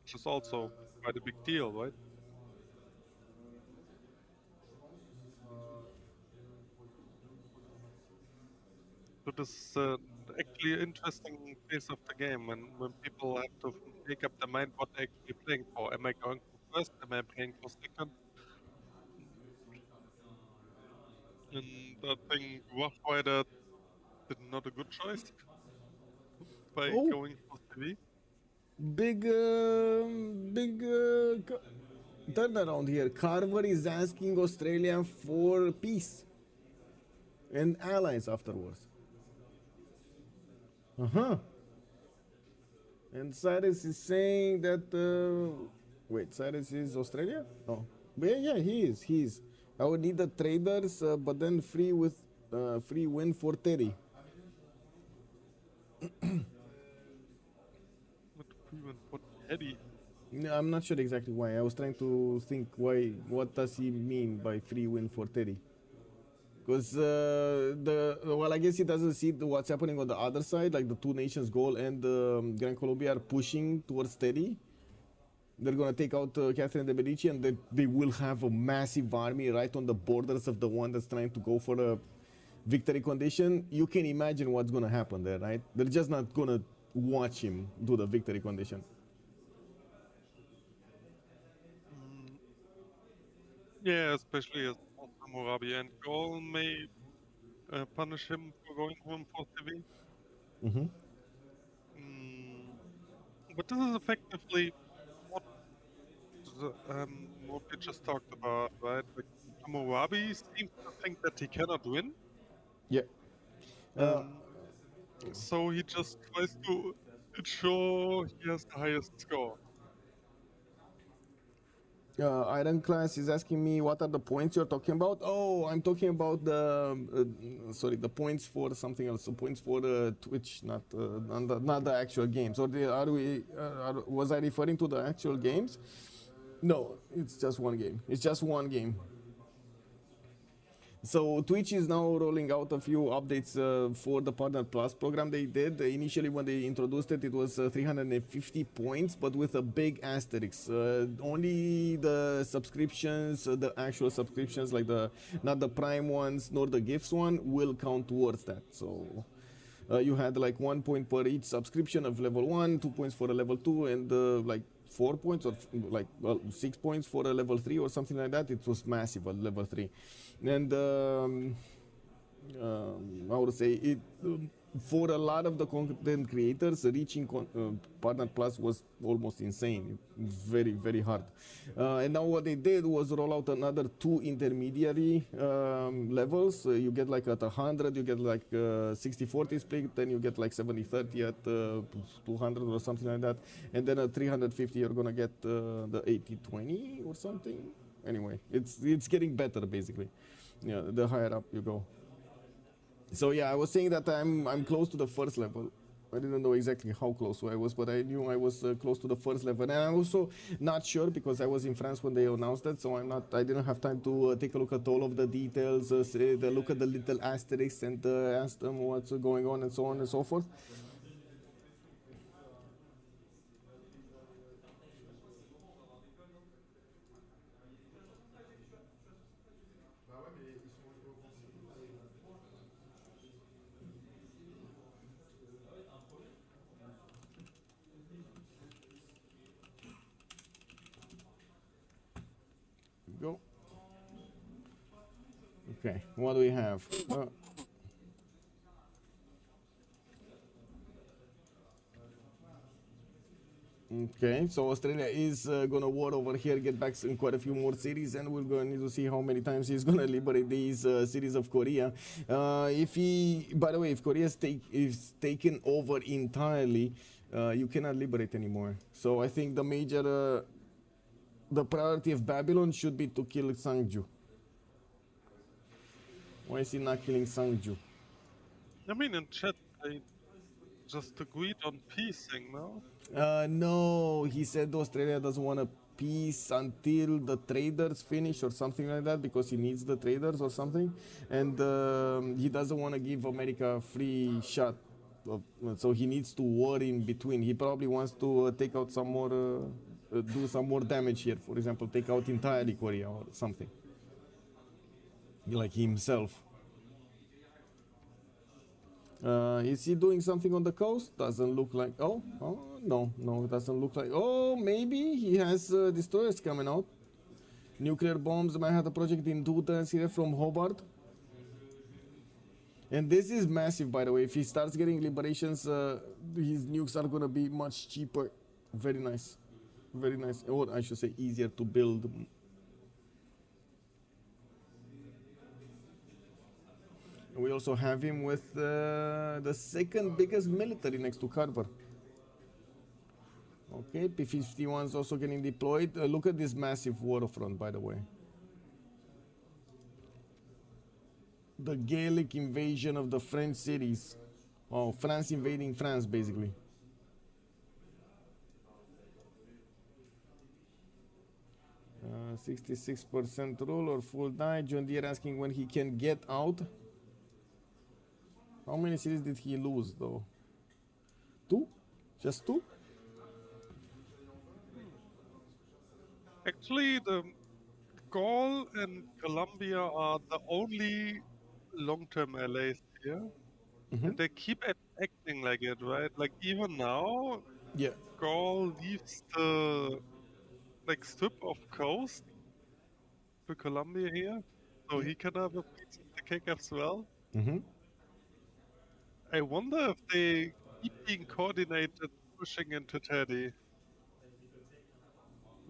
[SPEAKER 3] which is also quite a big deal, right? So this is actually an interesting phase of the game when people have to make up their mind what they're actually playing for. Am I going for first? Am I playing for second? And I think Rough Rider did not a good choice by
[SPEAKER 2] Oh.
[SPEAKER 3] going for TV.
[SPEAKER 2] Big turnaround here. Carver is asking Australia for peace and allies afterwards. And Cyrus is saying that wait, Cyrus is Australia? Oh, but yeah, he is. I would need the traders, but then free win for Teddy.
[SPEAKER 3] What Eddie?
[SPEAKER 2] No, I'm not sure exactly why. I was trying to think why. What does he mean by free win for Teddy? Because well, I guess he doesn't see what's happening on the other side, like the two nations, Gaul and Grand Colombia, are pushing towards Teddy. They're gonna take out Catherine de Medici, and they will have a massive army right on the borders of the one that's trying to go for a victory condition. You can imagine what's gonna happen there, right? They're just not gonna watch him do the victory condition.
[SPEAKER 3] Yeah, especially as Hammurabi and Gaul may punish him for going home for TV. But this is effectively what we just talked about, right? Like Hammurabi seems to think that he cannot win.
[SPEAKER 2] Yeah.
[SPEAKER 3] So he just tries to ensure he has the highest score.
[SPEAKER 2] Iron Class is asking me what are the points you're talking about. Oh, I'm talking about the the points for something else. The points for Twitch, not the actual games. Or was I referring to the actual games? No, it's just one game. It's just one game. So Twitch is now rolling out a few updates for the Partner Plus program they did. Initially when they introduced it, it was 350 points, but with a big asterisk. Only the subscriptions, the actual subscriptions, like not the Prime ones, nor the gifts one, will count towards that. So you had like 1 point per each subscription of level 1, 2 points for a level 2, and like 4 points or 6 points for a level 3 or something like that. It was massive at level 3. And I would say it for a lot of the content creators, reaching Partner Plus was almost insane. Very, very hard. And now what they did was roll out another 2 intermediary levels. You get like at 100, you get like 60-40 split, then you get like 70-30 at 200 or something like that. And then at 350, you're gonna get the 80-20 or something. Anyway, it's getting better basically. Yeah, the higher up you go. So yeah, I was saying that I'm close to the first level. I didn't know exactly how close I was, but I knew I was close to the first level. And I'm also not sure because I was in France when they announced it, so I didn't have time to take a look at all of the details, look at the little asterisks and ask them what's going on and so on and so forth. Go. Okay, what do we have? Okay, so Australia is gonna war over here, get back in quite a few more cities, and we're going to need to see how many times he's gonna liberate these cities of Korea. By the way, if Korea is taken over entirely, you cannot liberate anymore. So I think the priority of Babylon should be to kill Sangju. Why is he not killing Sangju?
[SPEAKER 3] I mean, in chat, they just agreed on peace thing, no?
[SPEAKER 2] No, he said Australia doesn't want a peace until the traders finish or something like that because he needs the traders or something, and he doesn't want to give America a free shot. So he needs to war in between. He probably wants to take out some more, do some more damage here. For example, take out entirely Korea or something, like himself. Is he doing something on the coast? Doesn't look like. Oh, no, it doesn't look like. Oh, maybe he has destroyers coming out. Nuclear bombs. Manhattan Project in Dutton here from Hobart. And this is massive, by the way. If he starts getting liberations, his nukes are gonna be much cheaper. Very nice, very nice. Or I should say, easier to build. We also have him with the second biggest military next to Carver. Okay, P-51 is also getting deployed. Look at this massive waterfront, by the way. The Gaelic invasion of the French cities. Oh, France invading France, basically. Uh, 66% rule or full die. John Deere asking when he can get out. How many cities did he lose, though? 2? Just 2?
[SPEAKER 3] Actually, the Gaul and Colombia are the only long-term allies here. And they keep acting like it, right? Like even now,
[SPEAKER 2] Yeah.
[SPEAKER 3] Gaul leaves the strip of coast to Colombia here, so he can have a piece of the cake as well. I wonder if they keep being coordinated pushing into Teddy.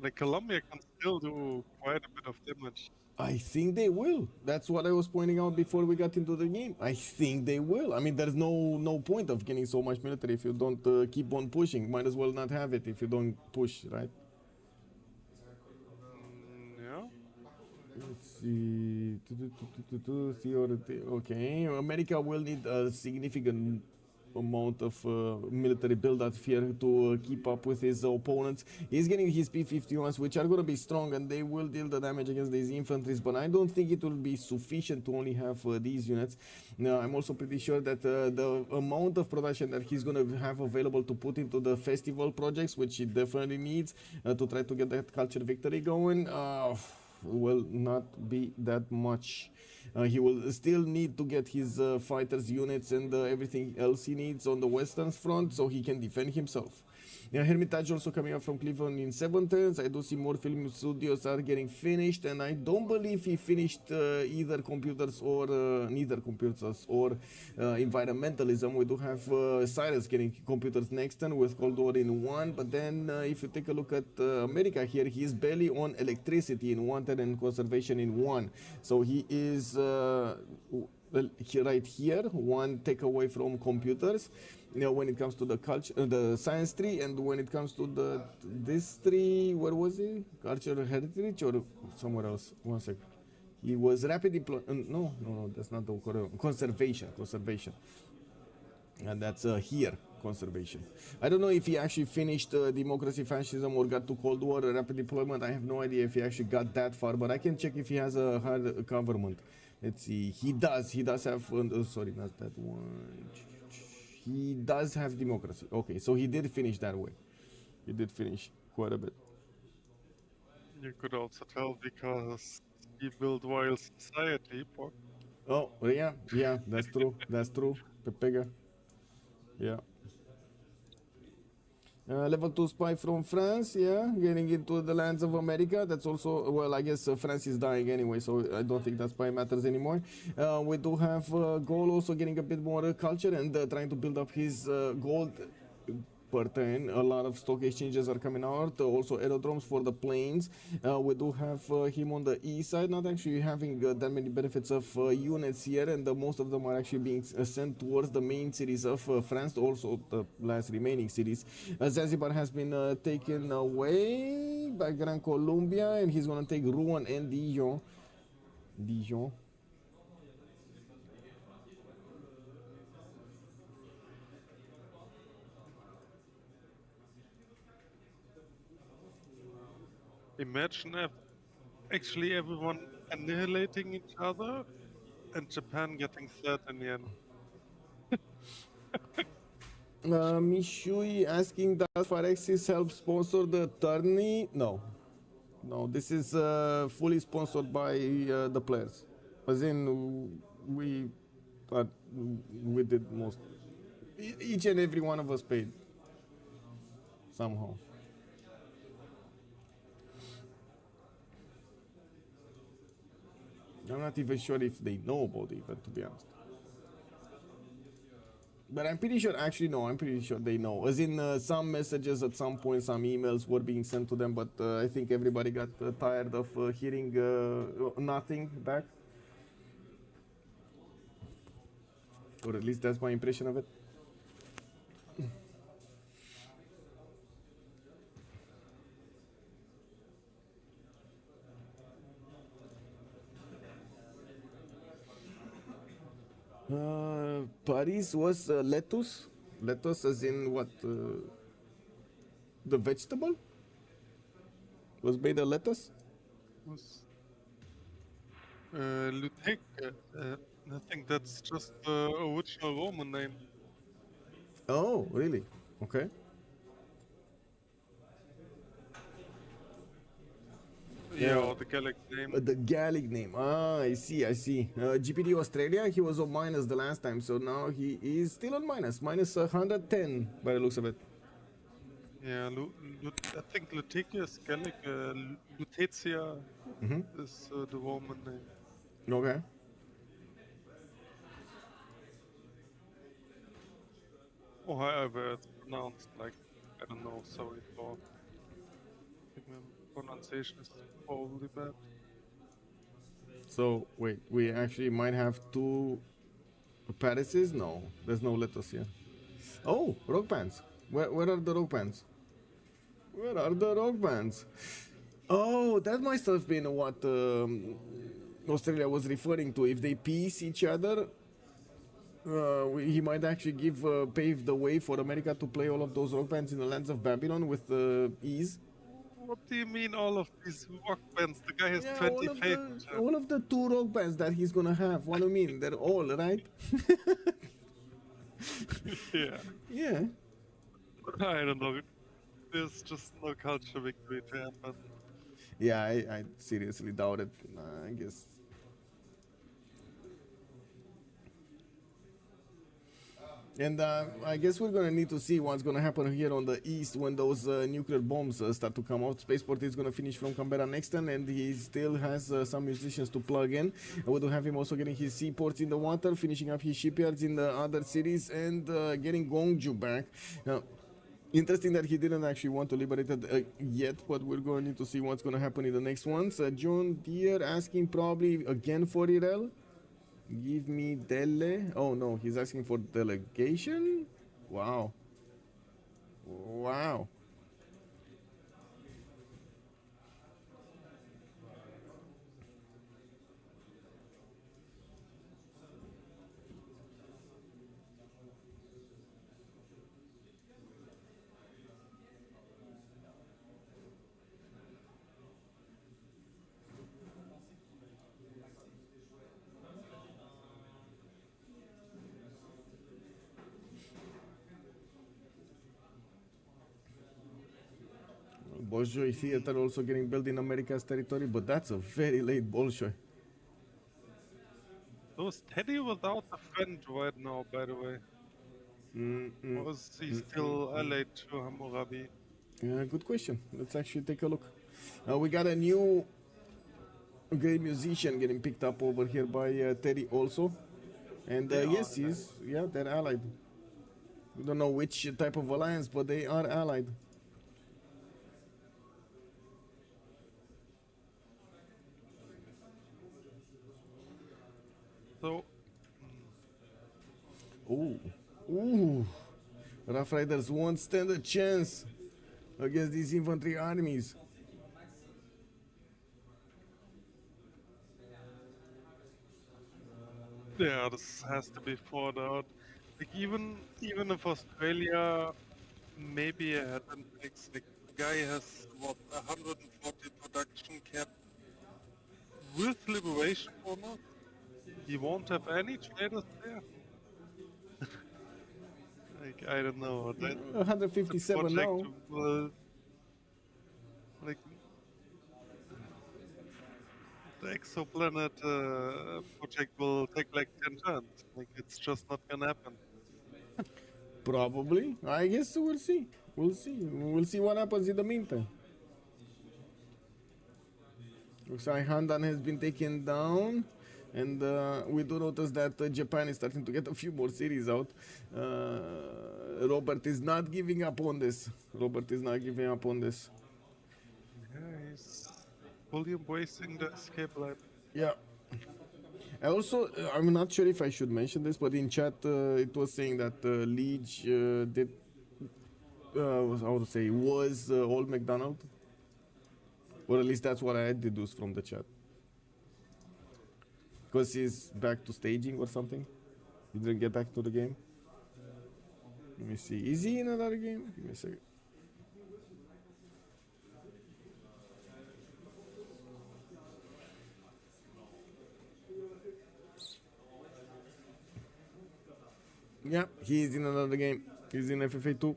[SPEAKER 3] Like Colombia can still do quite a bit of damage.
[SPEAKER 2] I think they will. That's what I was pointing out before we got into the game. I think they will. I mean, there's no point of getting so much military if you don't keep on pushing. Might as well not have it if you don't push, right?
[SPEAKER 3] Yeah.
[SPEAKER 2] Let's see. Okay, America will need a significant amount of military build-up here to keep up with his opponents. He's getting his P-51s, which are going to be strong, and they will deal the damage against these infantries, but I don't think it will be sufficient to only have these units. Now, I'm also pretty sure that the amount of production that he's going to have available to put into the festival projects, which he definitely needs to try to get that culture victory going, will not be that much. He will still need to get his fighters units and everything else he needs on the western front so he can defend himself. Hermitage also coming up from Cleveland in 7 turns. I do see more film studios are getting finished, and I don't believe he finished either computers or neither computers or environmentalism. We do have Cyrus getting computers next turn with Cold War in 1, but then if you take a look at America here, he's barely on electricity in 1 turn and conservation in 1. So he is right here, 1 take away from computers. You know, when it comes to the culture, the science tree, and when it comes to this tree, where was he? Cultural heritage or somewhere else? 1 second. He was rapid deployment. No, that's not the correct. Conservation. And that's here, conservation. I don't know if he actually finished democracy, fascism, or got to Cold War, rapid deployment. I have no idea if he actually got that far, but I can check if he has a hard government. Let's see. He does have. Sorry, not that one. He does have democracy. Okay, so he did finish that way. He did finish quite a bit.
[SPEAKER 3] You could also tell because he built royal society. But...
[SPEAKER 2] Oh, yeah, that's true. That's true. Pepega. Yeah. Level 2 spy from France, yeah, getting into the lands of America. That's also, well, I guess France is dying anyway, so I don't think that spy matters anymore. We do have Gaul also getting a bit more culture and trying to build up his gold per turn. A lot of stock exchanges are coming out, also aerodromes for the planes. We do have him on the east side, not actually having that many benefits of units here, and most of them are actually being sent towards the main cities of France, also the last remaining cities. Zanzibar has been taken away by Grand Colombia, and he's going to take Rouen and Dijon.
[SPEAKER 3] Imagine if actually everyone annihilating each other and Japan getting third in the end.
[SPEAKER 2] Mishui asking, does Phyrexis help sponsor the tourney? No. No, this is fully sponsored by the players. As in, we did most. Each and every one of us paid somehow. I'm not even sure if they know about it, but to be honest. But I'm pretty sure, actually, no, I'm pretty sure they know. As in, some messages at some point, some emails were being sent to them, but I think everybody got tired of hearing nothing back. Or at least that's my impression of it. Paris was lettuce. Lettuce as in what? The vegetable? Was made of lettuce?
[SPEAKER 3] Was Lutek, I think that's just the original Roman name.
[SPEAKER 2] Oh, really? Okay.
[SPEAKER 3] Yeah, or the Gallic name.
[SPEAKER 2] The Gallic name. Ah, I see, I see. GPD Australia, he was on minus the last time, so now he is still on minus. Minus 110 by the looks of it.
[SPEAKER 3] Yeah, I think Lutetia is Gallic. Lutetia is the Roman name.
[SPEAKER 2] Okay.
[SPEAKER 3] Or however it's pronounced, like, I don't know, sorry for... I think my pronunciation is probably bad.
[SPEAKER 2] So, wait, we actually might have two Parises? No, there's no lettuce here. Oh, rock bands. Where are the rock bands? Where are the rock bands? Oh, that must have been what Australia was referring to. If they piece each other, he might actually pave the way for America to play all of those rock bands in the lands of Babylon with ease.
[SPEAKER 3] What do you mean all of these rock bands? The guy has 20 favorites.
[SPEAKER 2] All of the two rock bands that he's gonna have. What do you mean? They're all, right?
[SPEAKER 3] Yeah.
[SPEAKER 2] Yeah.
[SPEAKER 3] I don't know. There's just no culture victory to happen.
[SPEAKER 2] Yeah, I seriously doubt it. I guess. And I guess we're gonna need to see what's gonna happen here on the east when those nuclear bombs start to come out. Spaceport is gonna finish from Canberra next turn, and he still has some musicians to plug in. We do have him also getting his seaports in the water, finishing up his shipyards in the other cities, and getting Gongju back. Now, interesting that he didn't actually want to liberate it yet, but we're going to need to see what's going to happen in the next ones. John Deere asking probably again for Irel. Give me Dele. Oh no, he's asking for delegation? Wow. Wow. Bolshoi theater also getting built in America's territory, but that's a very late Bolshoi.
[SPEAKER 3] So is Teddy without a friend right now, by the way? Or is he still allied to Hammurabi?
[SPEAKER 2] Yeah, good question. Let's actually take a look. We got a new great musician getting picked up over here by Teddy also. And yes, they're allied. We don't know which type of alliance, but they are allied.
[SPEAKER 3] So,
[SPEAKER 2] ooh, Rough Riders won't stand a chance against these infantry armies.
[SPEAKER 3] yeah, this has to be fought out. Like even if Australia maybe had an like guy has what 140 production cap with liberation bonus. He won't have any traders there. Like I don't know. That
[SPEAKER 2] 157 now.
[SPEAKER 3] will, like the exoplanet project will take like 10 turns. Like it's just not gonna happen.
[SPEAKER 2] Probably. I guess we'll see. We'll see. We'll see what happens in the meantime. Looks like Handan has been taken down. And we do notice that Japan is starting to get a few more series out. Robert is not giving up on this. Robert is not giving up on this.
[SPEAKER 3] Yeah, he's fully embracing the escape line.
[SPEAKER 2] Yeah. I also, I'm not sure if I should mention this, but in chat it was saying that Lege did, how to say, was old McDonald. Or at least that's what I deduced from the chat. Because he's back to staging or something. He didn't get back to the game. Let me see. Is he in another game? Give me a second. Yeah, he's in another game. He's in FFA 2.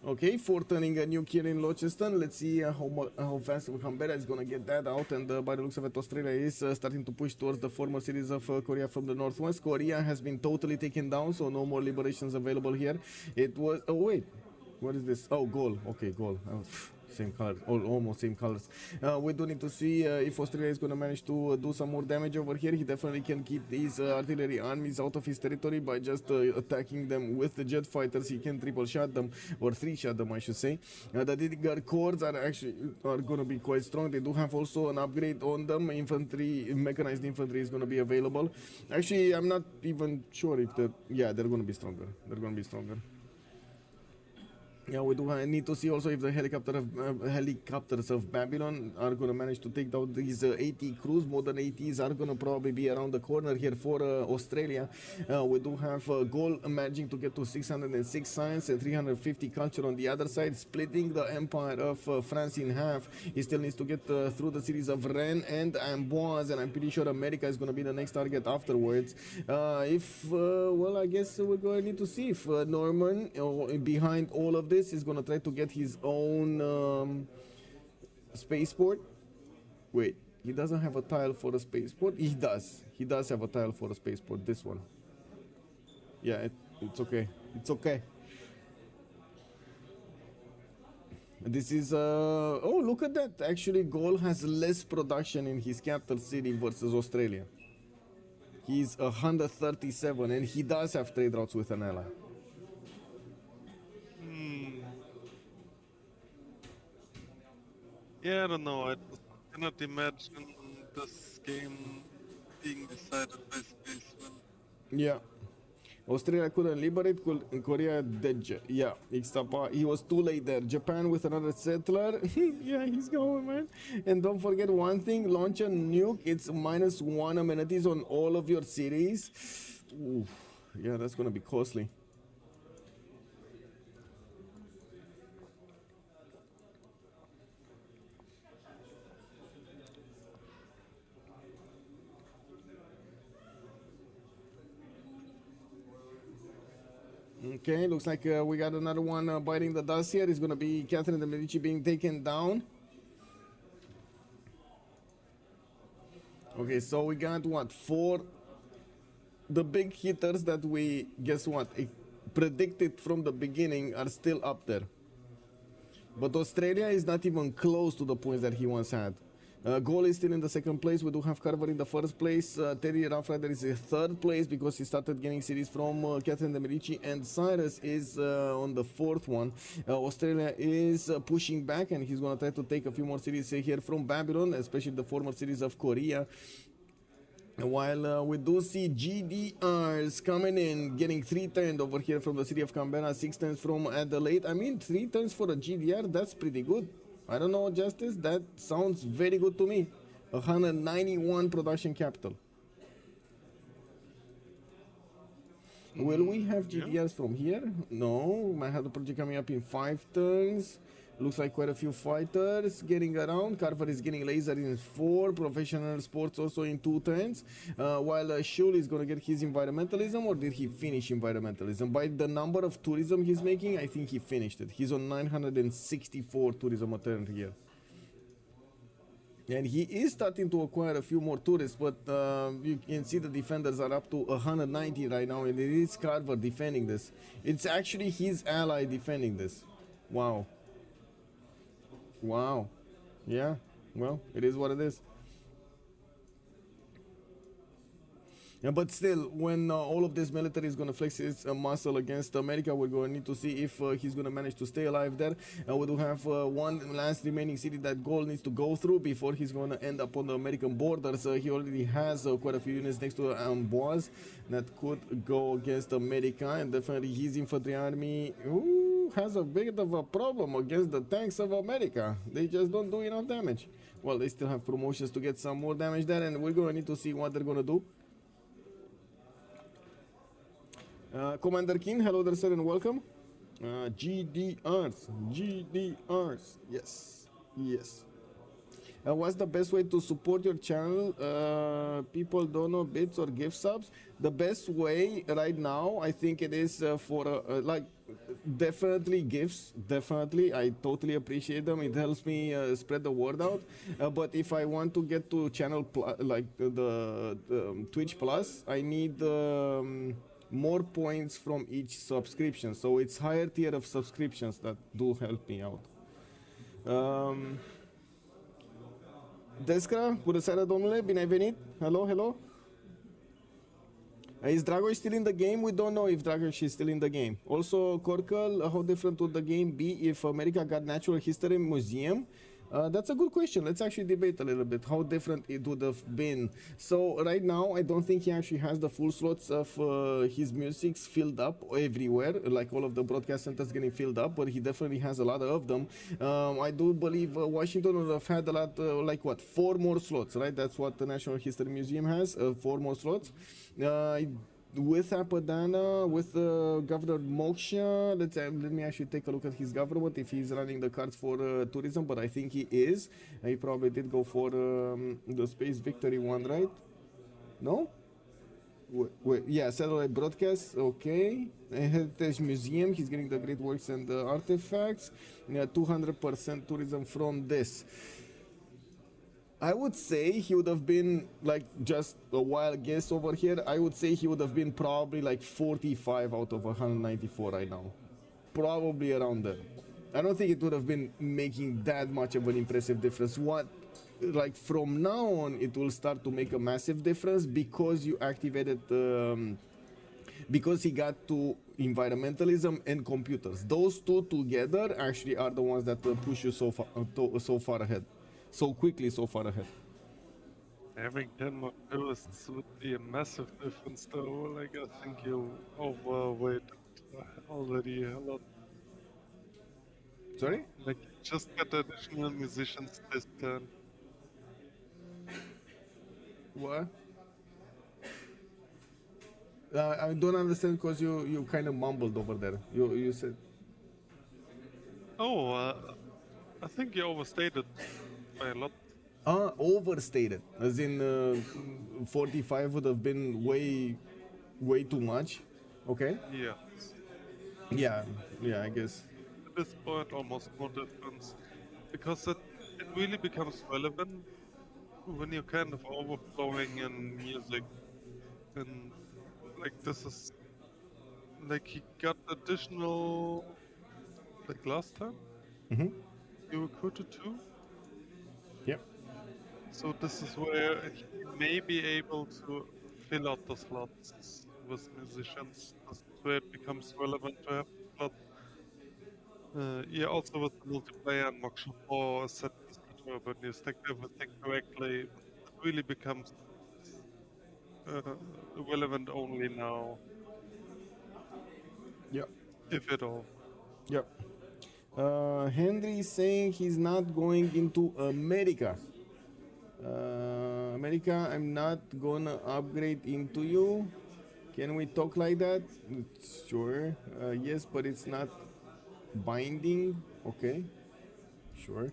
[SPEAKER 2] Okay, for turning a nuke here in Launceston. Let's see how fast Canberra is going to get that out. And by the looks of it, Australia is starting to push towards the former cities of Korea from the northwest. Korea has been totally taken down, so no more liberations available here. It was... Oh, wait. What is this? Oh, Gaul. Okay, Gaul. Same color, almost same colors. We do need to see if Australia is going to manage to do some more damage over here. He definitely can keep these artillery armies out of his territory by just attacking them with the jet fighters. He can triple shot them, or three shot them, I should say. The Didigar corps are going to be quite strong. They do have also an upgrade on them. Infantry, mechanized infantry is going to be available. Actually, I'm not even sure if they're going to be stronger. They're going to be stronger. Yeah, we do need to see also if the helicopters of Babylon are going to manage to take down these 80 crews. Modern 80s are going to probably be around the corner here for Australia. We do have Gaul managing to get to 606 science and 350 culture on the other side, splitting the empire of France in half. He still needs to get through the series of Rennes and Amboise, and I'm pretty sure America is going to be the next target afterwards. Well, I guess we're going to need to see if Norman, behind all of this, is going to try to get his own spaceport. Wait, he doesn't have a tile for a spaceport? He does. He does have a tile for a spaceport. This one. Yeah, it's okay. It's okay. This is oh, look at that. Actually, Gaul has less production in his capital city versus Australia. He's 137, and he does have trade routes with an ally.
[SPEAKER 3] Yeah, I don't know. I cannot imagine this game being decided by spacemen.
[SPEAKER 2] Yeah. Australia couldn't liberate, Korea did. Yeah, he was too late there. Japan with another settler. Yeah, he's going, man. And don't forget one thing, launch a nuke. It's -1 amenities on all of your cities. Oof. Yeah, that's going to be costly. Okay, looks like we got another one biting the dust here. It's going to be Catherine de Medici being taken down. Okay, so we got what? 4 the big hitters that we, guess what, predicted from the beginning are still up there. But Australia is not even close to the points that he once had. Gaul is still in the second place. We do have Carver in the first place. Terry Roughrider is in third place because he started getting cities from Catherine de Medici, and Cyrus is on the fourth one. Australia is pushing back, and he's going to try to take a few more cities here from Babylon, especially the former cities of Korea. While we do see GDRs coming in, getting 3 turns over here from the city of Canberra, 6 turns from Adelaide. I mean, 3 turns for a GDR, that's pretty good. I don't know, Justice. That sounds very good to me. 191 production capital. Will we have GDRs from here? No. Might have the project coming up in 5 turns. Looks like quite a few fighters getting around. Carver is getting laser in 4. Professional sports also in 2 turns. While Shull is going to get his environmentalism, or did he finish environmentalism? By the number of tourism he's making, I think he finished it. He's on 964 tourism a turn here. And he is starting to acquire a few more tourists, but you can see the defenders are up to 190 right now, and it is Carver defending this. It's actually his ally defending this. Wow. Wow. Yeah, well, it is what it is. Yeah, but still, when all of this military is going to flex its muscle against America, we're going to need to see if he's going to manage to stay alive there. We do have one last remaining city that Gaul needs to go through before he's going to end up on the American borders. He already has quite a few units next to Amboise that could go against America, and definitely his infantry army has a bit of a problem against the tanks of America. They just don't do enough damage. Well, they still have promotions to get some more damage there, and we're going to need to see what they're going to do. Commander King, hello there, sir, and welcome. GDRs, yes, yes. What's the best way to support your channel? People don't know bits or gift subs. The best way right now, I think it is for like definitely gifts. Definitely, I totally appreciate them. It helps me spread the word out. But if I want to get to channel like the Twitch Plus, I need more points from each subscription. So it's higher tier of subscriptions that do help me out. Descra, bună seara, domnule, bine ai venit. Hello, hello. Is Dragos still in the game? We don't know if Dragos is still in the game. Also, Korkal, how different would the game be if America got Natural History Museum? That's a good question. Let's actually debate a little bit how different it would have been. So right now, I don't think he actually has the full slots of his musics filled up everywhere, like all of the broadcast centers getting filled up, but he definitely has a lot of them. I do believe Washington would have had a lot, like what, 4 more slots, right? That's what the National History Museum has, 4 more slots. With Apadana, with Governor Moksha, let me actually take a look at his government, if he's running the cards for tourism, but I think he is. He probably did go for the Space Victory one, right? No? Wait, yeah, satellite broadcast, okay. Heritage Museum, he's getting the great works and the artifacts. 200% tourism from this. I would say he would have been, like, just a wild guess over here, I would say he would have been probably like 45 out of 194 right now. Probably around there. I don't think it would have been making that much of an impressive difference. What, like, from now on, it will start to make a massive difference because you activated, because he got to environmentalism and computers. Those two together actually are the ones that push you so far ahead. So quickly, so far ahead.
[SPEAKER 3] Having 10 more tourists would be a massive difference though. Like, I think you overweight already a lot.
[SPEAKER 2] Sorry?
[SPEAKER 3] Like, just get additional musicians this turn.
[SPEAKER 2] What? I don't understand because you kind of mumbled over there. You said...
[SPEAKER 3] Oh, I think you overstated by a lot.
[SPEAKER 2] Overstated. As in 45 would have been way too much. Okay?
[SPEAKER 3] Yeah.
[SPEAKER 2] Yeah, I guess.
[SPEAKER 3] At this point, almost no difference. Because it really becomes relevant when you're kind of overflowing in music. And, like, this is... Like, he got additional... Like, last time?
[SPEAKER 2] Mm-hmm.
[SPEAKER 3] You recruited 2?
[SPEAKER 2] Yep.
[SPEAKER 3] So this is where he may be able to fill out the slots with musicians. This is where it becomes relevant to have a slot. Yeah, also with the multiplayer and Moksha 4 set when you stack everything correctly, it really becomes relevant only now.
[SPEAKER 2] Yep.
[SPEAKER 3] If at all.
[SPEAKER 2] Yep. Henry is saying he's not going into America. America, I'm not gonna upgrade into you. Can we talk like that? Sure. Yes, but it's not binding. Okay. Sure.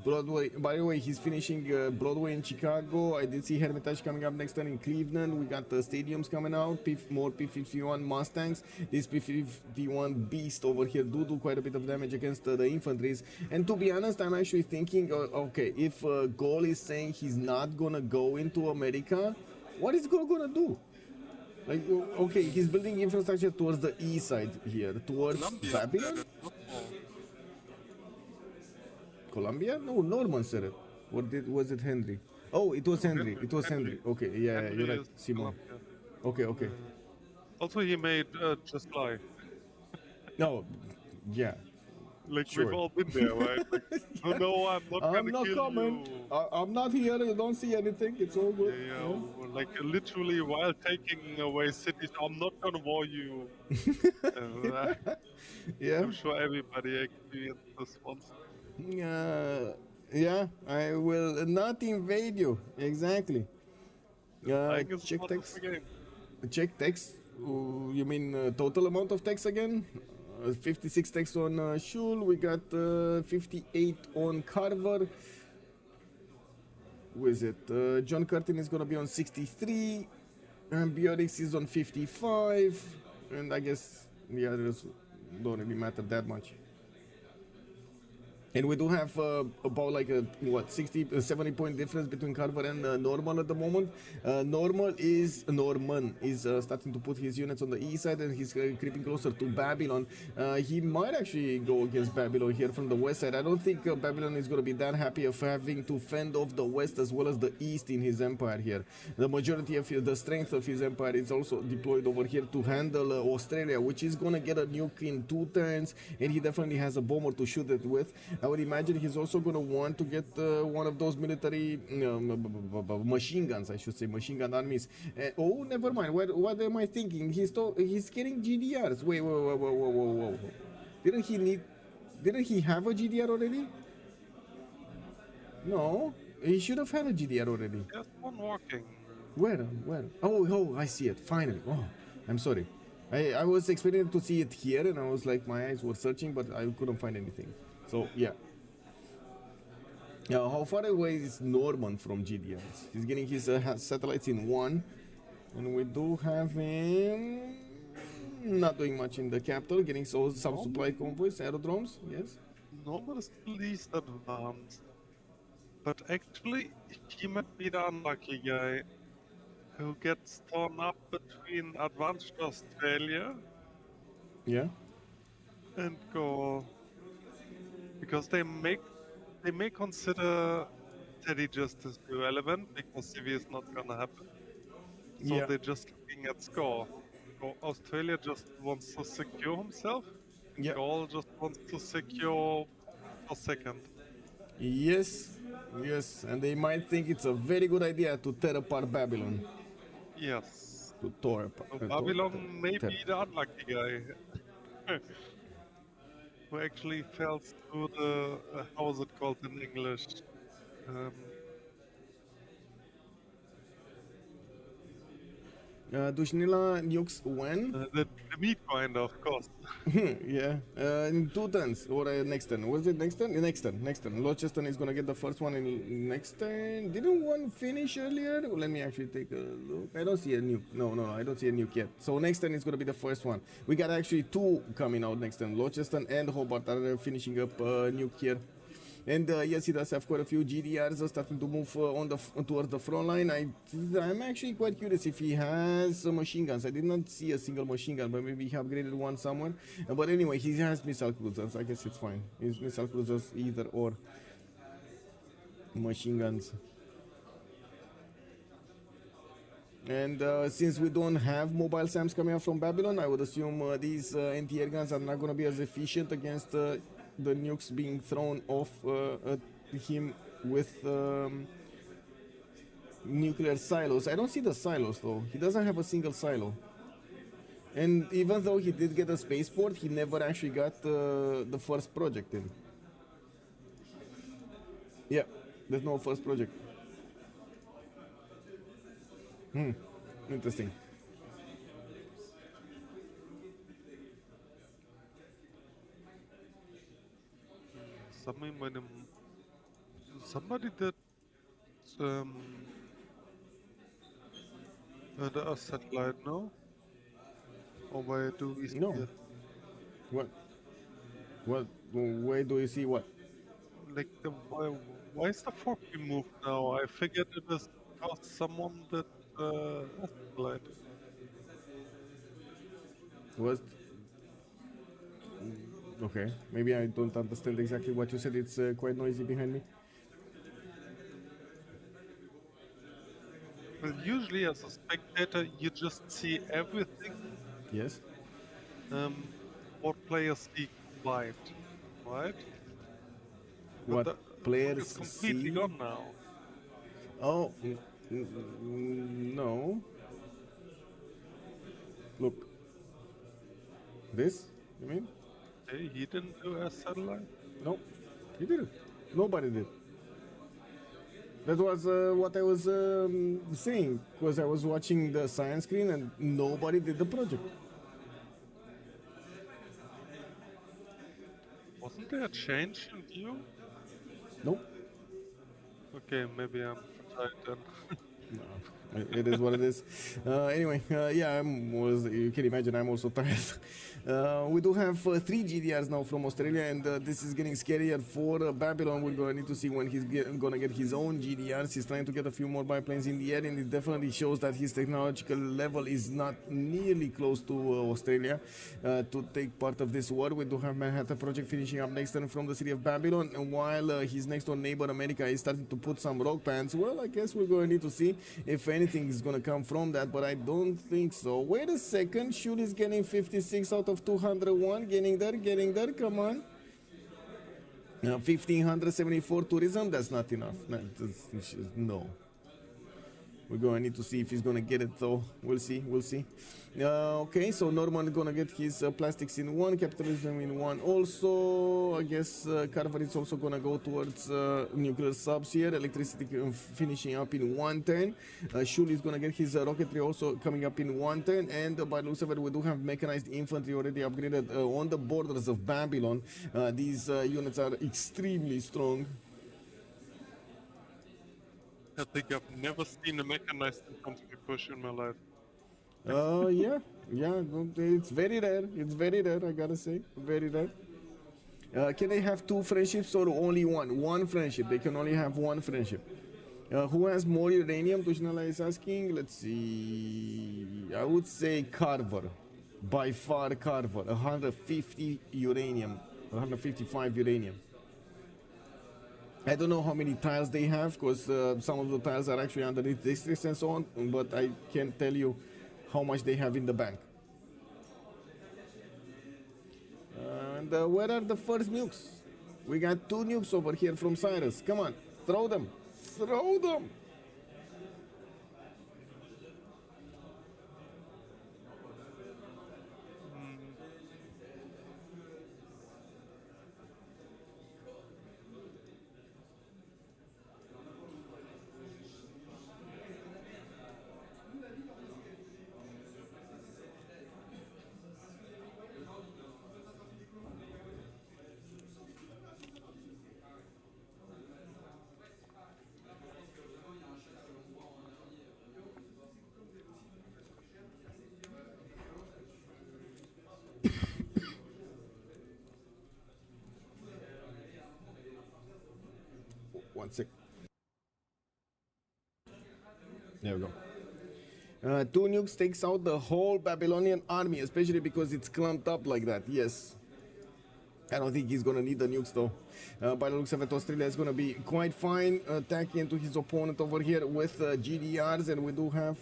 [SPEAKER 2] Broadway. By the way, he's finishing Broadway in Chicago. I did see Hermitage coming up next time in Cleveland. We got the stadiums coming out. More P-51 Mustangs. This P-51 beast over here do quite a bit of damage against the infantries. And to be honest, I'm actually thinking, okay, if Gaul is saying he's not gonna go into America, what is Gaul gonna do? Like, okay, he's building infrastructure towards the east side here, towards Babylon. Colombia? No, Norman said it. Or was it Henry? Oh, it was Henry. It was Henry. Okay, yeah,
[SPEAKER 3] Henry
[SPEAKER 2] you're right,
[SPEAKER 3] is
[SPEAKER 2] Simon.
[SPEAKER 3] Colombia.
[SPEAKER 2] Okay.
[SPEAKER 3] Also, he made Just Lie.
[SPEAKER 2] No, yeah.
[SPEAKER 3] Like
[SPEAKER 2] Sure.
[SPEAKER 3] we've all been there, right? Like, oh, no, I'm not
[SPEAKER 2] I'm
[SPEAKER 3] gonna
[SPEAKER 2] not
[SPEAKER 3] kill
[SPEAKER 2] coming.
[SPEAKER 3] you.
[SPEAKER 2] I'm not here. You don't see anything. It's all good.
[SPEAKER 3] Yeah, like literally while taking away cities, I'm not gonna war you.
[SPEAKER 2] Yeah.
[SPEAKER 3] I'm sure everybody experienced this once.
[SPEAKER 2] Yeah, I will not invade you. Exactly. Check text. Check text. You mean total amount of text again? 56 text on Shull. We got 58 on Carver. Who is it? John Curtin is gonna be on 63. And Biorix is on 55. And I guess the others don't really matter that much. And we do have about like a 70 point difference between Carver and Norman at the moment. Norman is starting to put his units on the east side, and he's creeping closer to Babylon. He might actually go against Babylon here from the west side. I don't think Babylon is going to be that happy of having to fend off the west as well as the east in his empire here. The majority of the strength of his empire is also deployed over here to handle Australia, which is going to get a nuke in 2 turns, and he definitely has a bomber to shoot it with. I would imagine he's also going to want to get one of those military machine guns, I should say, machine gun armies. Oh, never mind. What am I thinking? He's getting GDRs. Whoa. Didn't he have a GDR already? No, he should have had a GDR already.
[SPEAKER 3] Just one walking.
[SPEAKER 2] Where? Oh, I see it. Finally. Oh, I'm sorry. I was expecting to see it here, and I was like, my eyes were searching, but I couldn't find anything. So, yeah. How far away is Norman from GDRs? He's getting his satellites in 1. And we do have him not doing much in the capital, getting some supply convoys, aerodromes, yes?
[SPEAKER 3] Norman is the least advanced. But actually, he might be the unlucky guy who gets torn up between advanced Australia and Gaul. Because they may consider Teddy Justice irrelevant because CV is not gonna happen. So they're just looking at score. So Australia just wants to secure himself. Gaul just wants to secure a second.
[SPEAKER 2] Yes, and they might think it's a very good idea to tear apart Babylon.
[SPEAKER 3] Yes.
[SPEAKER 2] To tear apart.
[SPEAKER 3] So Babylon may be the unlucky guy. Who actually fell through the, how was it called in English?
[SPEAKER 2] Dushnila nukes when?
[SPEAKER 3] The meat grinder, of course.
[SPEAKER 2] In 2 turns, or next turn. Was it next turn? Next turn. Locheston is gonna get the first one in next turn. Didn't one finish earlier? Let me actually take a look. I don't see a nuke. No, I don't see a nuke yet. So next turn is gonna be the first one. We got actually 2 coming out next turn. Locheston and Hobart are finishing up nuke here. And yes, he does have quite a few GDRs starting to move towards the front line. I'm actually quite curious if he has machine guns. I did not see a single machine gun, but maybe he upgraded one somewhere. But anyway, he has missile cruisers. I guess it's fine. His missile cruisers either or machine guns. And since we don't have mobile SAMs coming out from Babylon, I would assume these anti-air guns are not going to be as efficient against the nukes being thrown off at him with nuclear silos. I don't see the silos though. He doesn't have a single silo. And even though he did get a spaceport, he never actually got the first project in. Yeah, there's no first project. Interesting.
[SPEAKER 3] Somebody did the satellite, no? Or where do we see
[SPEAKER 2] No.
[SPEAKER 3] it?
[SPEAKER 2] What? What? Where do you see what?
[SPEAKER 3] Like, why is the fork removed now? I figured it was because someone did satellite.
[SPEAKER 2] Was okay. Maybe I don't understand exactly what you said. It's quite noisy behind me.
[SPEAKER 3] Well, usually as a spectator, you just see everything
[SPEAKER 2] Yes.
[SPEAKER 3] what players see combined, right?
[SPEAKER 2] What
[SPEAKER 3] the
[SPEAKER 2] players
[SPEAKER 3] it's completely
[SPEAKER 2] see?
[SPEAKER 3] gone now.
[SPEAKER 2] Oh, no. Look. This? You mean?
[SPEAKER 3] Hey, he didn't do a satellite?
[SPEAKER 2] No, he didn't. Nobody did. That was what I was saying, because I was watching the science screen and nobody did the project.
[SPEAKER 3] Wasn't there a change in view?
[SPEAKER 2] Nope.
[SPEAKER 3] Okay, maybe I'm tired then.
[SPEAKER 2] No, it is what it is. Anyway, yeah, you can imagine I'm also tired. We do have 3 GDRs now from Australia, and this is getting scarier for Babylon. We're going to need to see when he's going to get his own GDRs. He's trying to get a few more biplanes in the air, and it definitely shows that his technological level is not nearly close to Australia to take part of this war. We do have Manhattan Project finishing up next turn from the city of Babylon, and while his next door neighbor America is starting to put some rock pants. Well, I guess we're going to need to see if anything is going to come from that, but I don't think so. Wait a second, Shull is getting 56 out of 201, getting there, come on. 1574 tourism, that's not enough. No. We're going to need to see if he's going to get it though. We'll see. Okay, so Norman going to get his plastics in 1, capitalism in 1 also. I guess Carver is also going to go towards nuclear subs here. Electricity finishing up in 1 turn. Shull is going to get his rocketry also coming up in 1 turn. And by the looks of it, we do have mechanized infantry already upgraded on the borders of Babylon. These units are extremely strong.
[SPEAKER 3] I think I've never seen a mechanized infantry push in my life.
[SPEAKER 2] Yeah, it's very rare. I gotta say, very rare. Can they have 2 friendships or only 1? 1 friendship. They can only have 1 friendship. Who has more uranium? Tushnala is asking. Let's see. I would say Carver. By far, Carver. 150 uranium. 155 uranium. I don't know how many tiles they have, because some of the tiles are actually underneath districts and so on, but I can't tell you how much they have in the bank. And where are the first nukes? We got 2 nukes over here from Cyrus. Come on, throw them. Throw them. One sec. There we go. 2 nukes takes out the whole Babylonian army, especially because it's clumped up like that. Yes. I don't think he's gonna need the nukes though. By the looks of it, Australia is gonna be quite fine attacking into his opponent over here with GDRs, and we do have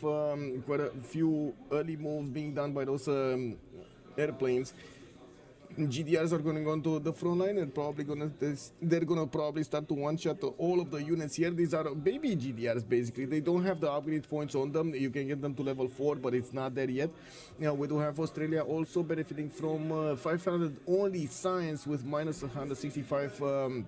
[SPEAKER 2] quite a few early moves being done by those airplanes. GDRs are going to go into the front line and they're gonna probably start to one-shot all of the units here. These are baby GDRs basically. They don't have the upgrade points on them. You can get them to level 4, but it's not there yet. Now we do have Australia also benefiting from 500 only science with minus 165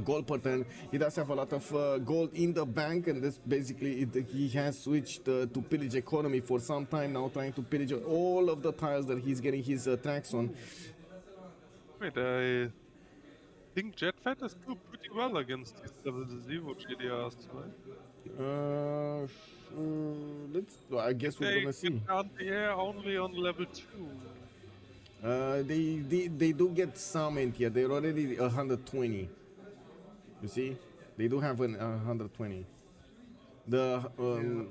[SPEAKER 2] gold per turn. He does have a lot of gold in the bank, and this basically he has switched to pillage economy for some time now, trying to pillage all of the tiles that he's getting his tracks on.
[SPEAKER 3] Wait, I think jet fighters do pretty well against these level 0 GDRs, right?
[SPEAKER 2] Well, I guess we're gonna see.
[SPEAKER 3] They get out the air only on level 2.
[SPEAKER 2] They do get some in here. They're already 120. You see, they do have an 120.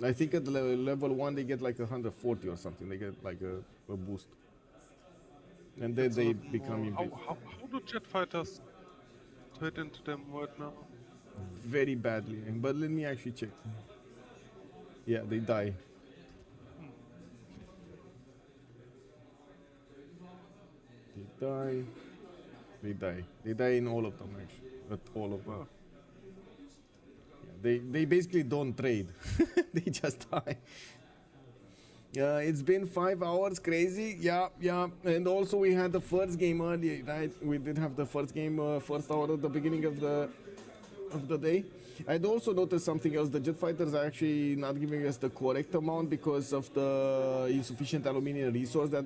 [SPEAKER 2] I think at the level 1 they get like 140 or something. They get like a boost, and then they become.
[SPEAKER 3] How do jet fighters hit into them right now?
[SPEAKER 2] Very badly. But let me actually check. Yeah, they die. They die. They die. They die in all of them actually. At all of them. Yeah, they basically don't trade. They just die. It's been 5 hours, crazy. Yeah. And also we had the first game earlier, right? We did have the first game, first hour at the beginning of the day. I'd also noticed something else. The jet fighters are actually not giving us the correct amount because of the insufficient aluminium resource that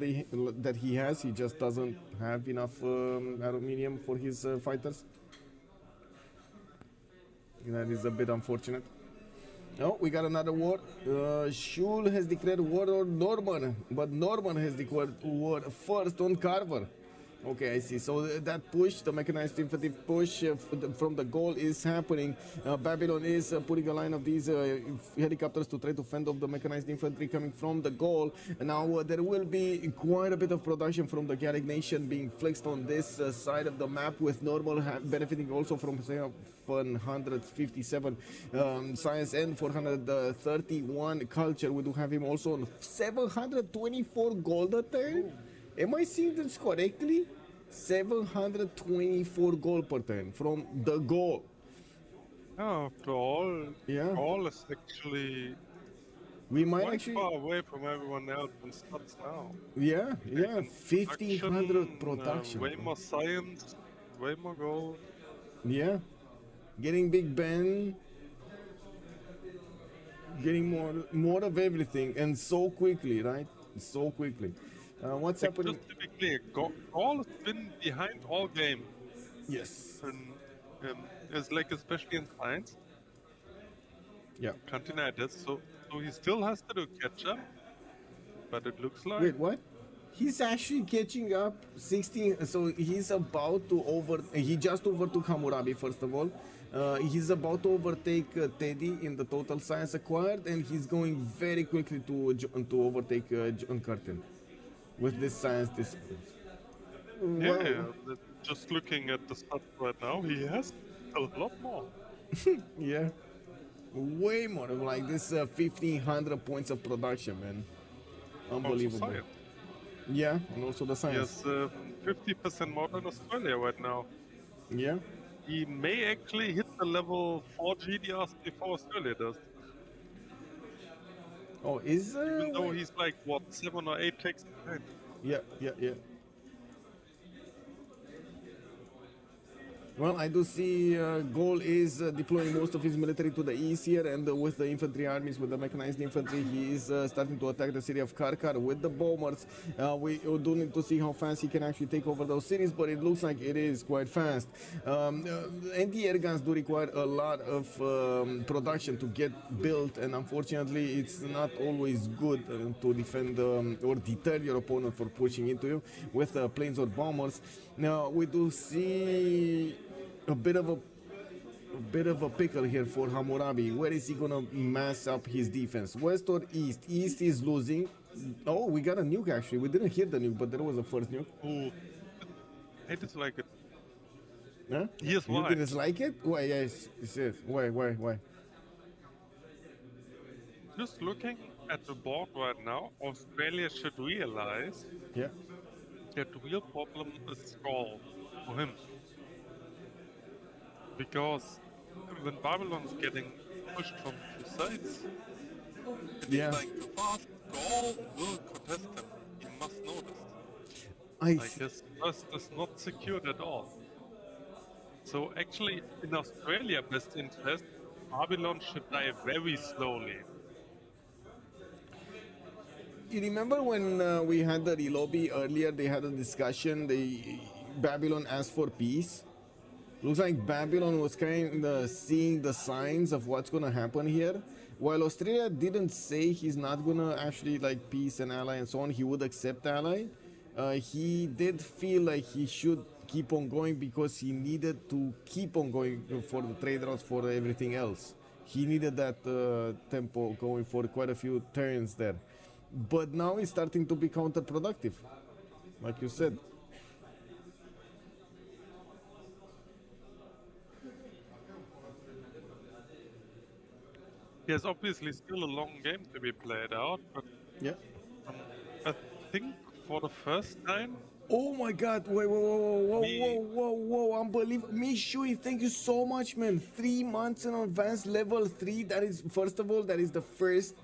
[SPEAKER 2] he has. He just doesn't have enough aluminium for his fighters. That is a bit unfortunate. Oh, we got another war. Shull has declared war on Norman, but Norman has declared war first on Carver. Okay, I see. So that push, the mechanized infantry push from the Gaul is happening. Babylon is putting a line of these helicopters to try to fend off the mechanized infantry coming from the Gaul. And now there will be quite a bit of production from the Gallic nation being flexed on this side of the map, with Normal benefiting also from 157 science and 431 culture. We do have him also on 724 gold a turn. Am I seeing this correctly? 724 gold per turn from the Gaul.
[SPEAKER 3] Oh, Gaul.
[SPEAKER 2] Yeah.
[SPEAKER 3] Gaul is actually
[SPEAKER 2] we might
[SPEAKER 3] quite
[SPEAKER 2] actually
[SPEAKER 3] far away from everyone else and starts now.
[SPEAKER 2] Yeah. 1500 production.
[SPEAKER 3] Way more science, way more gold.
[SPEAKER 2] Yeah. Getting Big Ben. Getting more of everything, and so quickly, right? So quickly. What's happening?
[SPEAKER 3] Just to be clear, Gaul has been behind all game.
[SPEAKER 2] Yes.
[SPEAKER 3] And it's like, especially in science.
[SPEAKER 2] Yeah.
[SPEAKER 3] Can't deny that. So he still has to do catch up. But it looks like.
[SPEAKER 2] Wait, what? He's actually catching up 16. So he's about to he just overtook Hammurabi, first of all. He's about to overtake Teddy in the total science acquired, and he's going very quickly to overtake John Curtin with this science discipline.
[SPEAKER 3] Yeah, just looking at the stats right now, he has a lot more.
[SPEAKER 2] Yeah, way more. Like this 1,500 points of production, man. Unbelievable.
[SPEAKER 3] Also
[SPEAKER 2] yeah, and also the science.
[SPEAKER 3] Yes, 50% more than Australia right now.
[SPEAKER 2] Yeah.
[SPEAKER 3] He may actually hit the level 4 GDRs before Australia does.
[SPEAKER 2] Oh, is
[SPEAKER 3] even though he's like, what, 7 or 8 takes behind?
[SPEAKER 2] Yeah. Well, I do see Gaul is deploying most of his military to the east here, and with the infantry armies, with the mechanized infantry, he is starting to attack the city of Karkar with the bombers. We do need to see how fast he can actually take over those cities, but it looks like it is quite fast. Anti-air guns do require a lot of production to get built, and unfortunately, it's not always good to defend or deter your opponent for pushing into you with planes or bombers. Now, we do see a bit of a pickle here for Hammurabi. Where is he gonna mass up his defense? West or east? East is losing. Oh, we got a nuke actually. We didn't hear the nuke, but there was a first nuke.
[SPEAKER 3] Oh, I dislike it.
[SPEAKER 2] Huh?
[SPEAKER 3] Yes,
[SPEAKER 2] why? You dislike it? Why? Yes, yes. Why?
[SPEAKER 3] Just looking at the board right now, Australia should realize.
[SPEAKER 2] Yeah.
[SPEAKER 3] that the real problem is Gaul for him. Because when Babylon's getting pushed from two sides, and
[SPEAKER 2] Yeah.
[SPEAKER 3] he's like too fast, Gaul will contest him. He must know this.
[SPEAKER 2] I
[SPEAKER 3] Like his trust is not secured at all. So actually, in Australia, best interest, Babylon should die very slowly.
[SPEAKER 2] You remember when we had the relobby earlier? They had a discussion. Babylon asked for peace. Looks like Babylon was kind of seeing the signs of what's gonna happen here. While Australia didn't say he's not gonna actually like peace and ally and so on, he would accept ally. He did feel like he should keep on going because he needed to keep on going for the trade routes for everything else. He needed that tempo going for quite a few turns there. But now it's starting to be counterproductive, like you said.
[SPEAKER 3] There's obviously still a long game to be played out, but
[SPEAKER 2] Yeah.
[SPEAKER 3] I think for the first time,
[SPEAKER 2] Oh my god, wait, whoa, unbelievable. Mishui, thank you so much, man. 3 months in advance, level 3. That is, first of all, that is the first,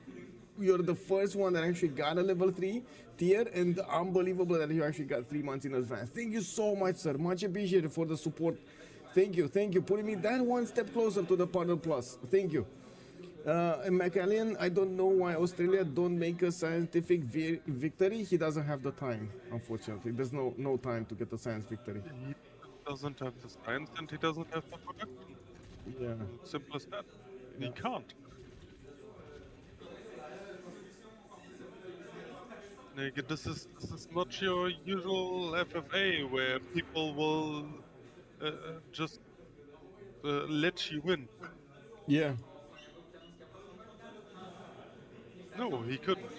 [SPEAKER 2] you're the first one that actually got a level 3 tier, and unbelievable that you actually got 3 months in advance. Thank you so much, sir. Much appreciated for the support. Thank you, putting me that one step closer to the Partner Plus. Thank you. And McAllen, I don't know why Australia don't make a scientific victory. He doesn't have the time, unfortunately. There's no time to get a science victory.
[SPEAKER 3] he doesn't have the science and he doesn't have the production.
[SPEAKER 2] Yeah.
[SPEAKER 3] Simple as that. He can't. Like, this is not your usual FFA where people will just let you win.
[SPEAKER 2] Yeah.
[SPEAKER 3] No, he couldn't.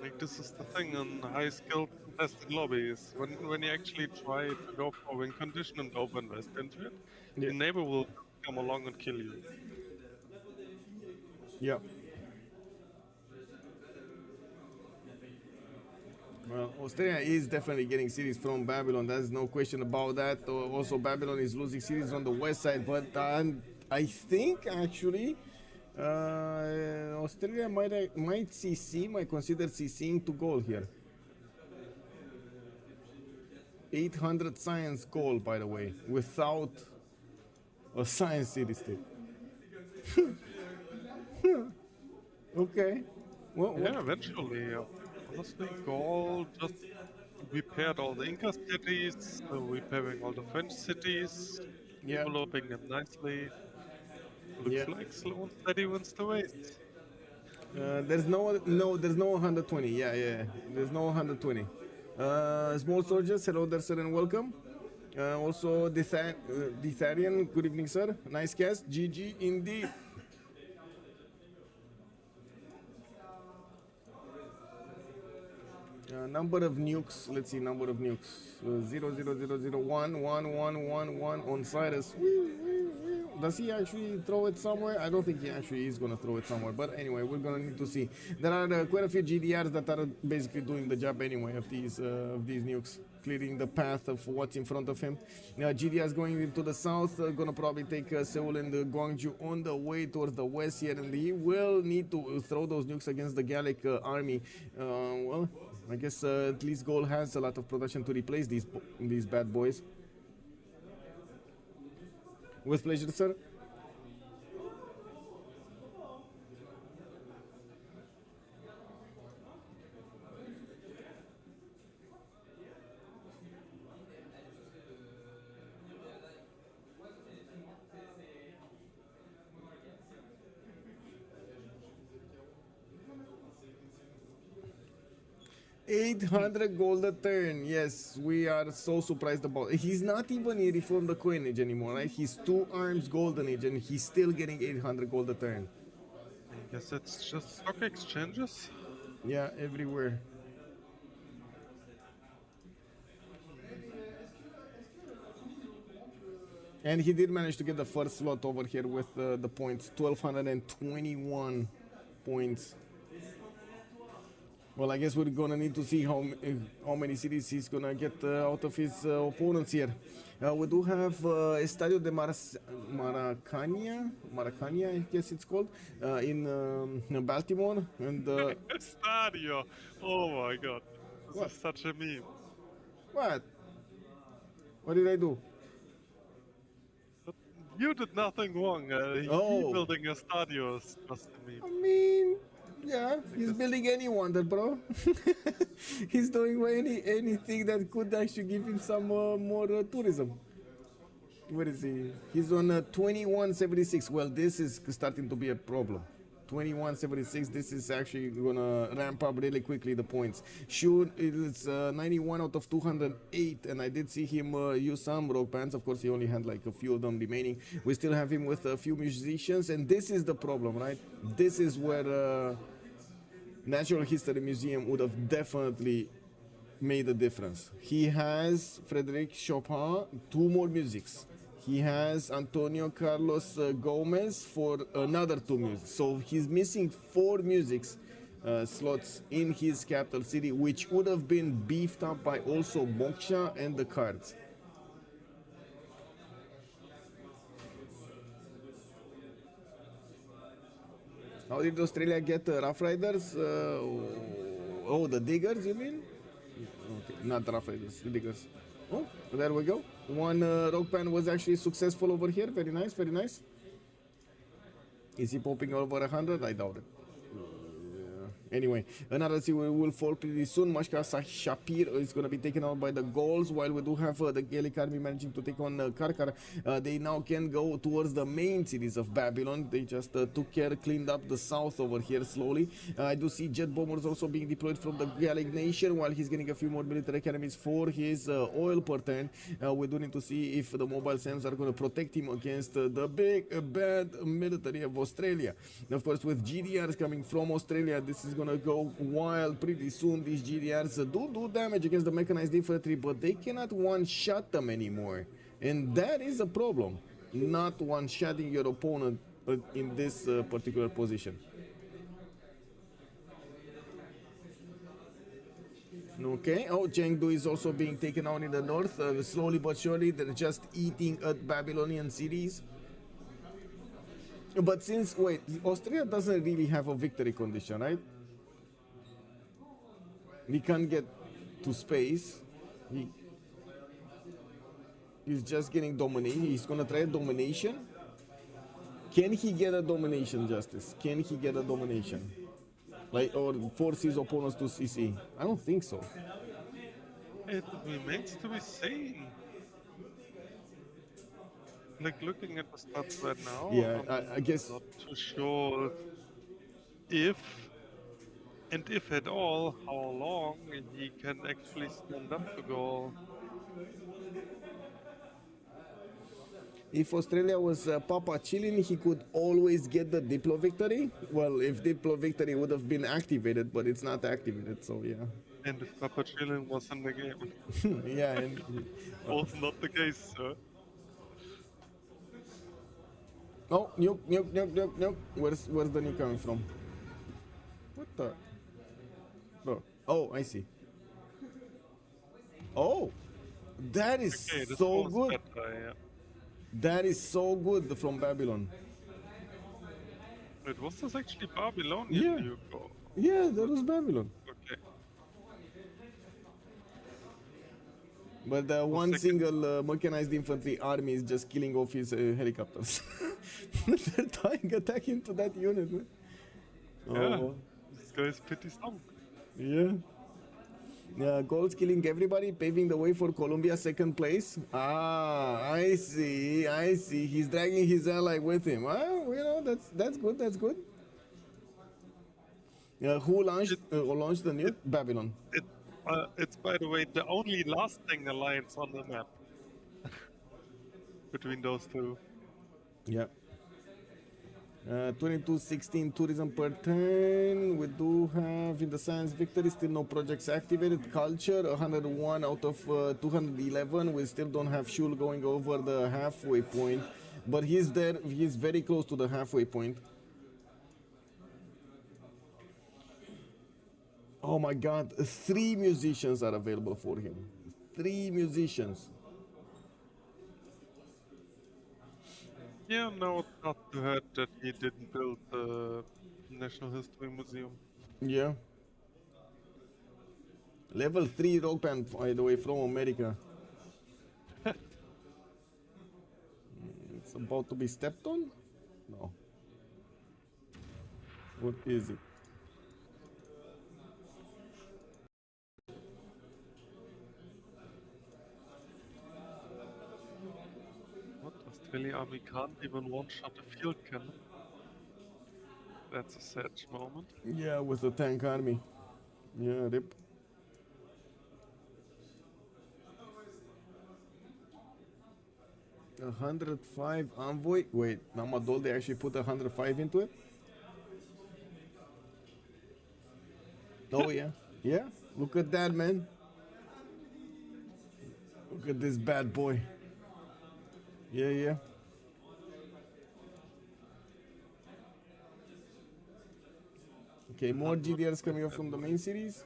[SPEAKER 3] Like, this is the thing in high-skilled contested lobbies. When you actually try to go for win condition and over-invest into it,
[SPEAKER 2] Yeah.
[SPEAKER 3] your neighbor will come along and kill you.
[SPEAKER 2] Yeah. Well, Australia is definitely getting series from Babylon. There's no question about that. Also, Babylon is losing series on the west side, but I think actually Australia might CC, might consider CCing to goal here. 800 science goal, by the way, without a science city state. Okay. Well,
[SPEAKER 3] Yeah, eventually. Honestly, Gaul just repaired all the Inca cities, repairing all the French cities,
[SPEAKER 2] Yeah.
[SPEAKER 3] developing them nicely. Looks
[SPEAKER 2] Yeah.
[SPEAKER 3] like slow and steady wins the race.
[SPEAKER 2] There's no 120. Yeah. There's no 120. Small soldiers, hello there, sir, and welcome. Also, Ditharian, good evening, sir. Nice cast. GG indeed. Number of nukes. Let's see, number of nukes. 000011111 on Cyrus. Does he actually throw it somewhere? I don't think he actually is gonna throw it somewhere. But anyway, we're gonna need to see. There are quite a few GDRs that are basically doing the job anyway of these nukes, clearing the path of what's in front of him. GDRs going into the south, gonna probably take Seoul and Gwangju on the way towards the west here, and he will need to throw those nukes against the Gallic army. Well, I guess at least Gaul has a lot of production to replace these bad boys. With pleasure, sir. 800 gold a turn. Yes, we are so surprised about it. He's not even in Reform the Coinage anymore, right? He's 2 arms golden age and he's still getting 800 gold a turn.
[SPEAKER 3] I guess it's just stock exchanges.
[SPEAKER 2] Yeah, everywhere. And he did manage to get the first slot over here with the points, 1,221 points. Well, I guess we're gonna need to see how many cities he's gonna get out of his opponents here. We do have Estadio de Maracana, I guess it's called, in Baltimore, and
[SPEAKER 3] Estadio. Oh my god, this is such a meme.
[SPEAKER 2] what? What did I do?
[SPEAKER 3] You did nothing wrong.
[SPEAKER 2] Oh.
[SPEAKER 3] Building a stadio is just a meme.
[SPEAKER 2] I mean, yeah, he's building any wonder, bro. He's doing anything that could actually give him some more tourism. Where is he? He's on 2176. Well, this is starting to be a problem. 2176. This is actually gonna ramp up really quickly the points. Sure, it's 91 out of 208, and I did see him use some rock bands. Of course, he only had like a few of them remaining. We still have him with a few musicians, and this is the problem, right? This is where Natural History Museum would have definitely made a difference. He has Frédéric Chopin, 2 more musics. He has Antonio Carlos Gomez for another 2 musics. So he's missing 4 musics slots in his capital city, which would have been beefed up by also Moksha and the cards. How did Australia get Rough Riders? Oh, the Diggers, you mean? Okay, not Rough Riders, the Diggers. Oh, there we go. One rock band was actually successful over here. Very nice, very nice. Is he popping over 100? I doubt it. Anyway, another city will fall pretty soon. Mashka Shapir is going to be taken out by the Gauls, while we do have the Gaelic army managing to take on Karkar. They now can go towards the main cities of Babylon. They just took care, cleaned up the south over here slowly. I do see jet bombers also being deployed from the Gaelic nation, while he's getting a few more military academies for his oil per turn. We do need to see if the mobile SAMs are going to protect him against the big bad military of Australia. And of course, with GDRs coming from Australia, this is going to go wild pretty soon. These GDRs do damage against the mechanized infantry, but they cannot one-shot them anymore, and that is a problem. Not one-shotting your opponent in this particular position. Okay, oh, Chengdu is also being taken out in the north. Slowly but surely, they're just eating at Babylonian cities. But since, wait, Australia doesn't really have a victory condition, right? He can't get to space. He's just getting dominated. He's gonna try a domination. Can he get a domination, Justice? Can he get a domination? Like, or force his opponents to CC? I don't think so.
[SPEAKER 3] It remains to be seen. Like, looking at the stats right now,
[SPEAKER 2] Yeah, I guess.
[SPEAKER 3] Not too sure if, and if at all, how long he can actually stand up to Gaul.
[SPEAKER 2] If Australia was Papa chilling, he could always get the Diplo victory. Well, if Diplo victory would have been activated, but it's not activated, so yeah.
[SPEAKER 3] And if Papa Chillin was in the game.
[SPEAKER 2] Yeah, and
[SPEAKER 3] Was not the case, sir.
[SPEAKER 2] oh, nuke. Where's the nuke coming from? What the? Bro. Oh, I see. Oh, that is
[SPEAKER 3] Okay, this
[SPEAKER 2] so
[SPEAKER 3] was
[SPEAKER 2] good.
[SPEAKER 3] better, yeah.
[SPEAKER 2] That is so good from Babylon.
[SPEAKER 3] Wait, was this actually Babylonian?
[SPEAKER 2] Yeah.
[SPEAKER 3] Nuke?
[SPEAKER 2] Yeah, that was Babylon.
[SPEAKER 3] Okay.
[SPEAKER 2] But one single mechanized infantry army is just killing off his helicopters. They're trying to attack into that unit, man.
[SPEAKER 3] Yeah.
[SPEAKER 2] Oh,
[SPEAKER 3] This guy is pretty strong.
[SPEAKER 2] yeah. Gaul's killing everybody, paving the way for Colombia second place. Ah, I see. He's dragging his ally with him. Well, you know, that's good. Who launched the nuke? Babylon.
[SPEAKER 3] It's, by the way, the only lasting alliance on the map. Between those two.
[SPEAKER 2] Yeah. 2216 tourism per turn. We do have in the science victory still no projects activated. Culture 101 out of 211. We still don't have Shull going over the halfway point, but he's there. He's very close to the halfway point. Oh my God! 3 musicians are available for him. 3 musicians.
[SPEAKER 3] Yeah, no, it's not too hard that he didn't build the National History Museum.
[SPEAKER 2] Yeah. Level 3 rock band, by the way, from America. It's about to be stepped on? No. What is it?
[SPEAKER 3] Australia Army can't even one-shot a field cannon. That's a sad moment.
[SPEAKER 2] Yeah, with the tank army. Yeah, rip. A 105 envoy. Wait, Namadol, they actually put 105 into it? Oh yeah. Yeah, look at that, man. Look at this bad boy. Yeah, yeah. Okay, more GDRs coming up from the main series.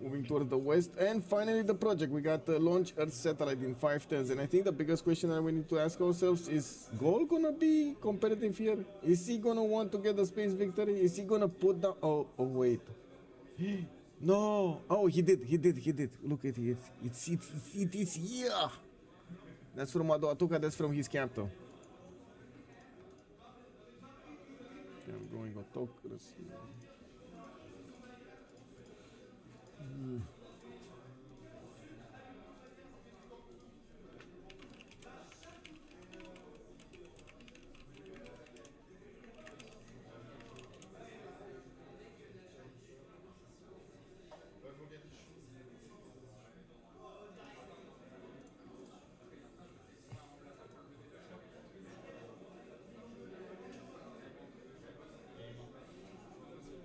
[SPEAKER 2] Moving towards the west. And finally the project. We got the launch Earth satellite in 5 turns. And I think the biggest question that we need to ask ourselves is Gaul gonna be competitive here? Is he gonna want to get the space victory? Is he gonna put down... Oh wait. No. Oh, he did. Look at it. It's yeah. That's from Adoatuca, that's from his capital. Okay, I'm going autocracy.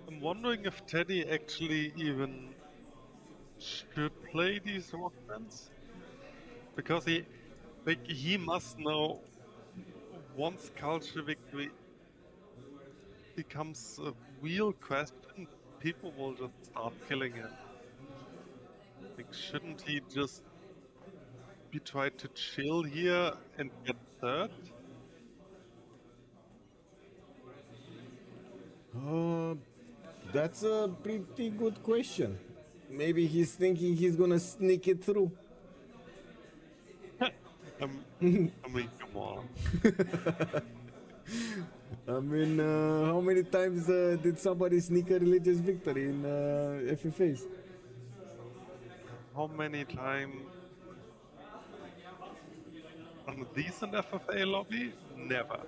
[SPEAKER 3] I'm wondering if Teddy actually even should play these rock bands, because he must know once culture victory becomes a real question, people will just start killing him. Like, shouldn't he just be trying to chill here and get third?
[SPEAKER 2] That's a pretty good question. Maybe he's thinking he's gonna sneak it through.
[SPEAKER 3] I mean, come on.
[SPEAKER 2] I mean, how many times did somebody sneak a religious victory in FFAs?
[SPEAKER 3] How many times on a decent FFA lobby? Never.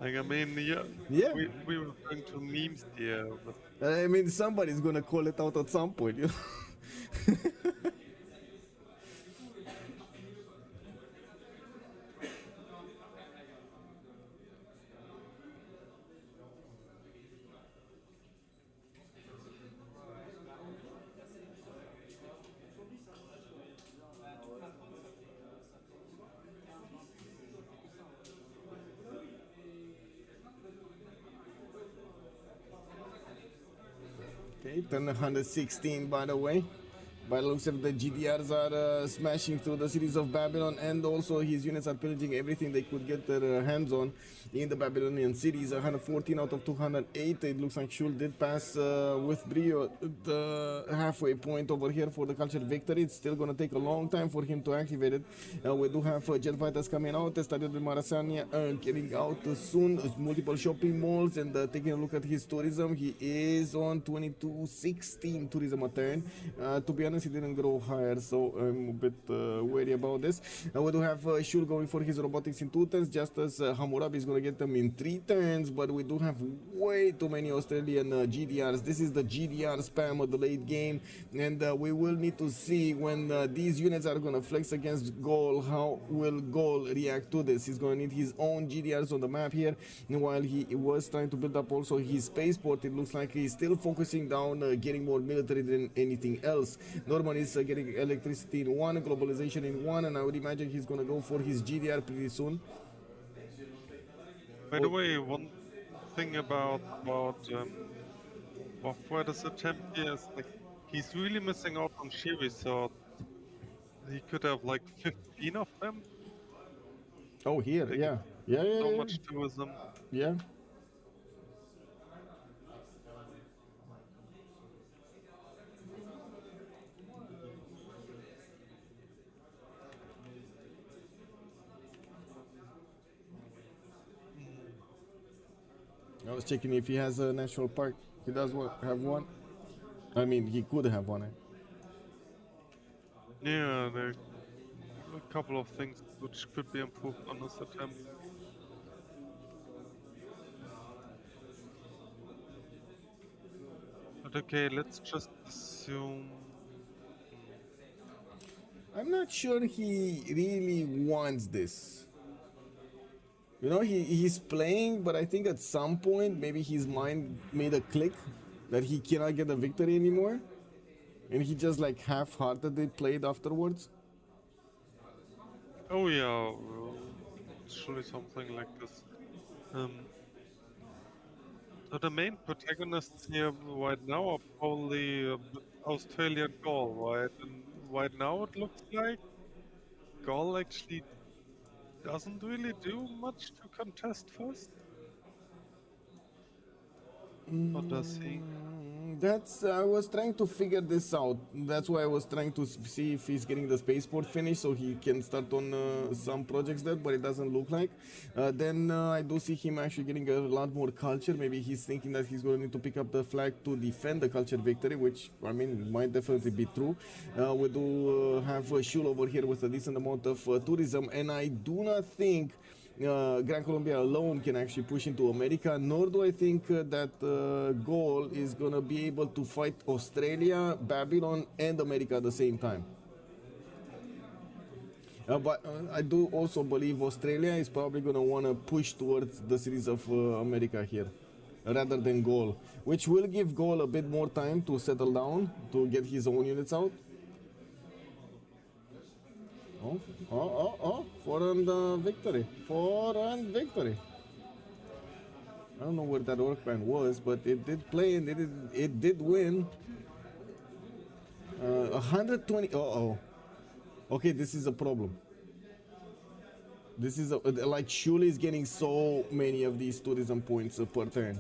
[SPEAKER 3] Like, I mean, yeah. We were going to memes here. But...
[SPEAKER 2] I mean, somebody's gonna call it out at some point, you know? Okay, turn 116 by the way. By the looks of the GDRs are smashing through the cities of Babylon, and also his units are pillaging everything they could get their hands on in the Babylonian cities. 114 out of 208. It looks like Shull did pass with brio the halfway point over here for the culture victory. It's still going to take a long time for him to activate it. We do have jet fighters coming out. Estadio de Marasania getting out soon. Multiple shopping malls, and taking a look at his tourism. He is on 2216 tourism a turn. To be honest, he didn't grow higher, so I'm a bit wary about this. We do have Shull going for his robotics in 2 turns, just as Hammurabi is going to get them in 3 turns, but we do have way too many Australian GDRs. This is the GDR spam of the late game, and we will need to see when these units are going to flex against Gaul, how will Gaul react to this. He's going to need his own GDRs on the map here, and while he was trying to build up also his spaceport, it looks like he's still focusing down getting more military than anything else. Norman is getting electricity in 1, globalization in 1, and I would imagine he's going to go for his GDR pretty soon.
[SPEAKER 3] By the way, one thing about Buffwetter's attempt here is like he's really missing out on Shiri, so he could have like 15 of them.
[SPEAKER 2] Oh, here,
[SPEAKER 3] like,
[SPEAKER 2] yeah.
[SPEAKER 3] So much tourism.
[SPEAKER 2] Yeah. I was checking if he has a national park. He does have one. I mean, he could have one.
[SPEAKER 3] Yeah, there are a couple of things which could be improved on this attempt. But okay, let's just assume.
[SPEAKER 2] I'm not sure he really wants this. You know, he's playing, but I think at some point maybe his mind made a click that he cannot get a victory anymore, and he just like half-heartedly played afterwards.
[SPEAKER 3] Oh yeah, it's surely something like this. So the main protagonists here right now are probably Australian Gaul, right? And right now it looks like Gaul actually doesn't really do much to contest first. Or does he?
[SPEAKER 2] That's I was trying to figure this out. That's why I was trying to see if he's getting the spaceport finished so he can start on some projects there, but it doesn't look like. Then I do see him actually getting a lot more culture. Maybe he's thinking that he's going to need to pick up the flag to defend the culture victory, which I mean might definitely be true. We do have Shull over here with a decent amount of tourism, and I do not think Grand Colombia alone can actually push into America, nor do I think that Gaul is going to be able to fight Australia, Babylon, and America at the same time. But I do also believe Australia is probably going to want to push towards the cities of America here, rather than Gaul, which will give Gaul a bit more time to settle down, to get his own units out. Foreign victory. Foreign victory. I don't know where that workman was, but it did play and it did win. 120. Okay, this is a problem. This is like Shull is getting so many of these tourism points per turn.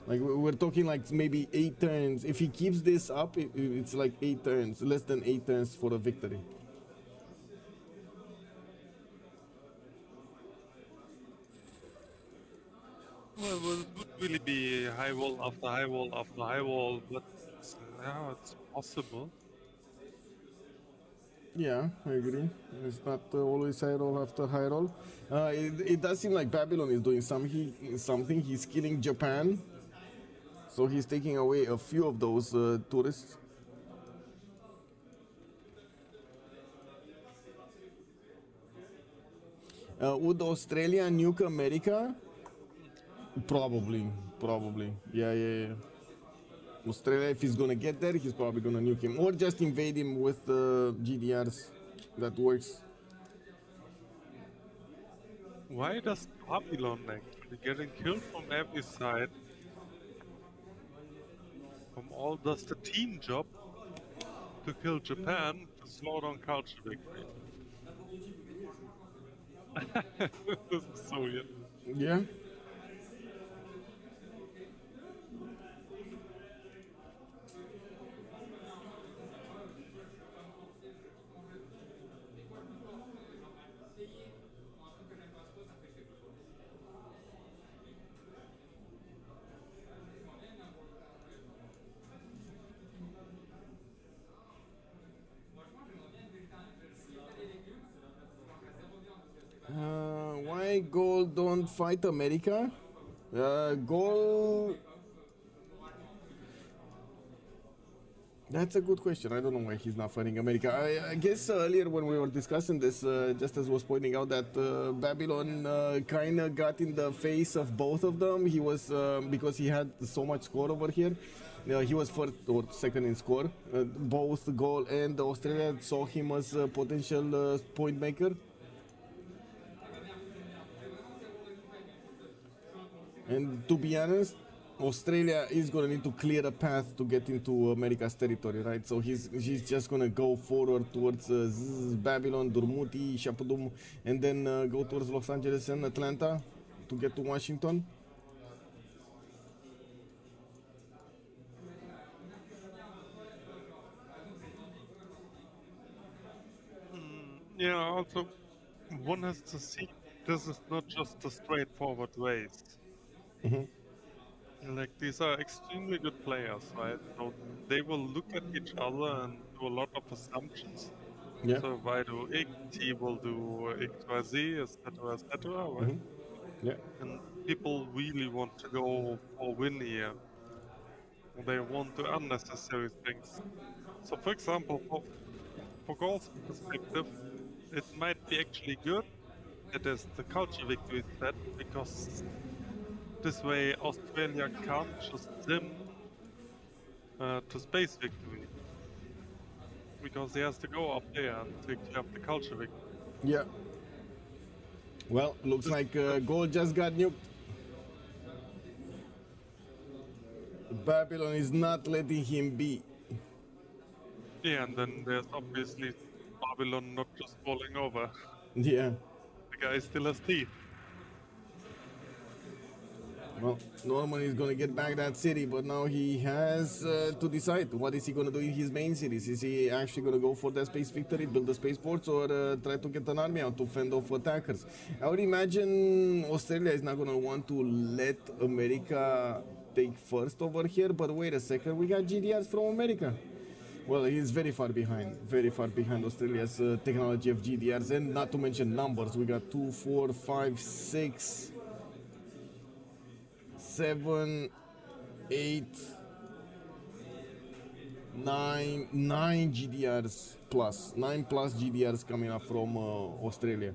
[SPEAKER 2] Like we're talking like maybe 8 turns. If he keeps this up, it's like 8 turns, less than 8 turns for a victory.
[SPEAKER 3] Well, it would really be high wall after high wall after high wall, but yeah, it's possible.
[SPEAKER 2] Yeah, I agree. It's not always high roll after high roll. It does seem like Babylon is doing something. He's killing Japan, so he's taking away a few of those tourists. Would Australia nuke America? Probably. Yeah. Australia, if he's gonna get there, he's probably gonna nuke him. Or just invade him with GDRs. That works.
[SPEAKER 3] Why does Babylon actually getting killed from every side? From all does the team job to kill Japan to slow down culture victory. This is so weird.
[SPEAKER 2] Yeah. Gaul don't fight America? Gaul... That's a good question. I don't know why he's not fighting America. I guess earlier when we were discussing this, just as was pointing out that Babylon kind of got in the face of both of them. He was, because he had so much score over here, he was first or second in score. Both Gaul and Australia saw him as a potential point maker. And to be honest, Australia is gonna need to clear a path to get into America's territory, right? So he's just gonna go forward towards Babylon, Durmuti, Shapudum, and then go towards Los Angeles and Atlanta to get to Washington.
[SPEAKER 3] Yeah, also one has to see this is not just a straightforward race. Like, these are extremely good players, right? So they will look at each other and do a lot of assumptions.
[SPEAKER 2] Yeah.
[SPEAKER 3] So if I do X, he will do XYZ, etc., etc., right?
[SPEAKER 2] Yeah.
[SPEAKER 3] And people really want to go for win here. They want to unnecessary things. So for example, for Gaul's perspective, it might be actually good that is the culture victory set, because this way Australia can't just sim to space victory, because he has to go up there and take care of the culture victory.
[SPEAKER 2] Yeah. Well, looks like Gaul just got nuked. Babylon is not letting him be.
[SPEAKER 3] Yeah, and then there's obviously Babylon not just falling over.
[SPEAKER 2] Yeah.
[SPEAKER 3] The guy still has teeth.
[SPEAKER 2] Well, Norman is gonna get back that city, but now he has to decide what is he gonna do in his main cities. Is he actually gonna go for that space victory, build the spaceports, or try to get an army out to fend off attackers? I would imagine Australia is not gonna want to let America take first over here, but wait a second, we got GDRs from America. Well, he's very far behind Australia's technology of GDRs, and not to mention numbers. We got 2, 4, 5, 6, 7, 8, 9 GDRs plus. 9 plus GDRs coming up from Australia.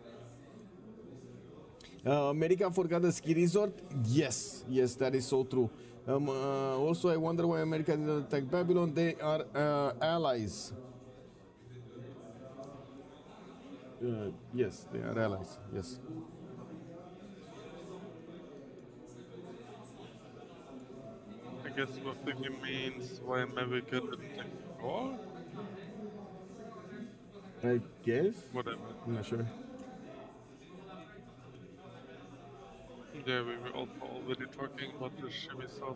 [SPEAKER 2] America forgot the ski resort? Yes, that is so true. Also, I wonder why America didn't attack Babylon. They are allies. Yes, they are allies. Yes.
[SPEAKER 3] I guess what thinking means why America didn't take Gaul?
[SPEAKER 2] I guess.
[SPEAKER 3] Whatever.
[SPEAKER 2] I'm not sure.
[SPEAKER 3] Yeah, we were also already talking about the shimmy south.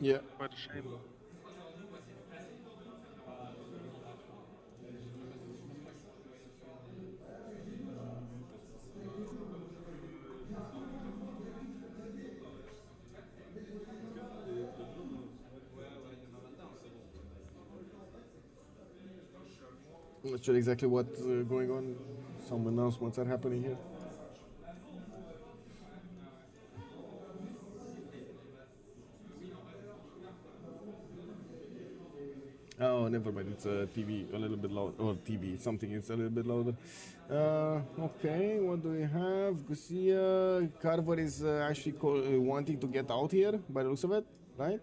[SPEAKER 2] Yeah.
[SPEAKER 3] Quite a shame.
[SPEAKER 2] I'm not sure exactly what's going on. Some announcements are happening here. Oh, never mind. It's a TV a little bit loud, or TV something. It's a little bit louder. Okay, what do we have? Gusia Carver is actually wanting to get out here by the looks of it, right?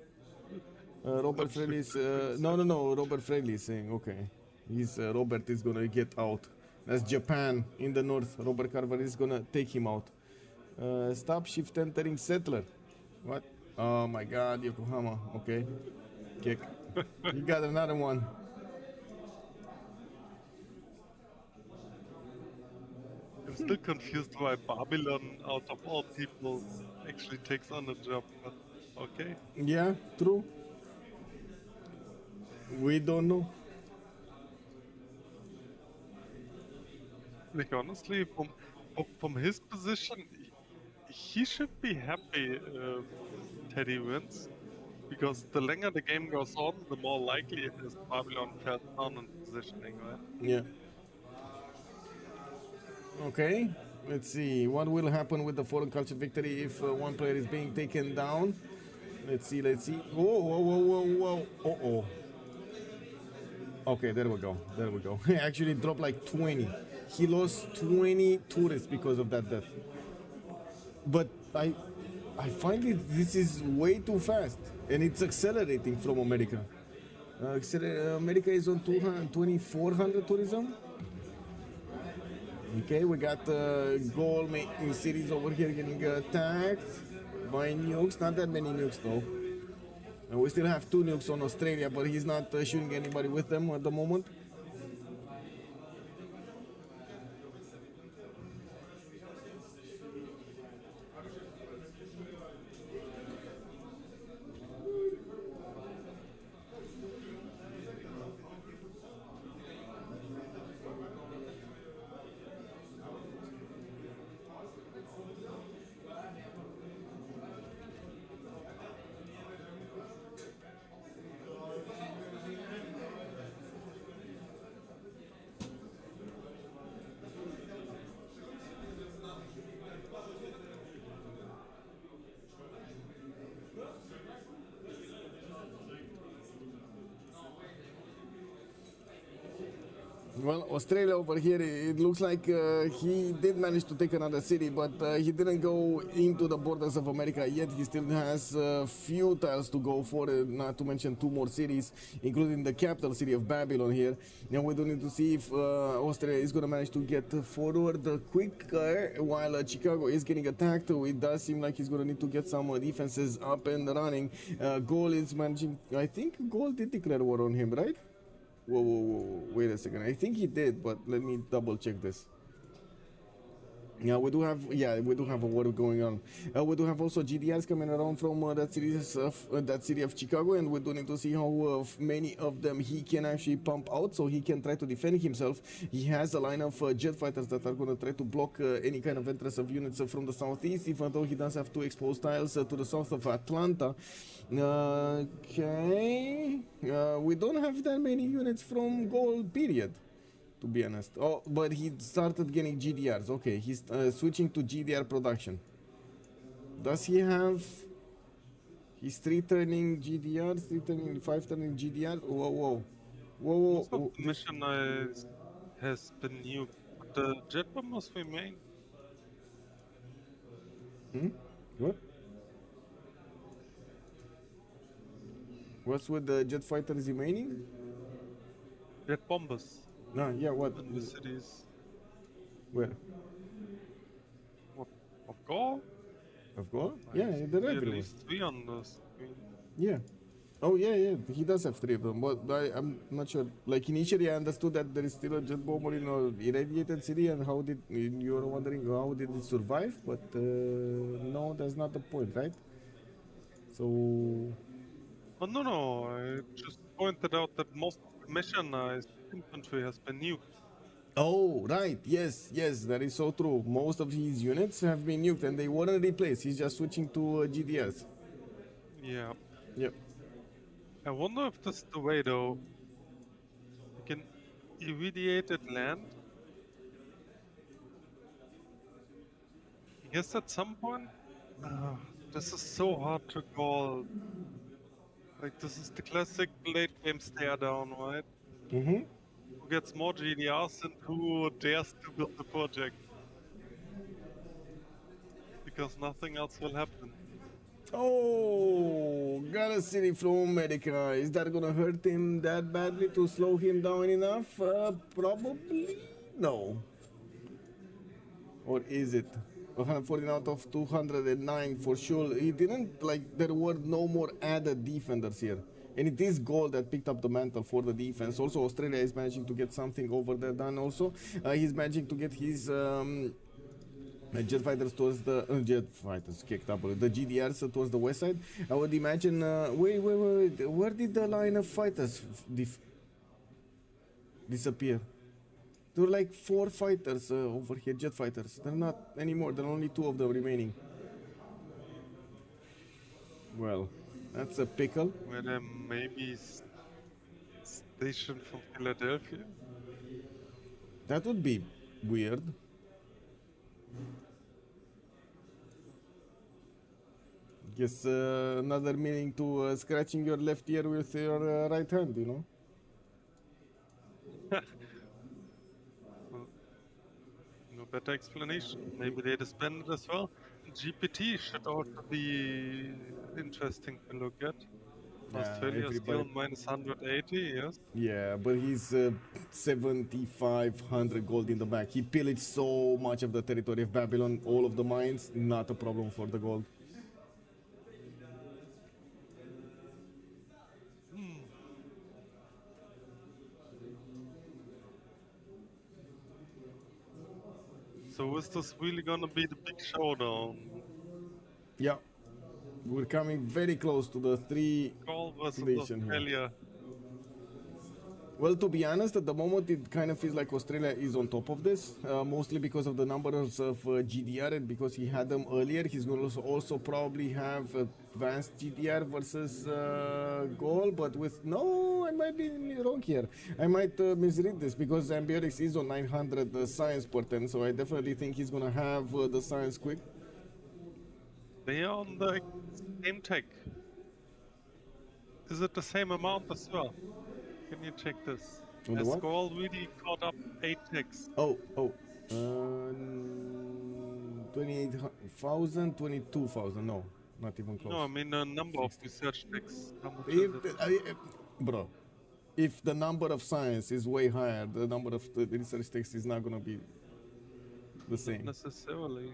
[SPEAKER 2] Robert Fraley is no. Robert Fraley is saying okay. He's Robert is gonna get out. That's Japan in the north. Robert Carver is gonna take him out. Stop shift entering settler. What? Oh my God, Yokohama. Okay, kick. You got another one.
[SPEAKER 3] I'm still confused why Babylon, out of all people, actually takes on the job. But okay.
[SPEAKER 2] Yeah, true. We don't know.
[SPEAKER 3] Like, honestly, from his position, he should be happy Teddy wins. Because the longer the game goes on, the more likely it is Babylon fell down in positioning, right?
[SPEAKER 2] Yeah. Okay. Let's see, what will happen with the foreign culture victory if one player is being taken down? Let's see, let's see. Whoa, whoa, whoa, whoa, whoa. Uh-oh. Okay, there we go, there we go. He actually dropped like 20. He lost 20 tourists because of that death. But I find this is way too fast, and it's accelerating from America. America is on 2,400 tourism. Okay, we got Gaul in cities over here getting attacked by nukes. Not that many nukes though. And we still have 2 nukes on Australia, but he's not shooting anybody with them at the moment. Well, Australia over here, it looks like he did manage to take another city, but he didn't go into the borders of America yet. He still has a few tiles to go for, not to mention 2 more cities, including the capital city of Babylon here. And we do need to see if Australia is going to manage to get forward quicker while Chicago is getting attacked. It does seem like he's going to need to get some defenses up and running. Gaul is managing, I think Gaul did declare war on him, right? Whoa, whoa, whoa, wait a second. I think he did, but let me double check this. Yeah, we do have a war going on. We do have also GDRs coming around from that city of Chicago, and we do need to see how many of them he can actually pump out, so he can try to defend himself. He has a line of jet fighters that are going to try to block any kind of entrance of units from the southeast, even though he does have 2 exposed tiles to the south of Atlanta. Okay, we don't have that many units from Gaul, period. To be honest. Oh, but he started getting GDRs. Okay, he's switching to GDR production. Does he have... He's 3 turning GDRs, 3 turning, 5 turning GDR? Whoa, whoa. Whoa, whoa.
[SPEAKER 3] The mission has been nuked. The jet bombers remain.
[SPEAKER 2] What? What's with the jet fighters remaining?
[SPEAKER 3] Jet bombers.
[SPEAKER 2] No, yeah, what?
[SPEAKER 3] In the cities.
[SPEAKER 2] Where?
[SPEAKER 3] What? Of Gaul?
[SPEAKER 2] Of Gaul? Yeah, they're
[SPEAKER 3] At
[SPEAKER 2] everywhere.
[SPEAKER 3] least 3 on the screen.
[SPEAKER 2] Yeah. Oh, yeah, yeah, he does have 3 of them, but I'm not sure. Like, initially I understood that there is still a jet bomber in an irradiated city, and how did, you were wondering how did it survive, but no, that's not the point, right? So...
[SPEAKER 3] Oh, no, I just pointed out that most mechanized infantry has been nuked.
[SPEAKER 2] Oh, right, yes, that is so true. Most of his units have been nuked and they weren't replaced. He's just switching to GDRs.
[SPEAKER 3] Yeah.
[SPEAKER 2] Yep.
[SPEAKER 3] I wonder if this is the way though. You can irradiated land. I guess at some point, this is so hard to call. Like, this is the classic late game stare down, right?
[SPEAKER 2] Mm-hmm.
[SPEAKER 3] Who gets more GDRs and who dares to build the project? Because nothing else will happen.
[SPEAKER 2] Oh, got a city from America. Is that gonna hurt him that badly to slow him down enough? Probably no. Or is it? 114 out of 209 for Shull. He didn't, like, there were no more added defenders here. And it is Gaul that picked up the mantle for the defense. Also, Australia is managing to get something over there done also. He's managing to get his jet fighters towards the... jet fighters kicked up. The GDRs towards the west side. I would imagine... wait. Where did the line of fighters disappear? There were like 4 fighters over here, jet fighters. They're not anymore. There are only 2 of them remaining. Well, that's a pickle.
[SPEAKER 3] Were there maybe stationed from Philadelphia?
[SPEAKER 2] That would be weird. Guess another meaning to scratching your left ear with your right hand, you know?
[SPEAKER 3] No better explanation. Maybe they disbanded as well. GPT should also be interesting to look at. Australia still
[SPEAKER 2] everybody.
[SPEAKER 3] minus 180, yes.
[SPEAKER 2] Yeah, but he's 7,500 gold in the back. He pillaged so much of the territory of Babylon, all of the mines, not a problem for the gold.
[SPEAKER 3] So is this really gonna be the big showdown?
[SPEAKER 2] Yeah, we're coming very close to the three
[SPEAKER 3] Gaul versus
[SPEAKER 2] nation here.
[SPEAKER 3] Australia.
[SPEAKER 2] Well, to be honest, at the moment it kind of feels like Australia is on top of this, mostly because of the numbers of GDR and because he had them earlier. He's going to also probably have advanced GDR versus Gaul, but with no, I might be wrong here. I might misread this because Ambiorix is on 900 science per 10, so I definitely think he's going to have the science quick.
[SPEAKER 3] They are on the same tech. Is it the same amount as well? Can you check this?
[SPEAKER 2] On the
[SPEAKER 3] Has
[SPEAKER 2] what?
[SPEAKER 3] Gaul really caught up 8 ticks?
[SPEAKER 2] 28,000, 22,000, no, not even close.
[SPEAKER 3] No, I mean the number of research ticks. How much
[SPEAKER 2] If
[SPEAKER 3] is it?
[SPEAKER 2] bro, if the number of science is way higher, the number of the research text is not gonna be the
[SPEAKER 3] Not
[SPEAKER 2] same.
[SPEAKER 3] necessarily.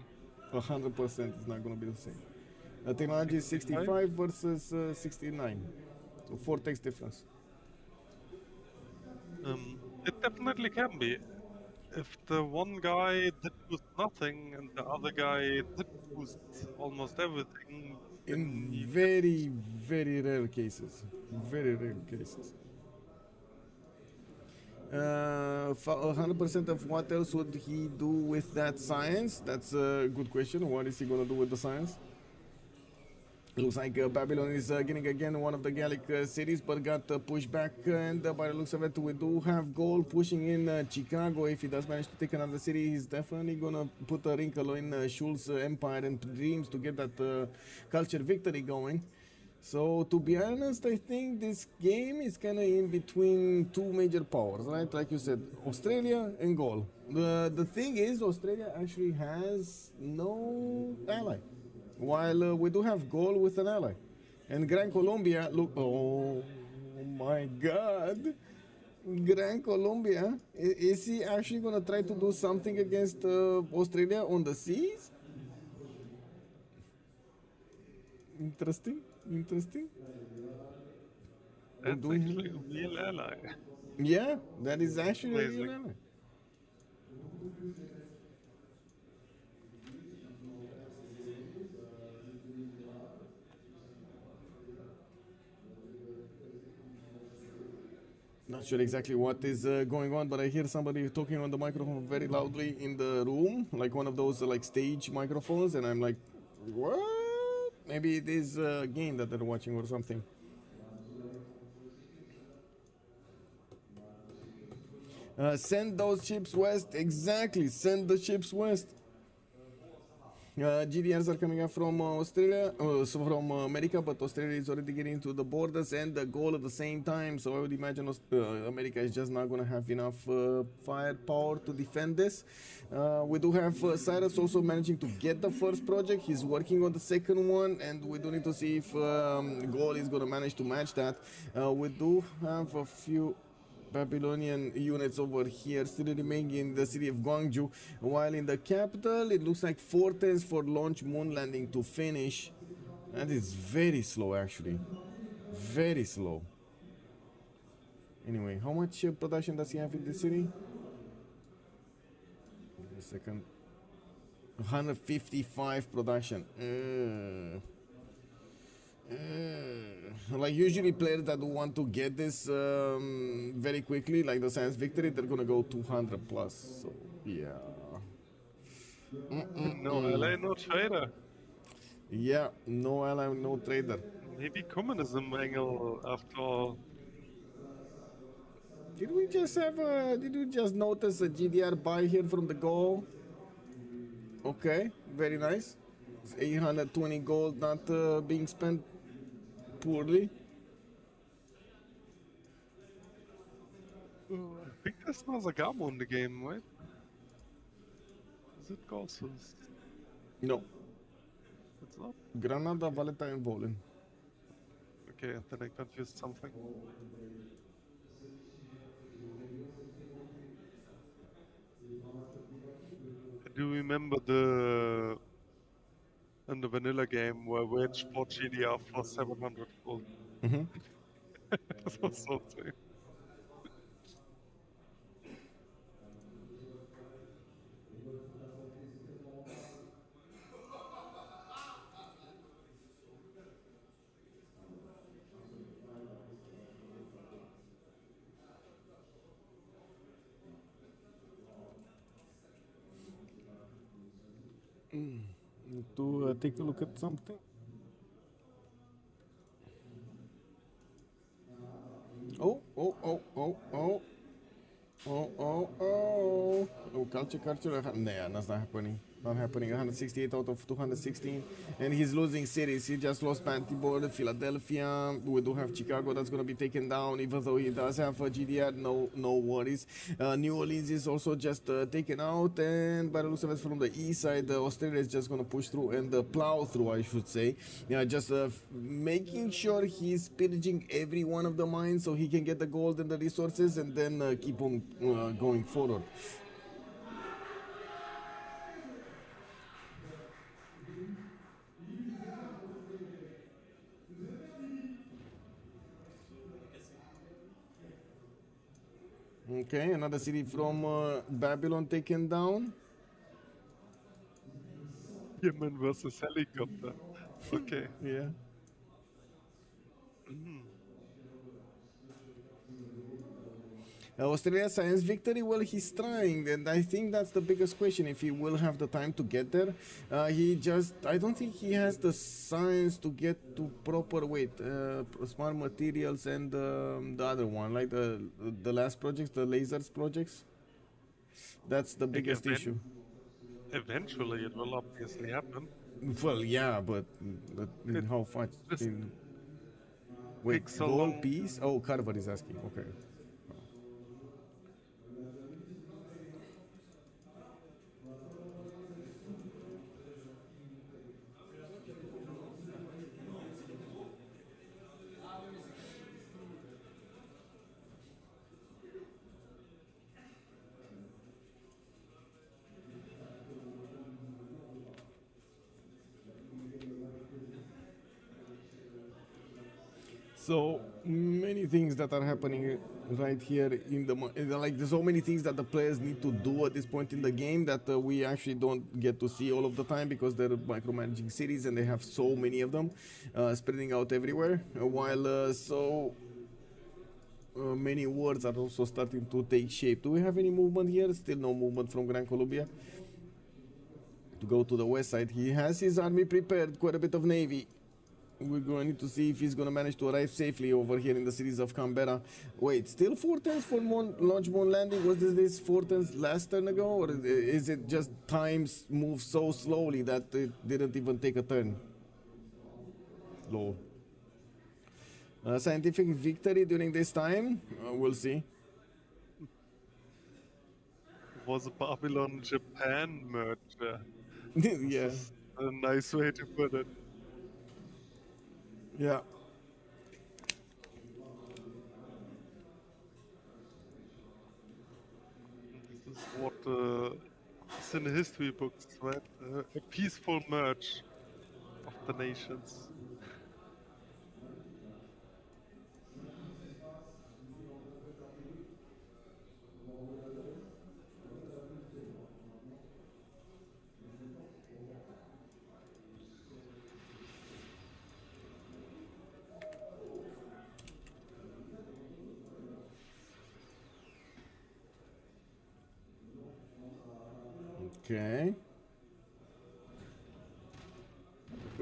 [SPEAKER 2] 100% is not gonna be the same. The technology is 65 versus 69, so 4 text difference.
[SPEAKER 3] It definitely can be. If the one guy did boost nothing and the other guy did boost almost everything,
[SPEAKER 2] In
[SPEAKER 3] then you
[SPEAKER 2] very, very rare cases. Very rare cases. 100% of what else would he do with that science? That's a good question. What is he gonna do with the science? Looks like Babylon is getting again one of the Gallic cities, but got pushed back. And by the looks of it, we do have Gaul pushing in Chicago. If he does manage to take another city, he's definitely gonna put a wrinkle in Shull's empire and dreams to get that culture victory going. So to be honest, I think this game is kind of in between two major powers, right? Like you said, Australia and Gaul. The thing is, Australia actually has no ally, while we do have Gaul with an ally. And Grand Colombia, look, oh my god. Grand Colombia, is he actually going to try to do something against Australia on the seas? Interesting, interesting.
[SPEAKER 3] that's actually a real ally.
[SPEAKER 2] Yeah, that is actually a real
[SPEAKER 3] Amazing.
[SPEAKER 2] ally. Not sure exactly what is going on, but I hear somebody talking on the microphone very loudly in the room, like one of those like stage microphones, and I'm like, what? Maybe it is a game that they're watching or something. Send those ships west. Exactly, send the ships west. GDRs are coming up from Australia, so from America, but Australia is already getting to the borders and the goal at the same time. So I would imagine America is just not going to have enough firepower to defend this. We do have Cyrus also managing to get the first project. He's working on the second one, and we do need to see if Gaul is going to manage to match that. We do have a few Babylonian units over here still remaining in the city of Gwangju, while in the capital it looks like 4 turns for launch moon landing to finish. That is very slow, actually, very slow. Anyway, how much production does he have in the city? Give me a second. 155 production. Like usually players that want to get this very quickly, like the Science Victory, they're gonna go 200 plus. So yeah.
[SPEAKER 3] No ally, no trader.
[SPEAKER 2] Yeah, no ally, no trader.
[SPEAKER 3] Maybe communism angle after all.
[SPEAKER 2] Did we just have did we just notice a GDR buy here from the Gaul? Okay, very nice. 820 gold not being spent poorly.
[SPEAKER 3] I think there's another Gamo in the game, right? Is it Gauss?
[SPEAKER 2] No.
[SPEAKER 3] It's not?
[SPEAKER 2] Granada, Valletta and Volen.
[SPEAKER 3] Okay, then I confused something. I do remember in the vanilla game where Wage bought GDR for 700 gold. That was so insane.
[SPEAKER 2] To take a look at something. Oh. Oh, culture. Nah, that's not happening. Not happening. 168 out of 216. And he's losing cities. He just lost Bantibor, Philadelphia. We do have Chicago that's going to be taken down. Even though he does have a GDR, no worries. New Orleans is also just taken out. And by the looks of it, from the east side, Australia is just going to push through and plow through, I should say. Just making sure he's pillaging every one of the mines so he can get the gold and the resources and then keep on going forward. Okay, another city from Babylon taken down.
[SPEAKER 3] Human versus helicopter. Okay.
[SPEAKER 2] Yeah. Australia science victory, well, he's trying, and I think that's the biggest question, if he will have the time to get there. I don't think he has the science to get to proper weight, smart materials and the other one, like the last projects, the lasers projects. That's the biggest issue.
[SPEAKER 3] Eventually it will obviously happen.
[SPEAKER 2] Well, yeah, but in how far? Wait,
[SPEAKER 3] so
[SPEAKER 2] gold
[SPEAKER 3] long.
[SPEAKER 2] piece? Oh, Carver is asking, okay. So many things that are happening right here in like there's so many things that the players need to do at this point in the game that we actually don't get to see all of the time because they're micromanaging cities and they have so many of them spreading out everywhere, while many wars are also starting to take shape. Do we have any movement here? Still no movement from Grand Colombia to go to the west side. He has his army prepared, quite a bit of navy. We're going to see if he's going to manage to arrive safely over here in the cities of Canberra. Wait, still 4 turns for launch moon landing? Was this 4 turns last turn ago? Or is it just times move so slowly that it didn't even take a turn? Low. Scientific victory during this time? We'll see.
[SPEAKER 3] It was a Babylon-Japan merger.
[SPEAKER 2] Yeah.
[SPEAKER 3] A nice way to put it.
[SPEAKER 2] Yeah.
[SPEAKER 3] This is what is in the history books, right? A peaceful merge of the nations.
[SPEAKER 2] Okay.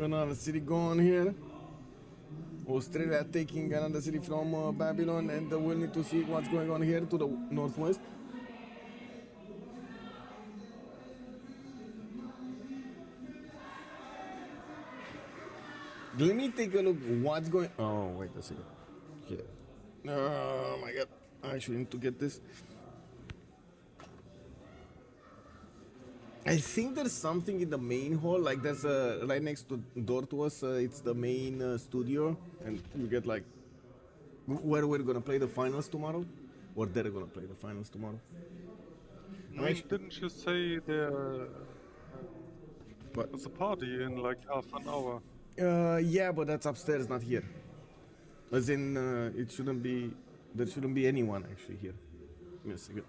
[SPEAKER 2] Another city gone here. Australia taking another city from Babylon, and we'll need to see what's going on here to the northwest. Let me take a look. What's going? Oh, wait a second. Here. Oh my god! I actually need to get this. I think there's something in the main hall. Like there's a right next to door to us. It's the main studio, and you get like where we're gonna play the finals tomorrow, or they're gonna play the finals tomorrow.
[SPEAKER 3] Didn't you say there
[SPEAKER 2] What?
[SPEAKER 3] was a party in like half an hour?
[SPEAKER 2] Yeah, but that's upstairs, not here. As in, it shouldn't be. There shouldn't be anyone actually here. Give me a second.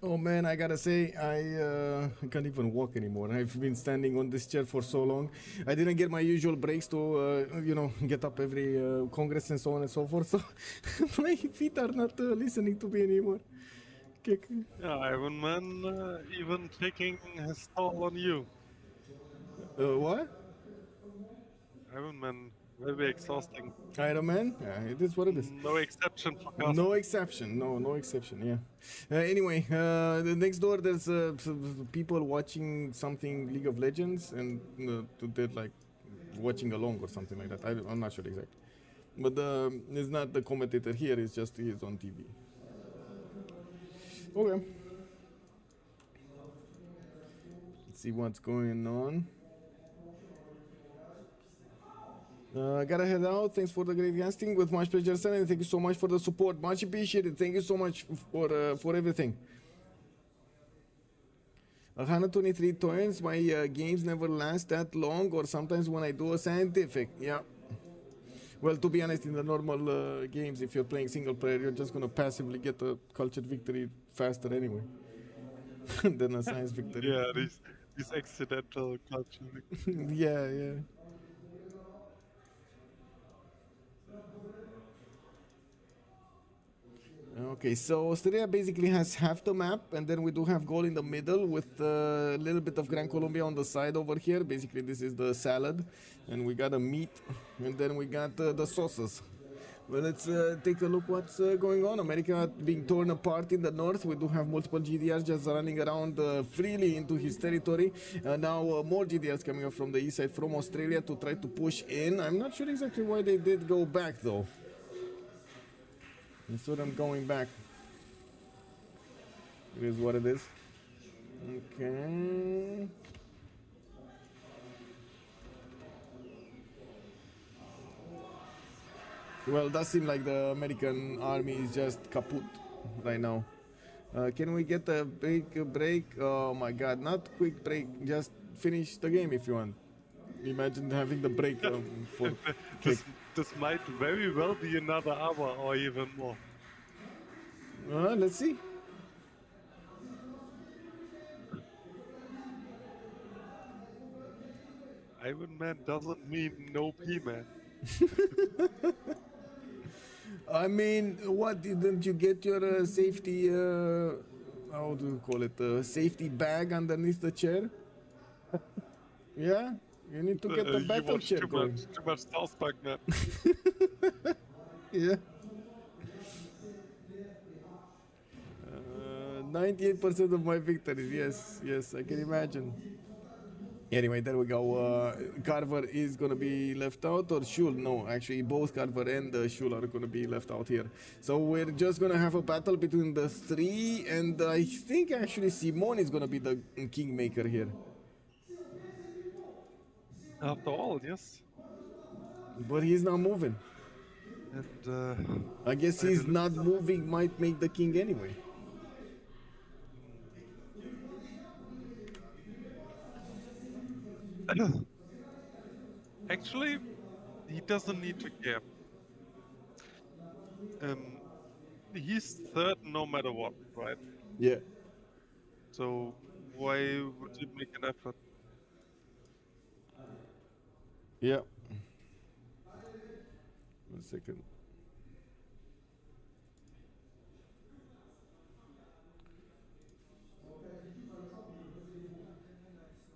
[SPEAKER 2] Oh man, I gotta say, I can't even walk anymore. I've been standing on this chair for so long. I didn't get my usual breaks to, you know, get up every congress and so on and so forth. So my feet are not listening to me anymore.
[SPEAKER 3] Yeah, IRONMAN even taking his toll on you.
[SPEAKER 2] What?
[SPEAKER 3] IRONMAN, very exhausting.
[SPEAKER 2] Iron Man? Yeah, it is what it is.
[SPEAKER 3] No exception for Carson.
[SPEAKER 2] No exception. No exception. Yeah. Anyway, the next door there's people watching something League of Legends, and they're like watching along or something like that. I'm not sure exactly, but it's not the commentator here. It's just he's on TV. Okay. Let's see what's going on. Gotta head out. Thanks for the great casting. With much pleasure, sir, and thank you so much for the support. Much appreciated. Thank you so much for everything. 123 turns. My games never last that long, or sometimes when I do a scientific. Yeah. Well, to be honest, in the normal games, if you're playing single player, you're just gonna passively get a cultured victory faster anyway than a science victory.
[SPEAKER 3] Yeah, these accidental culture victories.
[SPEAKER 2] Yeah. Okay, so Australia basically has half the map, and then we do have Gaul in the middle with a little bit of Grand Colombia on the side over here. Basically, this is the salad, and we got a meat, and then we got the sauces. Well, let's take a look what's going on. America being torn apart in the north. We do have multiple GDRs just running around freely into his territory. Now more GDRs coming up from the east side from Australia to try to push in. I'm not sure exactly why they did go back though. I saw them going back. It is what it is. Okay. Well, it does seem like the American army is just kaput right now. Can we get a big break? Oh my god, not quick break, just finish the game if you want. Imagine having the break for...
[SPEAKER 3] This might very well be another hour or even more.
[SPEAKER 2] Let's see.
[SPEAKER 3] IRONMAN doesn't mean no P-Man.
[SPEAKER 2] I mean, what, didn't you get your safety, how do you call it, safety bag underneath the chair? Yeah? You need to get the battle chair going.
[SPEAKER 3] Too much South Park, man.
[SPEAKER 2] Yeah. 98% of my victories, yes, I can imagine. Anyway, there we go. Carver is gonna be left out, or Shull? No, actually, both Carver and Shull are gonna be left out here. So we're just gonna have a battle between the three, and I think actually Simon is gonna be the kingmaker here.
[SPEAKER 3] After all, yes.
[SPEAKER 2] But he's not moving.
[SPEAKER 3] And
[SPEAKER 2] I guess he's not moving might make the king anyway.
[SPEAKER 3] Actually, he doesn't need to care. He's third no matter what, right?
[SPEAKER 2] Yeah.
[SPEAKER 3] So why would you make an effort?
[SPEAKER 2] Yeah. 1 second.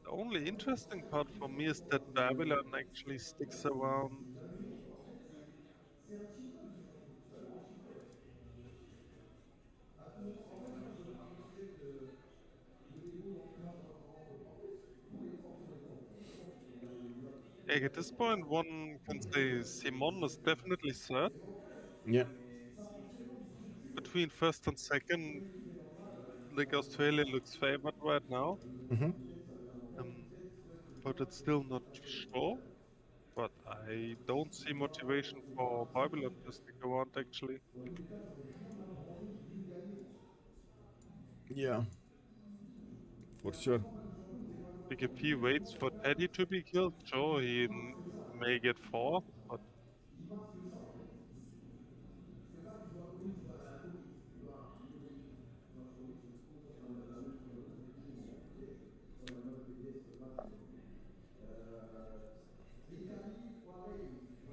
[SPEAKER 3] The only interesting part for me is that Babylon actually sticks around. Like at this point, one can say Simon is definitely third.
[SPEAKER 2] Yeah.
[SPEAKER 3] Between first and second, like Australia looks favored right now. Um, but it's still not sure. But I don't see motivation for Babylon to stick around actually.
[SPEAKER 2] Yeah. For sure.
[SPEAKER 3] Like if he waits for Teddy to be killed, sure, may get fourth, but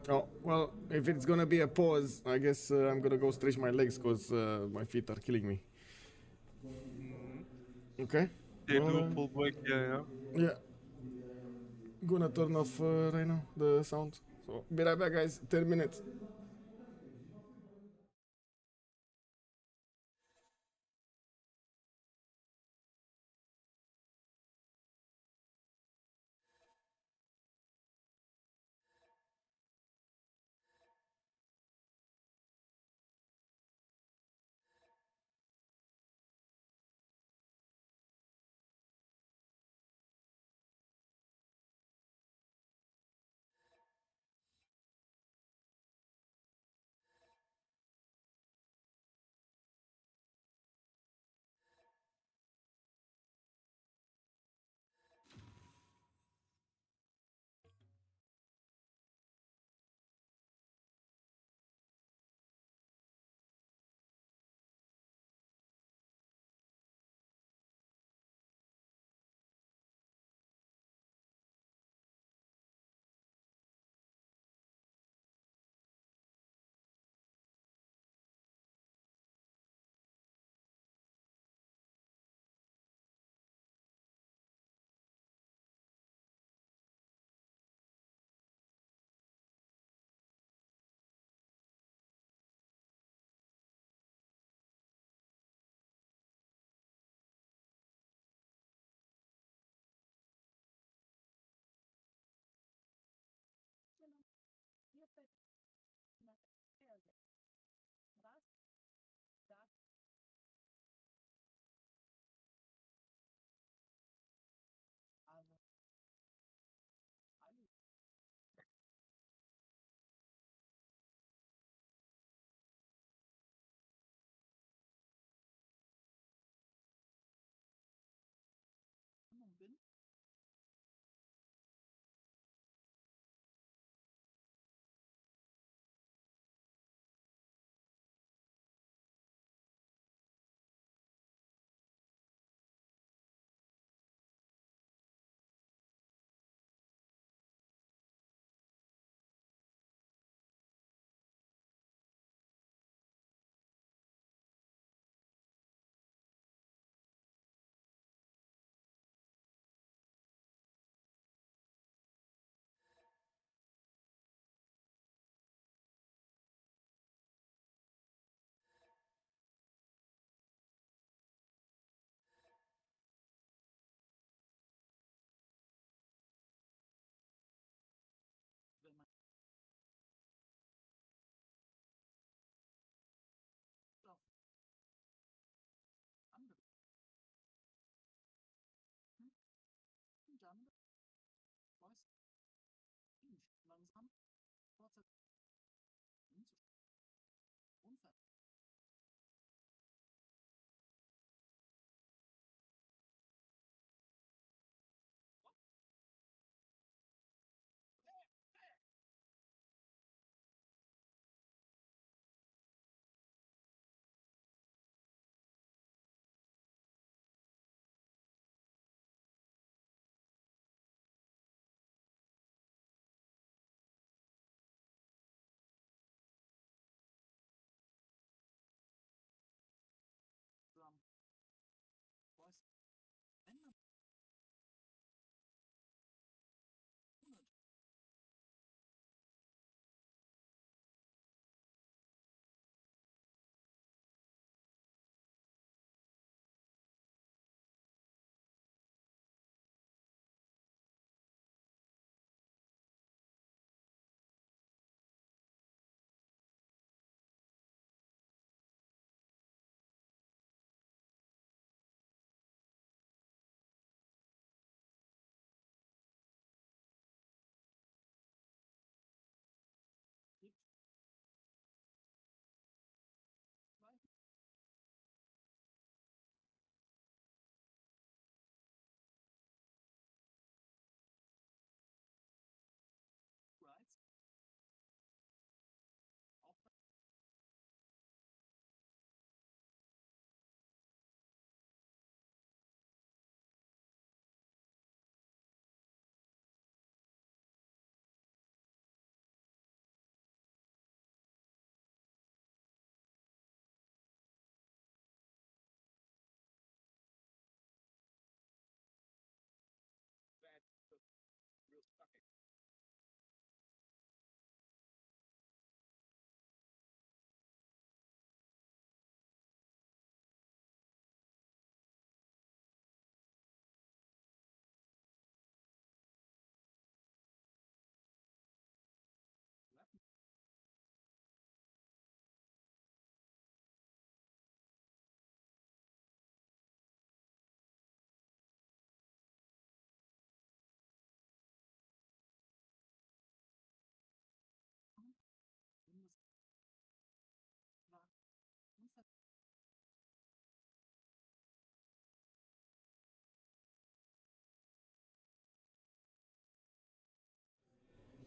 [SPEAKER 2] Oh, well, if it's gonna be a pause, I guess I'm gonna go stretch my legs because my feet are killing me.
[SPEAKER 3] mm,
[SPEAKER 2] Okay?
[SPEAKER 3] they
[SPEAKER 2] Well,
[SPEAKER 3] do pull back, yeah.
[SPEAKER 2] yeah. Gonna turn off right now the sound. So, be right back, guys. 10 minutes.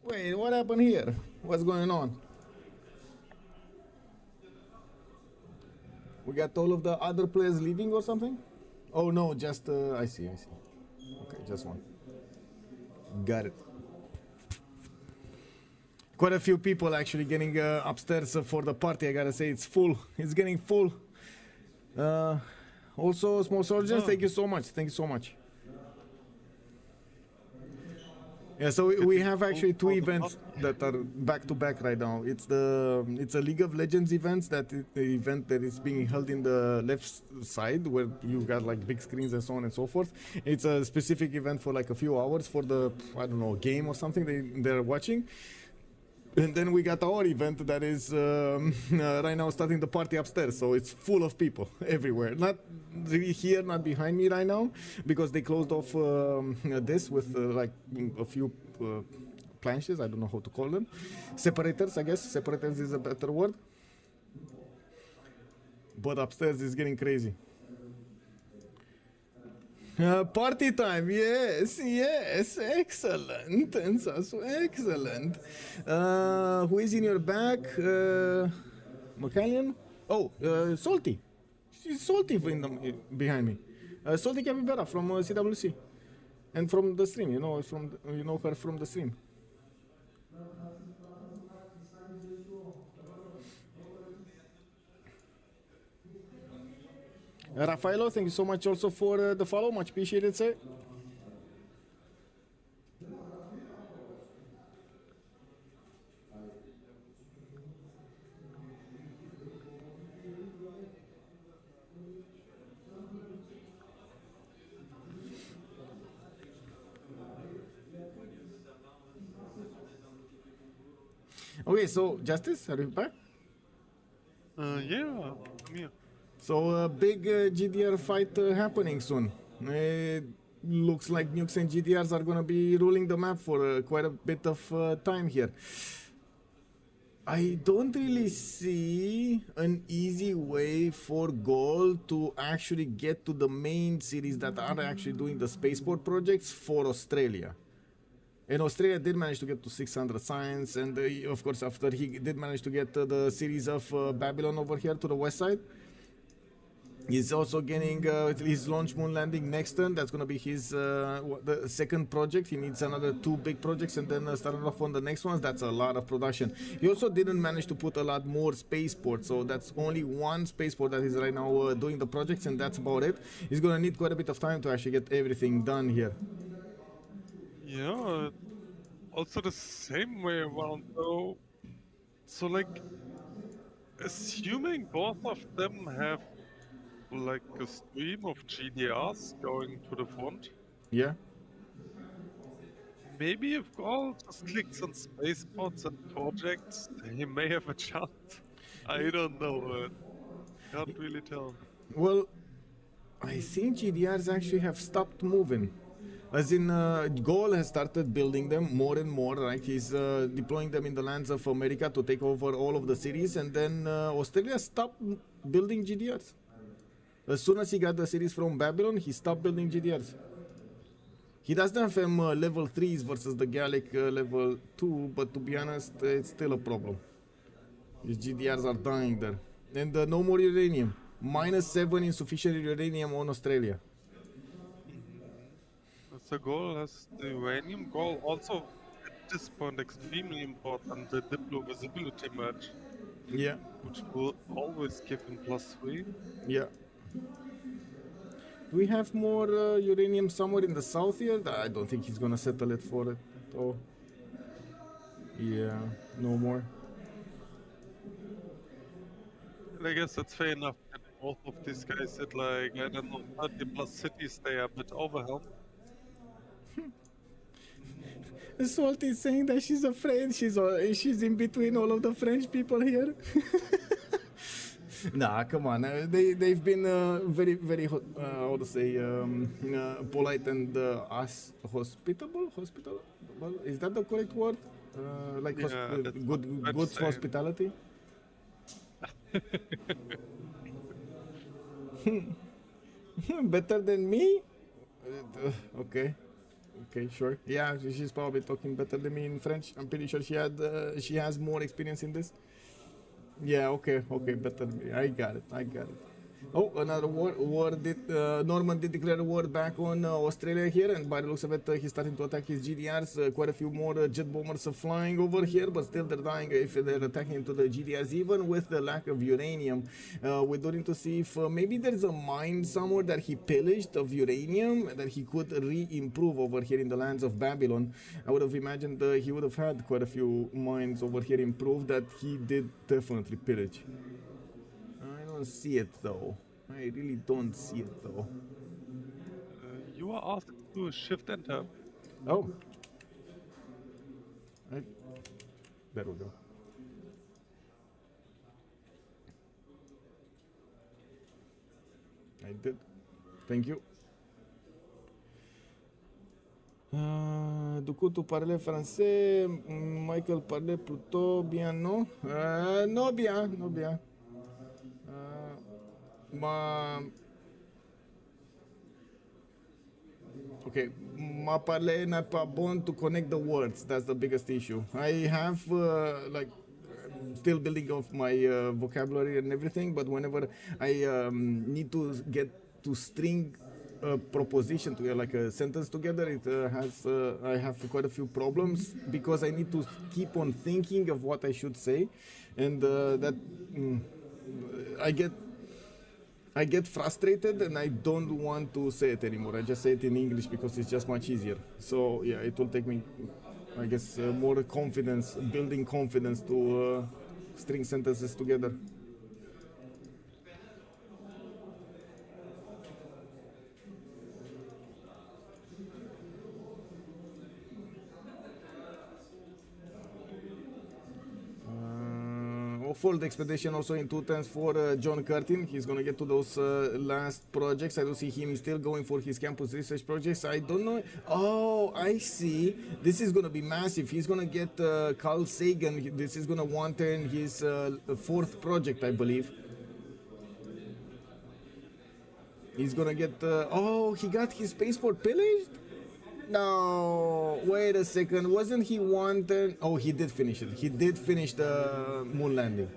[SPEAKER 2] Wait, what happened here? What's going on? We got all of the other players leaving or something? Oh no, just I see. Okay, just one. Got it. Quite a few people actually getting upstairs for the party. I gotta say, it's full. It's getting full. Also, Small Soldiers, thank you so much. Thank you so much. Yeah, so we have actually two events that are back to back right now. It's a League of Legends event the event that is being held in the left side where you got like big screens and so on and so forth. It's a specific event for like a few hours for the, I don't know, game or something they're watching. And then we got our event that is right now starting the party upstairs, so it's full of people everywhere. Not really here, not behind me right now, because they closed off this with like a few planches, I don't know how to call them. Separators, I guess. Separators is a better word. But upstairs is getting crazy. Party time, yes, excellent, and so excellent. Who is in your back? McCallion? Oh, Salty. She's Salty behind me. Salty Capybara from CWC. And from the stream, you know her from the stream. Rafaelo, thank you so much also for the follow. Much appreciated, sir. Okay, so Justice, are you back?
[SPEAKER 3] Yeah, I'm here.
[SPEAKER 2] So a big GDR fight happening soon. Looks like nukes and GDRs are gonna be ruling the map for quite a bit of time here. I don't really see an easy way for Gaul to actually get to the main cities that are actually doing the spaceport projects for Australia. And Australia did manage to get to 600 signs, and of course after he did manage to get the cities of Babylon over here to the west side. He's also getting his launch moon landing next turn. That's going to be his the second project. He needs another 2 big projects and then start off on the next ones. That's a lot of production. He also didn't manage to put a lot more spaceports, so that's only 1 spaceport that he's right now doing the projects, and that's about it. He's going to need quite a bit of time to actually get everything done here.
[SPEAKER 3] Yeah, also the same way around though. So like, assuming both of them have like a stream of GDRs going to the front.
[SPEAKER 2] Yeah.
[SPEAKER 3] Maybe if Gaul just clicks on spaceports and projects, he may have a chance. I don't know. Can't really tell.
[SPEAKER 2] Well, I think GDRs actually have stopped moving. As in, Gaul has started building them more and more, right? He's deploying them in the lands of America to take over all of the cities, and then Australia stopped building GDRs. As soon as he got the cities from Babylon, he stopped building GDRs. He doesn't have them level 3s versus the Gallic level 2, but to be honest, it's still a problem. His GDRs are dying there. And no more uranium. -7 insufficient uranium on Australia.
[SPEAKER 3] So Gaul has the uranium. Gaul also, at this point, extremely important, the Diplo visibility match.
[SPEAKER 2] Yeah.
[SPEAKER 3] Which will always give him +3.
[SPEAKER 2] Yeah. Do we have more uranium somewhere in the south here? I don't think he's gonna settle it for it. Oh. Yeah, no more.
[SPEAKER 3] And I guess that's fair enough that both of these guys at like, I don't know, 30+ cities, they are a bit overwhelmed.
[SPEAKER 2] Salt is saying that she's afraid she's in between all of the French people here. Nah, come on. They've been very, very, how to say, polite and hospitable. Hospitable? Is that the correct word? Like
[SPEAKER 3] Yeah,
[SPEAKER 2] good hospitality. Better than me? Okay. Okay, sure. Yeah, she's probably talking better than me in French. I'm pretty sure she has more experience in this. Yeah, okay, better than me. I got it. Oh, another war. Norman did declare war back on Australia here, and by the looks of it, he's starting to attack his GDRs. Quite a few more jet bombers are flying over here, but still they're dying if they're attacking into the GDRs, even with the lack of uranium. We're going to see if maybe there's a mine somewhere that he pillaged of uranium that he could re-improve over here in the lands of Babylon. I would have imagined he would have had quite a few mines over here improved that he did definitely pillage. I don't see it though. I really don't see it though.
[SPEAKER 3] You are asked to shift enter.
[SPEAKER 2] Oh. There we go. I did. Thank you. Du coup, tu parlais français, Michael parlait plutôt bien, non? Non bien. Ma parler n'est pas bon to connect the words. That's the biggest issue. I have still building off my vocabulary and everything, but whenever I need to get to string a proposition together, like a sentence together, I have quite a few problems because I need to keep on thinking of what I should say, and I get frustrated and I don't want to say it anymore. I just say it in English because it's just much easier. So yeah, it will take me, I guess, more confidence, building confidence to string sentences together. Fold expedition also in 2 times for John Curtin. He's gonna get to those last projects. I do see him still going for his campus research projects. I don't know. Oh, I see. This is gonna be massive. He's gonna get Carl Sagan. This is gonna want in his 4th project, I believe. He's gonna get. Oh, he got his spaceport pillaged. No, wait a second. Wasn't he wanted? Oh, he did finish it. He did finish the moon landing.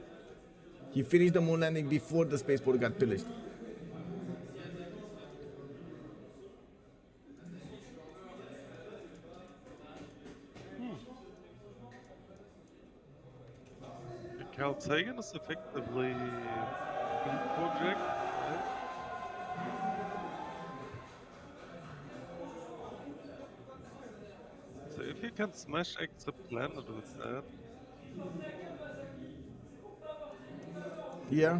[SPEAKER 2] He finished the moon landing before the spaceport got pillaged.
[SPEAKER 3] Carl Sagan is effectively a project. So if you can smash extra planet with that.
[SPEAKER 2] Yeah.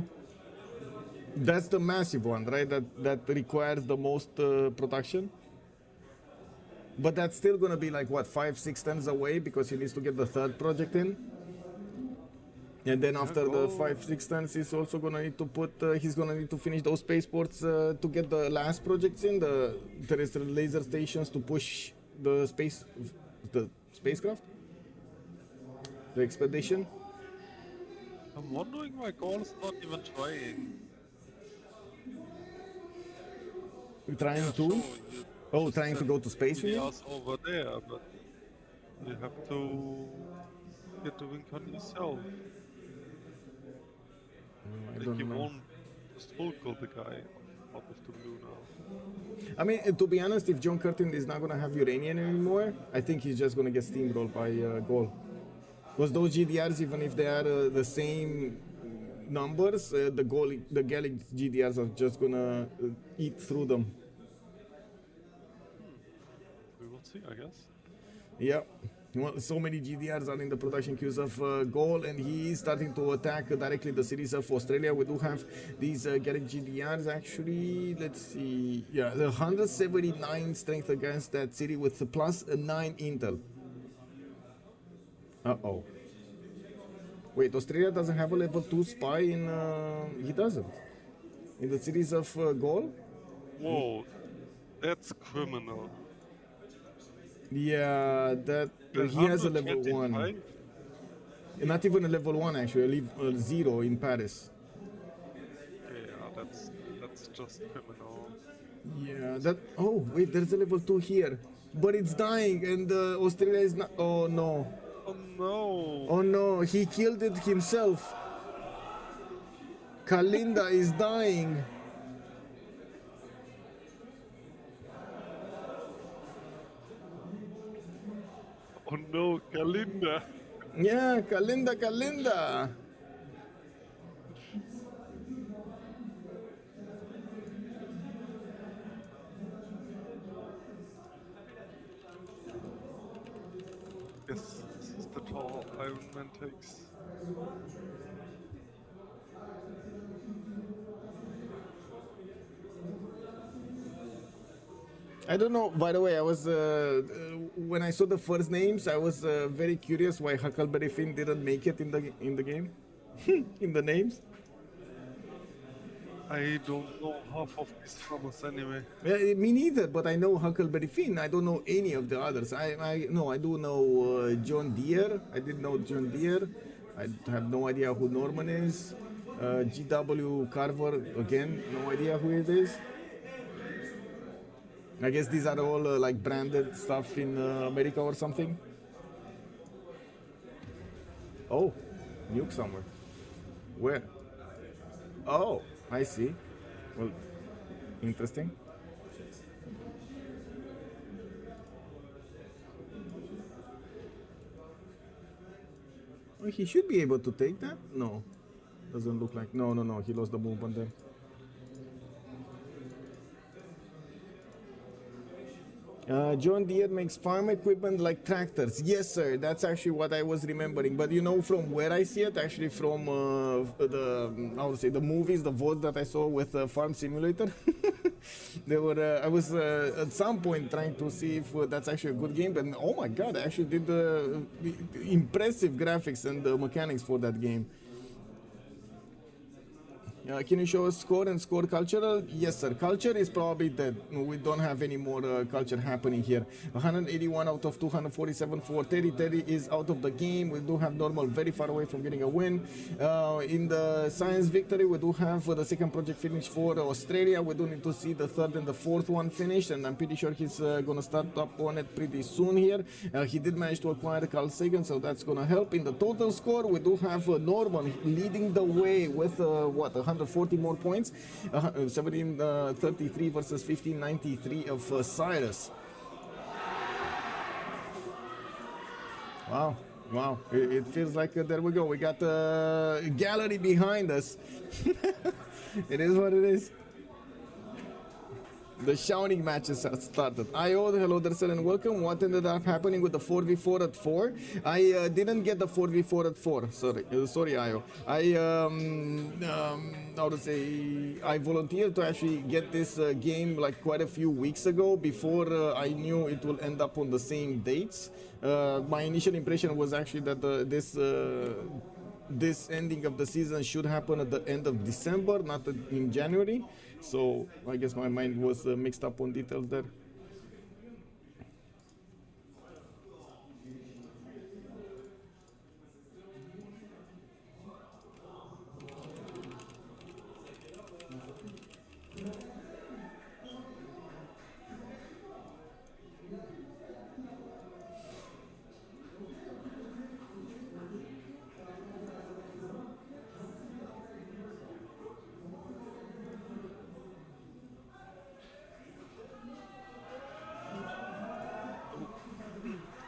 [SPEAKER 2] That's the massive one, right? That requires the most production. But that's still gonna be like what, 5-6 tons away because he needs to get the 3rd project in. And then after the 5-6 tons, he's also gonna need to put. He's gonna need to finish those spaceports to get the last projects in, the terrestrial laser stations to push the spacecraft, the expedition.
[SPEAKER 3] I'm wondering why Gaul is not even trying.
[SPEAKER 2] Trying to? Oh, trying to go to space with you?
[SPEAKER 3] Over there, but you have to get to Inca yourself.
[SPEAKER 2] I don't
[SPEAKER 3] you
[SPEAKER 2] know.
[SPEAKER 3] won't just full kill the guy out of the blue now.
[SPEAKER 2] I mean, to be honest, if John Curtin is not gonna have uranium anymore, I think he's just gonna get steamrolled by Gaul. Because those GDRs, even if they are the same numbers, the Gallic GDRs are just gonna eat through them.
[SPEAKER 3] We will see, I guess.
[SPEAKER 2] Yeah. Well, so many GDRs are in the production queues of Gaul, and he is starting to attack directly the cities of Australia. We do have these Gallic GDRs actually. Let's see. Yeah, the 179 strength against that city with +9 intel. Uh-oh. Wait, Australia doesn't have a level 2 spy in... he doesn't. In the cities of Gaul?
[SPEAKER 3] Whoa, that's criminal.
[SPEAKER 2] Yeah, that... he has a level 1. Not even a level 1 actually, a level 0 in Paris.
[SPEAKER 3] Yeah, that's just criminal.
[SPEAKER 2] Yeah, that... Oh, wait, there's a level 2 here. but it's dying, and Australia is not. Oh no!
[SPEAKER 3] Oh no!
[SPEAKER 2] Oh no! He killed it himself. Kalinda is dying.
[SPEAKER 3] Oh no, Kalinda!
[SPEAKER 2] Yeah, Kalinda.
[SPEAKER 3] Yes, this is the toll Iron Man takes.
[SPEAKER 2] I don't know. By the way, I was when I saw the first names, I was very curious why Huckleberry Finn didn't make it in the game, in the names.
[SPEAKER 3] I don't know half of these farmers anyway.
[SPEAKER 2] Me neither, but I know Huckleberry Finn. I don't know any of the others. I do know John Deere. I did know John Deere. I have no idea who Norman is. GW Carver, again, no idea who it is. I guess these are all like branded stuff in America or something. Oh, nuke somewhere. Where? Oh, I see. Well, interesting. Well, he should be able to take that. No, doesn't look like. No. He lost the movement there. John Deere makes farm equipment like tractors. Yes, sir. That's actually what I was remembering. But you know from where I see it? Actually from the movies, the VOD that I saw with Farm Simulator. They were. I was at some point trying to see if that's actually a good game. But oh my God, I actually did impressive graphics and mechanics for that game. Can you show us score and score cultural? Yes, sir. Culture is probably dead. We don't have any more culture happening here. 181 out of 247 for Terry. Terry is out of the game. We do have normal very far away from getting a win. In the science victory, we do have the second project finished for Australia. We do need to see the third and the fourth one finished, and I'm pretty sure he's going to start up on it pretty soon here. He did manage to acquire Carl Sagan, so that's going to help. In the total score, we do have Norman leading the way with 140 more points, 1733 versus 1593 of Cyrus. Wow, it feels like there we go. We got the gallery behind us. It is what it is. The shouting matches have started. Hello there, and welcome. What ended up happening with the 4v4 at 4? I didn't get the 4v4 at 4. Sorry, Io. I volunteered to actually get this game like quite a few weeks ago before I knew it will end up on the same dates. My initial impression was actually that this ending of the season should happen at the end of December, not in January. So I guess my mind was mixed up on details there.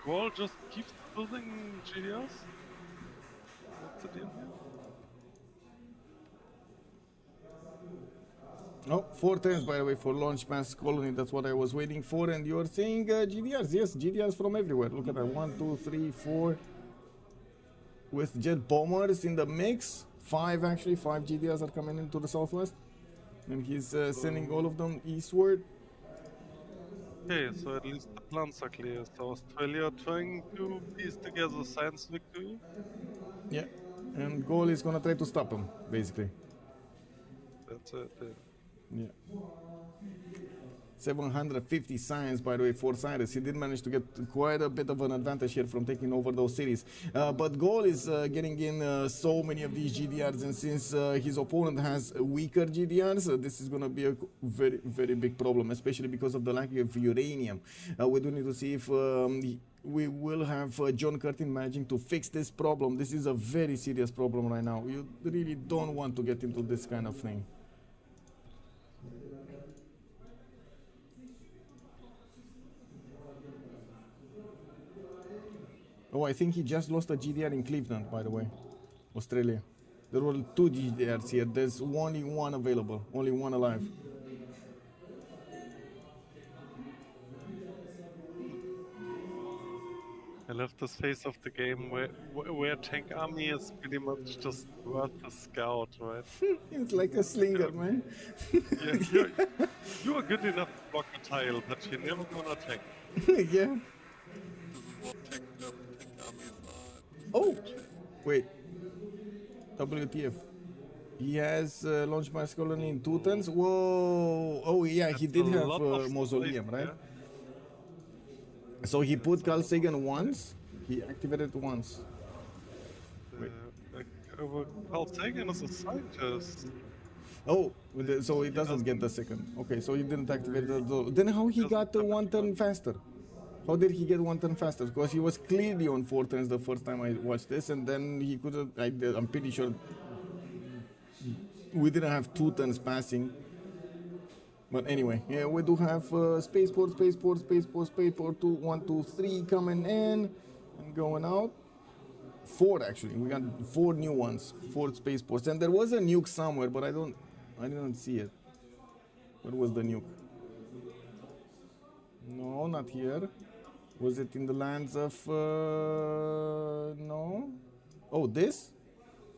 [SPEAKER 3] Gaul just keeps building GDRs? What's the deal here?
[SPEAKER 2] Oh, 4 turns by the way for launch mass colony. That's what I was waiting for. And you're saying GDRs? Yes, GDRs from everywhere. Look at that. 1, 2, 3, 4. With jet bombers in the mix. 5 actually. 5 GDRs are coming into the southwest. And he's sending all of them eastward.
[SPEAKER 3] Okay, so at least the plans are clear. So Australia trying to piece together science victory.
[SPEAKER 2] Yeah, and Gaul is gonna try to stop him, basically.
[SPEAKER 3] That's it.
[SPEAKER 2] Yeah. 750 science, by the way, for Cyrus. He did manage to get quite a bit of an advantage here from taking over those cities. But Gaul is getting in so many of these GDRs, and since his opponent has weaker GDRs, this is going to be a very, very big problem, especially because of the lack of uranium. We do need to see if we will have John Curtin managing to fix this problem. This is a very serious problem right now. You really don't want to get into this kind of thing. Oh, I think he just lost a GDR in Cleveland, by the way. Australia. There were 2 GDRs here. There's only one available. Only one alive.
[SPEAKER 3] I love this phase of the game where tank army is pretty much just worth the scout, right?
[SPEAKER 2] It's like a slinger, man.
[SPEAKER 3] Yeah, you're good enough to block a tile, but you're never gonna attack.
[SPEAKER 2] Yeah. Oh! Wait. WTF. He has launched mass colony in 2 turns. Whoa! Oh, yeah, he did have mausoleum, right? Yeah. So he put Carl Sagan once, he activated once.
[SPEAKER 3] Carl Sagan is a scientist.
[SPEAKER 2] Oh, so he doesn't get the second. Okay, so he didn't activate the... Then how he got 1 turn faster? How did he get 1 turn faster? Because he was clearly on 4 turns the first time I watched this, and then he couldn't... I'm pretty sure we didn't have 2 turns passing. But anyway, yeah, we do have spaceport, 2, 1, 2, 3 coming in and going out. 4 actually. We got 4 new ones, 4 spaceports, and there was a nuke somewhere, but I didn't see it. Where was the nuke? No, not here. Was it in the lands of? No. Oh, this?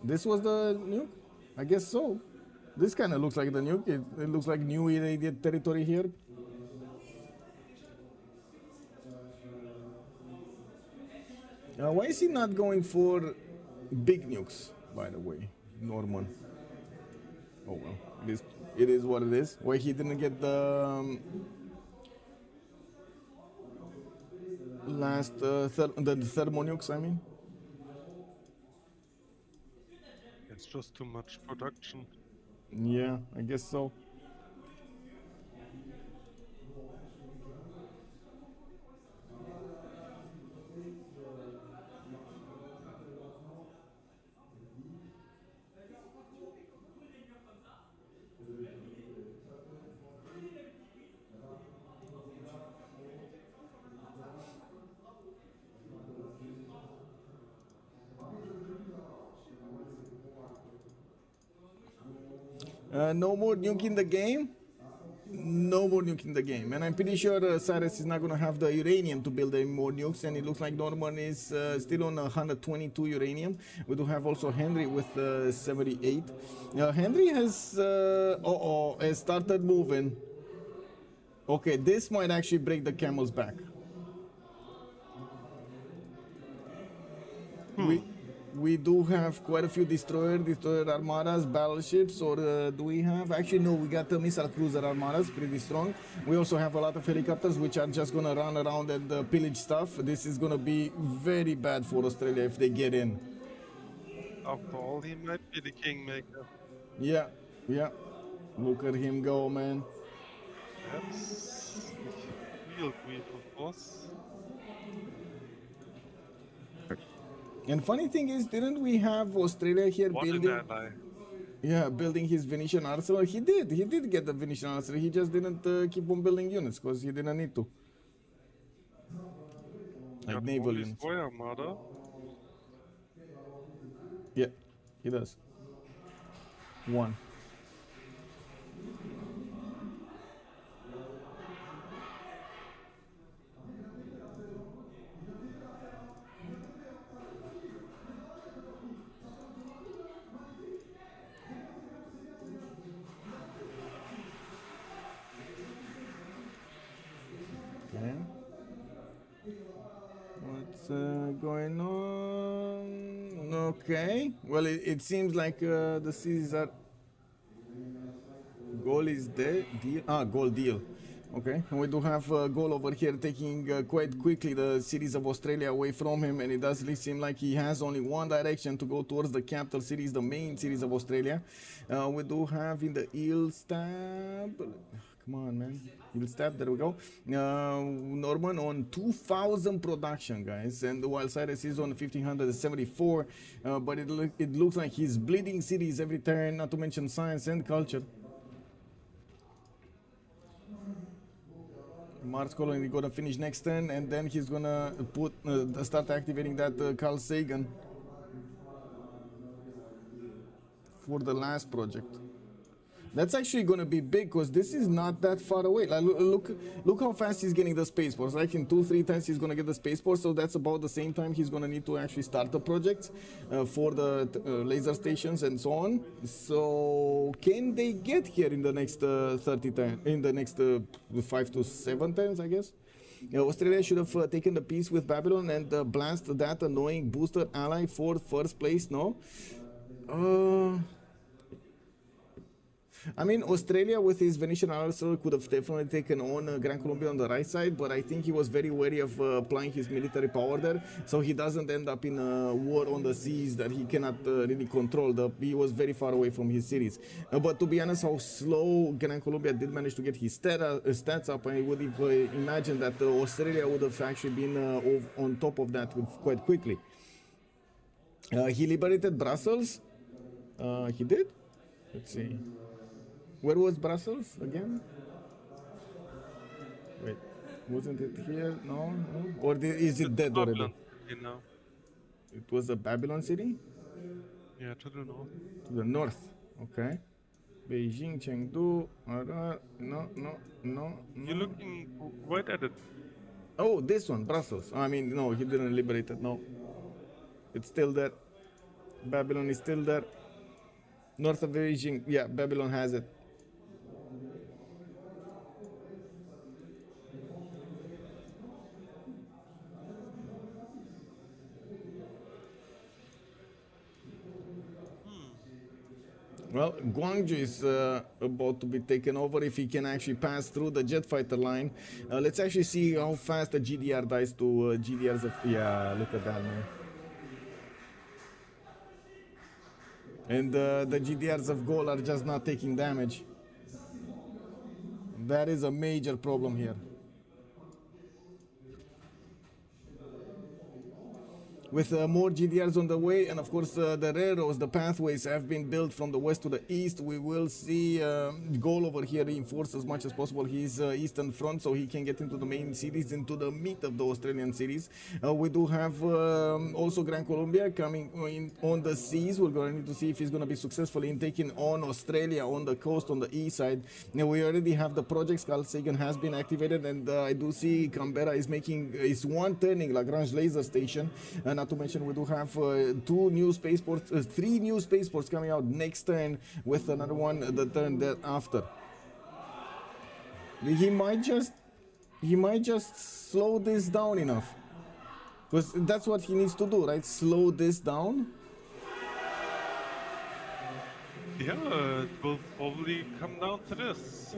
[SPEAKER 2] This was the nuke? I guess so. This kind of looks like the nuke. It looks like new irradiated territory here. Why is he not going for big nukes, by the way, Norman? Oh well, it is what it is. Why he didn't get the last the thermonukes, I mean?
[SPEAKER 3] It's just too much production.
[SPEAKER 2] Yeah, I guess so. No more nuke in the game? No more nuke in the game. And I'm pretty sure Cyrus is not going to have the uranium to build any more nukes. And it looks like Norman is still on 122 uranium. We do have also Henry with 78. Henry has has started moving. Okay, this might actually break the camel's back. We do have quite a few destroyer armadas, battleships, or do we have? Actually, no, we got the missile cruiser armadas, pretty strong. We also have a lot of helicopters, which are just going to run around and pillage stuff. This is going to be very bad for Australia if they get in.
[SPEAKER 3] After all, he might be the kingmaker.
[SPEAKER 2] Yeah, yeah. Look at him go, man.
[SPEAKER 3] That's real grief, of course.
[SPEAKER 2] And funny thing is, didn't we have Australia here building? Yeah, building his Venetian arsenal. He did get the Venetian arsenal. He just didn't keep on building units because he didn't need to. Like naval units. Yeah, he does. 1. Going on. Okay. Well, it seems like the cities are. Gaul is dead. Deal. Gaul deal. Okay, and we do have Gaul over here taking quite quickly the cities of Australia away from him, and it does seem like he has only one direction to go towards the capital cities, the main cities of Australia. We do have in the Eel Stab. Come on, man. Eel Stab, there we go. Norman on 2,000 production, guys, and while Cyrus is on 1,574, but it looks like he's bleeding cities every turn, not to mention science and culture. Mars colony gonna finish next turn, and then he's gonna start activating that Carl Sagan for the last project. That's actually gonna be big because this is not that far away. Like, look how fast he's getting the spaceports. Like in 2-3 times he's gonna get the spaceport, so that's about the same time he's gonna need to actually start the project for the laser stations and so on. So can they get here in the next 30 times? In the next 5 to 7 times, I guess. Australia should have taken the piece with Babylon and blast that annoying booster ally for first place. No. I mean, Australia with his Venetian arsenal could have definitely taken on Grand Colombia on the right side, but I think he was very wary of applying his military power there, so he doesn't end up in a war on the seas that he cannot really control. He was very far away from his cities. But to be honest, how slow Grand Colombia did manage to get his stats up, I would imagine that Australia would have actually been on top of that quite quickly. He liberated Brussels. He did? Let's see. Where was Brussels again? Wait, wasn't it here? No, no? Or is it dead already?
[SPEAKER 3] You know.
[SPEAKER 2] It was a Babylon city?
[SPEAKER 3] Yeah, to the north.
[SPEAKER 2] To the north, okay. Beijing, Chengdu, no.
[SPEAKER 3] You're looking right at it.
[SPEAKER 2] Oh, this one, Brussels. I mean, no, he didn't liberate it, no. It's still there. Babylon is still there. North of Beijing, yeah, Babylon has it. Well, Guangzhou is about to be taken over if he can actually pass through the jet fighter line. Let's actually see how fast the GDR dies to GDRs of... Yeah, look at that, man. And the GDRs of Gaul are just not taking damage. That is a major problem here. With more GDRs on the way, and of course the railroads, the pathways have been built from the west to the east. We will see Gaul over here reinforce as much as possible his eastern front so he can get into the main cities, into the meat of the Australian cities. We do have also Grand Colombia coming in on the seas. We're going to need to see if he's going to be successful in taking on Australia on the coast, on the east side. Now, we already have the projects. Carl Sagan has been activated, and I do see Canberra is making is one turning Lagrange laser station. Not to mention, we do have 3 new spaceports coming out next turn, with another one the turn thereafter. He might just slow this down enough, because that's what he needs to do, right? Slow this down.
[SPEAKER 3] Yeah, it will probably come down to this.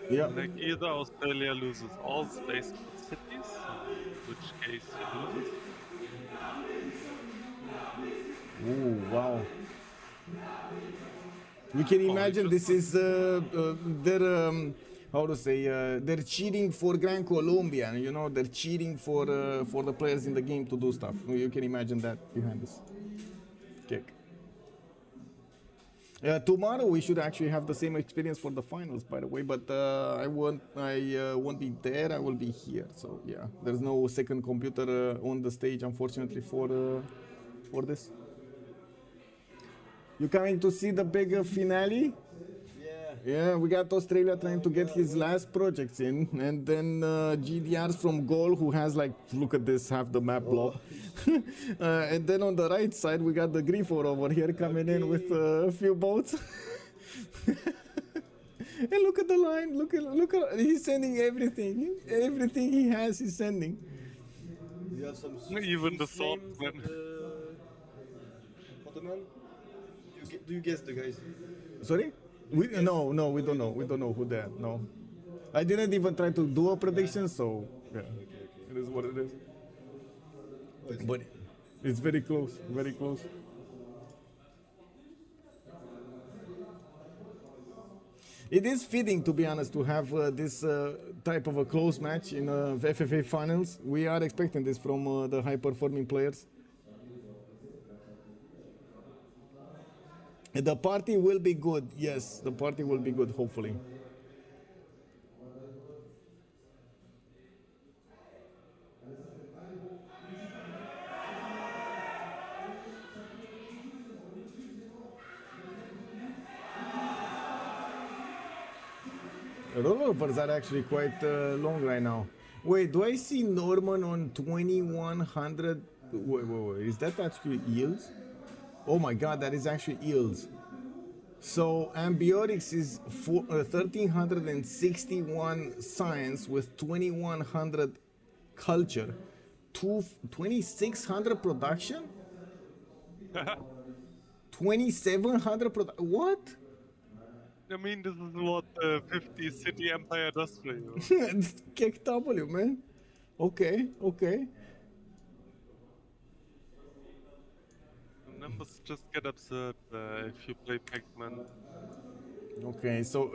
[SPEAKER 2] Yeah.
[SPEAKER 3] Like either Australia loses all spaceport cities, in which case he loses.
[SPEAKER 2] Oh, wow. You can imagine this is their how to say, they're cheating for Grand Colombia, you know, they're cheating for the players in the game to do stuff. You can imagine that behind this kick. Tomorrow we should actually have the same experience for the finals, by the way, but I won't be there. I will be here. So yeah, there's no second computer on the stage, unfortunately, for this. You coming to see the big finale? Yeah, we got Australia trying to get his last projects in, and then GDRs from Gaul, who has, like, look at this, half the map blob. And then on the right side, we got the Griffor over here coming in with a few boats. And look at the line, look at, he's sending everything. Everything he has, he's sending.
[SPEAKER 4] You have some
[SPEAKER 3] Even the swordsman.
[SPEAKER 4] Do you guess the guys?
[SPEAKER 2] Sorry? No, we don't know. We don't know who they are. No. I didn't even try to do a prediction, so yeah, it is what it is. But it's very close, very close. It is fitting, to be honest, to have this type of a close match in FFA finals. We are expecting this from the high-performing players. The party will be good. Yes, the party will be good, hopefully. Rollovers are actually quite long right now. Wait, do I see Norman on 2100? Wait, is that actually yields? Oh my god, that is actually yields. So Ambiotics is 1361 science with 2100 culture, 2600 production, 2700 production. What?
[SPEAKER 3] I mean, this is what the 50 city empire does for you.
[SPEAKER 2] Kick W, man. Okay, okay.
[SPEAKER 3] The numbers just get absurd if you play Pac-Man.
[SPEAKER 2] Okay, so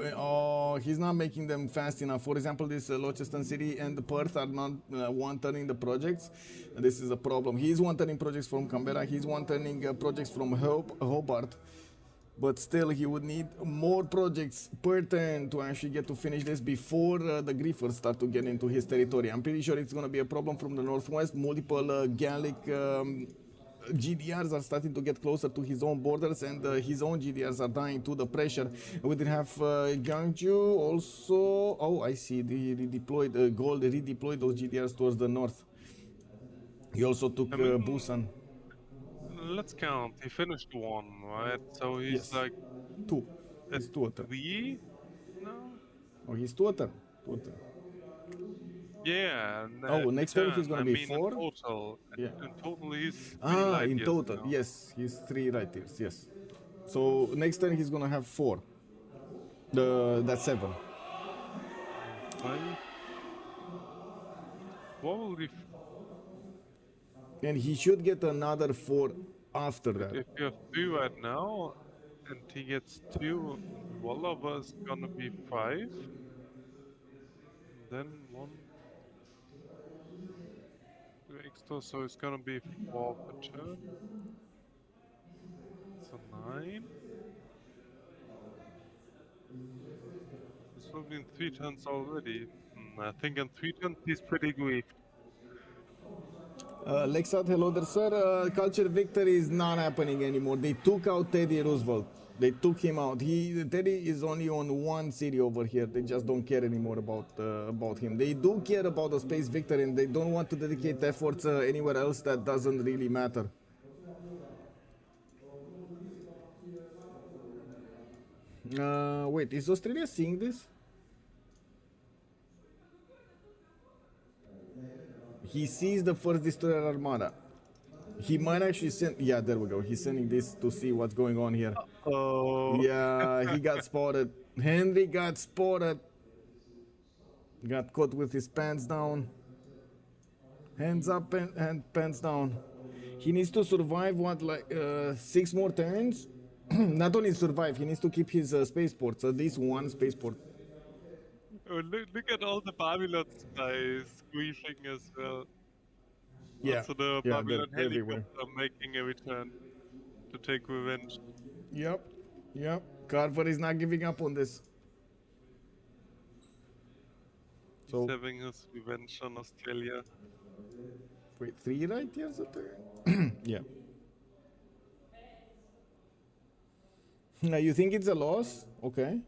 [SPEAKER 2] he's not making them fast enough. For example, this Launceston City and Perth are not one-turning the projects. This is a problem. He's one-turning projects from Canberra. He's one-turning projects from Hobart. But still, he would need more projects per turn to actually get to finish this before the Griffers start to get into his territory. I'm pretty sure it's going to be a problem from the northwest. Multiple Gallic GDRs are starting to get closer to his own borders, and his own GDRs are dying to the pressure. We did have Gangju also. Oh, I see. He redeployed, Gaul redeployed those GDRs towards the north. He also took Busan.
[SPEAKER 3] Let's count. He finished one, right? So he's
[SPEAKER 2] Yes.
[SPEAKER 3] like
[SPEAKER 2] Two. He's two a turn.
[SPEAKER 3] 3? No?
[SPEAKER 2] Oh, he's two a turn. Two a turn.
[SPEAKER 3] Yeah. And
[SPEAKER 2] Oh, next turn he's gonna be 4?
[SPEAKER 3] In total.
[SPEAKER 2] Yeah.
[SPEAKER 3] In total he's 3
[SPEAKER 2] Ah,
[SPEAKER 3] light
[SPEAKER 2] in
[SPEAKER 3] years
[SPEAKER 2] total,
[SPEAKER 3] now.
[SPEAKER 2] yes, he's 3 right tiers, yes. So next turn he's gonna have 4. That's 7.
[SPEAKER 3] 5. What will he...
[SPEAKER 2] And he should get another 4 after that.
[SPEAKER 3] If you have 2 right now, and he gets 2, Bolivar is gonna be 5. Then 1... extra, so it's gonna be 4 per turn. So 9. This will be in 3 turns already. I think in 3 turns he's pretty griefed.
[SPEAKER 2] Lexat, hello there, sir. Culture victory is not happening anymore. They took out Teddy Roosevelt. They took him out. Teddy is only on one city over here. They just don't care anymore about him. They do care about the space victory, and they don't want to dedicate efforts anywhere else that doesn't really matter. Wait, is Australia seeing this? He sees the first destroyer armada. He might actually send... Yeah, there we go. He's sending this to see what's going on here.
[SPEAKER 3] Oh.
[SPEAKER 2] Yeah, he got spotted. Henry got spotted. Got caught with his pants down. Hands up and pants down. He needs to survive, what, like 6 more turns? Not only survive, he needs to keep his spaceports, at least one spaceport.
[SPEAKER 3] Oh, look at all the Babylon guys griefing as well.
[SPEAKER 2] Yeah,
[SPEAKER 3] Also the
[SPEAKER 2] yeah,
[SPEAKER 3] Babylon
[SPEAKER 2] they're everywhere.
[SPEAKER 3] helicopter making a return to take revenge.
[SPEAKER 2] Yep, yep. Carver is not giving up on this. So,
[SPEAKER 3] He's having his revenge on Australia.
[SPEAKER 2] wait, 3 right here's a turn? Yeah. Now, you think it's a loss? Okay.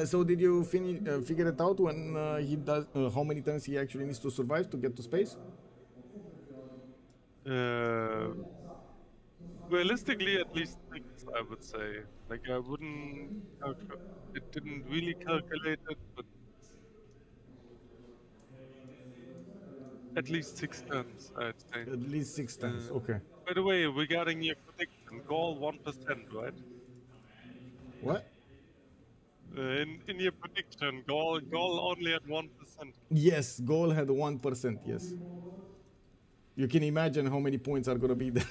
[SPEAKER 2] So did you figure it out when he does how many turns he actually needs to survive to get to space?
[SPEAKER 3] Realistically, at least 6, I would say. Like I wouldn't. It didn't really calculate it, but At least 6 turns, I'd say.
[SPEAKER 2] At least 6 times. Okay.
[SPEAKER 3] By the way, regarding your prediction, Gaul 1%, right?
[SPEAKER 2] What?
[SPEAKER 3] In your prediction, Gaul only at 1%.
[SPEAKER 2] Yes, Gaul had 1%. Yes. You can imagine how many points are gonna be there.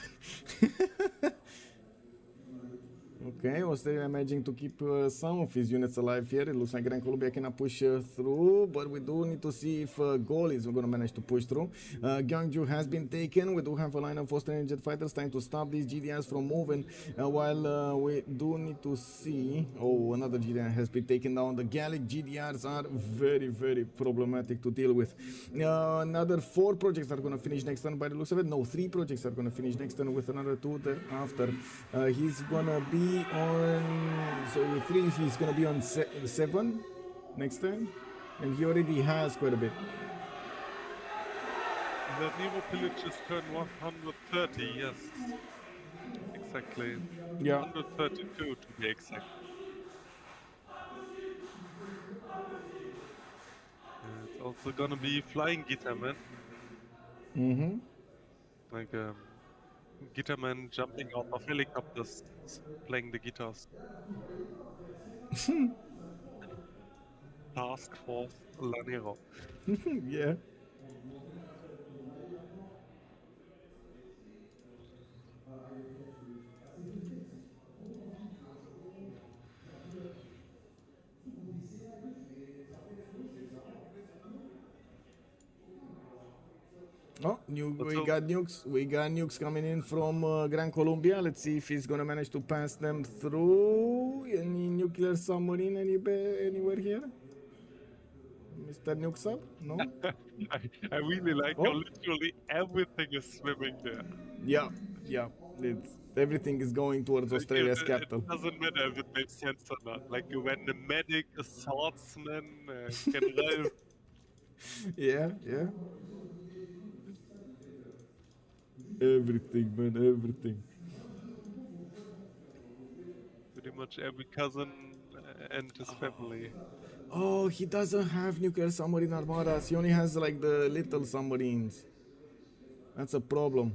[SPEAKER 2] Okay, Australia managing to keep some of his units alive here. It looks like Grand Colombia cannot push through, but we do need to see if Gaul is going to manage to push through. Gyeongju has been taken. We do have a line of Australian jet fighters trying to stop these GDRs from moving, while we do need to see... Oh, another GDR has been taken down. The Gallic GDRs are very, very problematic to deal with. Another 4 projects are going to finish next turn by the looks of it. No, 3 projects are going to finish next turn with another 2 thereafter. He's going to be on, so with 3 he's gonna be on 7 next time, and he already has quite a bit.
[SPEAKER 3] The Nemo pillage is turn 130, yes. Exactly.
[SPEAKER 2] Yeah.
[SPEAKER 3] 132 to be exact. It's also gonna be flying guitar man.
[SPEAKER 2] Mm-hmm.
[SPEAKER 3] Like guitar man jumping out of helicopters, playing the guitars. Task Force Lanero.
[SPEAKER 2] Yeah. Oh, we got nukes. We got nukes coming in from Grand Colombia. Let's see if he's gonna manage to pass them through. Any nuclear submarine anywhere here? Mr. Nukes up? No?
[SPEAKER 3] I really like how literally everything is swimming there.
[SPEAKER 2] Yeah, yeah. Everything is going towards Australia's capital.
[SPEAKER 3] It doesn't matter if it makes sense or not. Like when the medic, a swordsman, general.
[SPEAKER 2] Yeah, yeah. Everything, man, everything.
[SPEAKER 3] Pretty much every cousin and his family.
[SPEAKER 2] Oh, he doesn't have nuclear submarine armadas. He only has like the little submarines. That's a problem.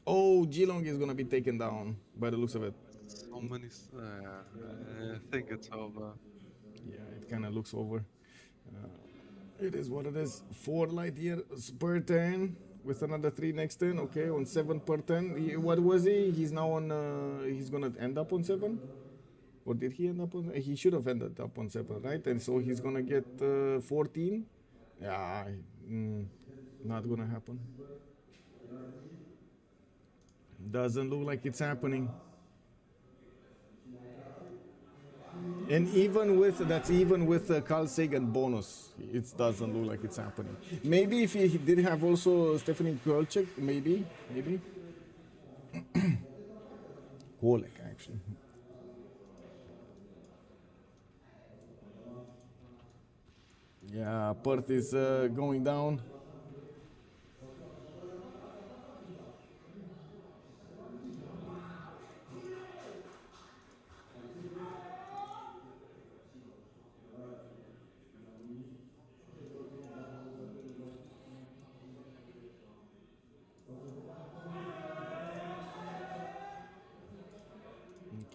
[SPEAKER 2] Oh, Geelong is gonna be taken down by the looks of it.
[SPEAKER 3] So many. I think it's over.
[SPEAKER 2] Yeah, it kind of looks over. It is what it is. 4 light years per turn with another 3 next turn. Okay, on 7 per turn. What was he? He's now on. He's gonna end up on 7, or did he end up on? He should have ended up on 7, right? And so he's gonna get 14. Yeah, not gonna happen. Doesn't look like it's happening. And even with Carl Sagan bonus, it doesn't look like it's happening. Maybe if he did have also Stephanie Kolchak, maybe. Kolek, actually. Yeah, Perth is going down.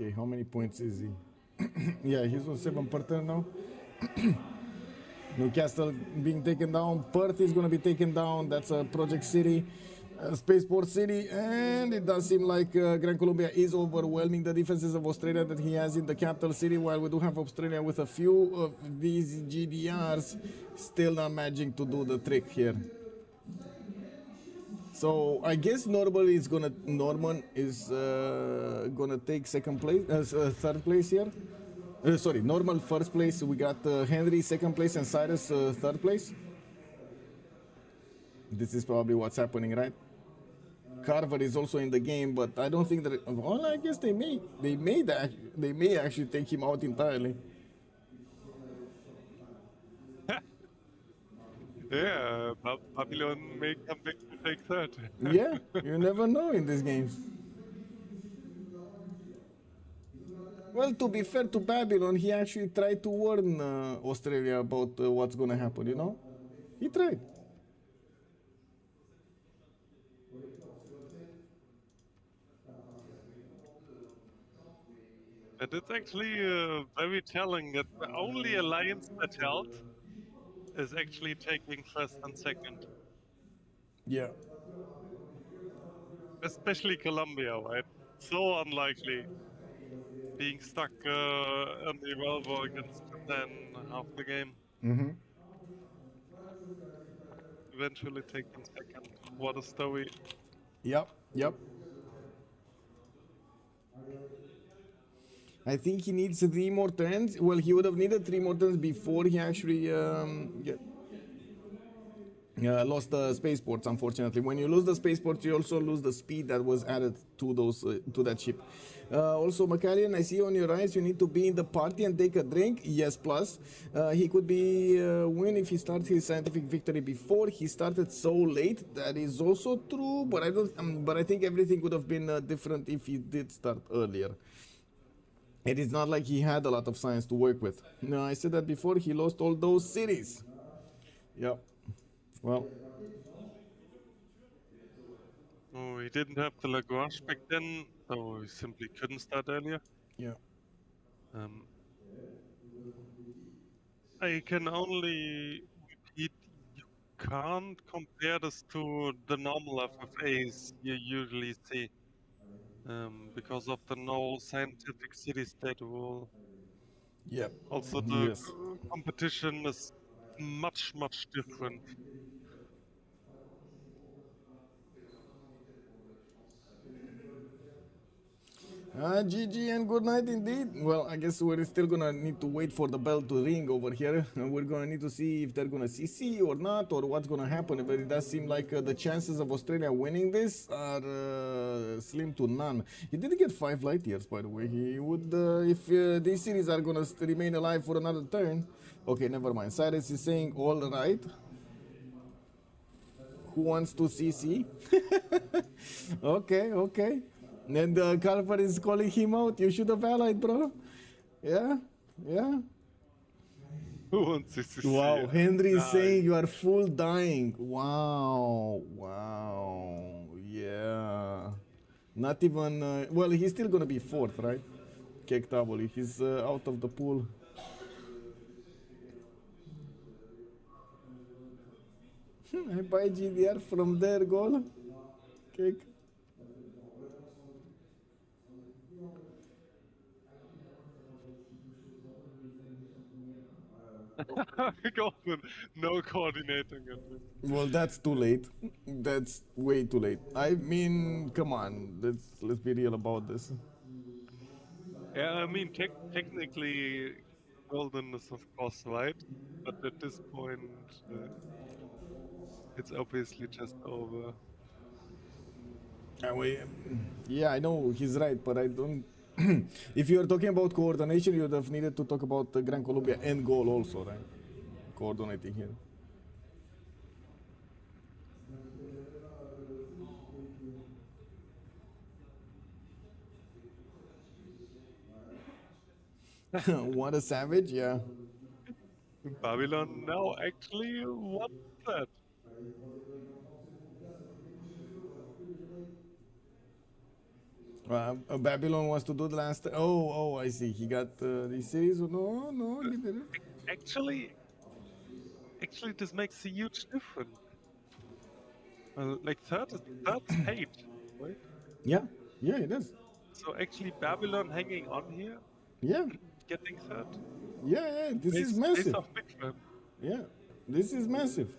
[SPEAKER 2] Okay, how many points is he? Yeah, he's on 7 per turn now. Newcastle being taken down. Perth is going to be taken down. That's a Project City, Spaceport City. And it does seem like Grand Colombia is overwhelming the defenses of Australia that he has in the capital city, while we do have Australia with a few of these GDRs still not managing to do the trick here. So I guess Norman is gonna take third place here. Sorry, Normal first place. We got Henry second place and Cyrus third place. This is probably what's happening, right? Carver is also in the game, but I don't think that. Well, I guess they may actually take him out entirely.
[SPEAKER 3] Yeah, Babylon may come back to take third.
[SPEAKER 2] Yeah, you never know in these games. Well, to be fair to Babylon, he actually tried to warn Australia about what's gonna happen, you know? He tried.
[SPEAKER 3] And it's actually very telling that the only alliance that held is actually taking first and second.
[SPEAKER 2] Yeah.
[SPEAKER 3] Especially Colombia, right? So unlikely. Being stuck on the Volvo against Japan half the game.
[SPEAKER 2] Mm-hmm.
[SPEAKER 3] Eventually taking second. What a story.
[SPEAKER 2] Yep, yep. I think he needs 3 more turns. Well, he would have needed 3 more turns before he actually lost the spaceports. Unfortunately, when you lose the spaceports, you also lose the speed that was added to those to that ship. Also, Macarian, I see on your eyes you need to be in the party and take a drink. Yes, plus he could be win if he starts his scientific victory before. He started so late. That is also true, but I don't. But I think everything would have been different if he did start earlier. It is not like he had a lot of science to work with. No, I said that before. He lost all those cities. Yep. Well.
[SPEAKER 3] Oh, he didn't have the Lagrange back then, so he simply couldn't start earlier.
[SPEAKER 2] Yeah.
[SPEAKER 3] I can only repeat, you can't compare this to the normal FFAs you usually see. Because of the no scientific city-state rule.
[SPEAKER 2] Yep.
[SPEAKER 3] Also, the
[SPEAKER 2] Yes.
[SPEAKER 3] competition is much, much different.
[SPEAKER 2] GG and good night indeed. Well, I guess we're still gonna need to wait for the bell to ring over here. And we're gonna need to see if they're gonna CC or not, or what's gonna happen. But it does seem like the chances of Australia winning this are slim to none. He did get 5 light years, by the way. He would, if these series are gonna remain alive for another turn. Okay, never mind. Cyrus is saying all right. Who wants to CC? Okay, okay. And Carver is calling him out. You should have allied, bro. Yeah, yeah.
[SPEAKER 3] Who wants to see
[SPEAKER 2] Wow,
[SPEAKER 3] it?
[SPEAKER 2] Henry is
[SPEAKER 3] Nice.
[SPEAKER 2] saying you are full dying. Wow, wow, yeah. Not even, well, he's still gonna be 4th, right? Cake Taboli, he's out of the pool. I buy GDR from there, Gaul. Cake.
[SPEAKER 3] Golden, no coordinating at least.
[SPEAKER 2] Well, that's too late. That's way too late. I mean, come on. Let's be real about this.
[SPEAKER 3] Yeah, I mean, technically, Golden is of course right, but at this point, it's obviously just over.
[SPEAKER 2] Yeah, I know he's right, but I don't. If you're talking about coordination, you'd have needed to talk about Grand Colombia and Gaul also, right? Coordinating here. What a savage, yeah.
[SPEAKER 3] Babylon now actually won that.
[SPEAKER 2] Babylon wants to do the last. Oh, I see. He got the series. No, no, he didn't.
[SPEAKER 3] Actually, this makes a huge difference. Like third is paid, right?
[SPEAKER 2] Yeah, yeah, it does.
[SPEAKER 3] So actually, Babylon hanging on here,
[SPEAKER 2] Yeah,
[SPEAKER 3] getting third.
[SPEAKER 2] yeah. This is
[SPEAKER 3] Based
[SPEAKER 2] massive.
[SPEAKER 3] off big man.
[SPEAKER 2] Yeah, this is massive.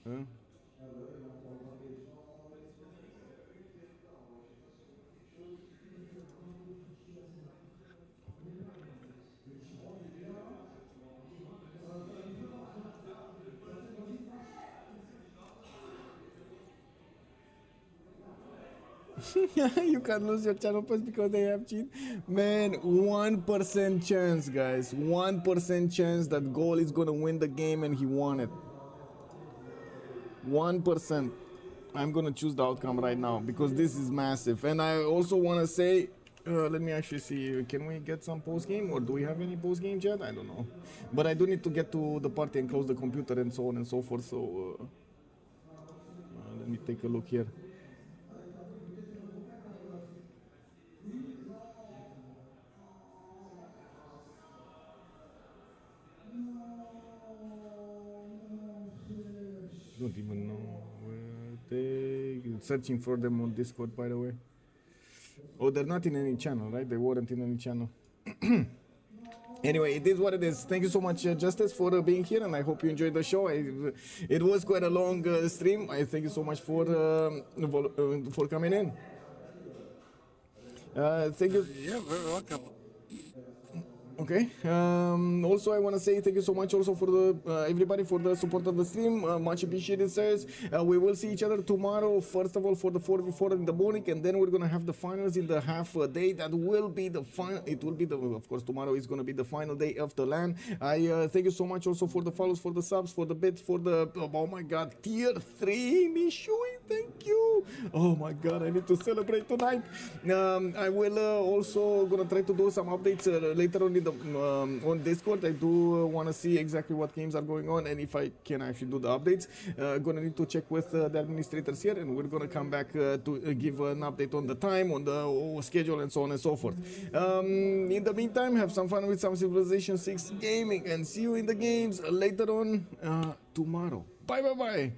[SPEAKER 2] Huh? You can't lose your channel points because they have cheat. Man, 1% chance, guys. 1% chance that Gaul is gonna win the game and he won it. 1%. I'm gonna choose the outcome right now because this is massive. And I also wanna say, let me actually see, can we get some post game or do we have any post game chat? I don't know. But I do need to get to the party and close the computer and so on and so forth. So let me take a look here. Don't even know where they searching for them on Discord, by the way. Oh, they're not in any channel, right? They weren't in any channel. Anyway, it is what it is. Thank you so much, Justice, for being here, and I hope you enjoyed the show. It was quite a long stream. I thank you so much for coming in. Thank you.
[SPEAKER 3] Yeah, very welcome.
[SPEAKER 2] Okay. Also, I want to say thank you so much also for the everybody for the support of the stream. Much appreciated, sirs. We will see each other tomorrow. First of all, for the 4v4 in the morning, and then we're gonna have the finals in the half day. That will be the final. It will be the, of course, tomorrow is gonna be the final day of the LAN. I thank you so much also for the follows, for the subs, for the bits, for the oh my god, tier 3 Mishui. Thank you. Oh my god, I need to celebrate tonight. I will also gonna try to do some updates later on in the on Discord. I do want to see exactly what games are going on and if I can actually do the updates. Gonna need to check with the administrators here, and we're gonna come back to give an update on the time, on the schedule, and so on and so forth. In the meantime, have some fun with some Civilization 6 gaming, and see you in the games later on tomorrow. Bye bye bye.